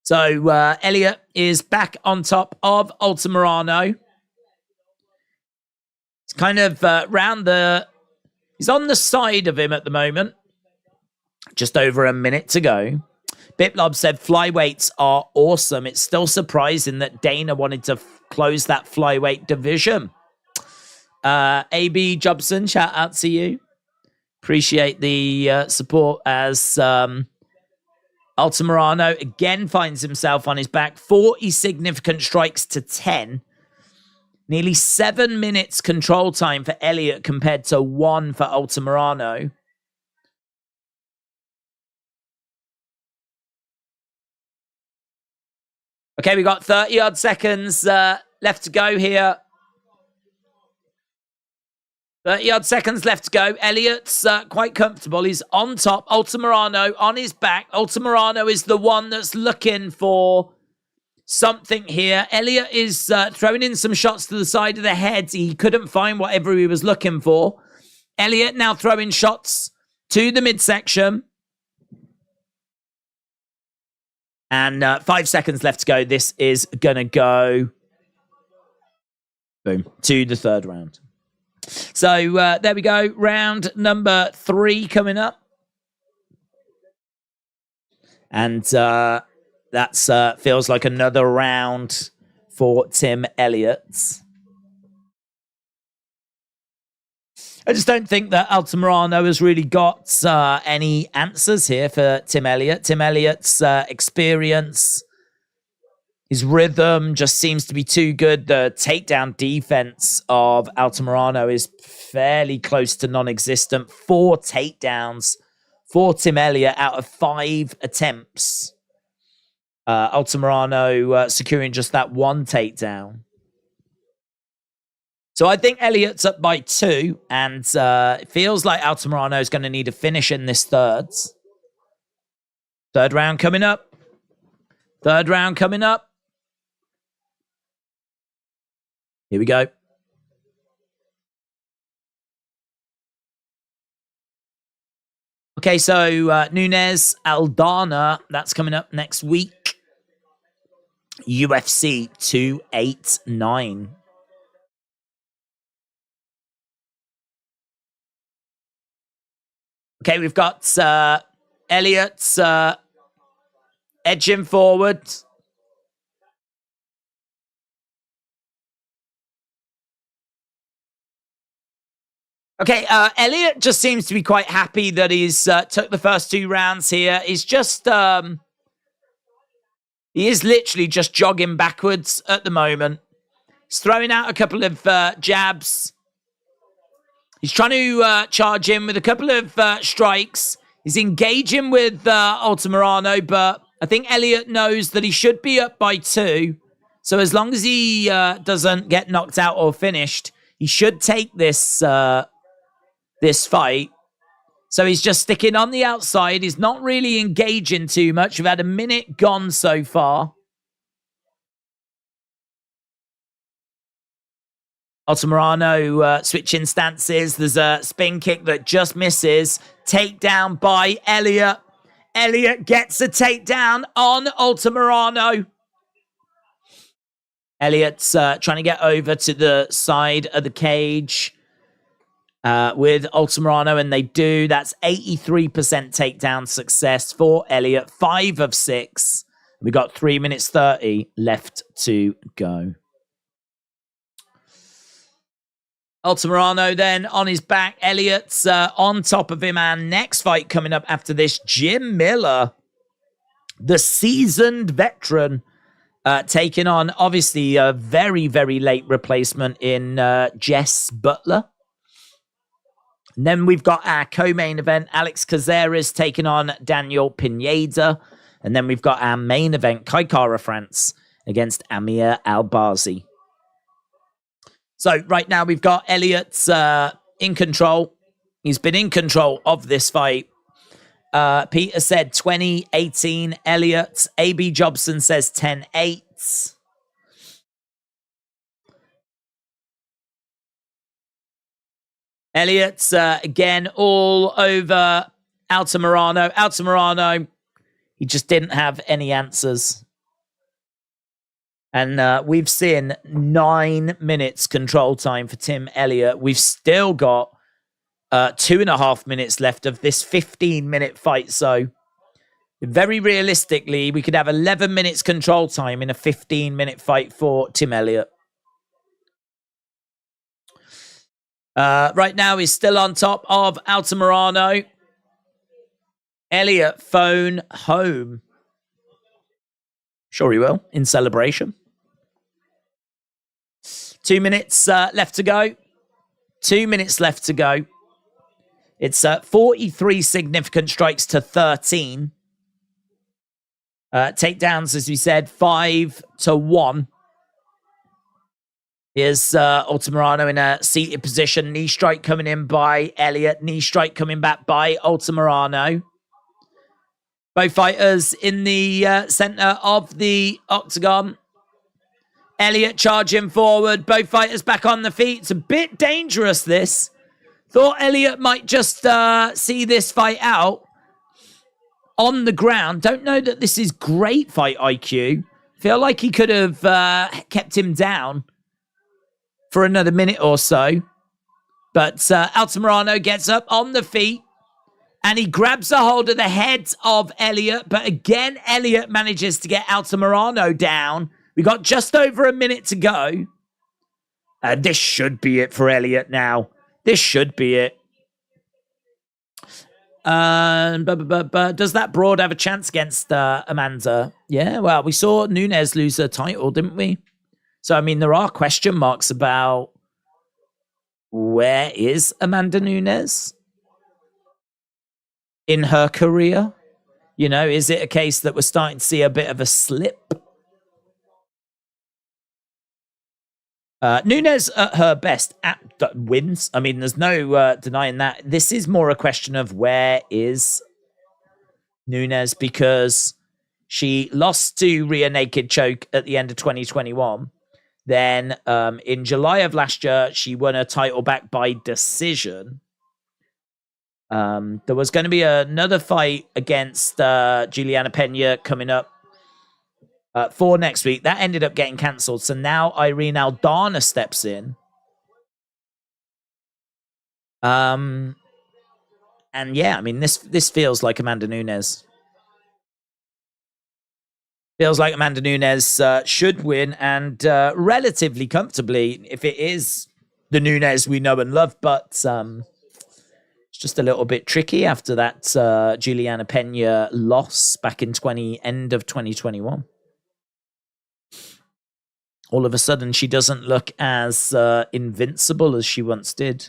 So Elliot is back on top of Altamirano. It's kind of he's on the side of him at the moment. Just over a minute to go. Bitlob said flyweights are awesome. It's still surprising that Dana wanted to close that flyweight division. AB Jobson, shout out to you. Appreciate the support as Altamirano again finds himself on his back. 40 significant strikes to 10. Nearly 7 minutes control time for Elliot compared to 1 for Altamirano. Okay, we got 30-odd seconds left to go here. 30-odd seconds left to go. Elliott's quite comfortable. He's on top. Altamirano on his back. Altamirano is the one that's looking for something here. Elliot is throwing in some shots to the side of the head. He couldn't find whatever he was looking for. Elliot now throwing shots to the midsection. And 5 seconds left to go. This is going to go, boom, to the third round. So there we go. Round number 3 coming up. And that's feels like another round for Tim Elliott. I just don't think that Altamirano has really got any answers here for Tim Elliott. Tim Elliott's experience, his rhythm just seems to be too good. The takedown defense of Altamirano is fairly close to non-existent. 4 takedowns for Tim Elliott out of 5 attempts. Altamirano securing just that 1 takedown. So I think Elliott's up by 2, and it feels like Altamirano is going to need a finish in this third. Third round coming up. Third round coming up. Here we go. Okay, so Nunes Aldana, that's coming up next week. UFC 289. Okay, we've got Elliott edging forward. Okay, Elliott just seems to be quite happy that he's took the first 2 rounds here. He's just, he is literally just jogging backwards at the moment. He's throwing out a couple of jabs. He's trying to charge in with a couple of strikes. He's engaging with Altamirano, but I think Elliott knows that he should be up by 2. So as long as he doesn't get knocked out or finished, he should take this this fight. So he's just sticking on the outside. He's not really engaging too much. We've had a minute gone so far. Altamirano switching stances. There's a spin kick that just misses. Takedown by Elliott. Elliott gets a takedown on Altamirano. Elliott's trying to get over to the side of the cage with Altamirano, and they do. That's 83% takedown success for Elliott. 5 of 6. We've got 3 minutes 30 left to go. Altamirano then on his back. Elliott's on top of him. And next fight coming up after this, Jim Miller, the seasoned veteran, taking on, obviously, a very, very late replacement in Jess Butler. And then we've got our co-main event, Alex Caceres taking on Daniel Pineda. And then we've got our main event, Kai Kara France against Amir Albazi. So right now we've got Elliott in control. He's been in control of this fight. Peter said 20-18 Elliott. AB Jobson says 10-8. Elliott's again all over Altamirano. Altamirano, he just didn't have any answers. And we've seen 9 minutes control time for Tim Elliott. We've still got 2.5 minutes left of this 15-minute fight. So very realistically, we could have 11 minutes control time in a 15-minute fight for Tim Elliott. Right now, he's still on top of Altamirano. Elliott phone home. Sure he will, in celebration. 2 minutes left to go. 2 minutes left to go. It's 43 significant strikes to 13. Takedowns, as we said, 5 to 1. Here's Altamirano in a seated position. Knee strike coming in by Elliot. Knee strike coming back by Altamirano. Both fighters in the center of the octagon. Elliot charging forward. Both fighters back on the feet. It's a bit dangerous, this. Thought Elliot might just see this fight out on the ground. Don't know that this is great fight IQ. Feel like he could have kept him down for another minute or so. But Altamirano gets up on the feet and he grabs a hold of the head of Elliot. But again, Elliot manages to get Altamirano down. We got just over a minute to go. This should be it for Elliot now. This should be it. Does that Broad have a chance against Amanda? Yeah, well, we saw Nunes lose her title, didn't we? So, I mean, there are question marks about where is Amanda Nunes in her career? You know, is it a case that we're starting to see a bit of a slip? Nunes at her best wins. I mean, there's no denying that. This is more a question of where is Nunes, because she lost to Rhea Naked Choke at the end of 2021. Then in July of last year, she won her title back by decision. There was going to be another fight against Juliana Pena coming up for next week. That ended up getting cancelled. So now Irene Aldana steps in. And yeah, I mean, this feels like Amanda Nunes. Feels like Amanda Nunes should win, and relatively comfortably if it is the Nunes we know and love. But it's just a little bit tricky after that Juliana Pena loss back in end of 2021. All of a sudden, she doesn't look as invincible as she once did.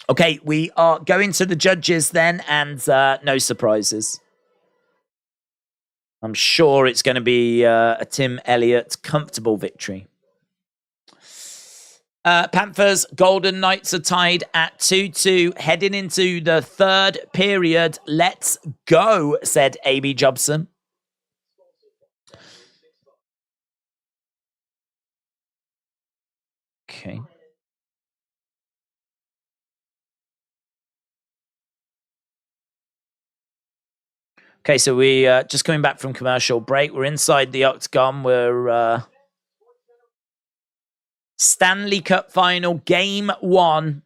Okay, we are going to the judges then, and no surprises. I'm sure it's going to be a Tim Elliott comfortable victory. Panthers, Golden Knights are tied at 2-2, heading into the third period. Let's go, said A.B. Jobson. Okay. Okay, so we just coming back from commercial break. We're inside the octagon. We're Stanley Cup final, game 1,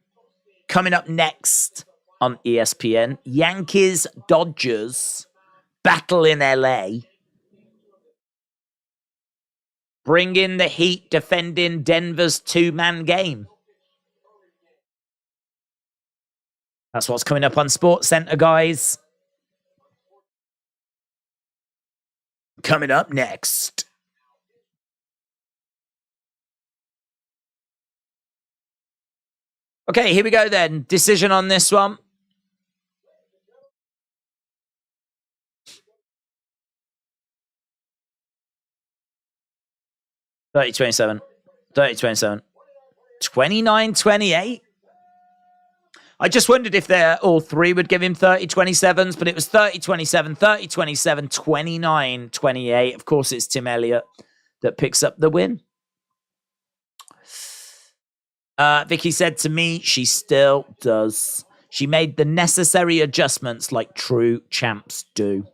coming up next on ESPN. Yankees, Dodgers, battle in LA. Bring in the Heat, defending Denver's 2-man game. That's what's coming up on SportsCenter, guys. Coming up next. Okay, here we go then. Decision on this one. $30-27. $30-27. 29-28. I just wondered if all three would give him 30-27s, but it was 30-27, 30-27, 29-28. Of course, it's Tim Elliott that picks up the win. Vicky said to me, she still does. She made the necessary adjustments like true champs do.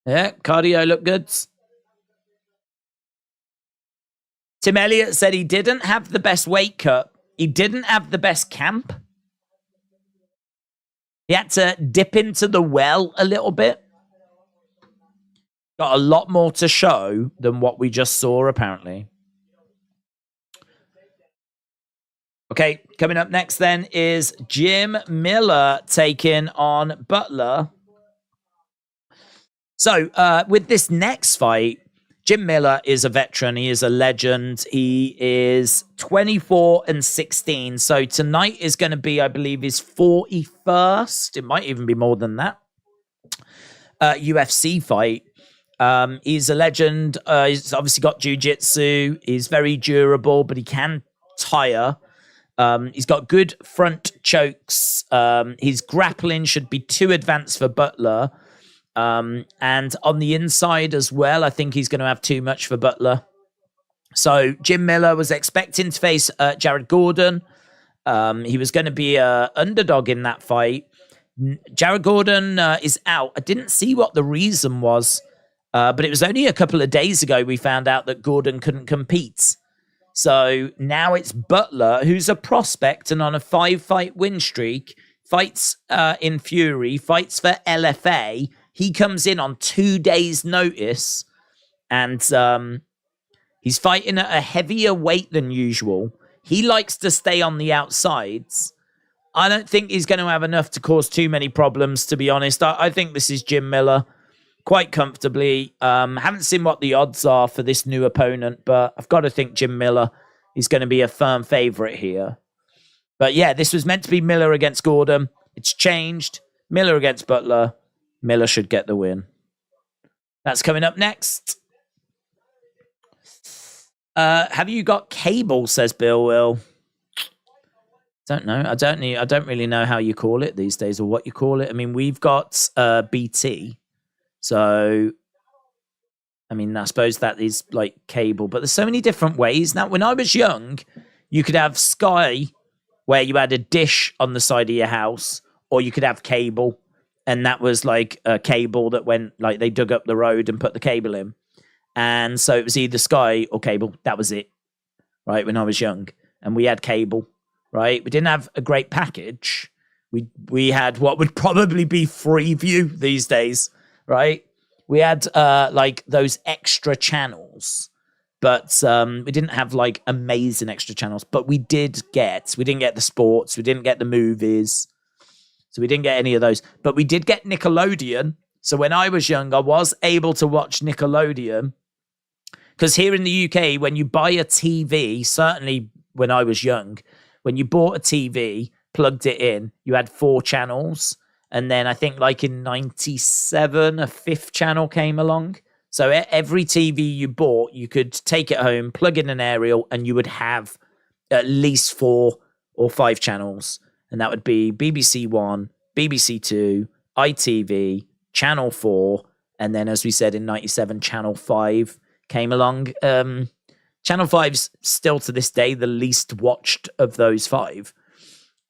Yeah, cardio looked good. Tim Elliott said he didn't have the best weight cut. He didn't have the best camp. He had to dip into the well a little bit. Got a lot more to show than what we just saw, apparently. Okay, coming up next then is Jim Miller taking on Butler. So, with this next fight, Jim Miller is a veteran. He is a legend. He is 24-16. So tonight is going to be, I believe, his 41st. It might even be more than that. UFC fight. He's a legend. He's obviously got jiu-jitsu. He's very durable, but he can tire. He's got good front chokes. His grappling should be too advanced for Butler. And on the inside as well, I think he's going to have too much for Butler. So Jim Miller was expecting to face Jared Gordon. He was going to be an underdog in that fight. Jared Gordon is out. I didn't see what the reason was, but it was only a couple of days ago we found out that Gordon couldn't compete. So now it's Butler, who's a prospect and on a 5-fight win streak, fights in Fury, fights for LFA. He comes in on 2 days' notice, and he's fighting at a heavier weight than usual. He likes to stay on the outsides. I don't think he's going to have enough to cause too many problems, to be honest. I think this is Jim Miller quite comfortably. Haven't seen what the odds are for this new opponent, but I've got to think Jim Miller is going to be a firm favorite here. But yeah, this was meant to be Miller against Gordon. It's changed. Miller against Butler. Miller should get the win. That's coming up next. Have you got cable, says Bill Will. Don't know. I don't really know how you call it these days or what you call it. I mean, we've got BT. So, I mean, I suppose that is like cable, but there's so many different ways. Now, when I was young, you could have Sky, where you had a dish on the side of your house, or you could have cable, and that was like a cable that went, like they dug up the road and put the cable in. And so it was either Sky or cable. That was it, right, when I was young. And we had cable, right? We didn't have a great package. We had what would probably be Freeview these days, right? We had like those extra channels, but we didn't have like amazing extra channels. But we didn't get the sports, we didn't get the movies, so we didn't get any of those. But we did get Nickelodeon. So when I was young, I was able to watch Nickelodeon, because here in the UK, when you buy a TV, certainly when I was young, when you bought a TV, plugged it in, you had 4 channels. And then I think like in 97, a 5th channel came along. So every TV you bought, you could take it home, plug in an aerial, and you would have at least 4 or 5 channels. And that would be BBC One, BBC Two, ITV, Channel 4. And then, as we said, in 97, Channel 5 came along. Channel 5's still to this day the least watched of those 5.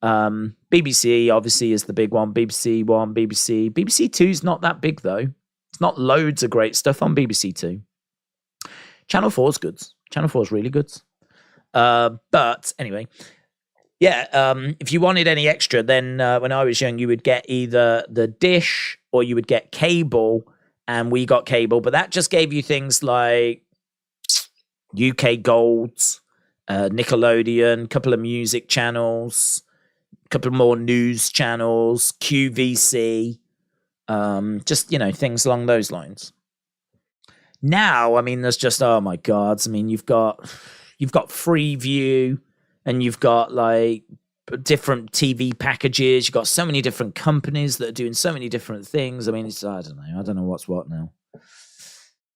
BBC obviously is the big one. BBC One, BBC Two's not that big though. It's not loads of great stuff on BBC Two. Channel 4's good. Channel 4's really good. But anyway, yeah. If you wanted any extra, then when I was young, you would get either the dish or you would get cable, and we got cable. But that just gave you things like UK Golds, Nickelodeon, a couple of music channels, couple more news channels, QVC, just, you know, things along those lines. Now, I mean, there's just, oh my God. I mean, you've got Freeview, and you've got like different TV packages. You've got so many different companies that are doing so many different things. I mean, it's, I don't know what's what now.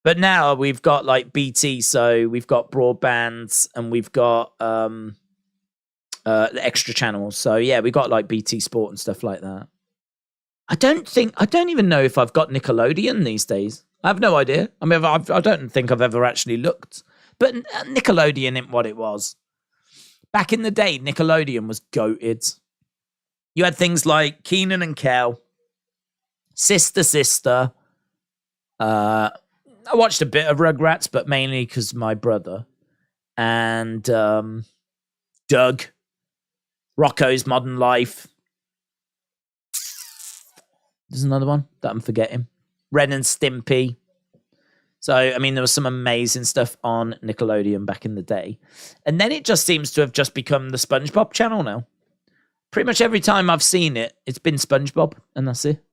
But now we've got like BT, so we've got broadbands, and we've got the extra channels. So yeah, we got like BT Sport and stuff like that. I don't even know if I've got Nickelodeon these days. I have no idea. I mean, I don't think I've ever actually looked. But Nickelodeon isn't what it was. Back in the day, Nickelodeon was goated. You had things like Keenan and Kel, Sister. I watched a bit of Rugrats, but mainly because my brother. And Doug, Rocco's Modern Life. There's another one that I'm forgetting. Ren and Stimpy. So, I mean, there was some amazing stuff on Nickelodeon back in the day. And then it just seems to have just become the SpongeBob channel now. Pretty much every time I've seen it, it's been SpongeBob, and that's it.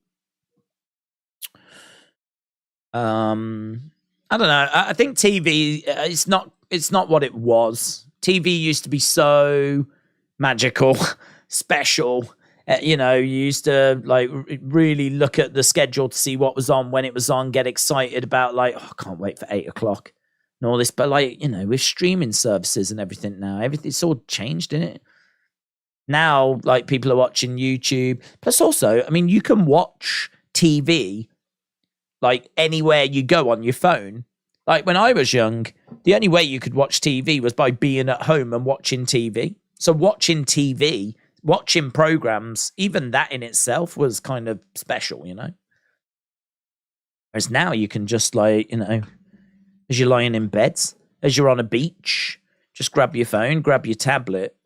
I don't know. I think TV, it's not what it was. TV used to be so magical, special. You know, you used to like really look at the schedule to see what was on, when it was on, get excited about like, oh, I can't wait for 8 o'clock and all this. But like, you know, with streaming services and everything now, everything's all changed, isn't it? Now, like, people are watching YouTube. Plus also, I mean, you can watch TV like anywhere you go on your phone. Like when I was young, the only way you could watch TV was by being at home and watching TV. So watching TV, watching programs, even that in itself was kind of special, you know? Whereas now you can just like, you know, as you're lying in bed, as you're on a beach, just grab your phone, grab your tablet,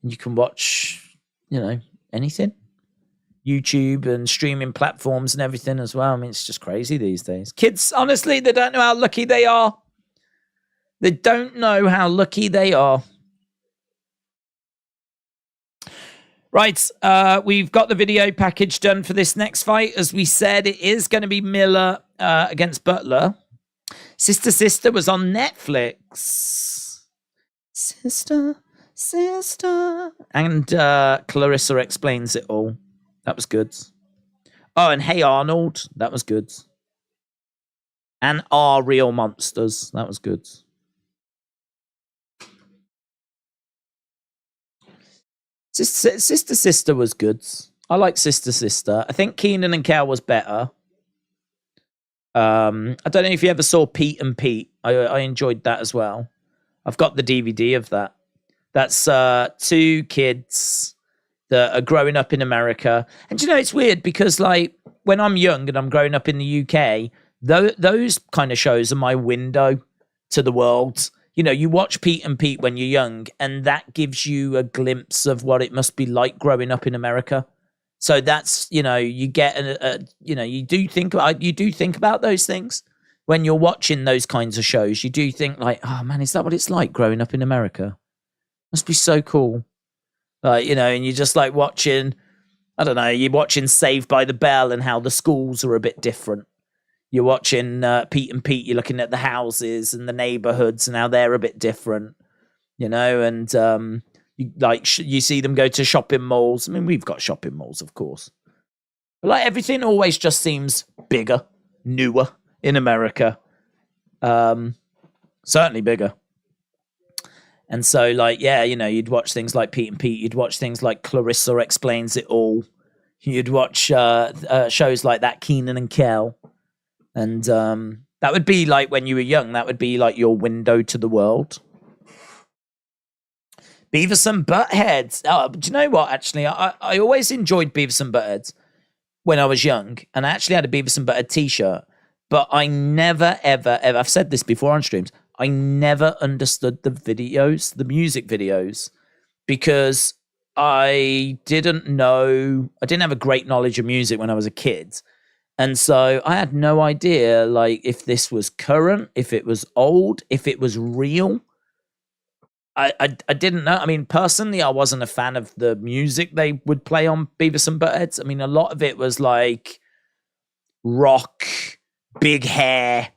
and you can watch, you know, anything. YouTube and streaming platforms and everything as well. I mean, it's just crazy these days. Kids, honestly, they don't know how lucky they are. They don't know how lucky they are. Right, we've got the video package done for this next fight. As we said, it is going to be Miller against Butler. Sister was on Netflix. Sister. And Clarissa Explains It All. That was good. Oh, and Hey Arnold. That was good. And Are Real Monsters. That was good. Sister was good. I like Sister. I think Keenan and Kel was better. I don't know if you ever saw Pete and Pete. I enjoyed that as well. I've got the DVD of that. That's 2 kids that are growing up in America. And you know, it's weird because like when I'm young and I'm growing up in the UK, those kind of shows are my window to the world. You know, you watch Pete and Pete when you're young, and that gives you a glimpse of what it must be like growing up in America. So that's, you know, you get you know, you do think about those things when you're watching those kinds of shows. You do think like, oh man, is that what it's like growing up in America? Must be so cool. You know, and you're just like watching, I don't know, you're watching Saved by the Bell and how the schools are a bit different. You're watching Pete and Pete, you're looking at the houses and the neighborhoods and how they're a bit different, you know, and you see them go to shopping malls. I mean, we've got shopping malls, of course. But like everything always just seems bigger, newer in America. Certainly bigger. And so, like, yeah, you know, you'd watch things like Pete and Pete. You'd watch things like Clarissa Explains It All. You'd watch shows like that, Keenan and Kel. And that would be like when you were young. That would be like your window to the world. Beavis and Butthead. Oh, do you know what, actually? I always enjoyed Beavis and Butthead when I was young. And I actually had a Beavis and Butthead t-shirt. But I never, ever, I've said this before on streams, I never understood the videos, the music videos, because I didn't have a great knowledge of music when I was a kid. And so I had no idea, like, if this was current, if it was old, if it was real. I didn't know. I mean, personally, I wasn't a fan of the music they would play on Beavis and Butthead. I mean, a lot of it was like rock, big hair,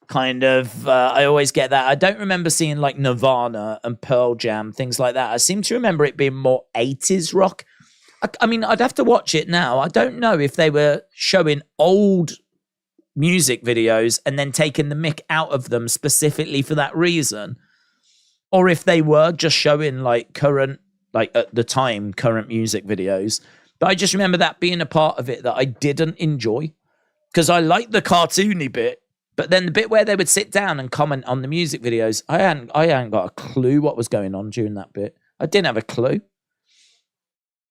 kind of. I always get that. I don't remember seeing like Nirvana and Pearl Jam, things like that. I seem to remember it being more 80s rock. I mean, I'd have to watch it now. I don't know if they were showing old music videos and then taking the mick out of them specifically for that reason, or if they were just showing like current, like at the time, current music videos. But I just remember that being a part of it that I didn't enjoy, because I liked the cartoony bit. But then the bit where they would sit down and comment on the music videos, I hadn't got a clue what was going on during that bit. I didn't have a clue.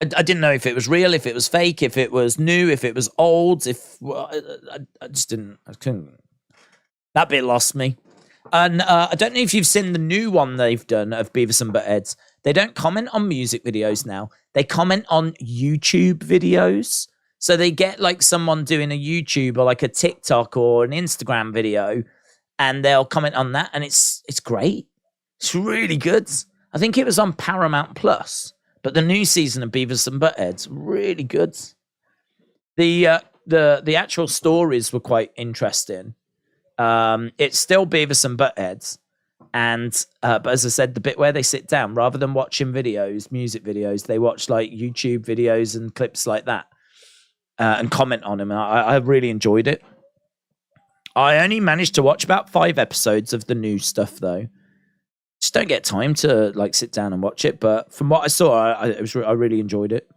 I didn't know if it was real, if it was fake, if it was new, if it was old, I just didn't. I couldn't. That bit lost me. And I don't know if you've seen the new one they've done of Beavis and Butthead. They don't comment on music videos now. They comment on YouTube videos. So they get like someone doing a YouTube or like a TikTok or an Instagram video, and they'll comment on that, and it's great. It's really good. I think it was on Paramount Plus, but the new season of Beavis and Butthead's really good. The actual stories were quite interesting, It's still Beavis and Buttheads. And but as I said, the bit where they sit down, rather than watching videos, music videos, they watch like YouTube videos and clips like that and comment on them. And I really enjoyed it. I only managed to watch about 5 episodes of the new stuff, though. Just don't get time to like sit down and watch it. But from what I saw, I really enjoyed it.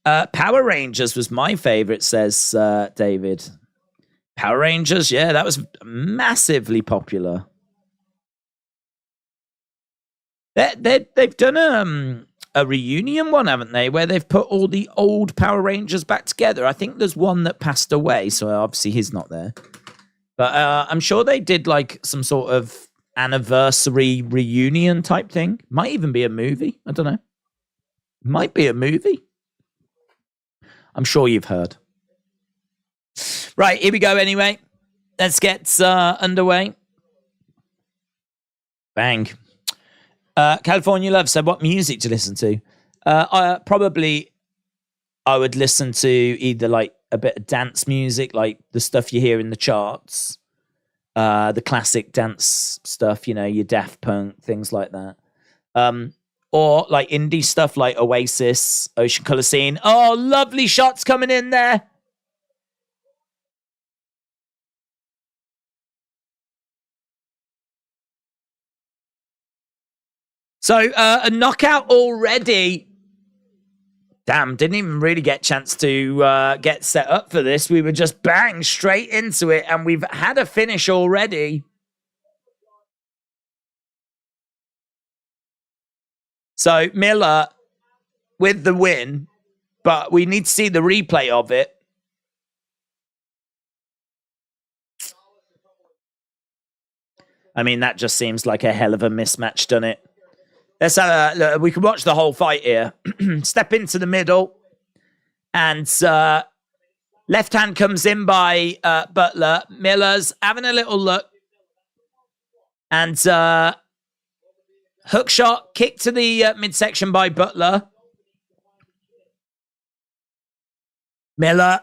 Power Rangers was my favorite, says David. Power Rangers, yeah, that was massively popular. They've done a reunion one, haven't they? Where they've put all the old Power Rangers back together. I think there's one that passed away, so obviously he's not there. But I'm sure they did like some sort of anniversary reunion type thing. Might even be a movie. I don't know. Might be a movie. I'm sure you've heard. Right, here we go anyway. Let's get underway. Bang. California Love said, what music to listen to? I would listen to either like a bit of dance music, like the stuff you hear in the charts, the classic dance stuff, you know, your Daft Punk, things like that. Or like indie stuff like Oasis, Ocean Colour Scene. Oh, lovely shots coming in there. So, a knockout already. Damn, didn't even really get a chance to get set up for this. We were just bang straight into it, and we've had a finish already. So, Miller with the win, but we need to see the replay of it. I mean, that just seems like a hell of a mismatch, doesn't it? Let's we can watch the whole fight here. Step into the middle. And left hand comes in by Butler. Miller's having a little look. And hook shot, kick to the midsection by Butler. Miller.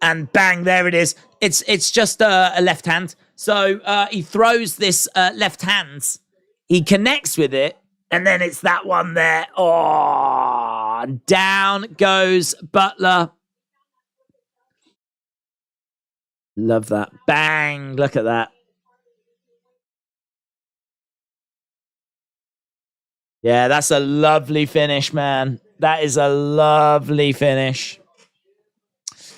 And bang, there it is. It's just a left hand. So he throws this left hand. He connects with it, and then it's that one there. Oh, down goes Butler. Love that. Bang. Look at that. Yeah, that's a lovely finish, man. That is a lovely finish.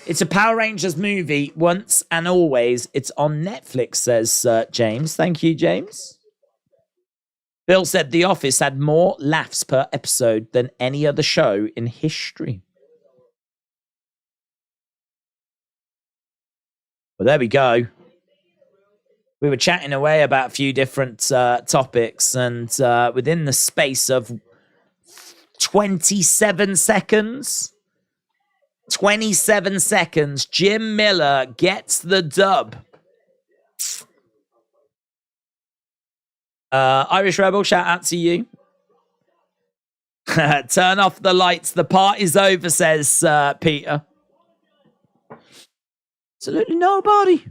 It's a Power Rangers movie, once and always. It's on Netflix, says James. Thank you, James. Bill said The Office had more laughs per episode than any other show in history. Well, there we go. We were chatting away about a few different topics, and within the space of 27 seconds, Jim Miller gets the dub. Irish Rebel, shout out to you. Turn off the lights. The party's over, says Peter. Absolutely nobody.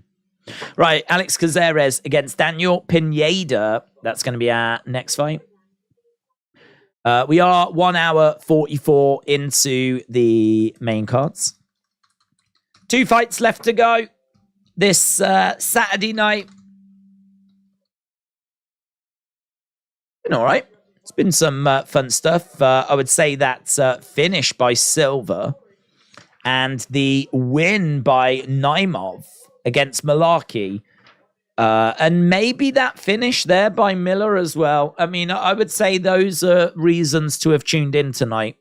Right, Alex Caceres against Daniel Pineda. That's going to be our next fight. We are 1 hour 44 into the main cards. 2 fights left to go this Saturday night. Been all right. It's been some fun stuff. I would say that finish by Silva and the win by Naimov against Malarkey. And maybe that finish there by Miller as well. I mean, I would say those are reasons to have tuned in tonight.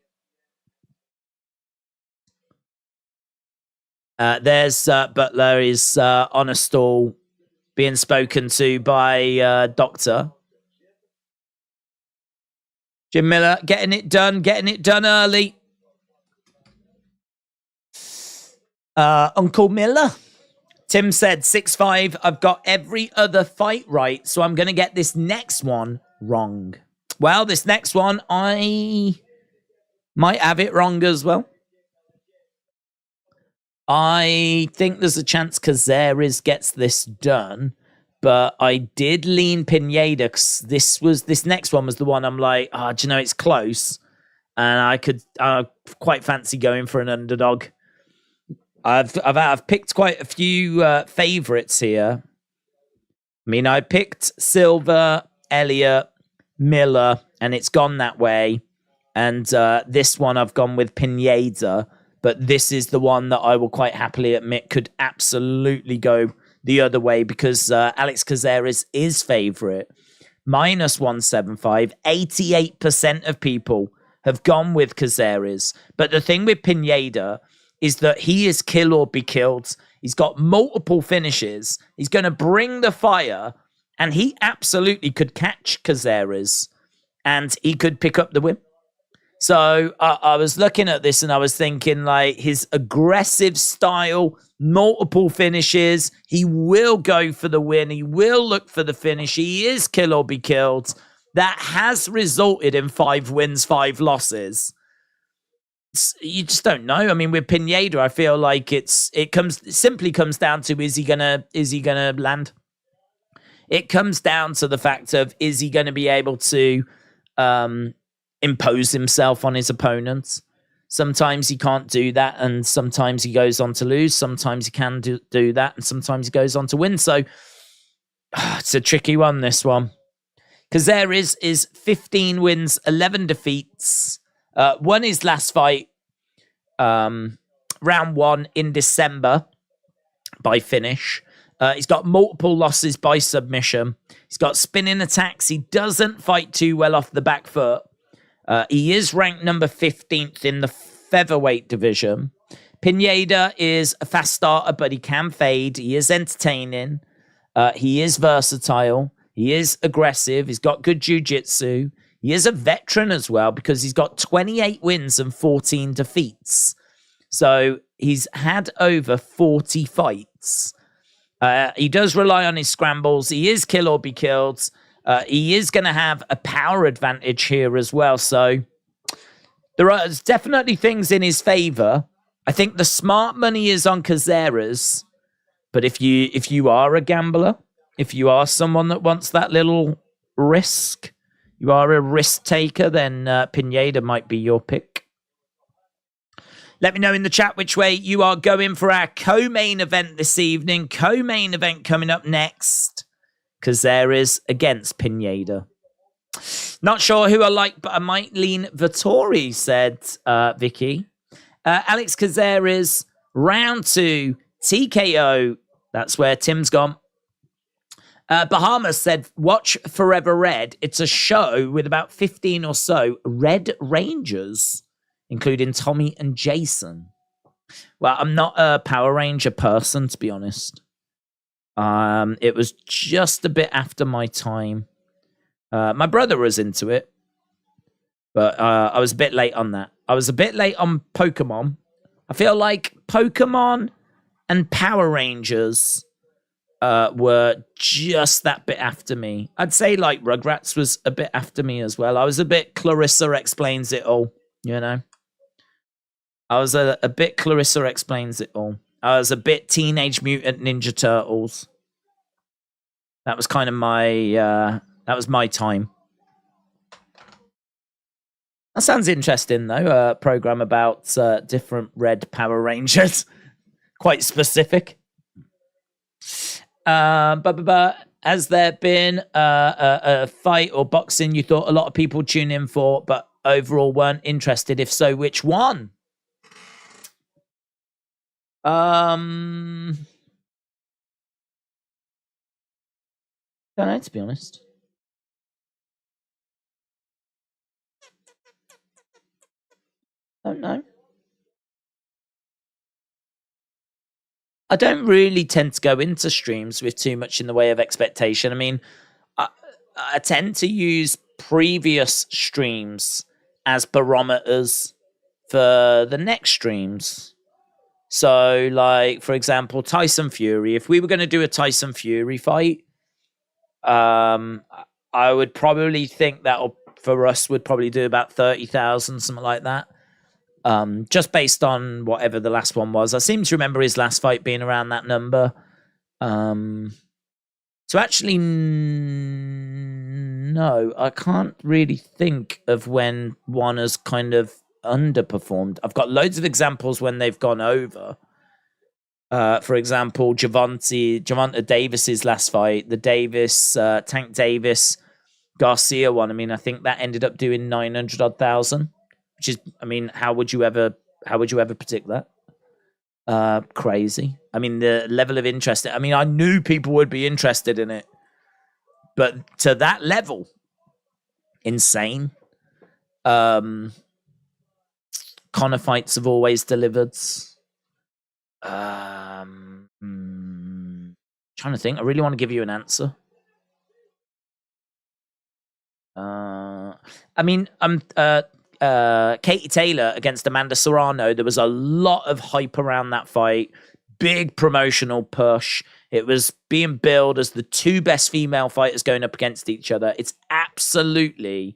There's Butler is on a stall being spoken to by Doctor. Jim Miller getting it done early. Uncle Miller. Tim said 6-5. I've got every other fight right, so I'm going to get this next one wrong. Well, this next one, I might have it wrong as well. I think there's a chance Caceres gets this done, but I did lean Pineda because this next one was the one I'm like, do you know, it's close, and I could quite fancy going for an underdog. I've picked quite a few favorites here. I mean, I picked Silva, Elliott, Miller, and it's gone that way. And this one I've gone with Pineda, but this is the one that I will quite happily admit could absolutely go the other way because Alex Caceres is favorite. -175. 88% of people have gone with Caceres. But the thing with Pineda is that he is kill or be killed. He's got multiple finishes. He's going to bring the fire, and he absolutely could catch Caceres, and he could pick up the win. So I was looking at this and I was thinking, like, his aggressive style, multiple finishes, he will go for the win. He will look for the finish. He is kill or be killed. That has resulted in 5 wins, 5 losses. You just don't know. I mean, with Pineda, I feel like it simply comes down to is he gonna land? It comes down to the fact of is he going to be able to impose himself on his opponents. Sometimes he can't do that, and sometimes he goes on to lose. Sometimes he can do that, and sometimes he goes on to win. So it's a tricky one, this one. Because there is 15 wins, 11 defeats. Won his last fight, round 1 in December by finish. He's got multiple losses by submission. He's got spinning attacks. He doesn't fight too well off the back foot. He is ranked number 15th in the featherweight division. Pineda is a fast starter, but he can fade. He is entertaining. He is versatile. He is aggressive. He's got good jiu-jitsu. He is a veteran as well because he's got 28 wins and 14 defeats. So he's had over 40 fights. He does rely on his scrambles. He is kill or be killed. He is going to have a power advantage here as well. So there's definitely things in his favor. I think the smart money is on Caceres. But if you are a gambler, if you are someone that wants that little risk, you are a risk taker, then Pineda might be your pick. Let me know in the chat which way you are going for our co-main event this evening. Co-main event coming up next. Caceres against Pineda. Not sure who I like, but I might lean Vittori, said Vicky. Alex Caceres, round 2, TKO. That's where Tim's gone. Bahamas said, watch Forever Red. It's a show with about 15 or so Red Rangers, including Tommy and Jason. Well, I'm not a Power Ranger person, to be honest. It was just a bit after my time. My brother was into it, but I was a bit late on that. I was a bit late on Pokemon. I feel like Pokemon and Power Rangers were just that bit after me. I'd say like Rugrats was a bit after me as well. I was a bit Clarissa Explains It All, you know. I was a bit Clarissa Explains It All. I was a bit Teenage Mutant Ninja Turtles. That was kind of my that was my time. That sounds interesting though. A program about different red Power Rangers. Quite specific. Has there been a fight or boxing you thought a lot of people tune in for, but overall weren't interested? If so, which one? Don't know, to be honest. Don't know. I don't really tend to go into streams with too much in the way of expectation. I mean, I tend to use previous streams as barometers for the next streams. So, like, for example, Tyson Fury. If we were going to do a Tyson Fury fight, I would probably think that for us would probably do about 30,000, something like that. Just based on whatever the last one was. I seem to remember his last fight being around that number. So actually, no, I can't really think of when one has kind of underperformed. I've got loads of examples when they've gone over. For example, Gervonta Davis's last fight, the Tank Davis Garcia one. I mean, I think that ended up doing 900,000, which is, I mean, how would you ever predict that? Crazy. I mean, the level of interest. I mean, I knew people would be interested in it, but to that level, insane. Connor fights have always delivered. Trying to think. I really want to give you an answer. I mean, Katie Taylor against Amanda Serrano, there was a lot of hype around that fight. Big promotional push. It was being billed as the two best female fighters going up against each other. It's absolutely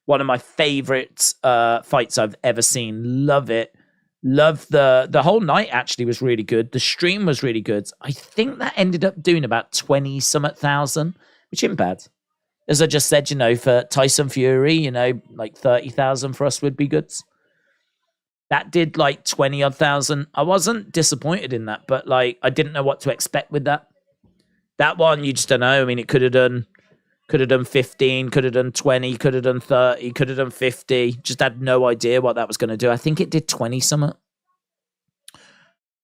one of my favorite fights I've ever seen. Love it. Love the whole night actually was really good. The stream was really good. I think that ended up doing about 20-something thousand, which isn't bad. As I just said, for Tyson Fury, like 30,000 for us would be good. That did like 20-odd thousand. I wasn't disappointed in that, but like I didn't know what to expect with that. That one, you just don't know. I mean, it could have done 15, could have done 20, could have done 30, could have done 50. Just had no idea what that was going to do. I think it did 20-something.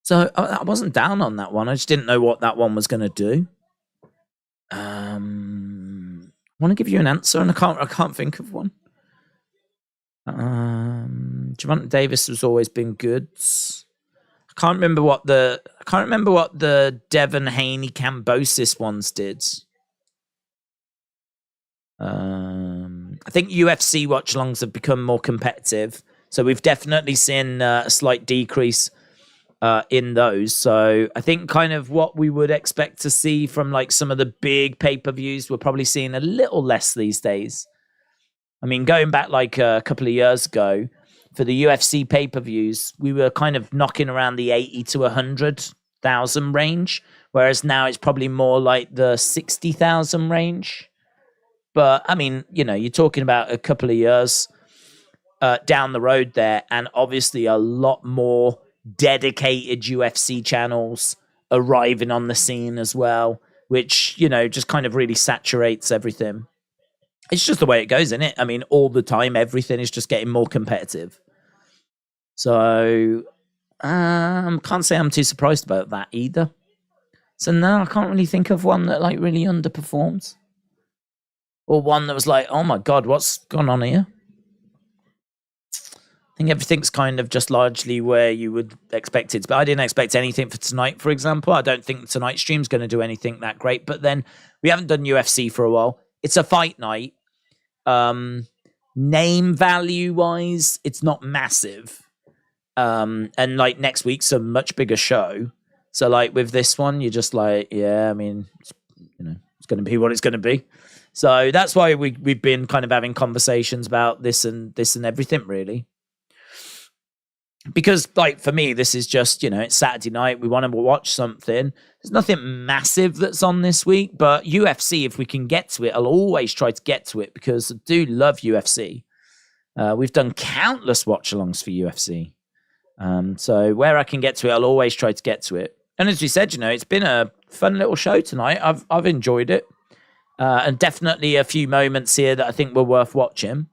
So I wasn't down on that one. I just didn't know what that one was going to do. I want to give you an answer, and I can't think of one. Gervonta Davis has always been good. I can't remember what the Devon Haney Cambosis ones did. I think UFC watch-alongs have become more competitive, so we've definitely seen a slight decrease in those. So I think kind of what we would expect to see from like some of the big pay-per-views, we're probably seeing a little less these days. I mean, going back like a couple of years ago for the UFC pay-per-views, we were kind of knocking around the 80 to 100,000 range, whereas now it's probably more like the 60,000 range. But I mean, you're talking about a couple of years down the road there, and obviously a lot more dedicated UFC channels arriving on the scene as well, which, just kind of really saturates everything. It's just the way it goes, isn't it? I mean, all the time, everything is just getting more competitive. So, can't say I'm too surprised about that either. So no, I can't really think of one that like really underperformed. Or one that was like, oh my God, what's gone on here? I think everything's kind of just largely where you would expect it. But I didn't expect anything for tonight, for example. I don't think tonight's stream's going to do anything that great. But then we haven't done UFC for a while. It's a fight night. Name value-wise, it's not massive. And like next week's a much bigger show. So like with this one, you're just like, yeah, I mean, it's going to be what it's going to be. So that's why we've been kind of having conversations about this and everything, really. Because, like, for me, this is just, it's Saturday night. We want to watch something. There's nothing massive that's on this week, but UFC, if we can get to it, I'll always try to get to it because I do love UFC. We've done countless watch-alongs for UFC. So where I can get to it, I'll always try to get to it. And as we said, it's been a fun little show tonight. I've enjoyed it. And definitely a few moments here that I think were worth watching.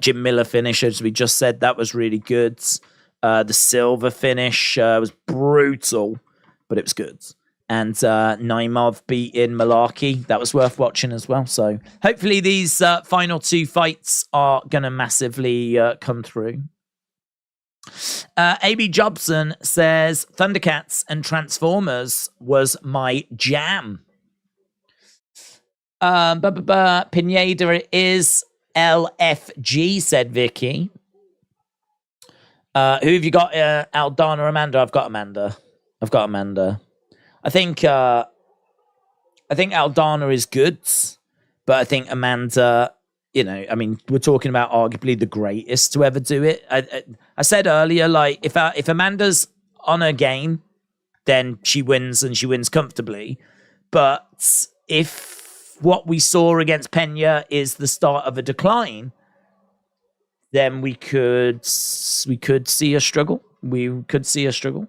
Jim Miller finish, as we just said, that was really good. The Silva finish was brutal, but it was good. And Naimov beating Malarkey, that was worth watching as well. So hopefully these final two fights are going to massively come through. AB Jobson says, Thundercats and Transformers was my jam. Pineda it is LFG, said Vicky. Who have you got? Aldana or Amanda? I've got Amanda. I think Aldana is good, but I think Amanda you know, I mean, we're talking about arguably the greatest to ever do it. I said earlier, like, if Amanda's on her game, then she wins and she wins comfortably. But if what we saw against Pena is the start of a decline, then we could see a struggle. We could see a struggle.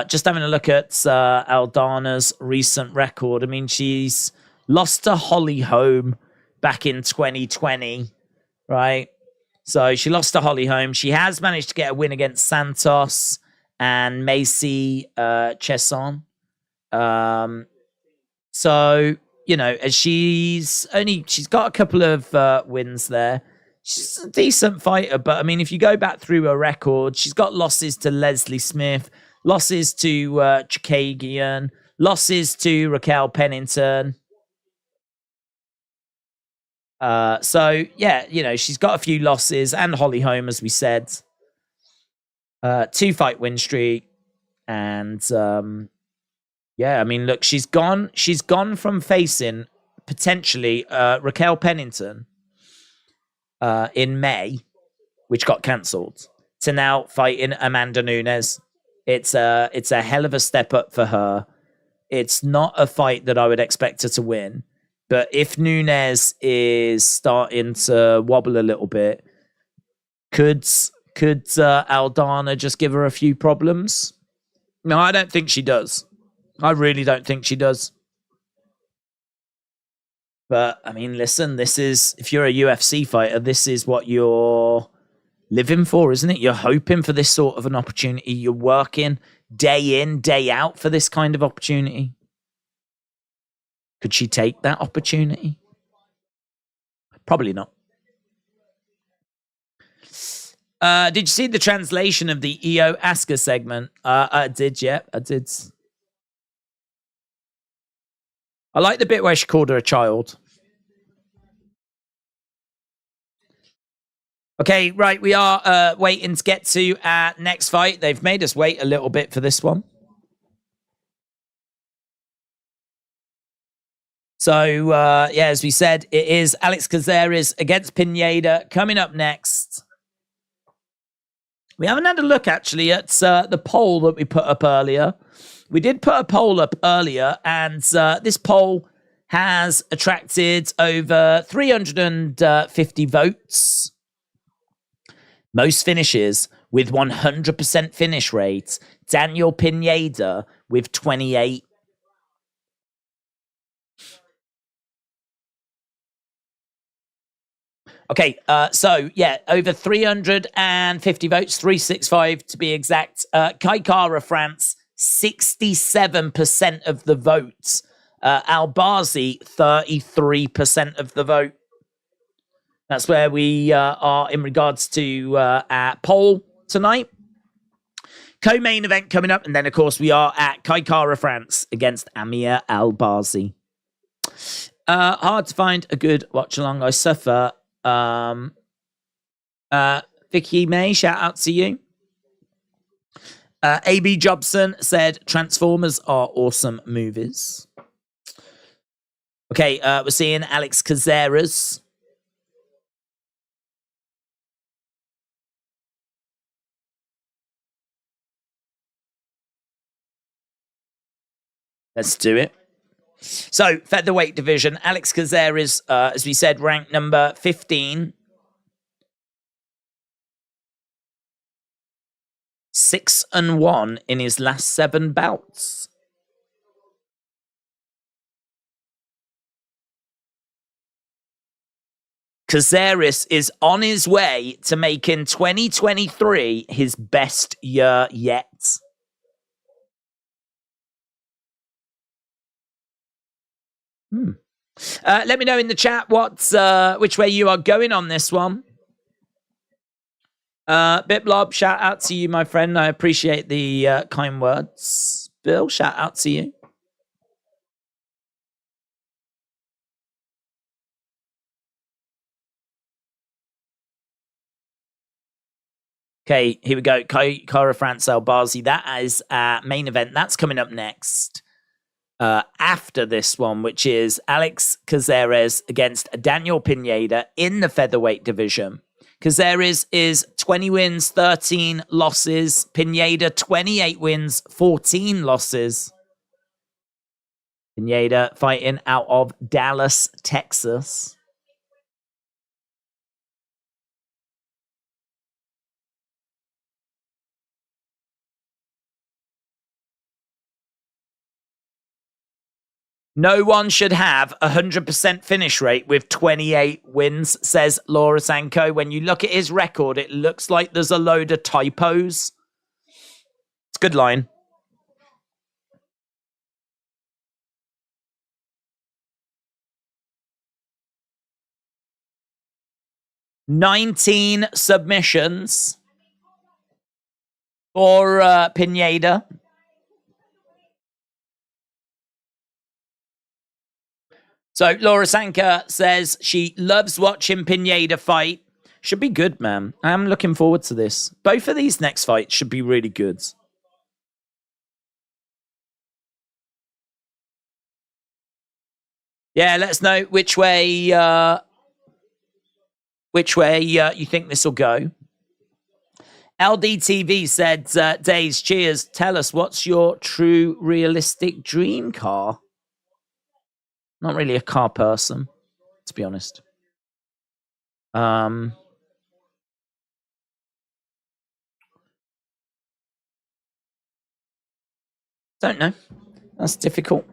Just having a look at Aldana's recent record. I mean, she's lost to Holly Holm back in 2020, right? So she lost to Holly Holm. She has managed to get a win against Santos and Macy Chesson. So, you know, as she's got a couple of wins there. She's a decent fighter, but I mean, if you go back through her record, she's got losses to Leslie Smith, losses to Chikagian, losses to Raquel Pennington. So yeah, you know, she's got a few losses, and Holly Holm, as we said. 2-fight win streak, and yeah, I mean, look, she's gone from facing potentially Raquel Pennington in May, which got cancelled, to now fighting Amanda Nunes. It's a hell of a step up for her. It's not a fight that I would expect her to win, but if Nunes is starting to wobble a little bit, could Aldana just give her a few problems? No, I don't think she does. I really don't think she does. But, I mean, listen, if you're a UFC fighter, this is what you're living for, isn't it? You're hoping for this sort of an opportunity. You're working day in, day out for this kind of opportunity. Could she take that opportunity? Probably not. Did you see the translation of the EO Asker segment? I did, yeah, I did. I like the bit where she called her a child. Okay, right, we are waiting to get to our next fight. They've made us wait a little bit for this one. So, yeah, as we said, it is Alex Caceres against Pineda coming up next. We haven't had a look, actually, at the poll that we put up earlier. We did put a poll up earlier, and this poll has attracted over 350 votes. Most finishes with 100% finish rate. Daniel Pineda with 28. Okay, so yeah, over 350 votes, 365 to be exact. Kaikara France, 67% of the votes. ALBAZI, 33% of the vote. That's where we are in regards to our poll tonight. Co-main event coming up, and then, of course, we are at Kaikara France against Amir ALBAZI. Hard to find a good watch-along. I suffer. Vicky May, shout out to you. AB Jobson said Transformers are awesome movies. Okay, we're seeing Alex Caceres. Let's do it. So, featherweight division, Alex Caceres, as we said, ranked number 15. 6-1 in his last 7 bouts. Caceres is on his way to making 2023 his best year yet. Let me know in the chat which way you are going on this one. Biplob, shout out to you, my friend. I appreciate the kind words. Bill, shout out to you. Okay, here we go. Cara France ALBAZI. That is main event. That's coming up next. after this one, which is Alex Caceres against Daniel Pineda in the featherweight division. Caceres is 20 wins, 13 losses. Pineda, 28 wins, 14 losses. Pineda fighting out of Dallas, Texas. No one should have a 100% finish rate with 28 wins, says Laura Sanko. When you look at his record, it looks like there's a load of typos. It's a good line. "19 submissions for Pineda. So Laura Sanka says she loves watching Pineda fight. Should be good, man. I'm looking forward to this. Both of these next fights should be really good. Yeah, let us know which way you think this will go. LDTV said, Days, cheers. Tell us, what's your true realistic dream car? Not really a car person, to be honest. Don't know. That's difficult.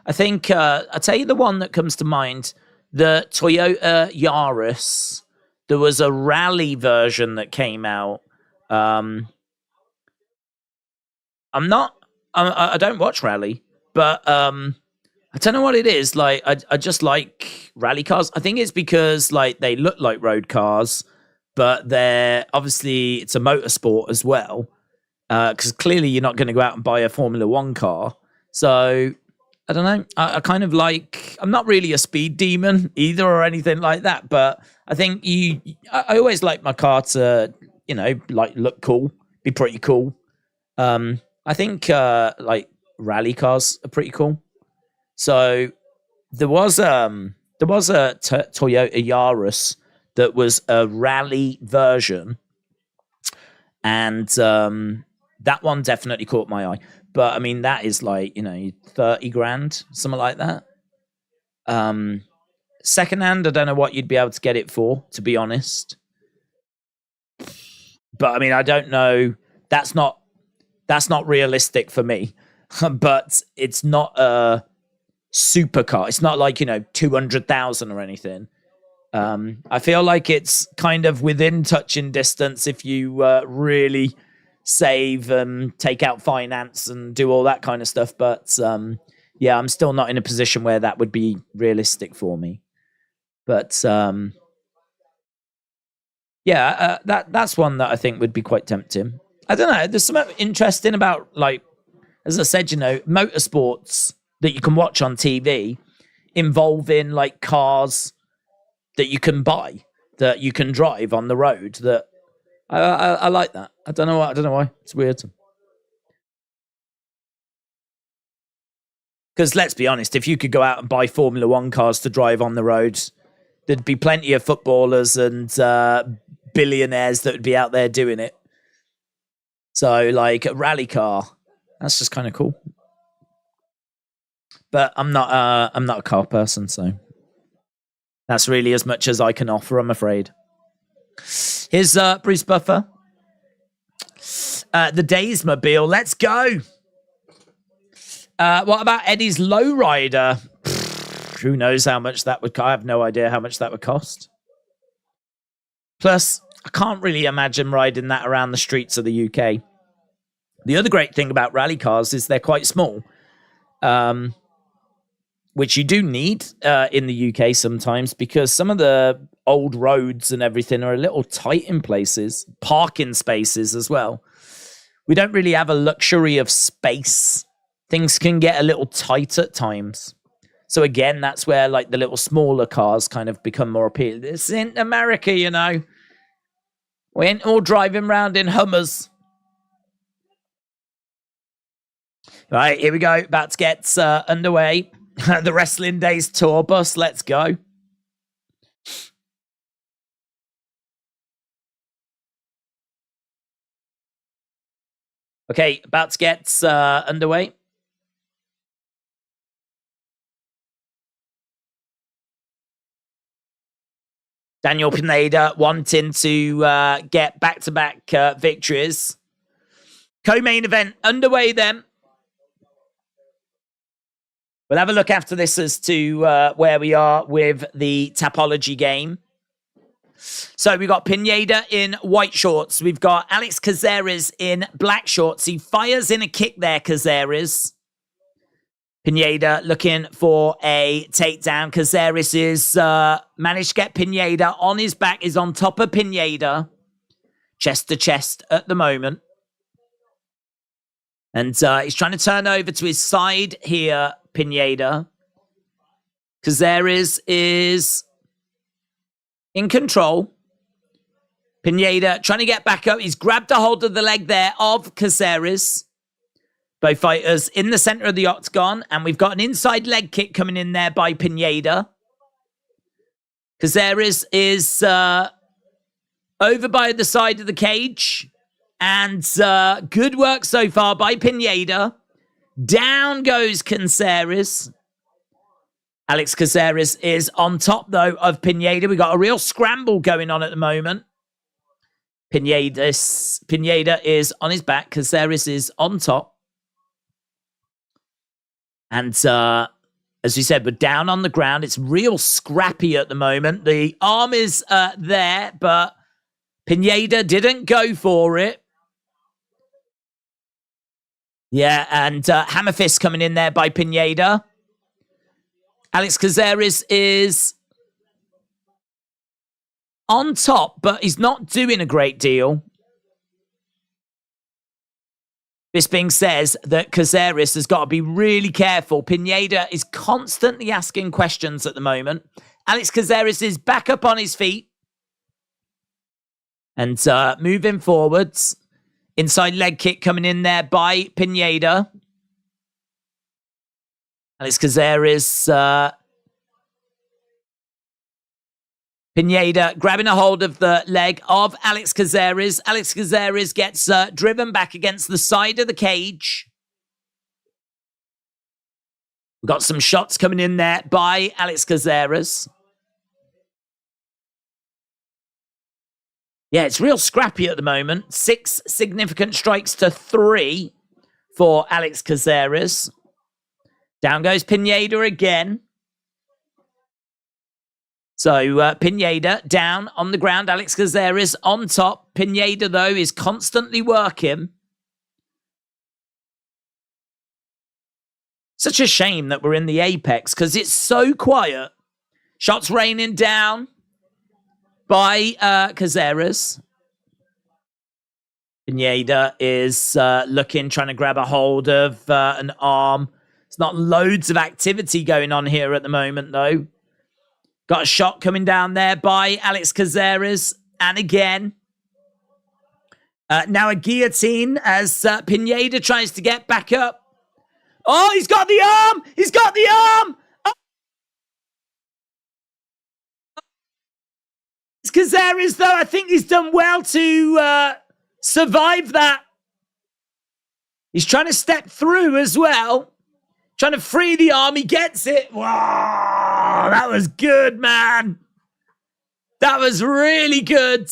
I think, I'll tell you the one that comes to mind. The Toyota Yaris. There was a rally version that came out. I don't watch rally, but I don't know what it is. Like, I just like rally cars. I think it's because like they look like road cars, but they're obviously it's a motorsport as well. Because clearly you're not going to go out and buy a Formula One car. So I don't know. I kind of like. I'm not really a speed demon either or anything like that. But I think I always like my car to like look cool, be pretty cool. I think like rally cars are pretty cool. So there was a Toyota Yaris that was a rally version, and that one definitely caught my eye. But I mean, that is like 30 grand, something like that. Secondhand, I don't know what you'd be able to get it for, to be honest. But I mean, I don't know. That's not realistic for me. But it's not a supercar. It's not like 200,000 or anything. I feel like it's kind of within touching distance if you really save and take out finance and do all that kind of stuff. But yeah, I'm still not in a position where that would be realistic for me. But yeah, that's one that I think would be quite tempting. I don't know. There's something interesting about, like, as I said, motorsports that you can watch on TV involving like cars that you can buy, that you can drive on the road. That I like that. I don't know why. It's weird. Because let's be honest, if you could go out and buy Formula One cars to drive on the road, there'd be plenty of footballers and billionaires that would be out there doing it. So, like a rally car, that's just kind of cool. But I'm not a car person, so that's really as much as I can offer, I'm afraid. Here's Bruce Buffer. The Daysmobile, let's go. What about Eddie's lowrider? Who knows how much that would cost? I have no idea how much that would cost. Plus, I can't really imagine riding that around the streets of the UK. The other great thing about rally cars is they're quite small, which you do need in the UK sometimes, because some of the old roads and everything are a little tight in places, parking spaces as well. We don't really have a luxury of space. Things can get a little tight at times. So again, that's where like the little smaller cars kind of become more appealing. It's in America, We ain't all driving around in Hummers. Right, here we go. About to get underway. The Wrestling Days tour bus. Let's go. Okay, about to get underway. Daniel Pineda wanting to get back-to-back victories. Co-main event underway then. We'll have a look after this as to where we are with the Tapology game. So we've got Pineda in white shorts. We've got Alex Caceres in black shorts. He fires in a kick there, Caceres. Pineda looking for a takedown. Caceres is managed to get Pineda on his back. Is on top of Pineda. Chest to chest at the moment. And he's trying to turn over to his side here, Pineda. Caceres is in control. Pineda trying to get back up. He's grabbed a hold of the leg there of Caceres. Both fighters in the center of the octagon. And we've got an inside leg kick coming in there by Pineda. Caceres is over by the side of the cage. And good work so far by Pineda. Down goes Caceres. Alex Caceres is on top, though, of Pineda. We got a real scramble going on at the moment. Pineda is on his back. Caceres is on top. And as we said, we're down on the ground. It's real scrappy at the moment. The arm is there, but Pineda didn't go for it. Yeah, and hammer fist coming in there by Pineda. Alex Caceres is on top, but he's not doing a great deal. This being says that Caceres has got to be really careful. Pineda is constantly asking questions at the moment. Alex Caceres is back up on his feet. And moving forwards. Inside leg kick coming in there by Pineda. Alex Caceres. Pineda grabbing a hold of the leg of Alex Caceres. Alex Caceres gets driven back against the side of the cage. We've got some shots coming in there by Alex Caceres. Yeah, it's real scrappy at the moment. 6 significant strikes to 3 for Alex Caceres. Down goes Pineda again. So Pineda down on the ground. Alex Caceres on top. Pineda, though, is constantly working. Such a shame that we're in the apex because it's so quiet. Shots raining down by Caceres. Pineda is looking, trying to grab a hold of an arm. There's not loads of activity going on here at the moment, though. Got a shot coming down there by Alex Caceres. And again. Now a guillotine as Pineda tries to get back up. Oh, he's got the arm! He's got the arm! Oh! Caceres, though, I think he's done well to survive that. He's trying to step through as well. Trying to free the arm. He gets it. Wow, that was good, man. That was really good.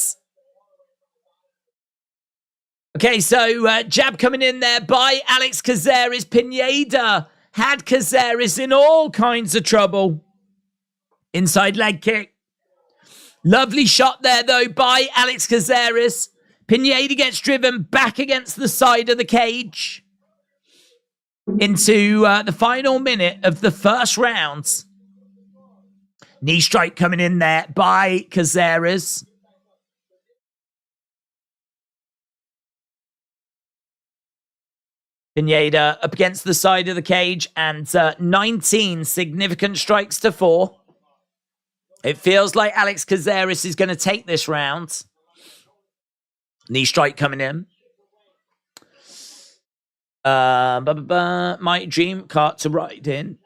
Okay, so jab coming in there by Alex Caceres. Pineda had Caceres in all kinds of trouble. Inside leg kick. Lovely shot there, though, by Alex Caceres. Pineda gets driven back against the side of the cage. Into the final minute of the first round. Knee strike coming in there by Caceres. Pineda up against the side of the cage and 19 significant strikes to 4. It feels like Alex Caceres is going to take this round. Knee strike coming in. My dream cart to ride in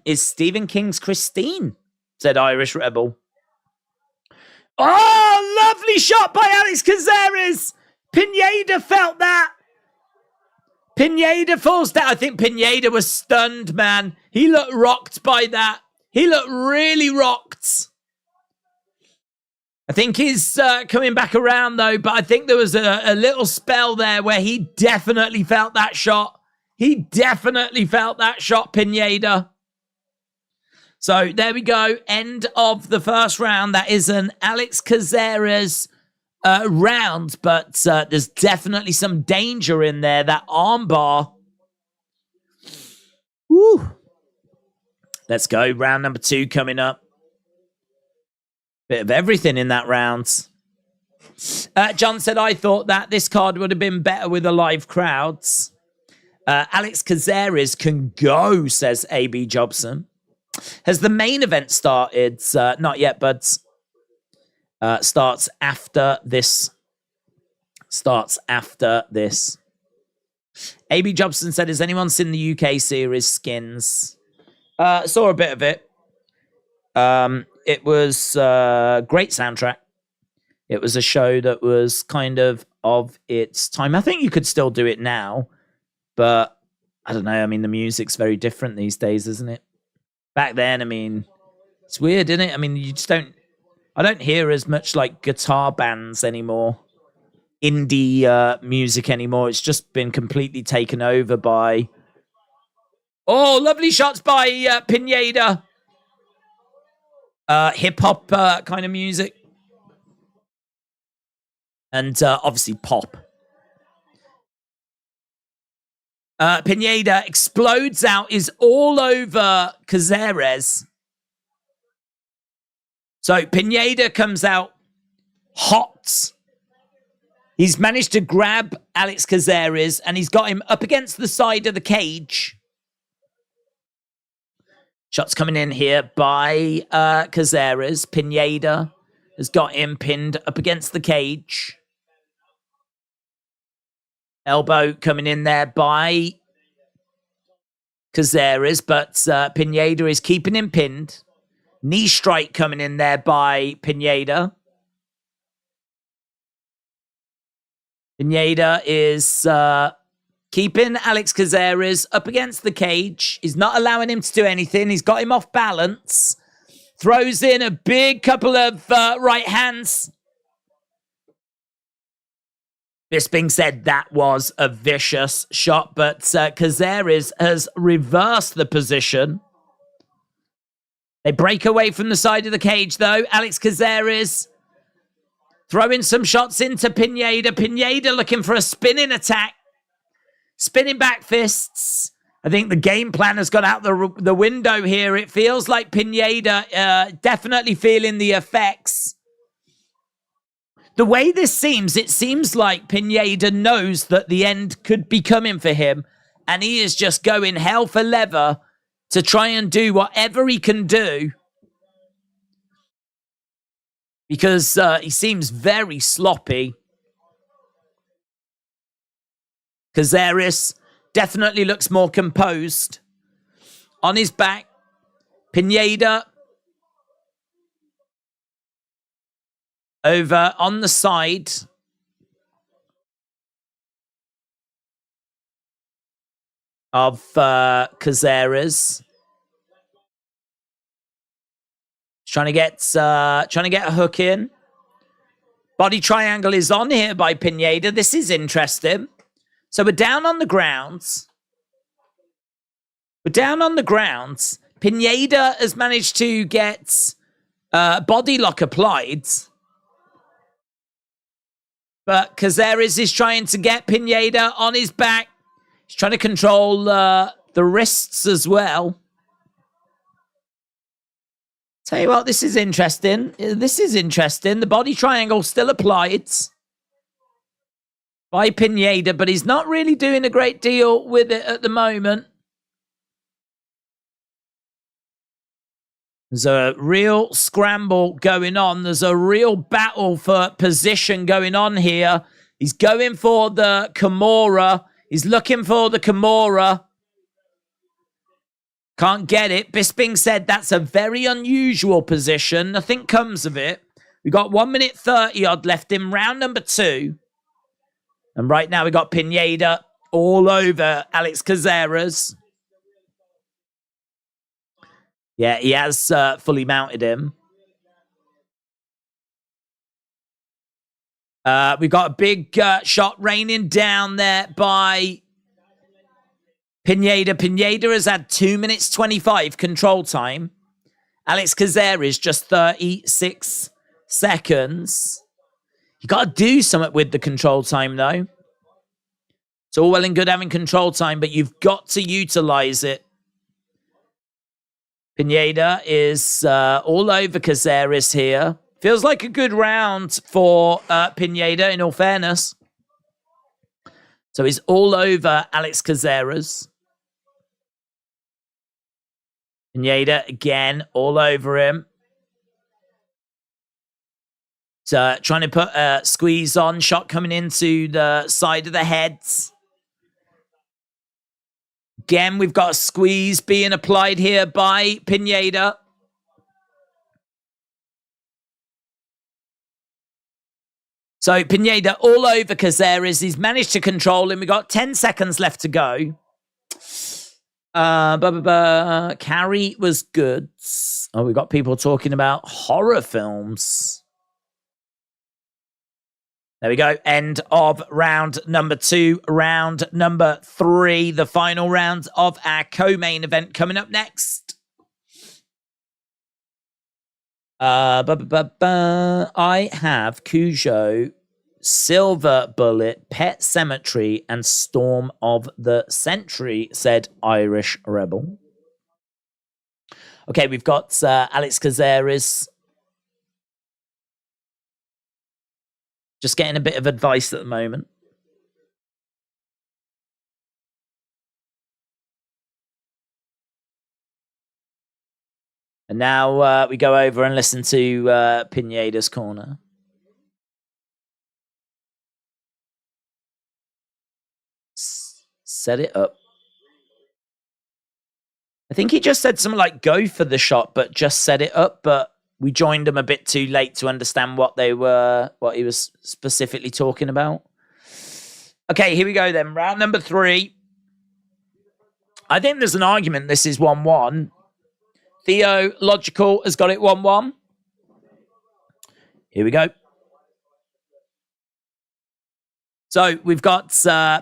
is Stephen King's Christine, said Irish Rebel. Oh, lovely shot by Alex Caceres. Pineda felt that. Pineda falls down. I think Pineda was stunned, man. He looked rocked by that. He looked really rocked. I think he's coming back around, though, but I think there was a little spell there where he definitely felt that shot. He definitely felt that shot, Pineda. So there we go. End of the first round. That is an Alex Caceres round, but there's definitely some danger in there. That armbar. Woo. Let's go. Round number 2 coming up. Bit of everything in that round. John said, I thought that this card would have been better with a live crowds. Alex Caceres can go, says AB Jobson. Has the main event started? Not yet, but starts after this. Starts after this. AB Jobson said, has anyone seen the UK series Skins? Saw a bit of it. It was a great soundtrack. It was a show that was kind of its time. I think you could still do it now, but I don't know. I mean, the music's very different these days, isn't it? Back then, I mean, it's weird, isn't it? I mean, you just don't... I don't hear as much like guitar bands anymore. Indie music anymore. It's just been completely taken over by... Oh, lovely shots by Pineda. Hip-hop kind of music. And obviously pop. Pineda explodes out, is all over Caceres. So Pineda comes out hot. He's managed to grab Alex Caceres and he's got him up against the side of the cage. Shots coming in here by Caceres. Pineda has got him pinned up against the cage. Elbow coming in there by Caceres, but Pineda is keeping him pinned. Knee strike coming in there by Pineda. Pineda is keeping Alex Caceres up against the cage. He's not allowing him to do anything. He's got him off balance. Throws in a big couple of right hands. This being said, that was a vicious shot, but Caceres has reversed the position. They break away from the side of the cage, though. Alex Caceres throwing some shots into Pineda. Pineda looking for a spinning attack. Spinning back fists. I think the game plan has gone out the window here. It feels like Pineda definitely feeling the effects. The way this seems, it seems like Pineda knows that the end could be coming for him, and he is just going hell for leather to try and do whatever he can do, because he seems very sloppy. Caceres definitely looks more composed. On his back, Pineda over on the side. Of Caceres. Trying to get a hook in. Body triangle is on here by Pineda. This is interesting. So we're down on the grounds. Pineda has managed to get body lock applied. But Caceres is trying to get Pineda on his back. He's trying to control the wrists as well. Tell you what, this is interesting. The body triangle still applied by Pineda, but he's not really doing a great deal with it at the moment. There's a real scramble going on. There's a real battle for position going on here. He's going for the Kimura. He's looking for the Kimura. Can't get it. Bisping said that's a very unusual position. Nothing comes of it. We got 1 minute 30 odd left in round number 2. And right now we got Pineda all over Alex Caceres. Yeah, he has fully mounted him. We got a big shot raining down there by Pineda. Pineda has had 2 minutes 25 control time. Alex Caceres just 36 seconds. You got to do something with the control time, though. It's all well and good having control time, but you've got to utilize it. Pineda is all over Caceres here. Feels like a good round for Pineda, in all fairness. So he's all over Alex Caceres. Pineda, again, all over him. So trying to put a squeeze on. Shot coming into the side of the heads. Again, we've got a squeeze being applied here by Pineda. So Pineda all over Caceres. He's managed to control him. We've got 10 seconds left to go. Carry was good. Oh, we've got people talking about horror films. There we go. End of round number 2. Round number 3. The final round of our co-main event coming up next. I have Cujo, Silver Bullet, Pet Cemetery, and Storm of the Century, said Irish Rebel. Okay, we've got Alex Caceres. Just getting a bit of advice at the moment. And now we go over and listen to Pineda's corner. Set it up. I think he just said something like go for the shot, but just set it up. But we joined him a bit too late to understand what he was specifically talking about. Okay, here we go then. Round number 3. I think there's an argument this is 1-1. Theo Logical has got it 1-1. Here we go. So we've got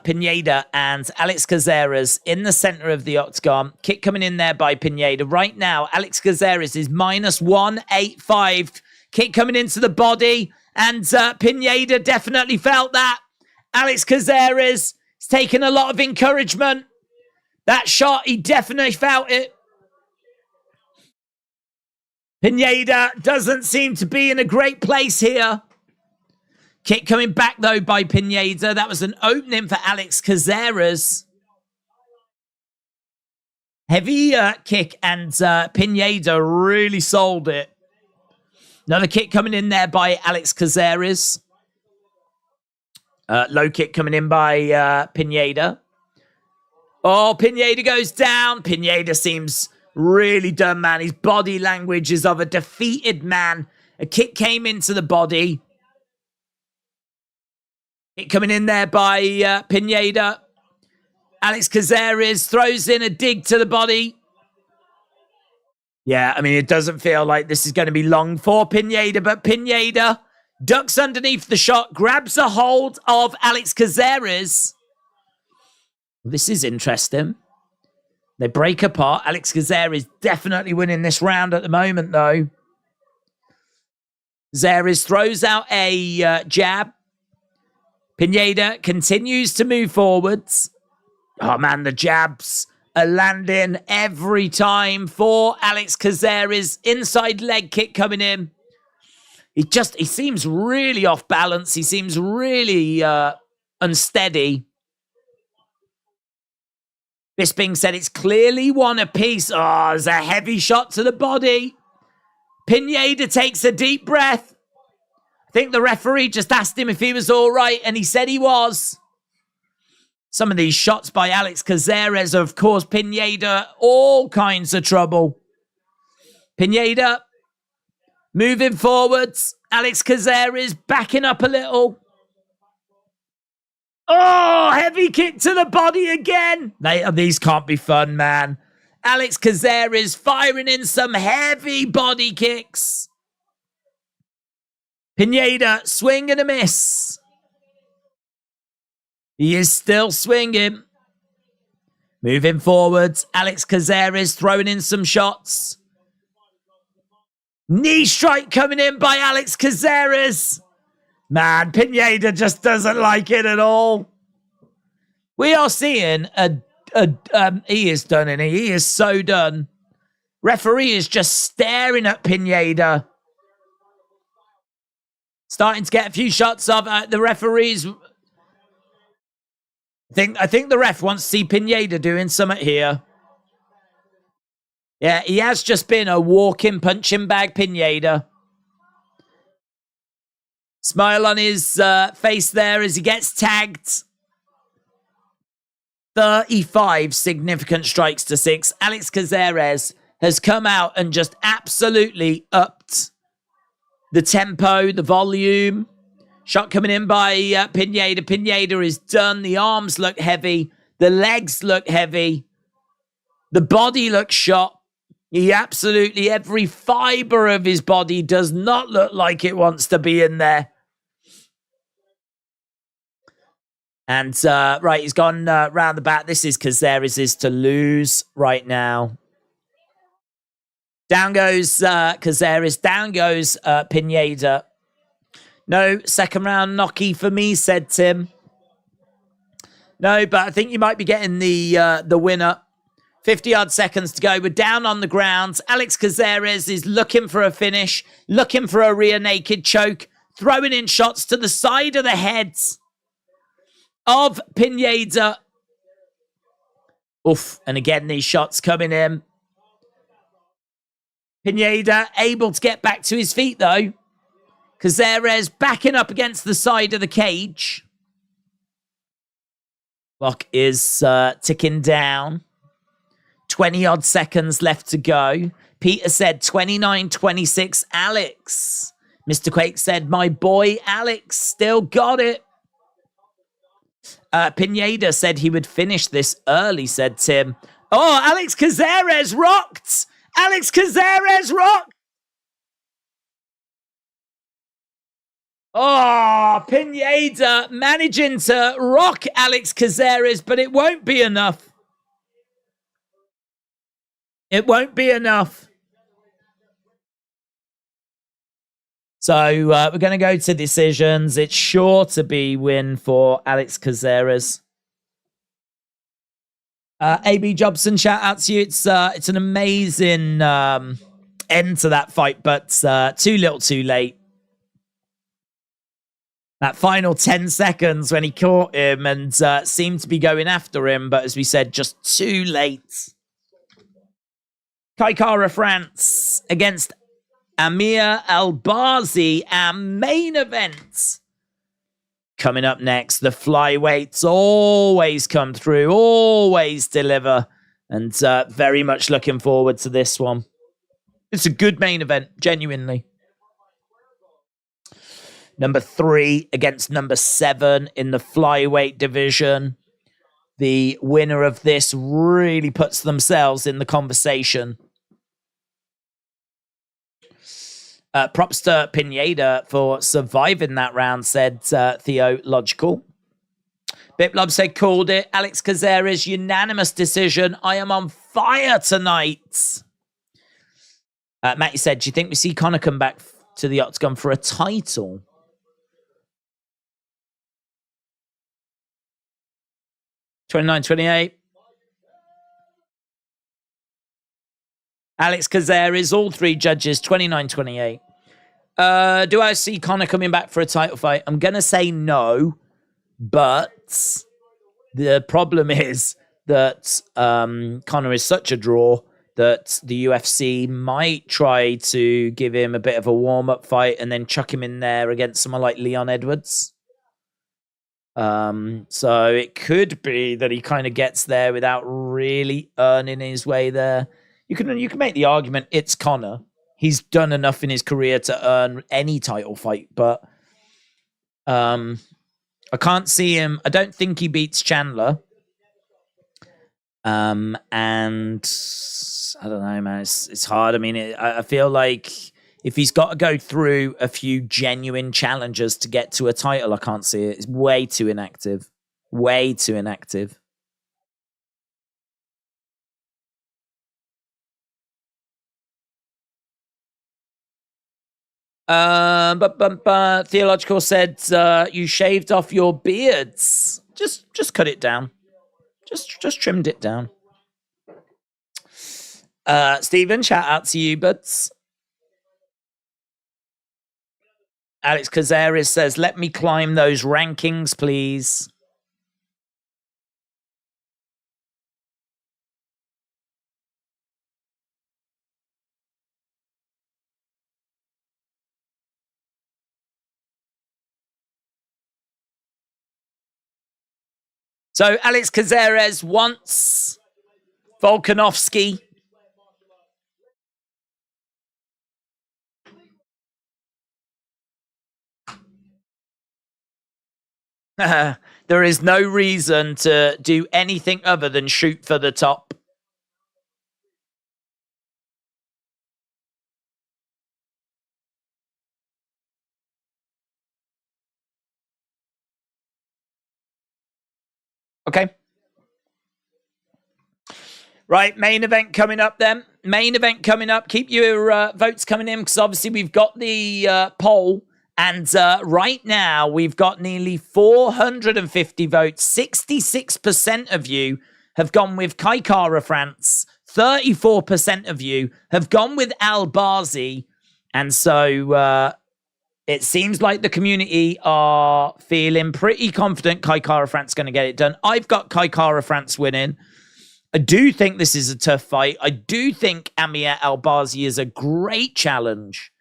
Pineda and Alex Caceres in the center of the octagon. Kick coming in there by Pineda. Right now, Alex Caceres is minus 185. Kick coming into the body. And Pineda definitely felt that. Alex Caceres has taken a lot of encouragement. That shot, he definitely felt it. Pineda doesn't seem to be in a great place here. Kick coming back, though, by Pineda. That was an opening for Alex Caceres. Heavy kick, and Pineda really sold it. Another kick coming in there by Alex Caceres. Low kick coming in by Pineda. Oh, Pineda goes down. Pineda seems really done, man. His body language is of a defeated man. A kick came into the body. Kick coming in there by Pineda. Alex Caceres throws in a dig to the body. Yeah, I mean, it doesn't feel like this is going to be long for Pineda, but Pineda ducks underneath the shot, grabs a hold of Alex Caceres. This is interesting. They break apart. Alex Caceres definitely winning this round at the moment, though. Caceres throws out a jab. Pineda continues to move forwards. Oh, man, the jabs are landing every time for Alex Caceres. Inside leg kick coming in. He seems really off balance. He seems really unsteady. This being said, it's clearly one apiece. Oh, there's a heavy shot to the body. Pineda takes a deep breath. I think the referee just asked him if he was all right, and he said he was. Some of these shots by Alex Caceres have caused Pineda all kinds of trouble. Pineda moving forwards. Alex Caceres backing up a little. Oh, heavy kick to the body again. These can't be fun, man. Alex Caceres firing in some heavy body kicks. Pineda, swing and a miss. He is still swinging. Moving forwards. Alex Caceres throwing in some shots. Knee strike coming in by Alex Caceres. Man, Pineda just doesn't like it at all. We are seeing he is done, and he is so done. Referee is just staring at Pineda. Starting to get a few shots of the referees. I think the ref wants to see Pineda doing something here. Yeah, he has just been a walking punching bag, Pineda. Smile on his face there as he gets tagged. 35 significant strikes to 6. Alex Caceres has come out and just absolutely upped the tempo, the volume. Shot coming in by Pineda. Pineda is done. The arms look heavy. The legs look heavy. The body looks shot. He absolutely, every fiber of his body does not look like it wants to be in there. And, right, he's gone round the back. This is Caceres' to lose right now. Down goes Caceres. Down goes Pineda. No, second round knocky for me, said Tim. No, but I think you might be getting the winner. 50-odd seconds to go. We're down on the ground. Alex Caceres is looking for a finish, looking for a rear naked choke, throwing in shots to the side of the heads of Pineda. Oof, and again, these shots coming in. Pineda able to get back to his feet, though. Caceres backing up against the side of the cage. Clock is ticking down. 20-odd seconds left to go. Peter said 29-26, Alex. Mr. Quake said, my boy Alex still got it. Pineda said he would finish this early, said Tim. Oh, Alex Caceres rocked! Alex Caceres rocked! Oh, Pineda managing to rock Alex Caceres, but it won't be enough. It won't be enough. So we're going to go to decisions. It's sure to be win for Alex Caceres. AB Jobson, shout out to you. It's an amazing end to that fight, but too little too late. That final 10 seconds when he caught him and seemed to be going after him, but as we said, just too late. Kaikara France against Amir Albazi, our main event. Coming up next, the flyweights always come through, always deliver, and very much looking forward to this one. It's a good main event, genuinely. Number 3 against number 7 in the flyweight division. The winner of this really puts themselves in the conversation. Props to Pineda for surviving that round, said Theological. Biplub said, called it. Alex Caceres, unanimous decision. I am on fire tonight. Matty said, do you think we see Conor come back to the octagon for a title? $29-28. Alex Caceres, all 3 judges, 29-28. Do I see Conor coming back for a title fight? I'm going to say no, but the problem is that Conor is such a draw that the UFC might try to give him a bit of a warm-up fight and then chuck him in there against someone like Leon Edwards. So it could be that he kind of gets there without really earning his way there. You can make the argument it's Conor. He's done enough in his career to earn any title fight, but I can't see him. I don't think he beats Chandler. And I don't know, man. It's hard. I mean, I feel like if he's got to go through a few genuine challenges to get to a title, I can't see it. It's way too inactive. Way too inactive. But Theological said you shaved off your beards. Just cut it down. Just trimmed it down. Stephen, shout out to you, buds. Alex Caceres says, let me climb those rankings, please. So Alex Caceres wants Volkanovski. There is no reason to do anything other than shoot for the top. Okay. Right, main event coming up then. Main event coming up. Keep your votes coming in because obviously we've got the poll. And right now we've got nearly 450 votes. 66% of you have gone with Kai Kara France. 34% of you have gone with ALBAZI. And so it seems like the community are feeling pretty confident Kai Kara France is going to get it done. I've got Kai Kara France winning. I do think this is a tough fight. I do think Amir ALBAZI is a great challenge.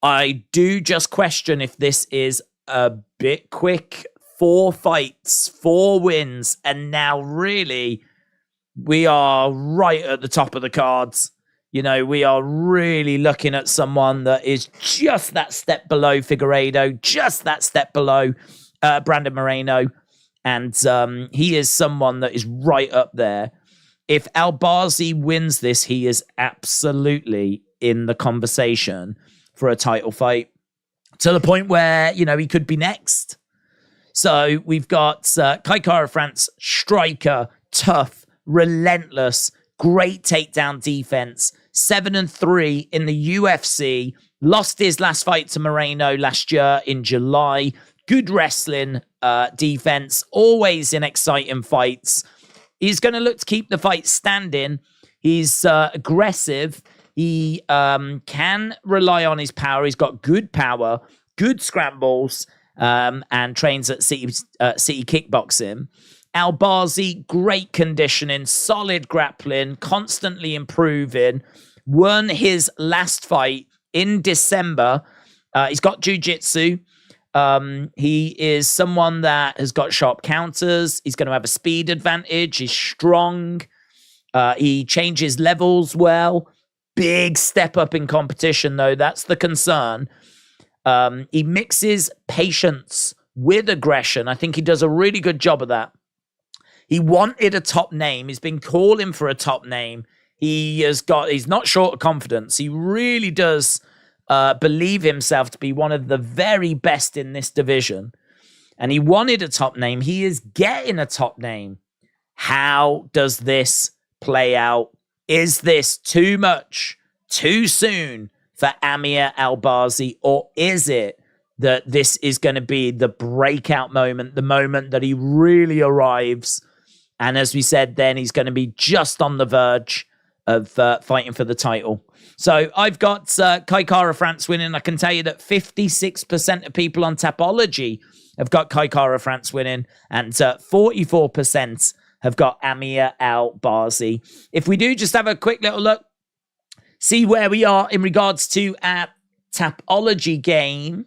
I do just question if this is a bit quick. 4 fights, 4 wins, and now really we are right at the top of the cards. You know, we are really looking at someone that is just that step below Figueiredo, just that step below Brandon Moreno. And he is someone that is right up there. If ALBAZI wins this, he is absolutely in the conversation for a title fight to the point where, you know, he could be next. So we've got Kai Kara France, striker, tough, relentless, great takedown defense, 7-3 in the UFC, lost his last fight to Moreno last year in July, good wrestling defense, always in exciting fights. He's going to look to keep the fight standing. He's aggressive. He can rely on his power. He's got good power, good scrambles, and trains at City Kickboxing. ALBAZI, great conditioning, solid grappling, constantly improving. Won his last fight in December. He's got jiu-jitsu. He is someone that has got sharp counters. He's going to have a speed advantage. He's strong. He changes levels well. Big step up in competition, though. That's the concern. He mixes patience with aggression. I think he does a really good job of that. He wanted a top name. He's been calling for a top name. He's not short of confidence. He really does believe himself to be one of the very best in this division. And he wanted a top name. He is getting a top name. How does this play out? Is this too much, too soon for Amir ALBAZI? Or is it that this is going to be the breakout moment, the moment that he really arrives? And as we said, then he's going to be just on the verge of fighting for the title. So I've got Kai Kara France winning. I can tell you that 56% of people on Tapology have got Kai Kara France winning, and 44% have got Amir ALBAZI. If we do just have a quick little look, see where we are in regards to our Tapology game.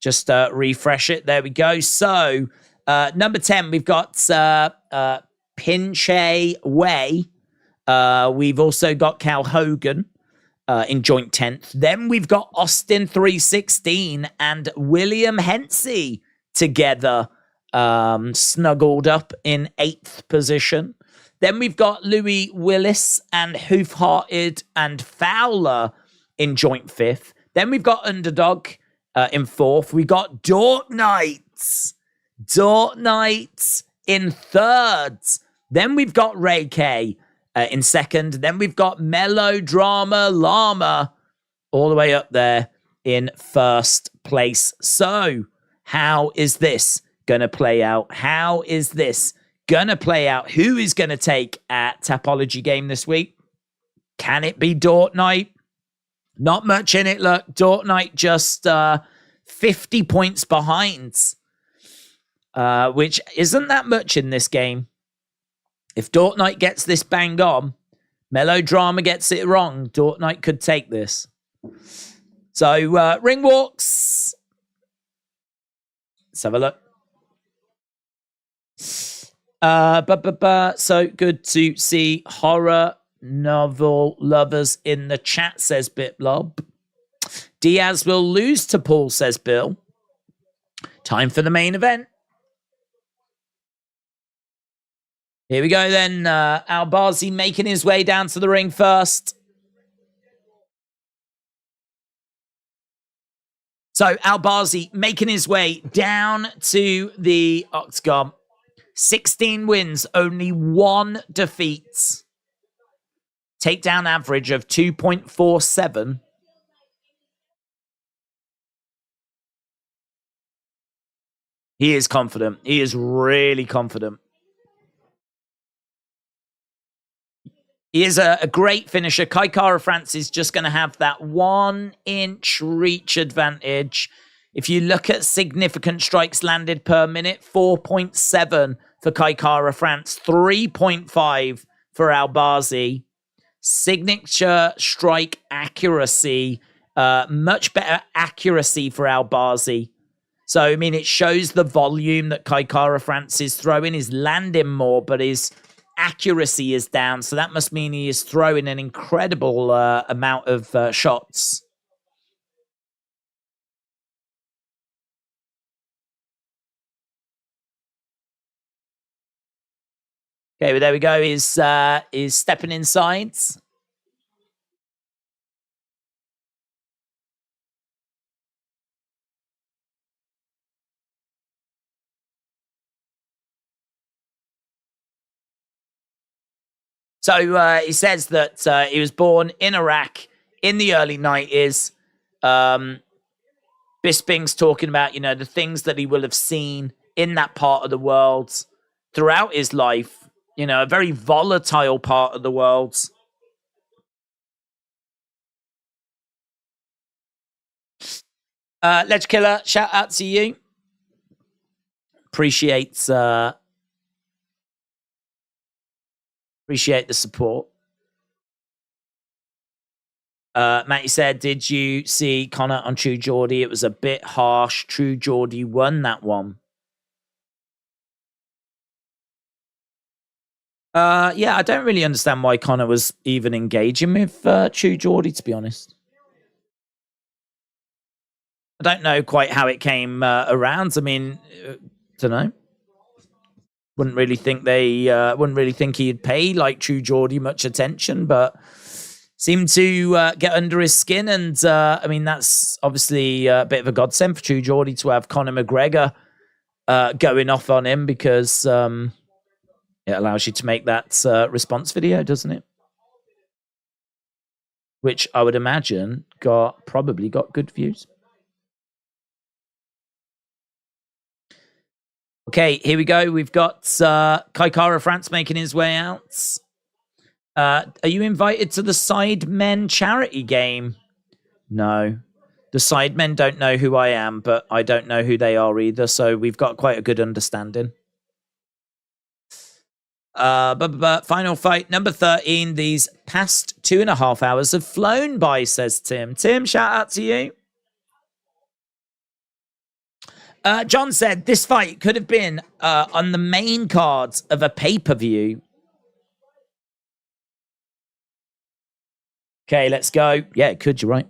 Just refresh it. There we go. So Number 10, we've got Pinche Way. We've also got Cal Hogan in joint 10th. Then we've got Austin 316 and William Hensey together, snuggled up in 8th position. Then we've got Louis Willis and Hoofhearted and Fowler in joint 5th. Then we've got Underdog in 4th. We got Dort Knights in 3rd. Then we've got Ray K in 2nd. Then we've got Melodrama Llama all the way up there in 1st place. So how is this going to play out? How is this going to play out? Who is going to take a Tapology game this week? Can it be Dort Knight? Not much in it. Look, Dort Knight just 50 points behind, which isn't that much in this game. If Dort Knight gets this bang on, Melodrama gets it wrong, Dort Knight could take this. So, ring walks. Let's have a look. So good to see horror novel lovers in the chat, says Bitblob. Diaz will lose to Paul, says Bill. Time for the main event. Here we go then. ALBAZI making his way down to the ring first. So ALBAZI making his way down to the octagon. 16 wins, only 1 defeat. Takedown average of 2.47. He is confident. He is really confident. He is a great finisher. Kai Kara-France is just going to have that 1-inch reach advantage. If you look at significant strikes landed per minute, 4.7 for Kai Kara-France, 3.5 for ALBAZI. Signature strike accuracy, much better accuracy for ALBAZI. So, I mean, it shows the volume that Kai Kara-France is throwing. Is landing more, but his accuracy is down. So that must mean he is throwing an incredible amount of shots. Okay, well, there we go. He's stepping inside. So he says that he was born in Iraq in the early 90s. Bisping's talking about, the things that he will have seen in that part of the world throughout his life. A very volatile part of the world. Ledge Killer, shout out to you. Appreciate the support. Matty said, did you see Connor on True Geordie? It was a bit harsh. True Geordie won that one. Yeah, I don't really understand why Connor was even engaging with True Geordie, to be honest. I don't know quite how it came around. I mean, don't know. Wouldn't really think he'd pay like True Geordie much attention, but seemed to get under his skin. And I mean, that's obviously a bit of a godsend for True Geordie to have Conor McGregor going off on him, because it allows you to make that response video, doesn't it? Which I would imagine probably got good views. Okay, here we go. We've got Kai Kara-France making his way out. Are you invited to the Sidemen charity game? No. The Sidemen don't know who I am, but I don't know who they are either, so we've got quite a good understanding. Final fight, number 13. These past 2.5 hours have flown by, says Tim. Tim, shout out to you. John said this fight could have been on the main cards of a pay-per-view. Okay, let's go. Yeah, it could, you're right.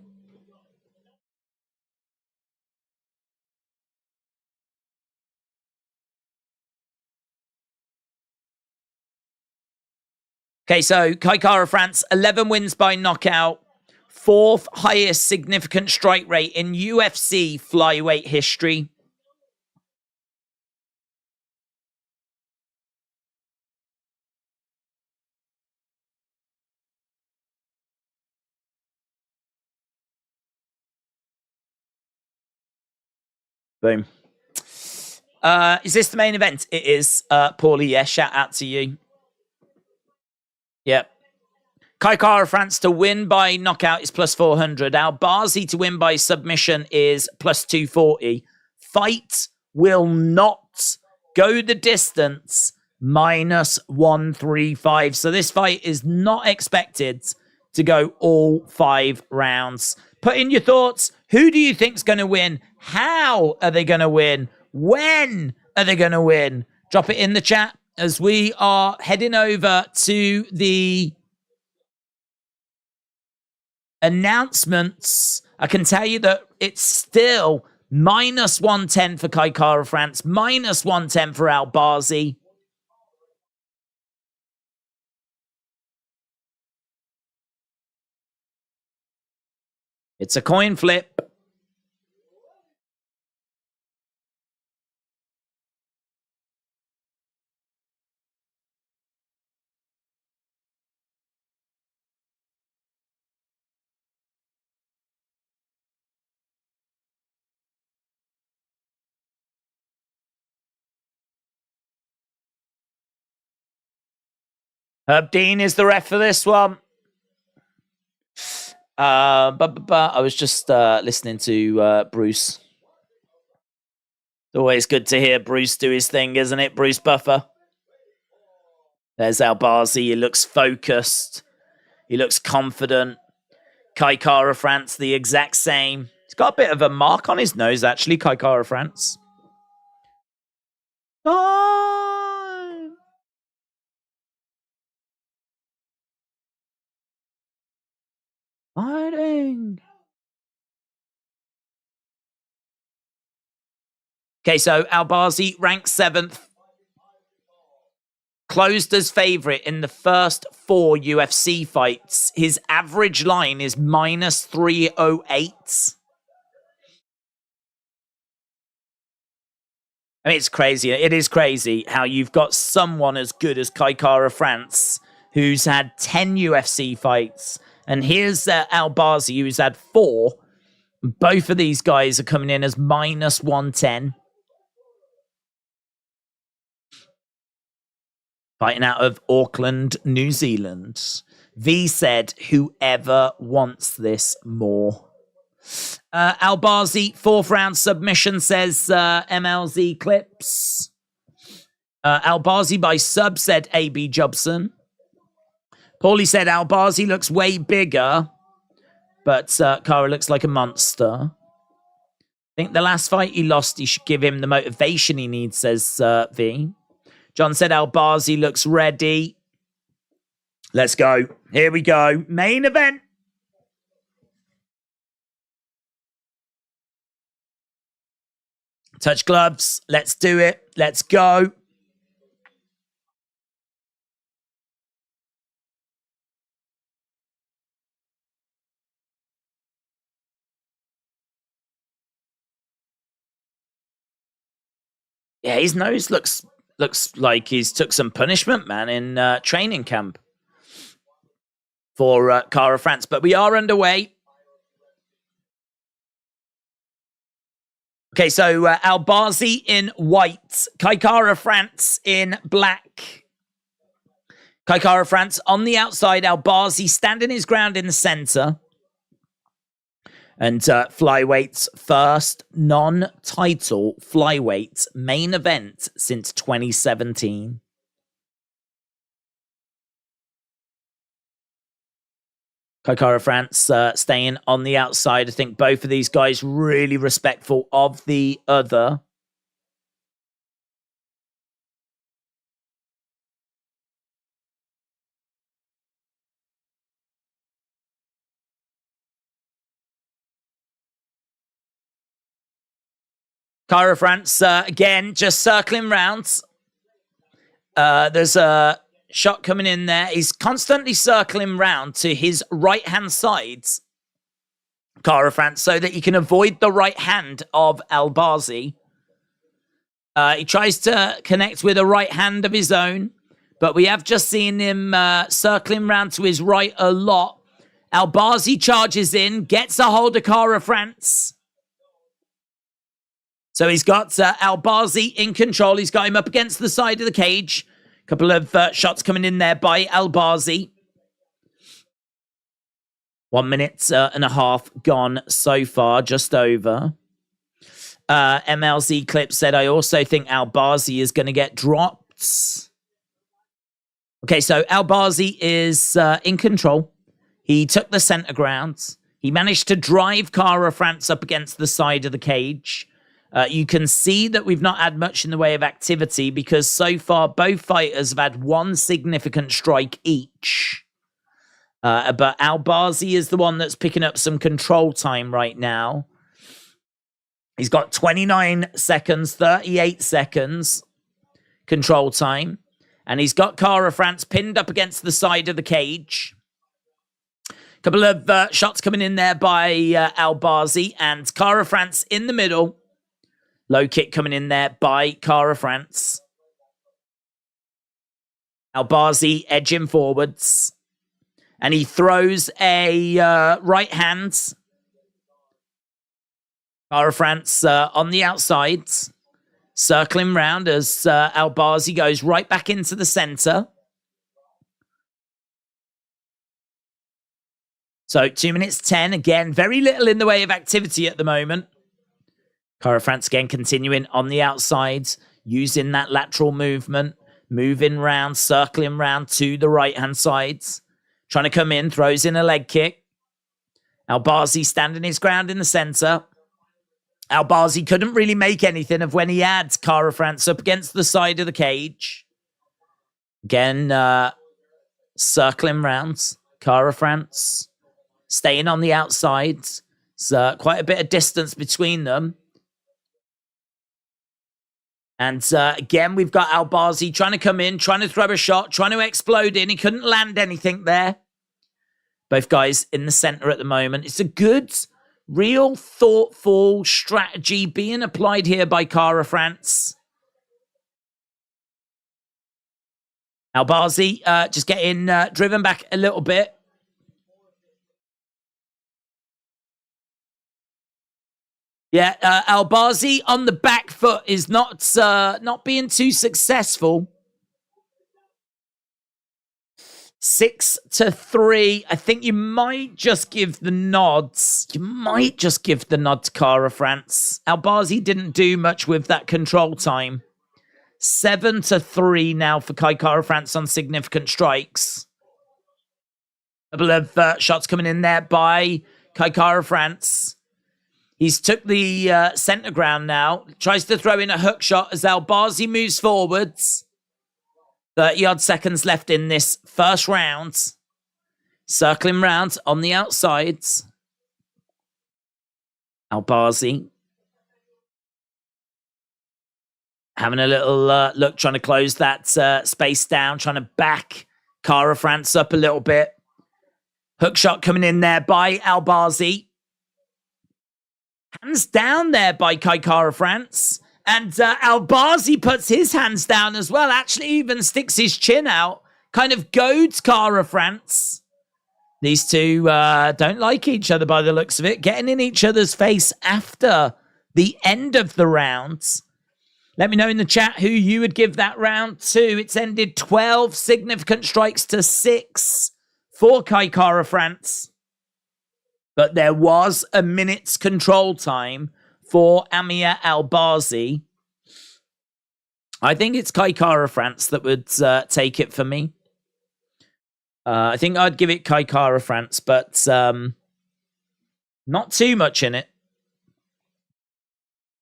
Okay, so Kai Kara-France, 11 wins by knockout. 4th highest significant strike rate in UFC flyweight history. Boom. Is this the main event? It is. Paulie, yeah, shout out to you. Yep. Kai Kara-France to win by knockout is plus 400. ALBAZI to win by submission is plus 240. Fight will not go the distance, minus 135. So this fight is not expected to go all 5 rounds. Put in your thoughts. Who do you think's going to win? How are they going to win? When are they going to win? Drop it in the chat as we are heading over to the announcements. I can tell you that it's still minus 110 for Kai Kara-France, minus 110 for ALBAZI. It's a coin flip. Herb Dean is the ref for this one. I was just listening to Bruce. Always good to hear Bruce do his thing, isn't it? Bruce Buffer. There's ALBAZI. He looks focused. He looks confident. Kai Kara-France, the exact same. He's got a bit of a mark on his nose, actually, Kai Kara-France. Oh! Fighting. Okay, so ALBAZI ranked 7th. Closed as favourite in the first 4 UFC fights. His average line is minus 308. I mean, it's crazy. It is crazy how you've got someone as good as Kai Kara-France who's had 10 UFC fights. And here's ALBAZI, who's had 4. Both of these guys are coming in as minus 110. Fighting out of Auckland, New Zealand. V said, whoever wants this more. ALBAZI, 4th round submission, says MLZ Clips. ALBAZI by sub, said AB Jobson. Paulie said ALBAZI looks way bigger, but Kara looks like a monster. I think the last fight he lost, he should give him the motivation he needs, says V. John said ALBAZI looks ready. Let's go. Here we go. Main event. Touch gloves. Let's do it. Let's go. Yeah, his nose looks like he's took some punishment, man, in training camp for Kara-France. But we are underway. Okay, so ALBAZI in white. Kai Kara-France in black. Kai Kara-France on the outside. ALBAZI standing his ground in the center. And flyweight's first non-title flyweight main event since 2017. Kai Kara-France staying on the outside. I think both of these guys really respectful of the other. Cara France, again, just circling rounds. There's a shot coming in there. He's constantly circling round to his right-hand sides, Cara France, so that he can avoid the right hand of ALBAZI. He tries to connect with a right hand of his own, but we have just seen him circling round to his right a lot. ALBAZI charges in, gets a hold of Cara France. So he's got ALBAZI in control. He's got him up against the side of the cage. A couple of shots coming in there by ALBAZI. 1 minute and a half gone so far, just over. MLZ Clip said, I also think ALBAZI is going to get dropped. Okay, so ALBAZI is in control. He took the center ground. He managed to drive Cara France up against the side of the cage. You can see that we've not had much in the way of activity because so far both fighters have had one significant strike each. But ALBAZI is the one that's picking up some control time right now. He's got 29 seconds, 38 seconds control time. And he's got Cara France pinned up against the side of the cage. Couple of shots coming in there by ALBAZI and Cara France in the middle. Low kick coming in there by Cara France. ALBAZI edging forwards. And he throws a right hand. Cara France on the outside. Circling round as ALBAZI goes right back into the center. So 2 minutes 10. Again, very little in the way of activity at the moment. Cara France again continuing on the outside, using that lateral movement, moving round, circling round to the right-hand side. Trying to come in, throws in a leg kick. ALBAZI standing his ground in the center. ALBAZI couldn't really make anything of when he had Cara France up against the side of the cage. Again, circling round. Cara France staying on the outside. There's quite a bit of distance between them. And again, we've got ALBAZI trying to come in, trying to throw a shot, trying to explode in. He couldn't land anything there. Both guys in the center at the moment. It's a good, real, thoughtful strategy being applied here by Cara France. ALBAZI just getting driven back a little bit. Yeah, ALBAZI on the back foot is not being too successful. 6-3. I think you might just give the nods. You might just give the nod to Cara France. ALBAZI didn't do much with that control time. 7-3 now for Cara France on significant strikes. A couple of shots coming in there by Cara France. He's took the center ground now. Tries to throw in a hook shot as ALBAZI moves forwards. 30-odd seconds left in this first round. Circling round on the outsides. ALBAZI having a little look, trying to close that space down, trying to back Cara France up a little bit. Hook shot coming in there by ALBAZI. Hands down there by Cara France. And ALBAZI puts his hands down as well. Actually even sticks his chin out. Kind of goads Cara France. These two don't like each other by the looks of it. Getting in each other's face after the end of the rounds. Let me know in the chat who you would give that round to. It's ended 12 significant strikes to 6 for Cara France. But there was a minute's control time for Amir ALBAZI. I think it's Cara France that would take it for me. I think I'd give it Cara France, but not too much in it.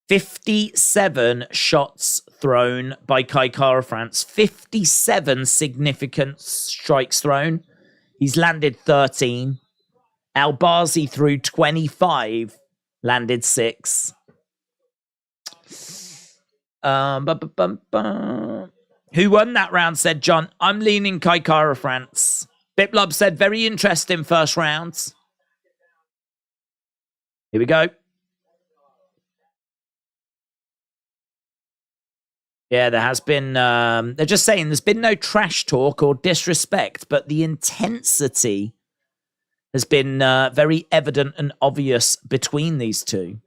57 shots thrown by Cara France. 57 significant strikes thrown. He's landed 13. ALBAZI threw 25, landed 6. Who won that round, said John. I'm leaning Kaikara France. Biplub said, very interesting first rounds. Here we go. Yeah, there has been, they're just saying there's been no trash talk or disrespect, but the intensity has been very evident and obvious between these two.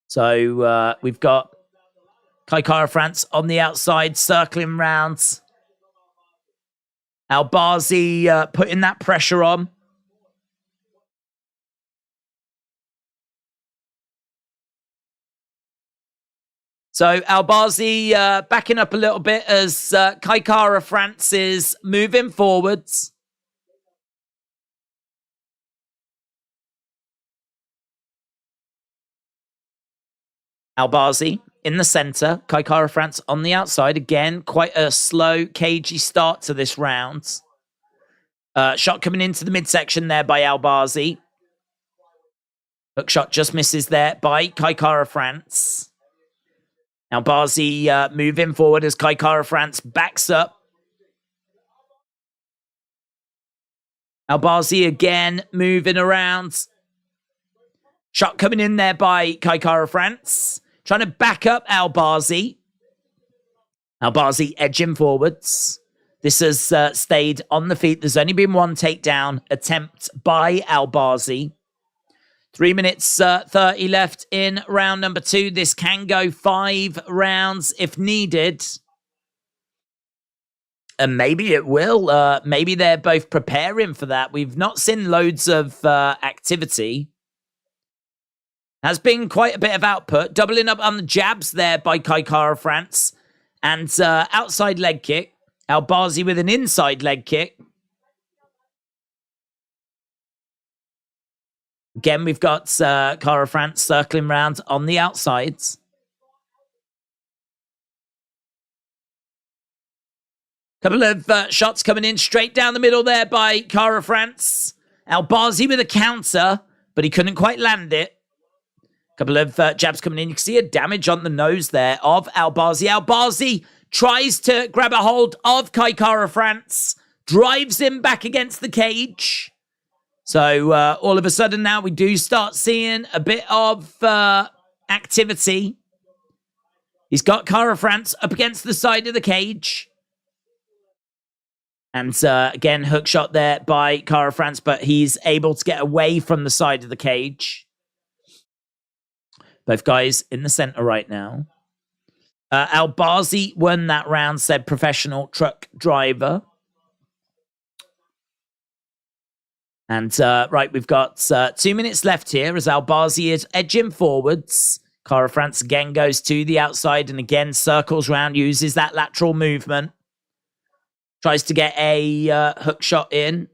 So we've got Kaikara France on the outside, circling rounds. ALBAZI putting that pressure on. So ALBAZI backing up a little bit as Kaikara France is moving forwards. ALBAZI in the center. Kaikara France on the outside. Again, quite a slow, cagey start to this round. Shot coming into the midsection there by ALBAZI. Hook shot just misses there by Kaikara France. ALBAZI moving forward as Kaikara France backs up. ALBAZI again moving around. Shot coming in there by Kaikara France. Trying to back up ALBAZI. ALBAZI edging forwards. This has stayed on the feet. There's only been one takedown attempt by ALBAZI. 3 minutes 30 left in round number 2. This can go 5 rounds if needed. And maybe it will. Maybe they're both preparing for that. We've not seen loads of activity. Has been quite a bit of output. Doubling up on the jabs there by Kaikara France. And outside leg kick. ALBAZI with an inside leg kick. Again, we've got Cara France circling round on the outsides. Couple of shots coming in straight down the middle there by Cara France. ALBAZI with a counter, but he couldn't quite land it. Couple of jabs coming in. You can see a damage on the nose there of ALBAZI. ALBAZI tries to grab a hold of Kaikara France. Drives him back against the cage. So all of a sudden now we do start seeing a bit of activity. He's got Cara France up against the side of the cage. And again, hook shot there by Cara France, but he's able to get away from the side of the cage. Both guys in the center right now. ALBAZI won that round, said professional truck driver. And right, we've got 2 minutes left here as ALBAZI is edging forwards. Cara France again goes to the outside and again circles round, uses that lateral movement. Tries to get a hook shot in.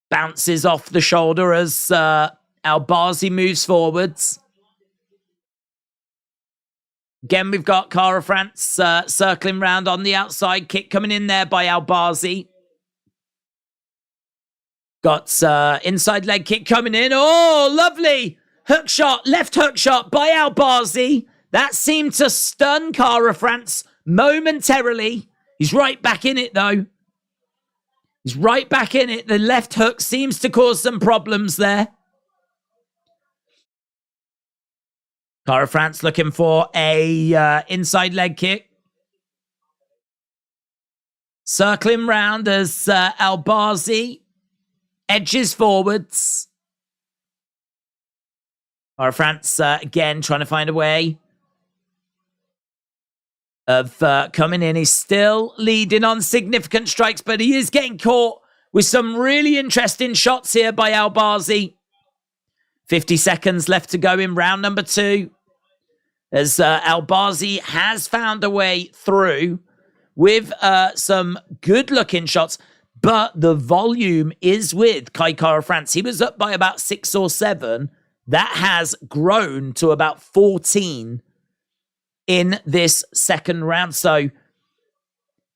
Bounces off the shoulder as ALBAZI moves forwards. Again, we've got Cara France circling round on the outside. Kick coming in there by ALBAZI. Got inside leg kick coming in. Oh, lovely. Hook shot, left hook shot by ALBAZI. That seemed to stun Cara France momentarily. He's right back in it, though. He's right back in it. The left hook seems to cause some problems there. Cara France looking for a inside leg kick. Circling round as ALBAZI edges forwards. Cara France again trying to find a way of coming in. He's still leading on significant strikes, but he is getting caught with some really interesting shots here by ALBAZI. 50 seconds left to go in round number 2. As ALBAZI has found a way through with some good-looking shots, but the volume is with Cara France. He was up by about 6 or 7. That has grown to about 14 in this second round. So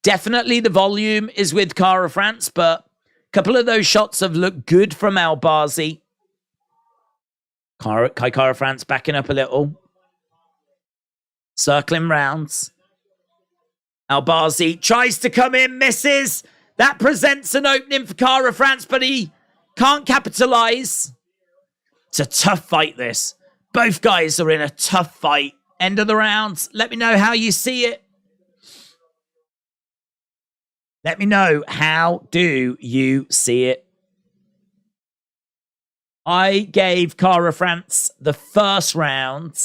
definitely the volume is with Cara France, but a couple of those shots have looked good from ALBAZI. Kai Kara France backing up a little. Circling rounds. ALBAZI tries to come in, misses. That presents an opening for Kara France, but he can't capitalize. It's a tough fight, this. Both guys are in a tough fight. End of the rounds. Let me know how you see it. Let me know, how do you see it? I gave Kara France the first round.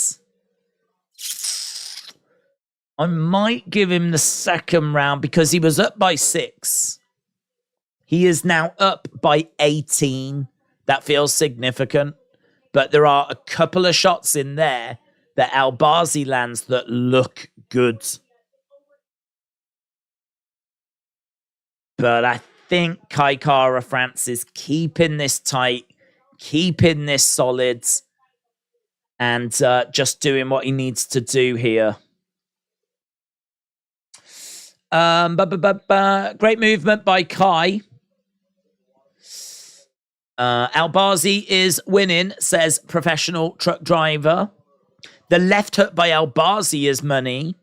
I might give him the second round because he was up by 6. He is now up by 18. That feels significant. But there are a couple of shots in there that ALBAZI lands that look good. But I think Kai Kara France is keeping this tight, keeping this solid, and just doing what he needs to do here. Great movement by Kai. ALBAZI is winning, says professional truck driver. The left hook by ALBAZI is money.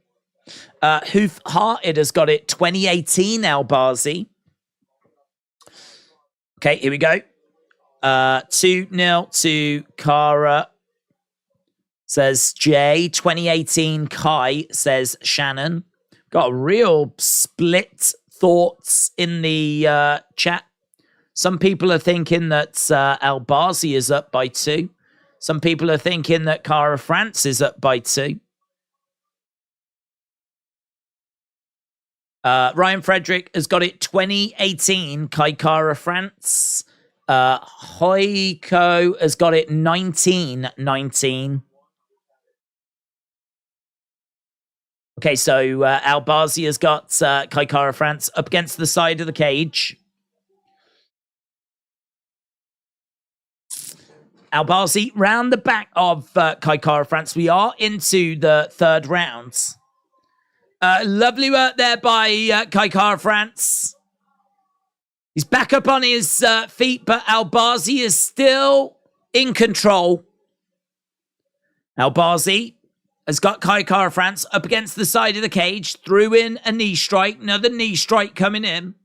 Hoof-hearted has got it 2018 ALBAZI. Okay, here we go. 2-0 to Kara, says Jay. 2018 Kai, says Shannon. Got a real split thoughts in the chat. Some people are thinking that ALBAZI is up by 2. Some people are thinking that Kara France is up by 2. Ryan Frederick has got it 2018, Kai Kara France. Hoiko has got it 1919. Okay, so ALBAZI has got Kai Kara France up against the side of the cage. ALBAZI round the back of Kai Kara France. We are into the third round. Lovely work there by Kai Kara France. He's back up on his feet, but ALBAZI is still in control. ALBAZI has got Kai Kara France up against the side of the cage. Threw in a knee strike. Another knee strike coming in.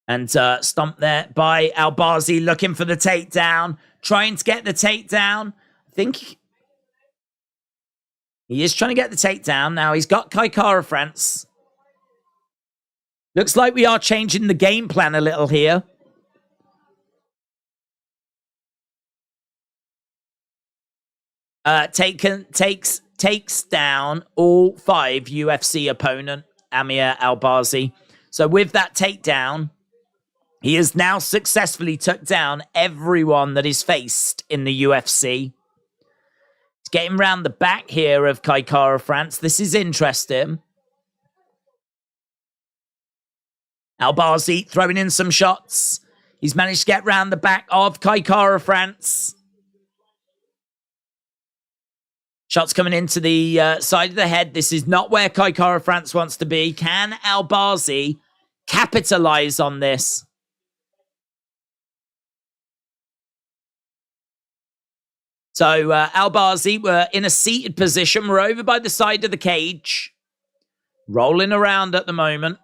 And stomped there by ALBAZI, looking for the takedown. Trying to get the takedown. I think he is trying to get the takedown. Now he's got Kai Kara France. Looks like we are changing the game plan a little here. Takes down all 5 UFC opponent, Amir ALBAZI. So with that takedown, he has now successfully took down everyone that is faced in the UFC. He's getting round the back here of Kai Kara France. This is interesting. ALBAZI throwing in some shots. He's managed to get round the back of Kai Kara France. Shots coming into the side of the head. This is not where Kai Kara France wants to be. Can ALBAZI capitalize on this? So ALBAZI were in a seated position. We're over by the side of the cage. Rolling around at the moment.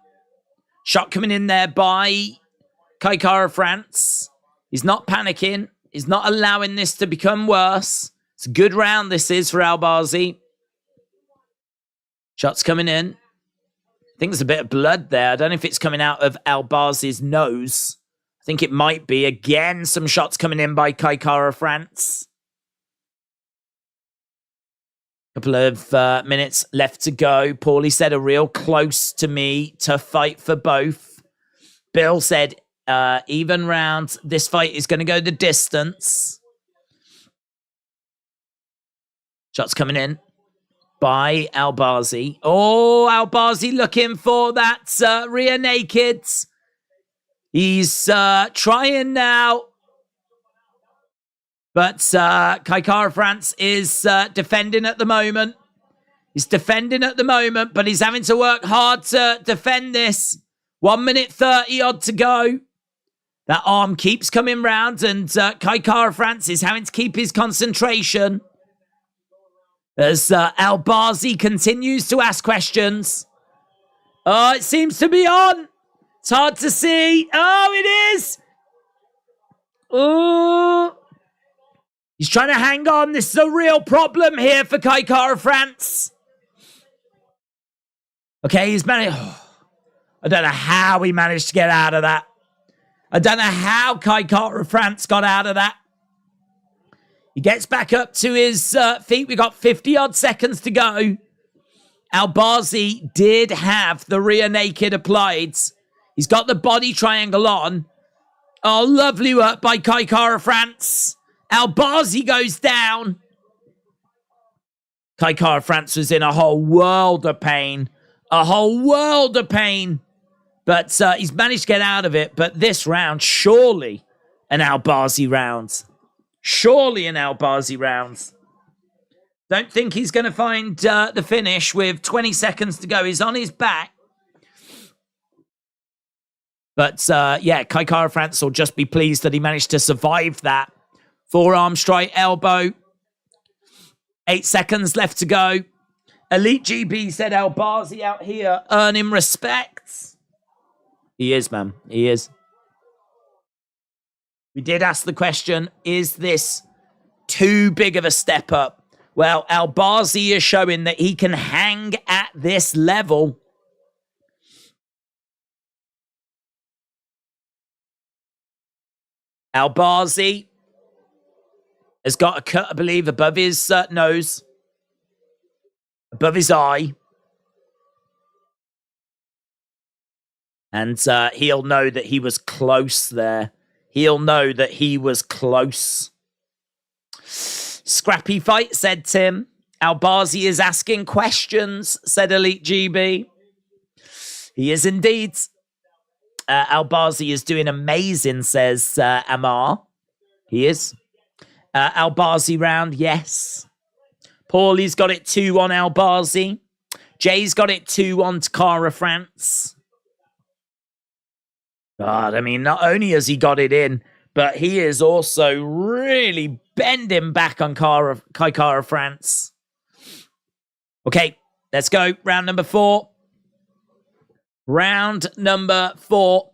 Shot coming in there by Kai Kara France. He's not panicking. He's not allowing this to become worse. It's a good round this is for ALBAZI. Shots coming in. I think there's a bit of blood there. I don't know if it's coming out of ALBAZI's nose. I think it might be. Again, some shots coming in by Kai Kara France. Couple of minutes left to go. Paulie said a real close to me. Tough fight for both. Bill said even round. This fight is going to go the distance. Shots coming in by ALBAZI. Oh, ALBAZI looking for that rear naked. He's trying now. But Kai Kara France is defending at the moment. He's defending at the moment, but he's having to work hard to defend this. 1 minute 30 odd to go. That arm keeps coming round, and Kai Kara-France is having to keep his concentration as ALBAZI continues to ask questions. Oh, it seems to be on. It's hard to see. Oh, it is. Oh. He's trying to hang on. This is a real problem here for Kai Kara-France. Okay, he's managed. I don't know how he managed to get out of that. I don't know how Kai Kara-France got out of that. He gets back up to his feet. We got 50-odd seconds to go. ALBAZI did have the rear naked applied. He's got the body triangle on. Oh, lovely work by Kai Kara-France. ALBAZI goes down. Kai Kara-France was in a whole world of pain. A whole world of pain. But he's managed to get out of it. But this round, surely an ALBAZI round. Surely an ALBAZI round. Don't think he's going to find the finish with 20 seconds to go. He's on his back. But yeah, Kai Kara-France will just be pleased that he managed to survive that. Forearm strike, elbow. 8 seconds left to go. Elite GB said ALBAZI out here earning respect. He is, man. He is. We did ask the question, is this too big of a step up? Well, ALBAZI is showing that he can hang at this level. ALBAZI has got a cut, I believe, above his nose. Above his eye. And he'll know that he was close there. He'll know that he was close. Scrappy fight, said Tim. ALBAZI is asking questions, said Elite GB. He is indeed. ALBAZI is doing amazing, says Amar. He is. ALBAZI round, yes. Paulie's got it 2 on ALBAZI. Jay's got it 2 on Kara-France. God, I mean, not only has he got it in, but he is also really bending back on Kai Kara-France. Okay, let's go. Round number 4. Round number 4.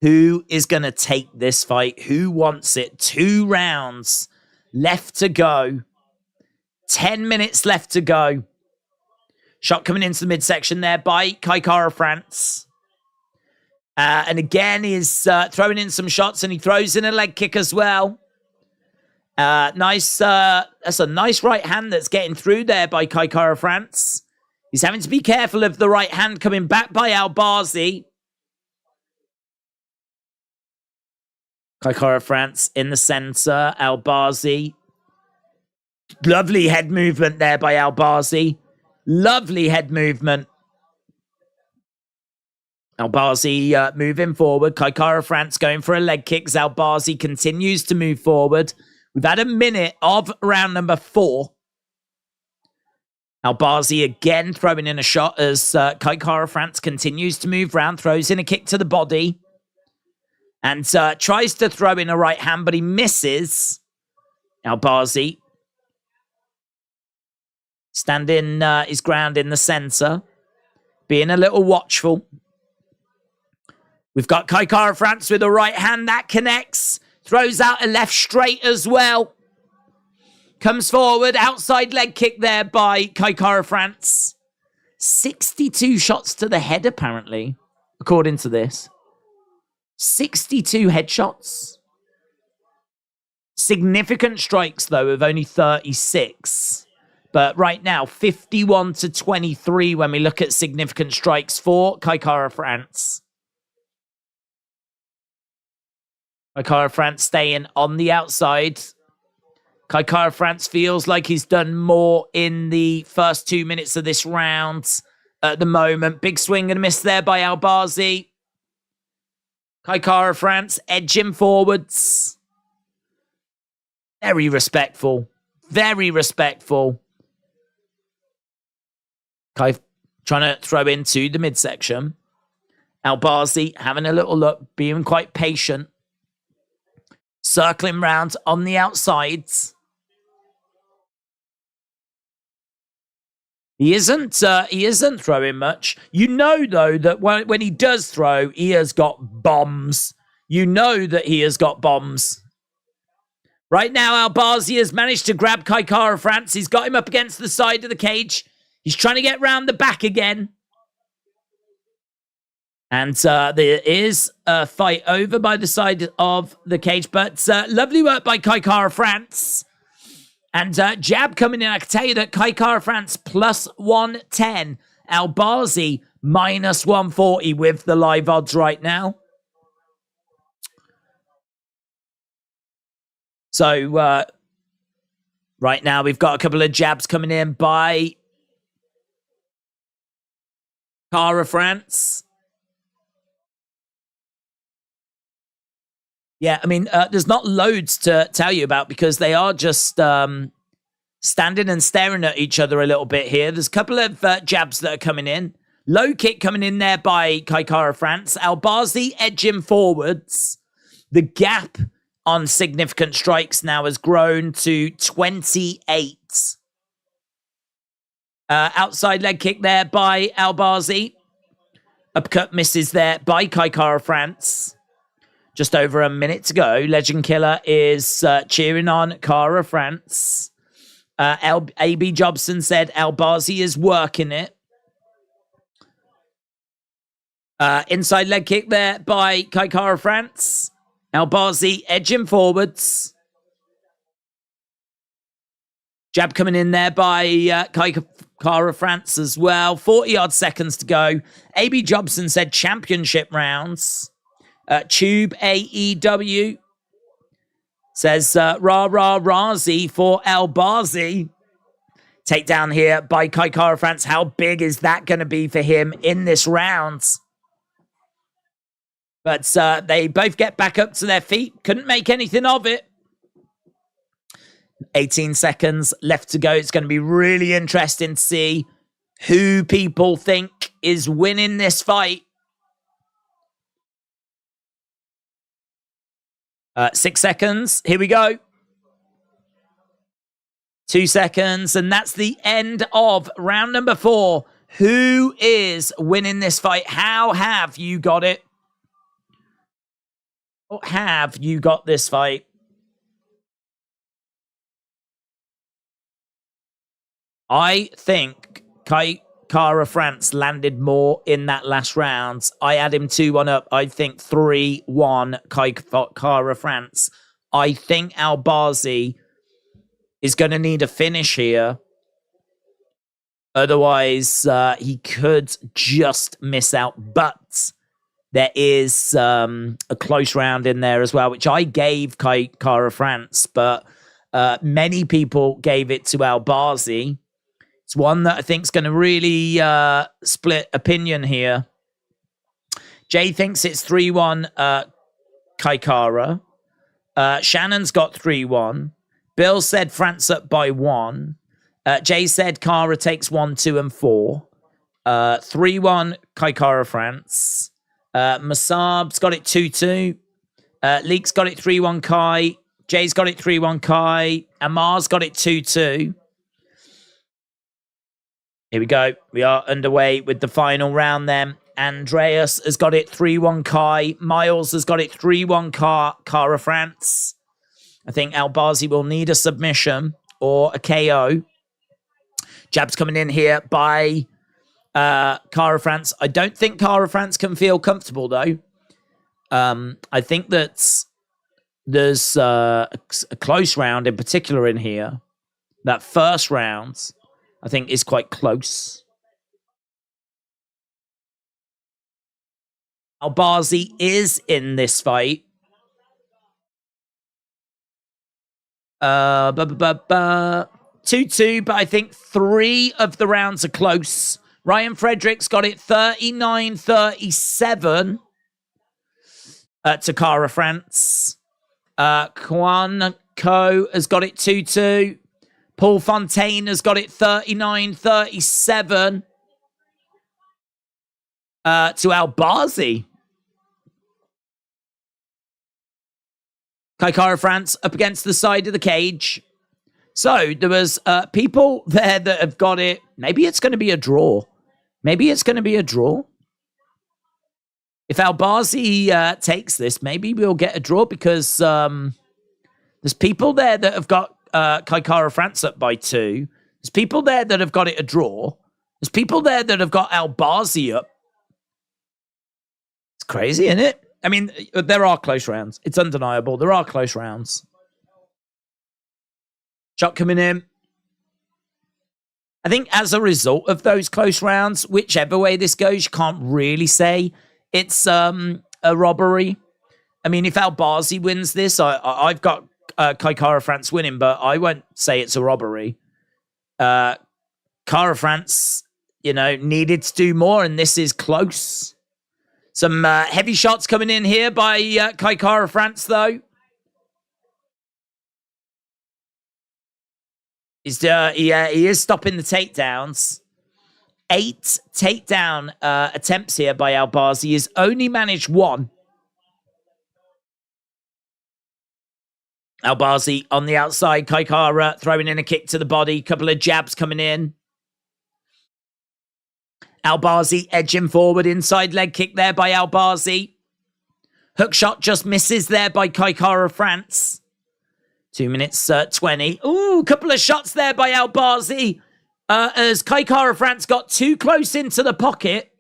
Who is going to take this fight? Who wants it? 2 rounds left to go. 10 minutes left to go. Shot coming into the midsection there by Kai Kara-France. And again, he's throwing in some shots, and he throws in a leg kick as well. Nice. That's a nice right hand that's getting through there by Kai Kara-France. He's having to be careful of the right hand coming back by ALBAZI. Kai Kara-France in the center. ALBAZI. Lovely head movement there by ALBAZI. Lovely head movement. ALBAZI moving forward. Kai Kara-France going for a leg kick. ALBAZI continues to move forward. We've had a minute of round number 4. ALBAZI again throwing in a shot as Kai Kara-France continues to move round. Throws in a kick to the body. And tries to throw in a right hand, but he misses. ALBAZI standing his ground in the center. Being a little watchful. We've got Kai Kara-France with a right hand that connects. Throws out a left straight as well. Comes forward. Outside leg kick there by Kai Kara-France. 62 shots to the head, apparently, according to this. 62 headshots. Significant strikes, though, of only 36. But right now, 51 to 23 when we look at significant strikes for Kai Kara-France. Kai Kara-France staying on the outside. Kai Kara-France feels like he's done more in the first 2 minutes of this round at the moment. Big swing and a miss there by ALBAZI. Kai Kara-France edging forwards. Very respectful. Very respectful. Kai trying to throw into the midsection. ALBAZI having a little look, being quite patient. Circling round on the outsides. He isn't throwing much. You know, though, that when he does throw, he has got bombs. You know that he has got bombs. Right now, ALBAZI has managed to grab Kai Kara-France. He's got him up against the side of the cage. He's trying to get round the back again. And there is a fight over by the side of the cage. But lovely work by Kai Kara-France. And jab coming in. I can tell you that Kai Kara-France plus 110. ALBAZI minus 140 with the live odds right now. So right now we've got a couple of jabs coming in by Kara-France. Yeah, I mean, there's not loads to tell you about because they are just standing and staring at each other a little bit here. There's a couple of jabs that are coming in. Low kick coming in there by Kai Kara-France. ALBAZI edging forwards. The gap on significant strikes now has grown to 28. Outside leg kick there by ALBAZI. Uppercut misses there by Kai Kara-France. Just over a minute to go. Legend Killer is cheering on Kara-France. A.B. Jobson said ALBAZI is working it. Inside leg kick there by Kai Kara-France. ALBAZI edging forwards. Jab coming in there by Kai Kara-France as well. 40-odd seconds to go. A.B. Jobson said championship rounds. Tube AEW says rah rah Razi for ALBAZI. Takedown here by Kai Kara-France. How big is that going to be for him in this round? But they both get back up to their feet. Couldn't make anything of it. 18 seconds left to go. It's going to be really interesting to see who people think is winning this fight. 6 seconds. Here we go. 2 seconds. And that's the end of round number 4. Who is winning this fight? How have you got it? Or have you got this fight? I think Kai Kara-France landed more in that last round. I had him 2-1 up. I think 3-1 Kai Kara-France. I think ALBAZI is going to need a finish here. Otherwise, he could just miss out. But there is a close round in there as well, which I gave Kai Kara-France, but many people gave it to ALBAZI. It's one that I think is going to really split opinion here. Jay thinks it's 3-1 Kai Kara. Shannon's got 3-1. Bill said France up by 1. Jay said Kara takes 1, 2, and 4. 3-1 Kai Kara-France. Masab's got it 2-2. Leek's got it 3-1 Kai. Jay's got it 3-1 Kai. Amar's got it 2-2. Here we go. We are underway with the final round then. Andreas has got it 3-1 Kai. Miles has got it 3-1 Kara-France. I think ALBAZI will need a submission or a KO. Jabs coming in here by Kara-France. I don't think Kara-France can feel comfortable, though. I think that there's a close round in particular in here. That first round, I think, is quite close. ALBAZI is in this fight. 2-2, but I think 3 of the rounds are close. Ryan Frederick's got it 39-37 to Kara-France. Kwan Ko has got it 2-2. Paul Fontaine has got it 39-37. to ALBAZI. Kai Kara-France up against the side of the cage. So there was people there that have got it. Maybe it's going to be a draw. Maybe it's going to be a draw. If ALBAZI takes this, maybe we'll get a draw because there's people there that have got Kai Kara-France up by 2. There's people there that have got it a draw. There's people there that have got ALBAZI up. It's crazy, isn't it? I mean, there are close rounds. It's undeniable. There are close rounds. Shot coming in. I think as a result of those close rounds, whichever way this goes, you can't really say it's a robbery. I mean, if ALBAZI wins this, I've got Kai Kara-France winning, but I won't say it's a robbery. Kara-France, needed to do more, and this is close. Some heavy shots coming in here by Kai Kara-France, though. He is stopping the takedowns. 8 takedown attempts here by ALBAZI. He's only managed 1. ALBAZI on the outside. Kai Kara throwing in a kick to the body. Couple of jabs coming in. ALBAZI edging forward. Inside leg kick there by ALBAZI. Hook shot just misses there by Kai Kara-France. 2 minutes 20. Ooh, couple of shots there by ALBAZI. As Kai Kara-France got too close into the pocket.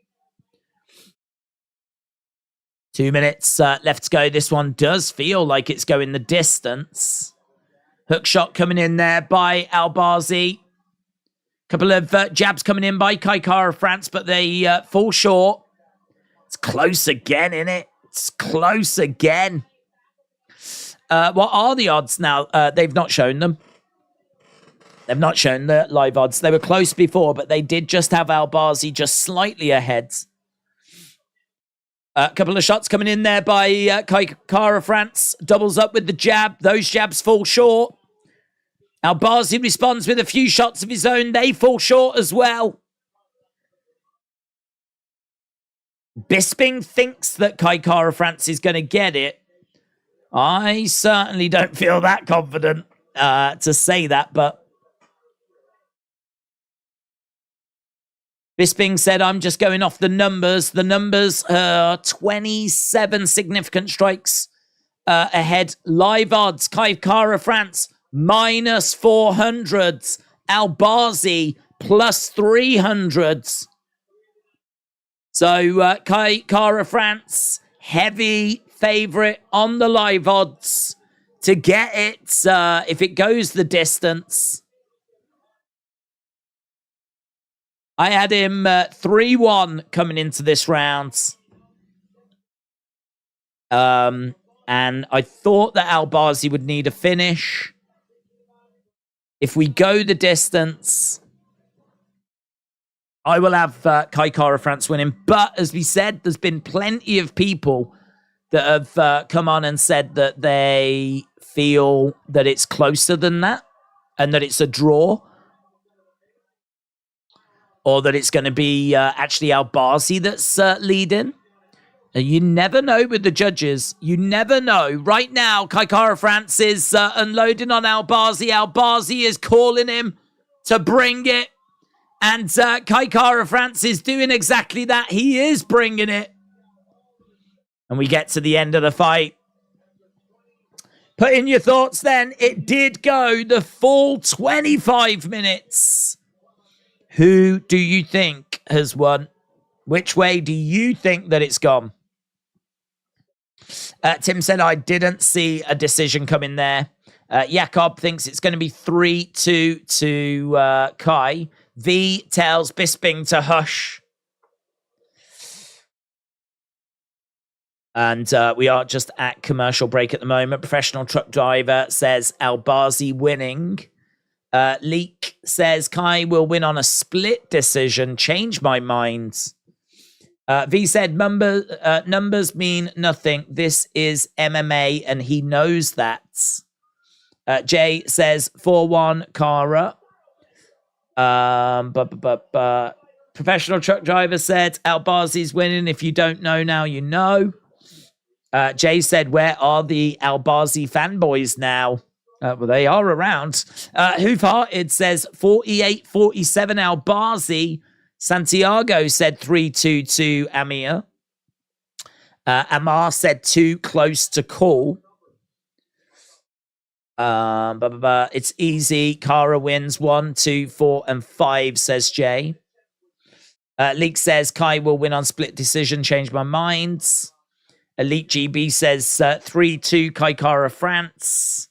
2 minutes left to go. This one does feel like it's going the distance. Hook shot coming in there by ALBAZI. Couple of jabs coming in by Kai Kara-France, but they fall short. It's close again, isn't it? It's close again. What are the odds now? They've not shown them. They've not shown the live odds. They were close before, but they did just have ALBAZI just slightly ahead. A couple of shots coming in there by Kai Kara-France. Doubles up with the jab. Those jabs fall short. ALBAZI responds with a few shots of his own. They fall short as well. Bisping thinks that Kai Kara-France is going to get it. I certainly don't feel that confident to say that, but Bisping said, I'm just going off the numbers. The numbers are 27 significant strikes ahead. Live odds, Kai Kara-France, minus 400s. ALBAZI, plus 300s. So, Kai Kara-France, heavy favorite on the live odds to get it if it goes the distance. I had him 3-1 coming into this round. And I thought that ALBAZI would need a finish. If we go the distance, I will have Kai Kara-France winning. But as we said, there's been plenty of people that have come on and said that they feel that it's closer than that and that it's a draw. Or that it's going to be actually ALBAZI that's leading. You never know with the judges. You never know. Right now, Kai Kara-France is unloading on ALBAZI. ALBAZI is calling him to bring it. And Kai Kara-France is doing exactly that. He is bringing it. And we get to the end of the fight. Put in your thoughts then. It did go the full 25 minutes. Who do you think has won? Which way do you think that it's gone? Tim said, I didn't see a decision coming there. Jakob thinks it's going to be 3-2 to Kai. V tells Bisping to hush. And we are just at commercial break at the moment. Professional truck driver says ALBAZI winning. Leak says Kai will win on a split decision. Change my mind. V said numbers mean nothing. This is MMA and he knows that. Jay says 4-1 Kara. Professional truck driver said ALBAZI's winning. If you don't know now, you know. Jay said, where are the ALBAZI fanboys now? Well, they are around. Hoof-Hearted says 48-47 ALBAZI. Santiago said 3-2 Amir. Amar said 2 close to call. It's easy. Kara wins 1, 2, 4, and 5, says Jay. Leak says Kai will win on split decision. Change my mind. Elite GB says 3-2 Kai Kara France.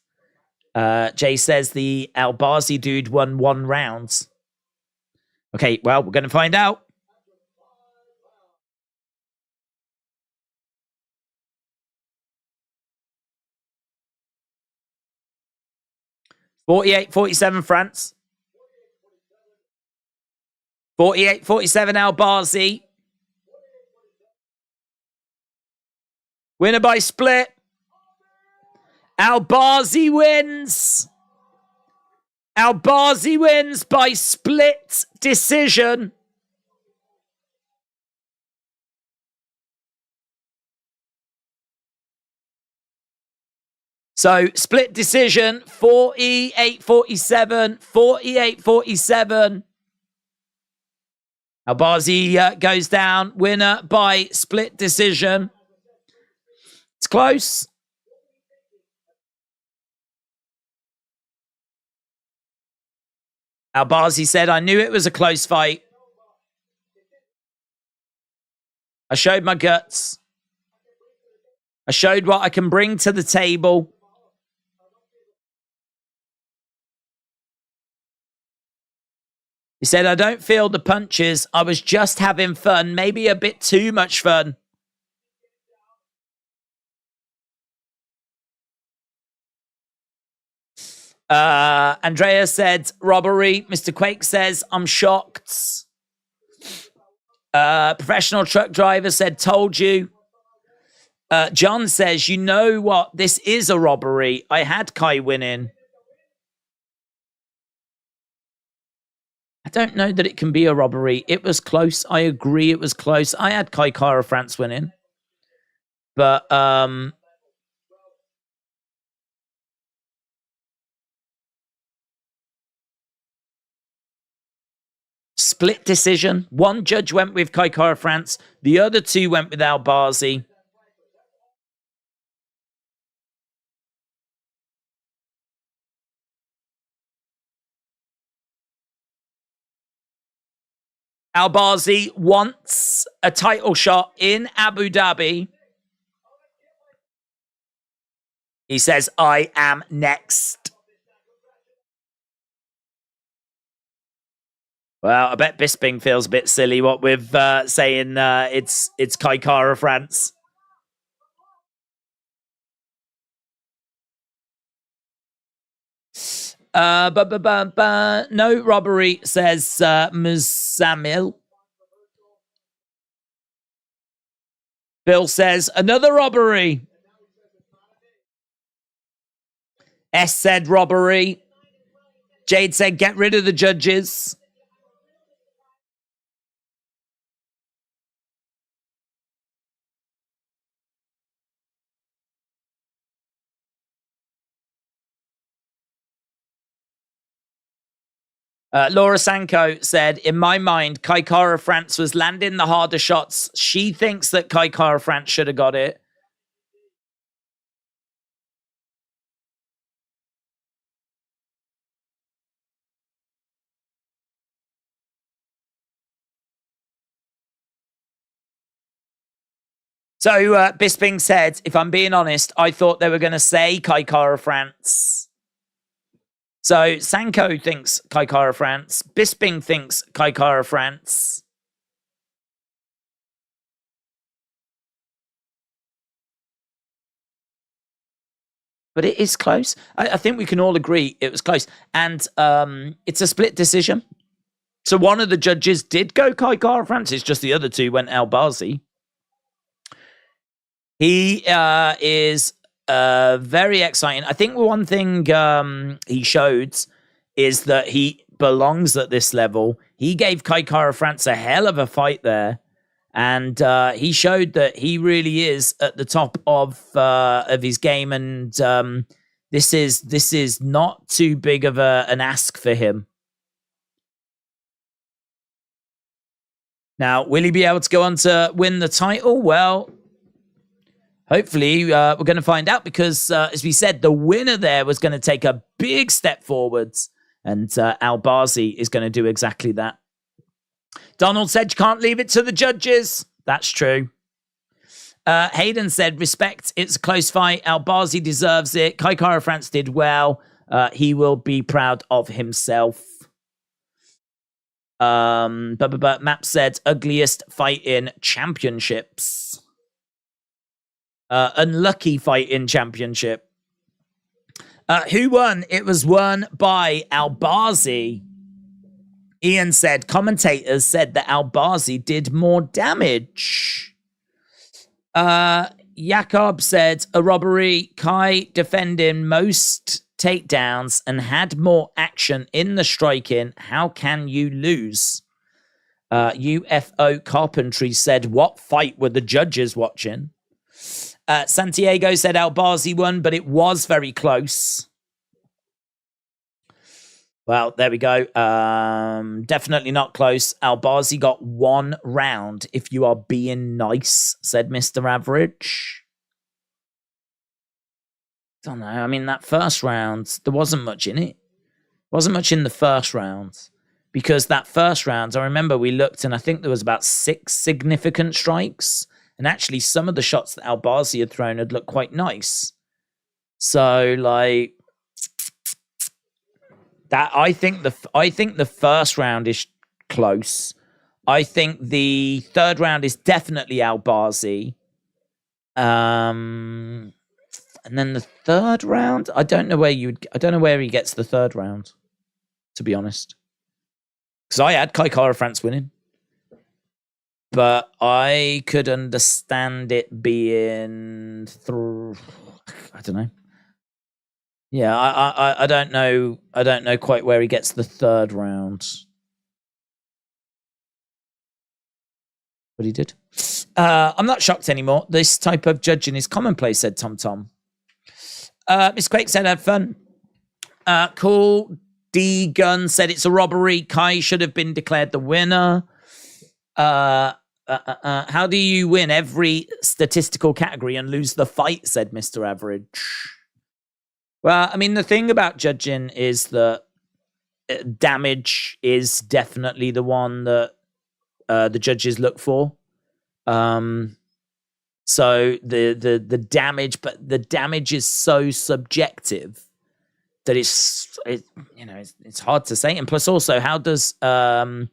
Jay says the ALBAZI dude won 1 round. Okay, well, we're going to find out. $48-47 France. 48-47 ALBAZI. Winner by split. ALBAZI wins. ALBAZI wins by split decision. So, split decision, 48-47, 48-47. ALBAZI goes down, winner by split decision. It's close. ALBAZI said, I knew it was a close fight. I showed my guts. I showed what I can bring to the table. He said, I don't feel the punches. I was just having fun, maybe a bit too much fun. Andrea said, robbery. Mr. Quake says, I'm shocked. Professional truck driver said, told you. John says, you know what? This is a robbery. I had Kai winning. I don't know that it can be a robbery. It was close. I agree it was close. I had Kai Kara France winning. But, split decision. One judge went with Kai Kara France. The other 2 went with ALBAZI. ALBAZI wants a title shot in Abu Dhabi. He says, I am next. Well, I bet Bisping feels a bit silly what with saying it's Kai Kara France. No robbery, says Muzamil. Bill says, another robbery. S said robbery. Jade said, get rid of the judges. Laura Sanko said, in my mind, Kai Kara France was landing the harder shots. She thinks that Kai Kara France should have got it. So Bisping said, if I'm being honest, I thought they were going to say Kai Kara France. So Sanko thinks Kai Kara France. Bisping thinks Kai Kara France. But it is close. I think we can all agree it was close. And it's a split decision. So one of the judges did go Kai Kara France. It's just the other 2 went ALBAZI. He is very exciting. I think one thing he showed is that he belongs at this level. he gave Kai Kara-France a hell of a fight there. And he showed that he really is at the top of his game. And this is not too big of an ask for him. Now, will he be able to go on to win the title? Well, hopefully we're going to find out because, as we said, the winner there was going to take a big step forwards. And ALBAZI is going to do exactly that. Donald said you can't leave it to the judges. That's true. Hayden said, respect, it's a close fight. ALBAZI deserves it. Kai Kara-France did well. He will be proud of himself. Map said, ugliest fight in championships. Unlucky fight in championship. Who won? It was won by ALBAZI. Ian said, commentators said that ALBAZI did more damage. Jakob said, a robbery. Kai defending most takedowns and had more action in the striking. How can you lose? UFO Carpentry said, what fight were the judges watching? Santiago said ALBAZI won, but it was very close. Well, there we go. Definitely not close. ALBAZI got 1 round. If you are being nice, said Mr. Average. Don't know. I mean, that first round, there wasn't much in it. Wasn't much in the first round. Because that first round, I remember we looked and I think there was about 6 significant strikes. And actually, some of the shots that ALBAZI had thrown had looked quite nice. So, like... that I think the first round is close. I think the third round is definitely ALBAZI. And then the third round, I don't know where he gets the third round, to be honest. Because I had Kai Kara-France winning. But I could understand it being through, I don't know. Yeah, I don't know. I don't know quite where he gets the third round. But he did. I'm not shocked anymore. This type of judging is commonplace, said Tom Tom. Miss Quake said, have fun. Cool. D Gun said it's a robbery. Kai should have been declared the winner. How do you win every statistical category and lose the fight, said Mr. Average. Well, I mean, the thing about judging is that damage is definitely the one that the judges look for. So the damage, but the damage is so subjective that it's hard to say. And plus, also, how does a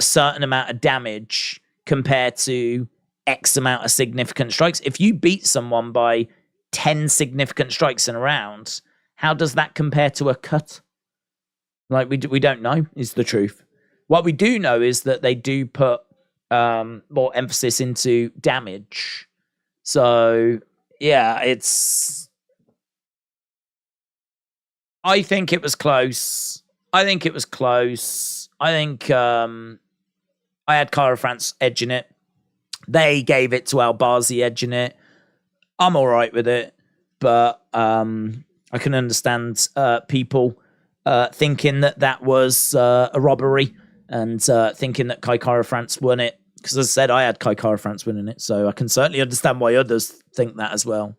certain amount of damage compare to X amount of significant strikes? If you beat someone by 10 significant strikes in a round, how does that compare to a cut? Like, we don't know, is the truth. What we do know is that they do put more emphasis into damage. So, yeah, I think it was close. I think I had Kara-France edging it. They gave it to ALBAZI edging it. I'm all right with it, but I can understand people thinking that was a robbery and thinking that Kai Kara-France won it. Because as I said, I had Kai Kara-France winning it, so I can certainly understand why others think that as well.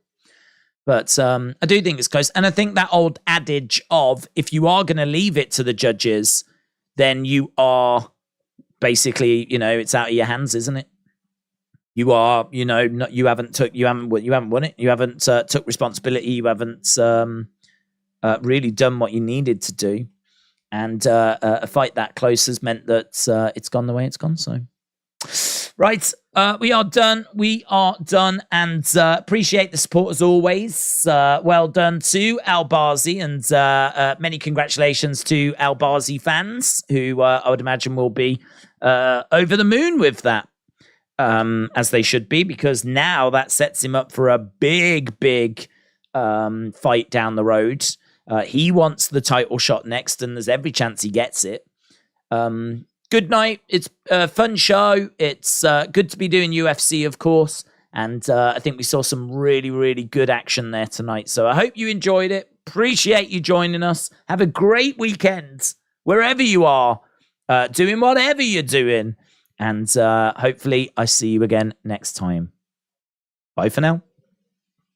But I do think it's close. And I think that old adage of, if you are going to leave it to the judges, then you are basically, it's out of your hands, isn't it? You are, you haven't won it. You haven't took responsibility. You haven't really done what you needed to do. And a fight that close has meant that it's gone the way it's gone. So, right, we are done. And appreciate the support as always. Well done to ALBAZI, and many congratulations to ALBAZI fans who I would imagine will be over the moon with that. As they should be, because now that sets him up for a big fight down the road. He wants the title shot next, and there's every chance he gets it. good night. It's a fun show. It's good to be doing UFC, of course. And I think we saw some really, really good action there tonight. So I hope you enjoyed it. Appreciate you joining us. Have a great weekend wherever you are, doing whatever you're doing. And hopefully I see you again next time. Bye for now.